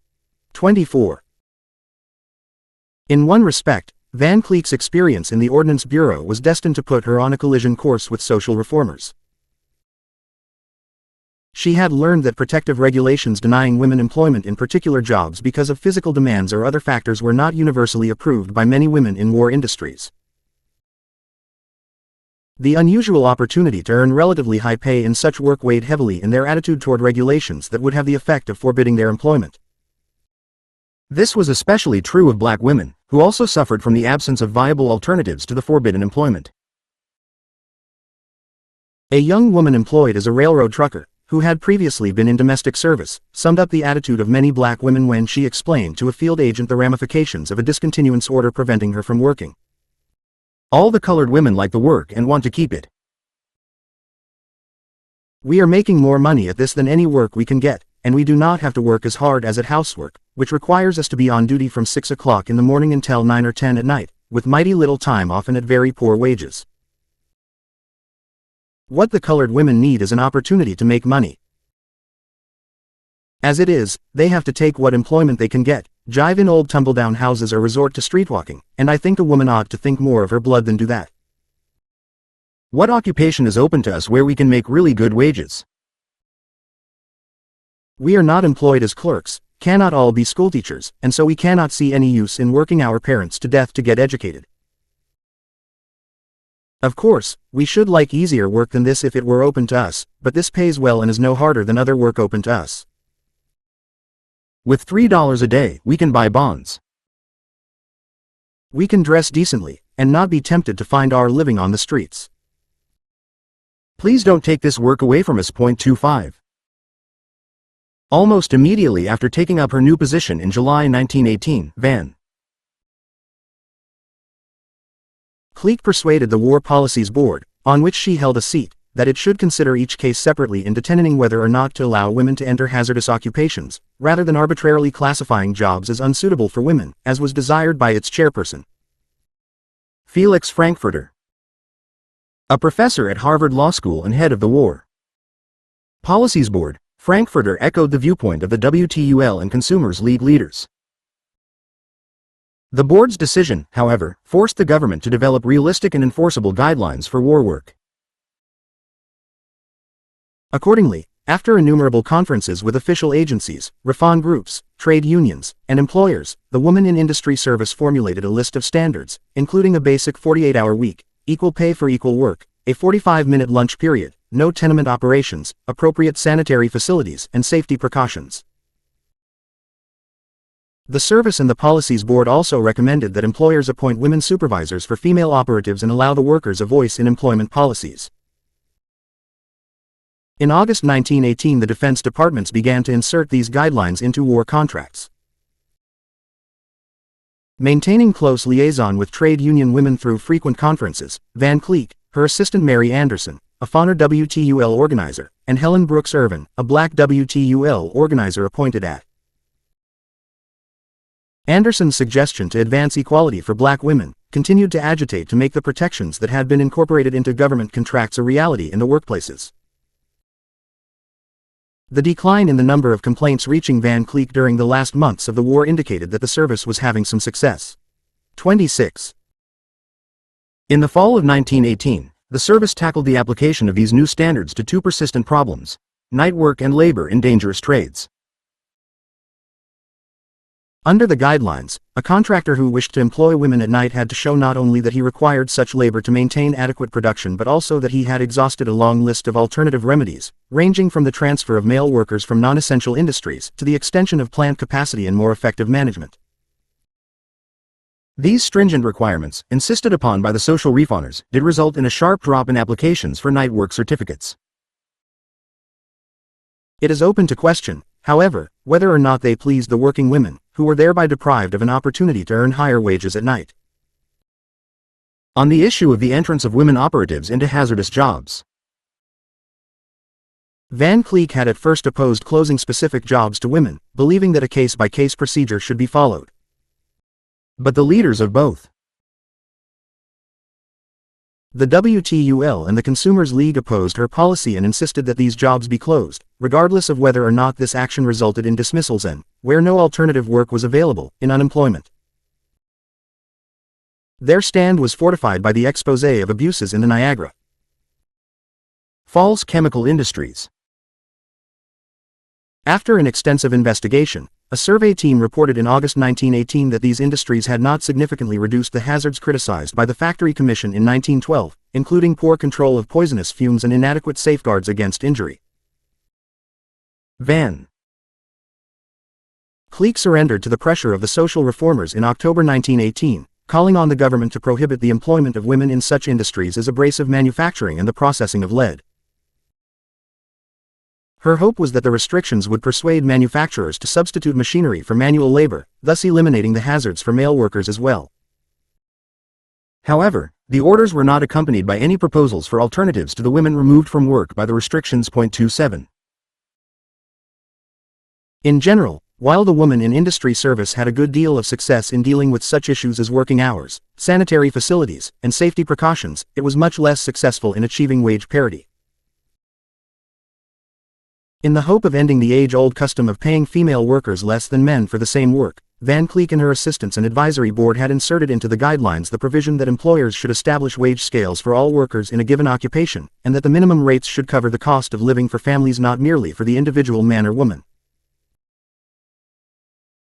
[SPEAKER 1] 24. In one respect, Van Cleek's experience in the Ordnance Bureau was destined to put her on a collision course with social reformers. She had learned that protective regulations denying women employment in particular jobs because of physical demands or other factors were not universally approved by many women in war industries. The unusual opportunity to earn relatively high pay in such work weighed heavily in their attitude toward regulations that would have the effect of forbidding their employment.
[SPEAKER 2] This was especially true of black women, who also suffered from the absence of viable alternatives to the forbidden employment.
[SPEAKER 1] A young woman employed as a railroad trucker, who had previously been in domestic service, summed up the attitude of many black women when she explained to a field agent the ramifications of a discontinuance order preventing her from working.
[SPEAKER 2] All the colored women like the work and want to keep it.
[SPEAKER 1] We are making more money at this than any work we can get, and we do not have to work as hard as at housework, which requires us to be on duty from 6 o'clock in the morning until 9 or 10 at night, with mighty little time often at very poor wages. What the colored women need is an opportunity to make money. As it is, they have to take what employment they can get, jive in old tumble-down houses or resort to streetwalking, and I think a woman ought to think more of her blood than do that.
[SPEAKER 2] What occupation is open to us where we can make really good wages?
[SPEAKER 1] We are not employed as clerks, cannot all be schoolteachers, and so we cannot see any use in working our parents to death to get educated. Of course, we should like easier work than this if it were open to us, but this pays well and is no harder than other work open to us.
[SPEAKER 2] With $3 a day, we can buy bonds.
[SPEAKER 1] We can dress decently, and not be tempted to find our living on the streets.
[SPEAKER 2] Please don't take this work away from us. 25. Almost immediately after taking up her new position in July 1918, Van
[SPEAKER 1] Cleek persuaded the War Policies Board, on which she held a seat, that it should consider each case separately in determining whether or not to allow women to enter hazardous occupations, rather than arbitrarily classifying jobs as unsuitable for women, as was desired by its chairperson,
[SPEAKER 2] Felix Frankfurter, a professor at Harvard Law School and head of the War Policies Board. Frankfurter echoed the viewpoint of the WTUL and Consumers League leaders. The board's decision, however, forced the government to develop realistic and enforceable guidelines for war work.
[SPEAKER 1] Accordingly, after innumerable conferences with official agencies, reform groups, trade unions, and employers, the Women in Industry Service formulated a list of standards, including a basic 48-hour week, equal pay for equal work, a 45-minute lunch period, no tenement operations, appropriate sanitary facilities, and safety precautions. The Service and the Policies Board also recommended that employers appoint women supervisors for female operatives and allow the workers a voice in employment policies. In August 1918, the Defense Departments began to insert these guidelines into war contracts. Maintaining close liaison with trade union women through frequent conferences, Van Cleek, her assistant Mary Anderson, a Foner WTUL organizer, and Helen Brooks Irvin, a black WTUL organizer appointed at Anderson's suggestion to advance equality for black women, continued to agitate to make the protections that had been incorporated into government contracts a reality in the workplaces. The decline in the number of complaints reaching Van Cleek during the last months of the war indicated that the service was having some success. 26.
[SPEAKER 2] In the fall of 1918, the service tackled the application of these new standards to two persistent problems: night work and labor in dangerous trades.
[SPEAKER 1] Under the guidelines, a contractor who wished to employ women at night had to show not only that he required such labor to maintain adequate production but also that he had exhausted a long list of alternative remedies, ranging from the transfer of male workers from non-essential industries to the extension of plant capacity and more effective management.
[SPEAKER 2] These stringent requirements, insisted upon by the social reformers, did result in a sharp drop in applications for night work certificates.
[SPEAKER 1] It is open to question, however, whether or not they pleased the working women, who were thereby deprived of an opportunity to earn higher wages at night.
[SPEAKER 2] On the issue of the entrance of women operatives into hazardous jobs,
[SPEAKER 1] Van Cleek had at first opposed closing specific jobs to women, believing that a case-by-case procedure should be followed.
[SPEAKER 2] but the leaders of both
[SPEAKER 1] the WTUL and the Consumers League opposed her policy and insisted that these jobs be closed, regardless of whether or not this action resulted in dismissals and, where no alternative work was available, in unemployment. Their stand was fortified by the exposé of abuses in the Niagara
[SPEAKER 2] Falls chemical industries.
[SPEAKER 1] After an extensive investigation, a survey team reported in August 1918 that these industries had not significantly reduced the hazards criticized by the Factory Commission in 1912, including poor control of poisonous fumes and inadequate safeguards against injury.
[SPEAKER 2] Van
[SPEAKER 1] Cleek surrendered to the pressure of the social reformers in October 1918, calling on the government to prohibit the employment of women in such industries as abrasive manufacturing and the processing of lead. Her hope was that the restrictions would persuade manufacturers to substitute machinery for manual labor, thus eliminating the hazards for male workers as well.
[SPEAKER 2] However, the orders were not accompanied by any proposals for alternatives to the women removed from work by the restrictions. 27.
[SPEAKER 1] In general, while the woman in industry service had a good deal of success in dealing with such issues as working hours, sanitary facilities, and safety precautions, it was much less successful in achieving wage parity. In the hope of ending the age-old custom of paying female workers less than men for the same work, Van Cleek and her assistants and advisory board had inserted into the guidelines the provision that employers should establish wage scales for all workers in a given occupation, and that the minimum rates should cover the cost of living for families, not merely for the individual man or woman.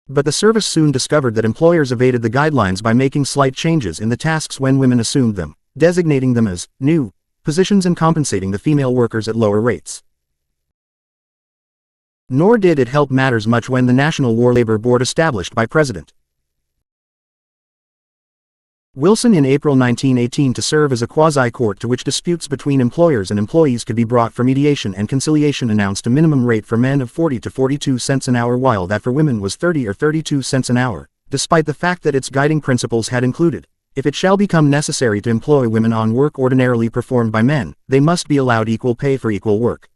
[SPEAKER 1] But the service soon discovered that employers evaded the guidelines by making slight changes in the tasks when women assumed them, designating them as new positions and compensating the female workers at lower rates. Nor did it help matters much when the National War Labor Board established by President Wilson in April 1918 to serve as a quasi-court to which disputes between employers and employees could be brought for mediation and conciliation announced a minimum rate for men of 40 to 42 cents an hour while that for women was 30 or 32 cents an hour, despite the fact that its guiding principles had included, if it shall become necessary to employ women on work ordinarily performed by men, they must be allowed equal pay for equal work.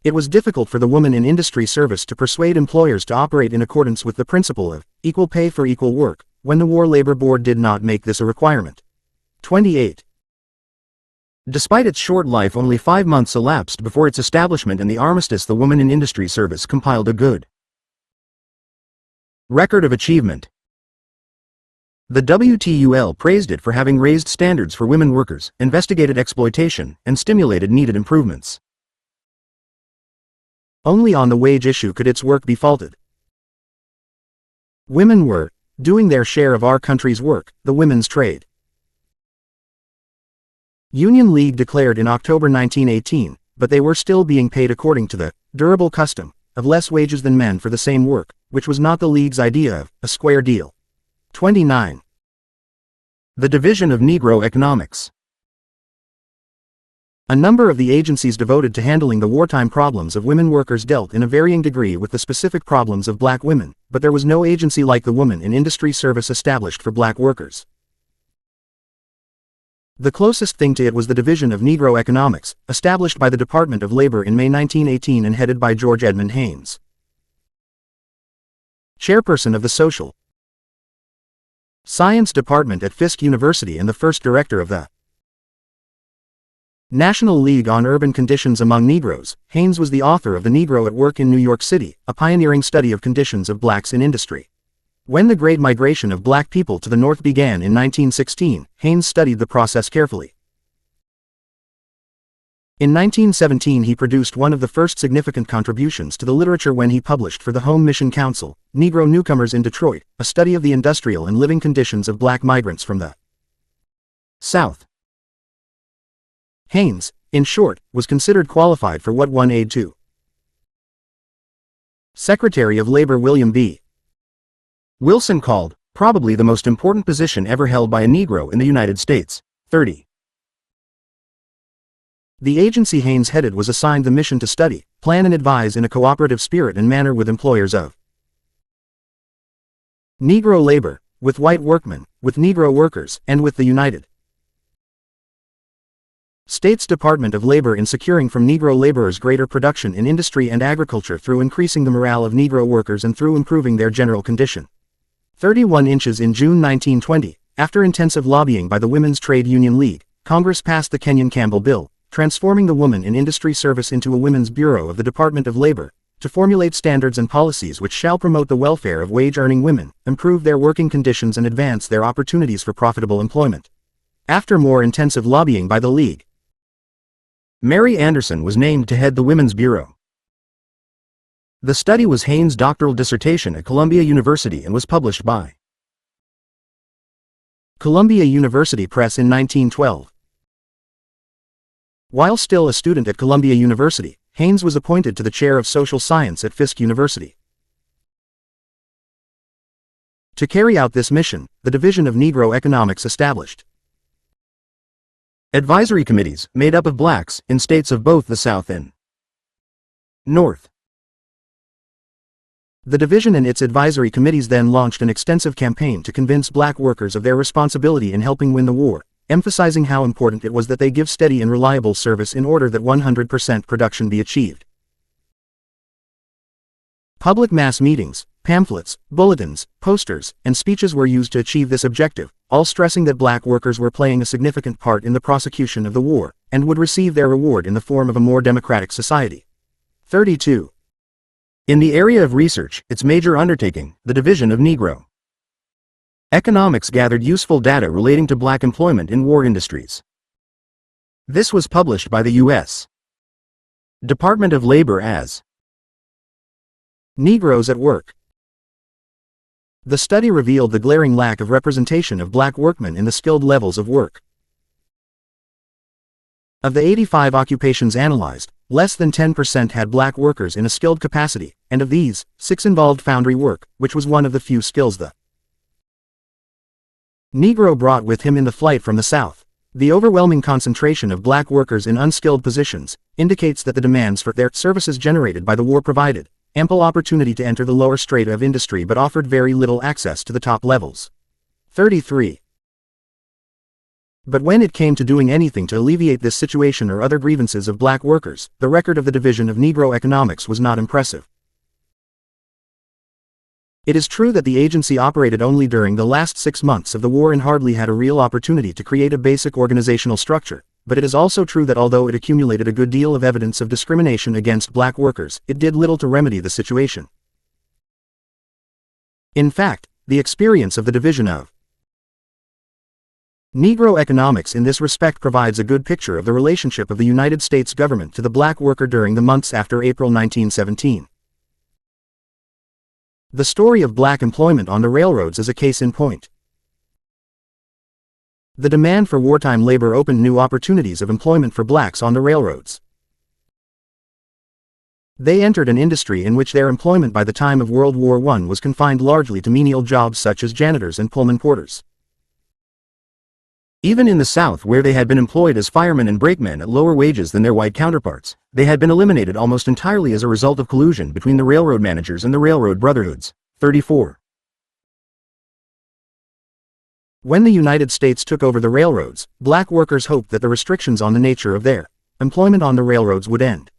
[SPEAKER 1] It was difficult for the woman in industry service to persuade employers to operate in accordance with the principle of equal pay for equal work, when the War Labor Board did not make this a requirement. 28.
[SPEAKER 2] Despite its short life, only 5 months elapsed before its establishment and the armistice. The Woman in Industry Service compiled a good record of achievement. The WTUL praised it for having raised standards for women workers, investigated exploitation, and stimulated needed improvements.
[SPEAKER 1] Only on the wage issue could its work be faulted. Women were doing their share of our country's work, the women's trade. Union League declared in October 1918, but they were still being paid according to the durable custom of less wages than men for the same work, which was not the League's idea of a square deal. 29.
[SPEAKER 2] The Division of Negro Economics.
[SPEAKER 1] A number of the agencies devoted to handling the wartime problems of women workers dealt in a varying degree with the specific problems of black women, but there was no agency like the Woman in Industry Service established for black workers. The closest thing to it was the Division of Negro Economics, established by the Department of Labor in May 1918 and headed by George Edmund Haynes, chairperson of the Social Science Department at Fisk University and the first director of the National League on Urban Conditions Among Negroes. Haynes was the author of The Negro at Work in New York City, a pioneering study of conditions of blacks in industry. When the Great Migration of black people to the North began in 1916, Haynes studied the process carefully. In 1917 he produced one of the first significant contributions to the literature when he published for the Home Mission Council, Negro Newcomers in Detroit, a study of the industrial and living conditions of black migrants from the
[SPEAKER 2] South.
[SPEAKER 1] Haynes, in short, was considered qualified for what one aide to Secretary of Labor William B.
[SPEAKER 2] Wilson called, probably the most important position ever held by a Negro in the United States. 30.
[SPEAKER 1] The agency Haynes headed was assigned the mission to study, plan and advise in a cooperative spirit and manner with employers of Negro labor, with white workmen, with Negro workers, and with the United States Department of Labor in securing from Negro laborers greater production in industry and agriculture through increasing the morale of Negro workers and through improving their general condition. 31 inches in June 1920, after intensive lobbying by the Women's Trade Union League, Congress passed the Kenyon-Campbell Bill, transforming the Woman in Industry Service into a Women's Bureau of the Department of Labor, to formulate standards and policies which shall promote the welfare of wage-earning women, improve their working conditions and advance their opportunities for profitable employment. After more intensive lobbying by the League,
[SPEAKER 2] Mary Anderson was named to head the Women's Bureau. The study was Haynes' doctoral dissertation at Columbia University and was published by
[SPEAKER 1] Columbia University Press in 1912. While still a student at Columbia University, Haynes was appointed to the chair of social science at Fisk University. To carry out this mission, the Division of Negro Economics established
[SPEAKER 2] advisory committees, made up of blacks, in states of both the South and North.
[SPEAKER 1] The division and its advisory committees then launched an extensive campaign to convince black workers of their responsibility in helping win the war, emphasizing how important it was that they give steady and reliable service in order that 100% production be achieved. Public mass meetings, pamphlets, bulletins, posters, and speeches were used to achieve this objective, all stressing that black workers were playing a significant part in the prosecution of the war, and would receive their reward in the form of a more democratic society. 32.
[SPEAKER 2] In the area of research, its major undertaking, the Division of Negro Economics gathered useful data relating to black employment in war industries. This was published by the U.S. Department of Labor as
[SPEAKER 1] Negroes at Work. The study revealed the glaring lack of representation of black workmen in the skilled levels of work. Of the 85 occupations analyzed, less than 10% had black workers in a skilled capacity, and of these, 6 involved foundry work, which was one of the few skills the Negro brought with him in the flight from the South. The overwhelming concentration of black workers in unskilled positions indicates that the demands for their services generated by the war provided ample opportunity to enter the lower strata of industry but offered very little access to the top levels. 33. But when it came to doing anything to alleviate this situation or other grievances of black workers, the record of the Division of Negro Economics was not impressive. It is true that the agency operated only during the last 6 months of the war and hardly had a real opportunity to create a basic organizational structure, but it is also true that although it accumulated a good deal of evidence of discrimination against black workers, it did little to remedy the situation. In fact, the experience of the Division of Negro Economics in this respect provides a good picture of the relationship of the United States government to the black worker during the months after April 1917. The story of black employment on the railroads is a case in point. The demand for wartime labor opened new opportunities of employment for blacks on the railroads. They entered an industry in which their employment by the time of World War I was confined largely to menial jobs such as janitors and Pullman porters.
[SPEAKER 2] Even in the South, where they had been employed as firemen and brakemen at lower wages than their white counterparts, they had been eliminated almost entirely as a result of collusion between the railroad managers and the railroad brotherhoods. 34.
[SPEAKER 1] When the United States took over the railroads, black workers hoped that the restrictions on the nature of their employment on the railroads would end.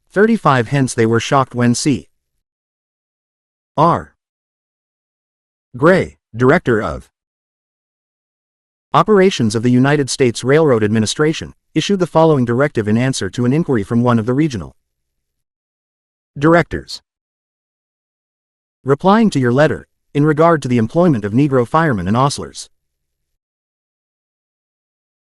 [SPEAKER 1] 35. Hence they were shocked when C.
[SPEAKER 2] R. Gray, director of
[SPEAKER 1] Operations of the United States Railroad Administration, issued the following directive in answer to an inquiry from one of the regional
[SPEAKER 2] directors.
[SPEAKER 1] Replying to your letter, in regard to the employment of Negro firemen and ostlers,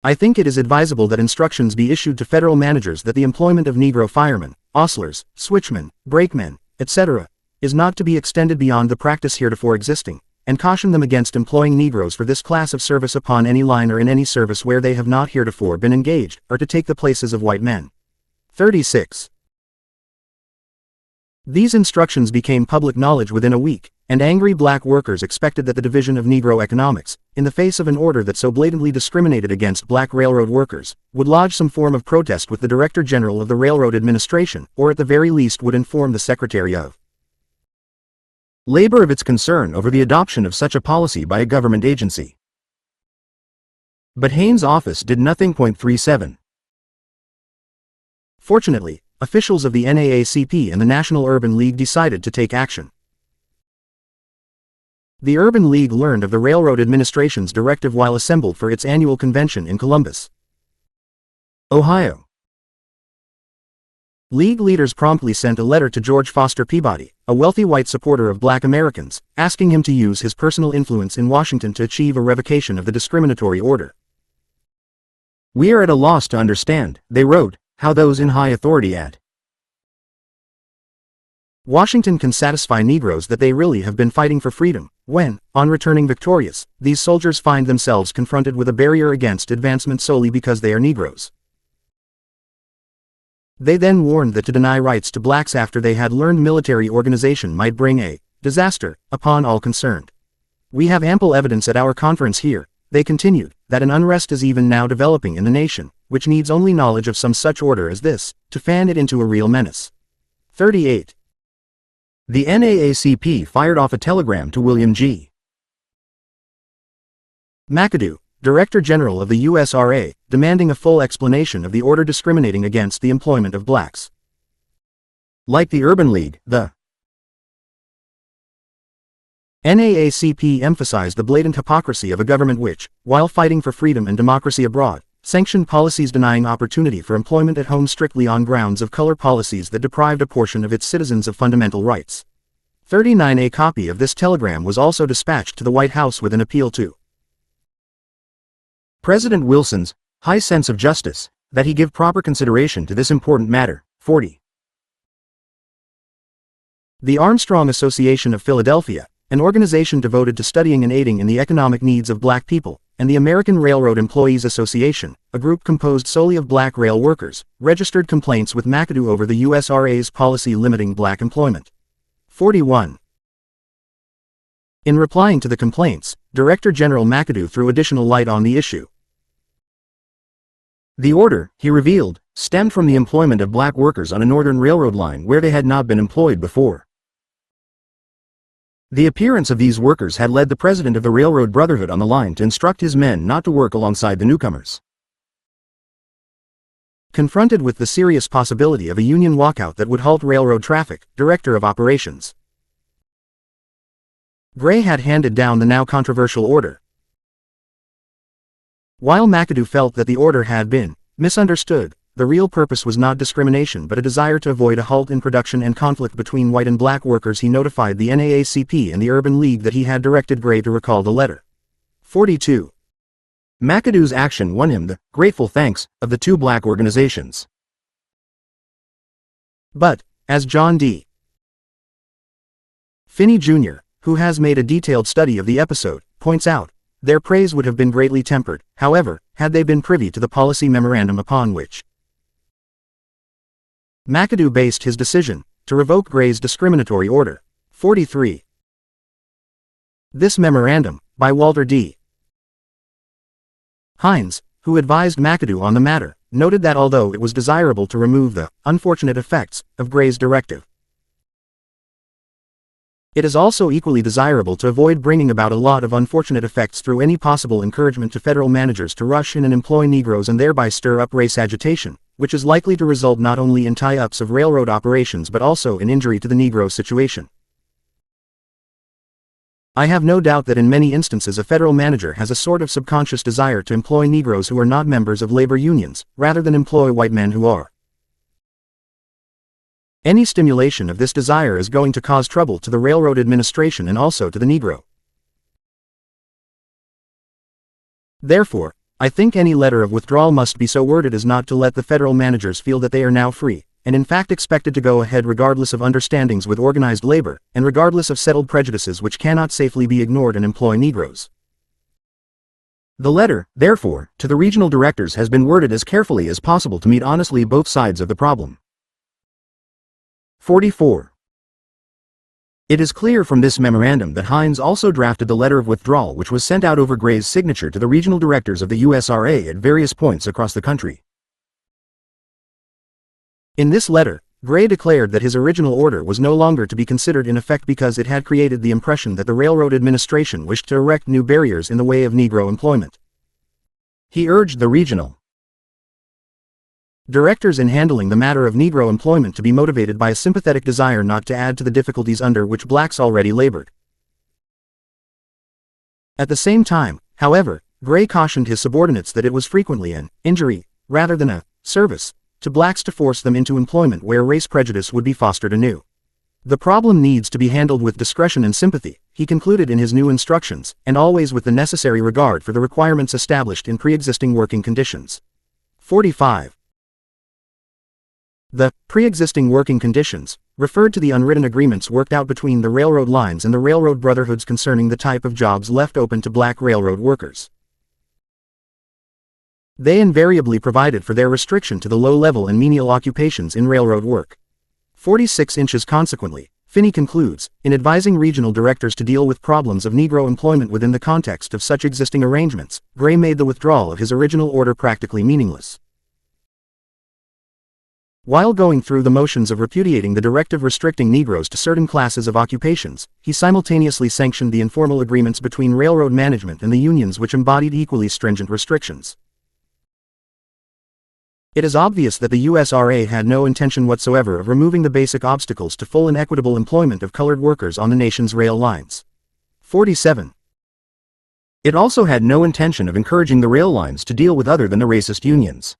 [SPEAKER 1] I think it is advisable that instructions be issued to federal managers that the employment of Negro firemen, ostlers, switchmen, brakemen, etc., is not to be extended beyond the practice heretofore existing, and caution them against employing Negroes for this class of service upon any line or in any service where they have not heretofore been engaged, or to take the places of white men. 36. These instructions became public knowledge within a week, and angry black workers expected that the Division of Negro Economics, in the face of an order that so blatantly discriminated against black railroad workers, would lodge some form of protest with the Director General of the Railroad Administration, or at the very least would inform the Secretary of
[SPEAKER 2] Labor of its concern over the adoption of such a policy by a government agency. But Haynes' office did nothing. 37.
[SPEAKER 1] Fortunately, officials of the NAACP and the National Urban League decided to take action. The Urban League learned of the Railroad Administration's directive while assembled for its annual convention in Columbus,
[SPEAKER 2] Ohio.
[SPEAKER 1] League leaders promptly sent a letter to George Foster Peabody, a wealthy white supporter of black Americans, asking him to use his personal influence in Washington to achieve a revocation of the discriminatory order.
[SPEAKER 2] We are at a loss to understand, they wrote, how those in high authority at
[SPEAKER 1] Washington can satisfy Negroes that they really have been fighting for freedom, when, on returning victorious, these soldiers find themselves confronted with a barrier against advancement solely because they are Negroes. They then warned that to deny rights to blacks after they had learned military organization might bring a disaster upon all concerned. We have ample evidence at our conference here, they continued, that an unrest is even now developing in the nation, which needs only knowledge of some such order as this, to fan it into a real menace. 38.
[SPEAKER 2] The NAACP fired off a telegram to William G.
[SPEAKER 1] McAdoo, Director General of the USRA, demanding a full explanation of the order discriminating against the employment of blacks.
[SPEAKER 2] Like the Urban League, the
[SPEAKER 1] NAACP emphasized the blatant hypocrisy of a government which, while fighting for freedom and democracy abroad, sanctioned policies denying opportunity for employment at home strictly on grounds of color, policies that deprived a portion of its citizens of fundamental rights. 39. A copy of this telegram was also dispatched to the White House with an appeal to
[SPEAKER 2] President Wilson's high sense of justice, that he give proper consideration to this important matter. 40.
[SPEAKER 1] The Armstrong Association of Philadelphia, an organization devoted to studying and aiding in the economic needs of black people, and the American Railroad Employees Association, a group composed solely of black rail workers, registered complaints with McAdoo over the USRA's policy limiting black employment. 41. In replying to the complaints, Director General McAdoo threw additional light on the issue.
[SPEAKER 2] The order, he revealed, stemmed from the employment of black workers on a northern railroad line where they had not been employed before. The appearance of these workers had led the president of the Railroad Brotherhood on the line to instruct his men not to work alongside the newcomers.
[SPEAKER 1] Confronted with the serious possibility of a union walkout that would halt railroad traffic, Director of Operations Gray had handed down the now controversial order. While McAdoo felt that the order had been misunderstood, the real purpose was not discrimination but a desire to avoid a halt in production and conflict between white and black workers. He notified the NAACP and the Urban League that he had directed Gray to recall the letter. 42.
[SPEAKER 2] McAdoo's action won him the grateful thanks of the two black organizations.
[SPEAKER 1] But, as John D. Finney Jr., who has made a detailed study of the episode, points out, their praise would have been greatly tempered, however, had they been privy to the policy memorandum upon which McAdoo based his decision to revoke Gray's discriminatory order. 43. This memorandum, by Walter D. Hines, who advised McAdoo on the matter, noted that although it was desirable to remove the unfortunate effects of Gray's directive, it is also equally desirable to avoid bringing about a lot of unfortunate effects through any possible encouragement to federal managers to rush in and employ Negroes and thereby stir up race agitation, which is likely to result not only in tie-ups of railroad operations but also in injury to the Negro situation. I have no doubt that in many instances a federal manager has a sort of subconscious desire to employ Negroes who are not members of labor unions, rather than employ white men who are. Any stimulation of this desire is going to cause trouble to the Railroad Administration and also to the Negro. Therefore, I think any letter of withdrawal must be so worded as not to let the federal managers feel that they are now free, and in fact expected to go ahead regardless of understandings with organized labor, and regardless of settled prejudices which cannot safely be ignored and employ Negroes.
[SPEAKER 2] The letter, therefore, to the regional directors has been worded as carefully as possible to meet honestly both sides of the problem. 44. It is clear from this memorandum that Hines also drafted the letter of withdrawal which was sent out over Gray's signature to the regional directors of the USRA at various points across the country.
[SPEAKER 1] In this letter, Gray declared that his original order was no longer to be considered in effect because it had created the impression that the Railroad Administration wished to erect new barriers in the way of Negro employment.
[SPEAKER 2] He urged the regional
[SPEAKER 1] directors in handling the matter of Negro employment to be motivated by a sympathetic desire not to add to the difficulties under which blacks already labored. At the same time, however, Gray cautioned his subordinates that it was frequently an injury, rather than a service, to blacks to force them into employment where race prejudice would be fostered anew. The problem needs to be handled with discretion and sympathy, he concluded in his new instructions, and always with the necessary regard for the requirements established in pre-existing working conditions. 45. The pre-existing working conditions referred to the unwritten agreements worked out between the railroad lines and the railroad brotherhoods concerning the type of jobs left open to black railroad workers. They invariably provided for their restriction to the low-level and menial occupations in railroad work. 46 inches. Consequently, Finney concludes, in advising regional directors to deal with problems of Negro employment within the context of such existing arrangements, Gray made the withdrawal of his original order practically meaningless. While going through the motions of repudiating the directive restricting Negroes to certain classes of occupations, he simultaneously sanctioned the informal agreements between railroad management and the unions which embodied equally stringent restrictions. It is obvious that the USRA had no intention whatsoever of removing the basic obstacles to full and equitable employment of colored workers on the nation's rail lines. 47.
[SPEAKER 2] It also had no intention of encouraging the rail lines to deal with other than the racist unions.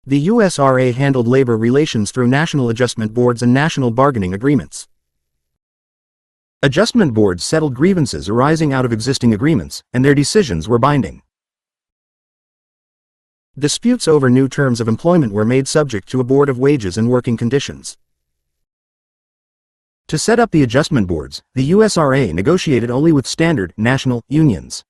[SPEAKER 1] The USRA handled labor relations through national adjustment boards and national bargaining agreements.
[SPEAKER 2] Adjustment boards settled grievances arising out of existing agreements, and their decisions were binding.
[SPEAKER 1] Disputes over new terms of employment were made subject to a board of wages and working conditions.
[SPEAKER 2] To set up the adjustment boards, the USRA negotiated only with standard national unions.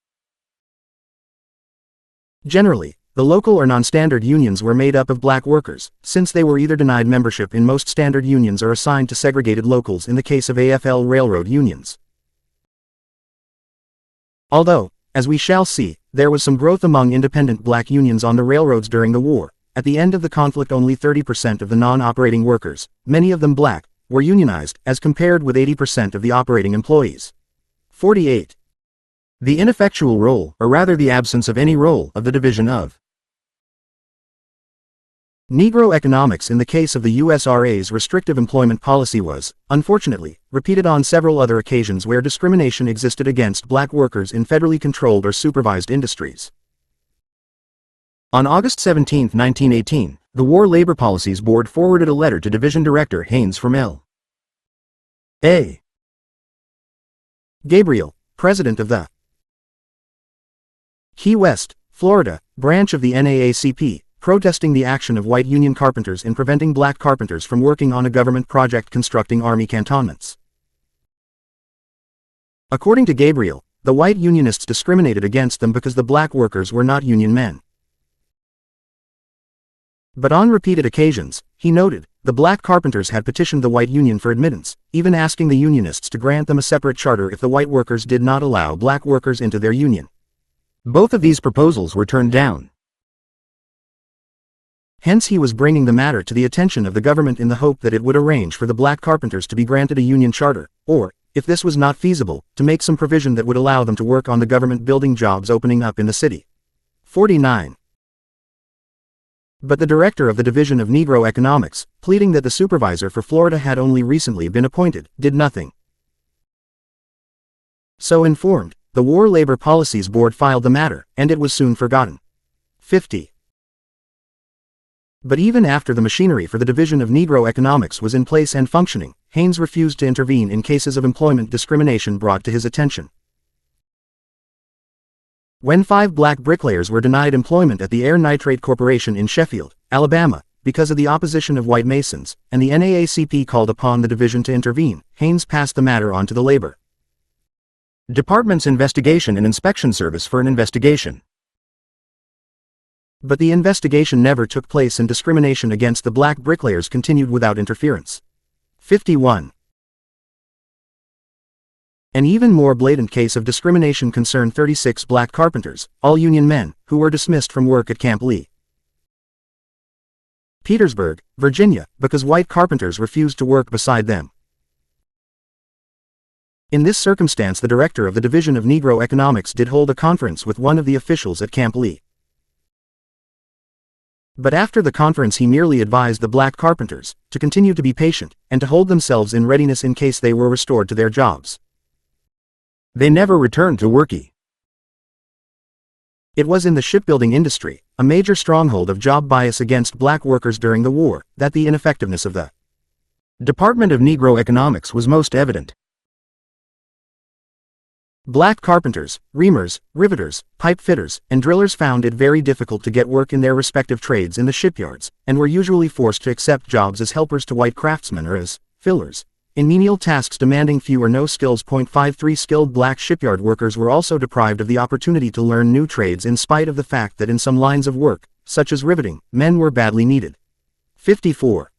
[SPEAKER 1] Generally, the local or non-standard unions were made up of black workers, since they were either denied membership in most standard unions or assigned to segregated locals in the case of AFL railroad unions. Although, as we shall see, there was some growth among independent black unions on the railroads during the war, at the end of the conflict only 30% of the non-operating workers, many of them black, were unionized, as compared with 80% of the operating employees. 48.
[SPEAKER 2] The ineffectual role, or rather the absence of any role, of the division of
[SPEAKER 1] Negro economics in the case of the USRA's restrictive employment policy was, unfortunately, repeated on several other occasions where discrimination existed against black workers in federally controlled or supervised industries.
[SPEAKER 2] On August 17, 1918, the War Labor Policies Board forwarded a letter to Division Director Haynes from L.A.
[SPEAKER 1] Gabriel, president of the Key West, Florida, branch of the NAACP, protesting the action of white Union carpenters in preventing black carpenters from working on a government project constructing army cantonments. According to Gabriel, the white Unionists discriminated against them because the black workers were not Union men. But on repeated occasions, he noted, the black carpenters had petitioned the white Union for admittance, even asking the Unionists to grant them a separate charter if the white workers did not allow black workers into their union.
[SPEAKER 2] Both of these proposals were turned down.
[SPEAKER 1] Hence he was bringing the matter to the attention of the government in the hope that it would arrange for the black carpenters to be granted a union charter, or, if this was not feasible, to make some provision that would allow them to work on the government building jobs opening up in the city. 49. But the director of the Division of Negro Economics, pleading that the supervisor for Florida had only recently been appointed, did nothing. So informed, the War Labor Policies Board filed the matter, and it was soon forgotten. 50. But even after the machinery for the Division of Negro Economics was in place and functioning, Haynes refused to intervene in cases of employment discrimination brought to his attention. When 5 black bricklayers were denied employment at the Air Nitrate Corporation in Sheffield, Alabama, because of the opposition of white masons, and the NAACP called upon the division to intervene, Haynes passed the matter on to the Labor
[SPEAKER 2] Department's Investigation and Inspection Service for an investigation.
[SPEAKER 1] But the investigation never took place and discrimination against the black bricklayers continued without interference. 51. An even more blatant case of discrimination concerned 36 black carpenters, all Union men, who were dismissed from work at Camp Lee, Petersburg, Virginia, because white carpenters refused to work beside them. In this circumstance, the director of the Division of Negro Economics did hold a conference with one of the officials at Camp Lee. But after the conference he merely advised the black carpenters to continue to be patient and to hold themselves in readiness in case they were restored to their jobs.
[SPEAKER 2] They never returned to work.
[SPEAKER 1] It was in the shipbuilding industry, a major stronghold of job bias against black workers during the war, that the ineffectiveness of the
[SPEAKER 2] Department of Negro Economics was most evident.
[SPEAKER 1] Black carpenters, reamers, riveters, pipe fitters, and drillers found it very difficult to get work in their respective trades in the shipyards, and were usually forced to accept jobs as helpers to white craftsmen or as fillers in menial tasks demanding few or no skills. 53 Skilled black shipyard workers were also deprived of the opportunity to learn new trades in spite of the fact that in some lines of work, such as riveting, men were badly needed. 54.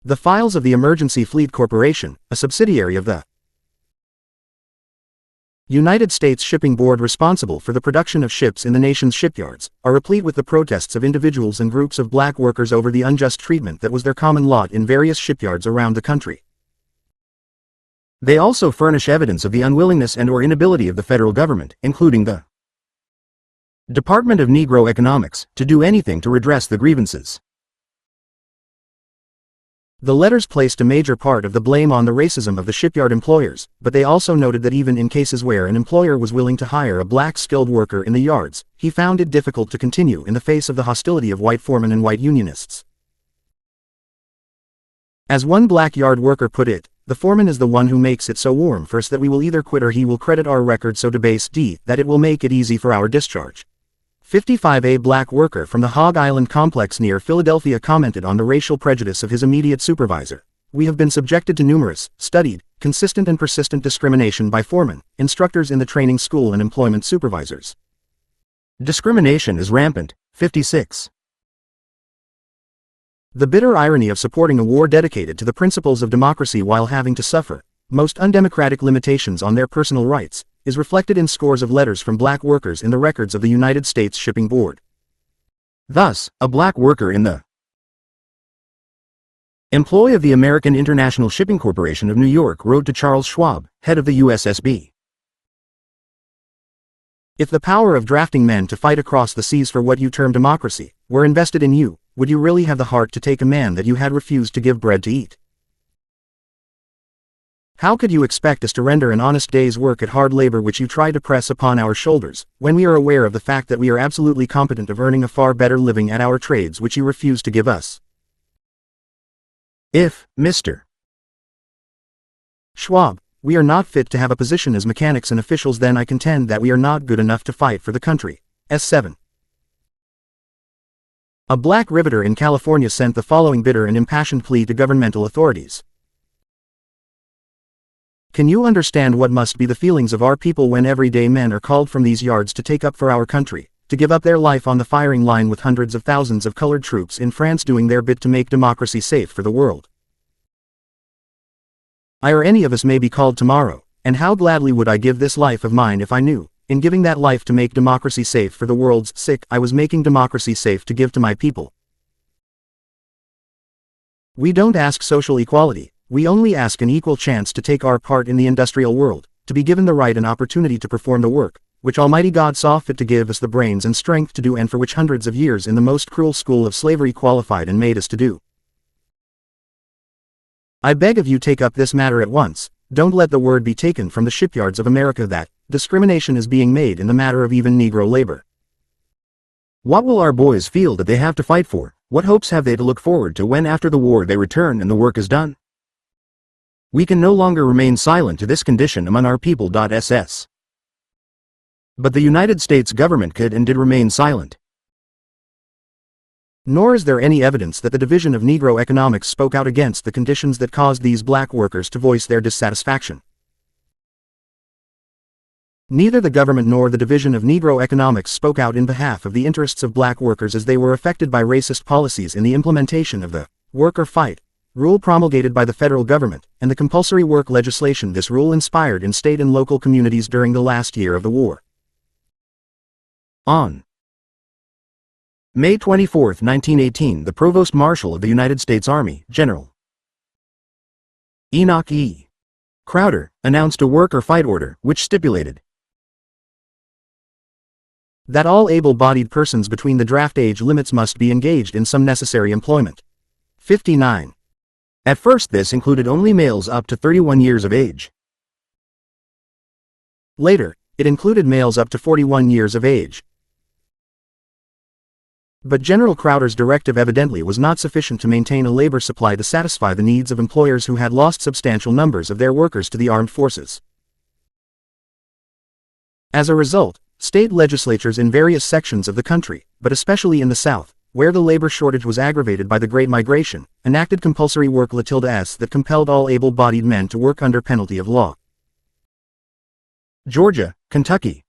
[SPEAKER 1] The files of the Emergency Fleet Corporation, a subsidiary of the United States Shipping Board responsible for the production of ships in the nation's shipyards, are replete with the protests of individuals and groups of black workers over the unjust treatment that was their common lot in various shipyards around the country.
[SPEAKER 2] They also furnish evidence of the unwillingness and/or inability of the federal government, including the Department of Negro Economics, to do anything to redress the grievances.
[SPEAKER 1] The letters placed a major part of the blame on the racism of the shipyard employers, but they also noted that even in cases where an employer was willing to hire a black skilled worker in the yards, he found it difficult to continue in the face of the hostility of white foremen and white unionists. As one black yard worker put it, the foreman is the one who makes it so warm for us that we will either quit or he will credit our record so debased that it will make it easy for our discharge. 55. A black worker from the Hog Island complex near Philadelphia commented on the racial prejudice of his immediate supervisor. We have been subjected to numerous, studied, consistent and persistent discrimination by foremen, instructors in the training school and employment supervisors.
[SPEAKER 2] Discrimination is rampant. 56.
[SPEAKER 1] The bitter irony of supporting a war dedicated to the principles of democracy while having to suffer most undemocratic limitations on their personal rights, is reflected in scores of letters from black workers in the records of the United States Shipping Board.
[SPEAKER 2] Thus, a black worker in the employ of the American International Shipping Corporation of New York wrote to Charles Schwab, head of the USSB.
[SPEAKER 1] If the power of drafting men to fight across the seas for what you term democracy were invested in you, would you really have the heart to take a man that you had refused to give bread to eat? How could you expect us to render an honest day's work at hard labor which you try to press upon our shoulders, when we are aware of the fact that we are absolutely competent of earning a far better living at our trades which you refuse to give us?
[SPEAKER 2] If, Mr.
[SPEAKER 1] Schwab, we are not fit to have a position as mechanics and officials, then I contend that we are not good enough to fight for the country. S7. A black riveter in California sent the following bitter and impassioned plea to governmental authorities. Can you understand what must be the feelings of our people when everyday men are called from these yards to take up for our country, to give up their life on the firing line with hundreds of thousands of colored troops in France doing their bit to make democracy safe for the world? I or any of us may be called tomorrow, and how gladly would I give this life of mine if I knew, in giving that life to make democracy safe for the world's sick, I was making democracy safe to give to my people. We don't ask social equality. We only ask an equal chance to take our part in the industrial world, to be given the right and opportunity to perform the work, which Almighty God saw fit to give us the brains and strength to do and for which hundreds of years in the most cruel school of slavery qualified and made us to do. I beg of you take up this matter at once, don't let the word be taken from the shipyards of America that discrimination is being made in the matter of even Negro labor.
[SPEAKER 2] What will our boys feel that they have to fight for? What hopes have they to look forward to when after the war they return and the work is done? We can no longer remain silent to this condition among our people. SS. But the United States government could and did remain silent.
[SPEAKER 1] Nor is there any evidence that the Division of Negro Economics spoke out against the conditions that caused these black workers to voice their dissatisfaction. Neither the government nor the Division of Negro Economics spoke out in behalf of the interests of black workers as they were affected by racist policies in the implementation of the work or fight rule promulgated by the federal government, and the compulsory work legislation this rule inspired in state and local communities during the last year of the war.
[SPEAKER 2] On May 24, 1918, the Provost Marshal of the United States Army, General Enoch E. Crowder, announced a work or fight order, which stipulated
[SPEAKER 1] that all able-bodied persons between the draft age limits must be engaged in some necessary employment. 59.
[SPEAKER 2] At first this included only males up to 31 years of age.
[SPEAKER 1] Later, it included males up to 41 years of age. But General Crowder's directive evidently was not sufficient to maintain a labor supply to satisfy the needs of employers who had lost substantial numbers of their workers to the armed forces. As a result, state legislatures in various sections of the country, but especially in the South, where the labor shortage was aggravated by the Great Migration, enacted compulsory work (s) that compelled all able-bodied men to work under penalty of law.
[SPEAKER 2] Georgia, Kentucky,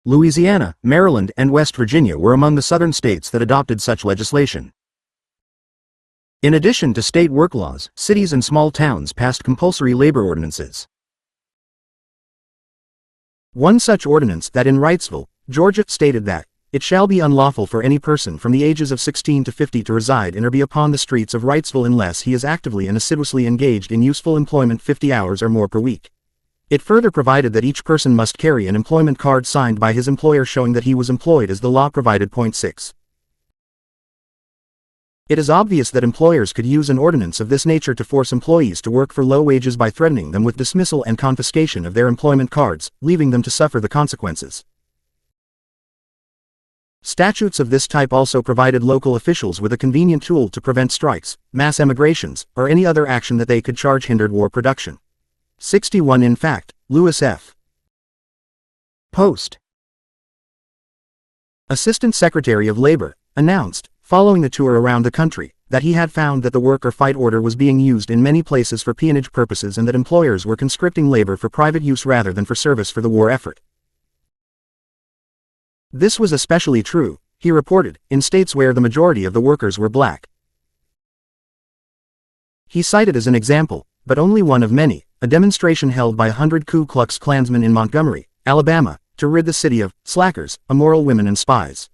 [SPEAKER 2] Louisiana, Maryland, and West Virginia were among the southern states that adopted such legislation. In addition to state work laws, cities and small towns passed compulsory labor ordinances.
[SPEAKER 1] One such ordinance that in Wrightsville, Georgia, stated that it shall be unlawful for any person from the ages of 16 to 50 to reside in or be upon the streets of Wrightsville unless he is actively and assiduously engaged in useful employment 50 hours or more per week. It further provided that each person must carry an employment card signed by his employer showing that he was employed as the law provided. 6. It is obvious that employers could use an ordinance of this nature to force employees to work for low wages by threatening them with dismissal and confiscation of their employment cards, leaving them to suffer the consequences. Statutes of this type also provided local officials with a convenient tool to prevent strikes, mass emigrations, or any other action that they could charge hindered war production. 61. In fact, Lewis F.
[SPEAKER 2] Post,
[SPEAKER 1] Assistant Secretary of Labor, announced, following a tour around the country, that he had found that the work or fight order was being used in many places for peonage purposes and that employers were conscripting labor for private use rather than for service for the war effort. This was especially true, he reported, in states where the majority of the workers were black. He cited as an example, but only one of many, a demonstration held by 100 Ku Klux Klansmen in Montgomery, Alabama, to rid the city of slackers, immoral women and spies.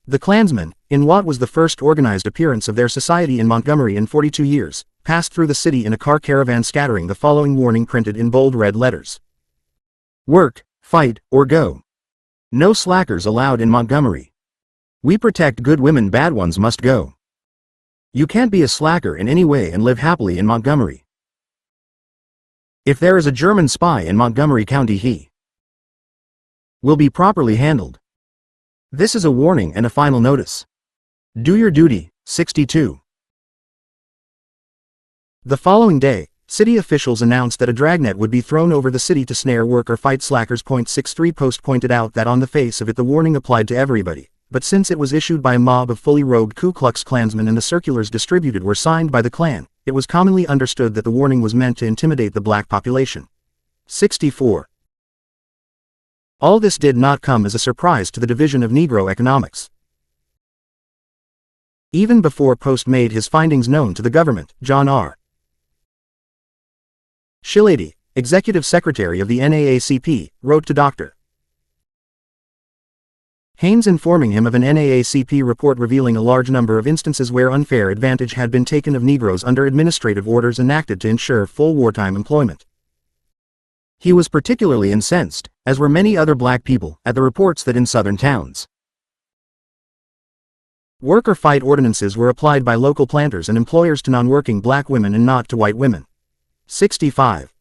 [SPEAKER 1] The Klansmen, in what was the first organized appearance of their society in Montgomery in 42 years, passed through the city in a car caravan scattering the following warning printed in bold red letters.
[SPEAKER 2] Work, fight, or go. No slackers allowed in Montgomery. We protect good women, bad ones must go. You can't be a slacker in any way and live happily in Montgomery. If there is a German spy in Montgomery County, he will be properly handled. This is a warning and a final notice. Do your duty. 62.
[SPEAKER 1] The following day, city officials announced that a dragnet would be thrown over the city to snare work or fight slackers. 63 Post pointed out that on the face of it the warning applied to everybody, but since it was issued by a mob of fully robed Ku Klux Klansmen and the circulars distributed were signed by the Klan, it was commonly understood that the warning was meant to intimidate the black population. 64. All this did not come as a surprise to the Division of Negro Economics. Even before Post made his findings known to the government, John R. Shilady, Executive Secretary of the NAACP, wrote to Dr. Haynes informing him of an NAACP report revealing a large number of instances where unfair advantage had been taken of Negroes under administrative orders enacted to ensure full wartime employment.
[SPEAKER 2] He was particularly incensed, as were many other black people, at the reports that in southern towns,
[SPEAKER 1] work or fight ordinances were applied by local planters and employers to non-working black women and not to white women. 65.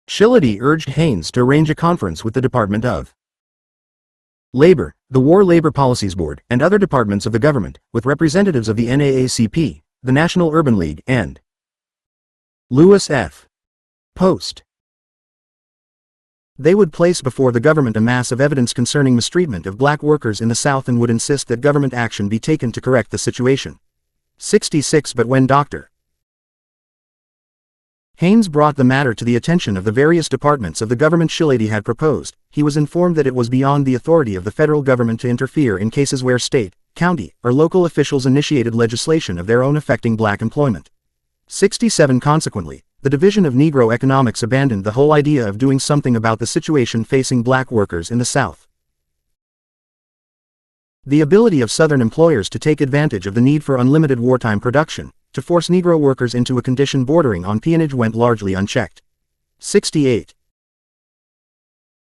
[SPEAKER 2] Shilady urged Haynes to arrange a conference with the Department of Labor, the War Labor Policies Board, and other departments of the government, with representatives of the NAACP, the National Urban League, and Lewis F. Post.
[SPEAKER 1] They would place before the government a mass of evidence concerning mistreatment of black workers in the South and would insist that government action be taken to correct the situation. 66 But when Dr. Haynes brought the matter to the attention of the various departments of the government Shillady had proposed, he was informed that it was beyond the authority of the federal government to interfere in cases where state, county, or local officials initiated legislation of their own affecting black employment. 67 Consequently, the Division of Negro Economics abandoned the whole idea of doing something about the situation facing black workers in the South. The ability of Southern employers to take advantage of the need for unlimited wartime production, to force Negro workers into a condition bordering on peonage went largely unchecked. 68.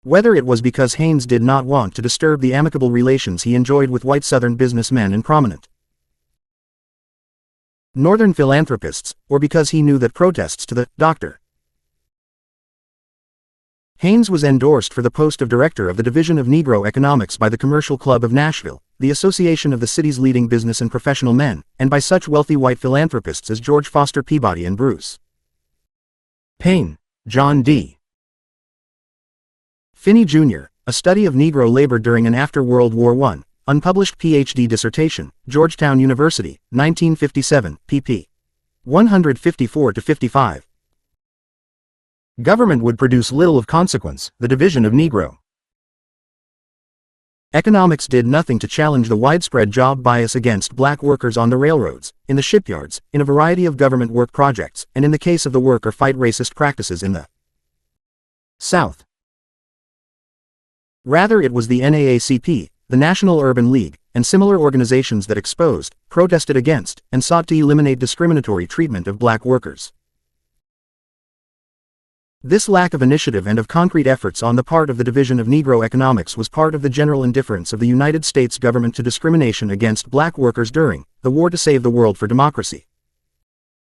[SPEAKER 1] Whether it was because Haynes did not want to disturb the amicable relations he enjoyed with white Southern businessmen and prominent Northern philanthropists, or because he knew that protests to the Dr. Haynes was endorsed for the post of director of the Division of Negro Economics by the Commercial Club of Nashville, the association of the city's leading business and professional men, and by such wealthy white philanthropists as George Foster Peabody and Bruce
[SPEAKER 2] Payne, John D.
[SPEAKER 1] Finney Jr., A Study of Negro Labor During and After World War I, unpublished Ph.D. dissertation, Georgetown University, 1957, pp. 154-55.
[SPEAKER 2] Government would produce little of consequence, the Division of Negro
[SPEAKER 1] Economics did nothing to challenge the widespread job bias against black workers on the railroads, in the shipyards, in a variety of government work projects, and in the case of the work or fight racist practices in the
[SPEAKER 2] South.
[SPEAKER 1] Rather it was the NAACP, the National Urban League, and similar organizations that exposed, protested against, and sought to eliminate discriminatory treatment of black workers. This lack of initiative and of concrete efforts on the part of the Division of Negro Economics was part of the general indifference of the United States government to discrimination against black workers during the War to Save the World for Democracy.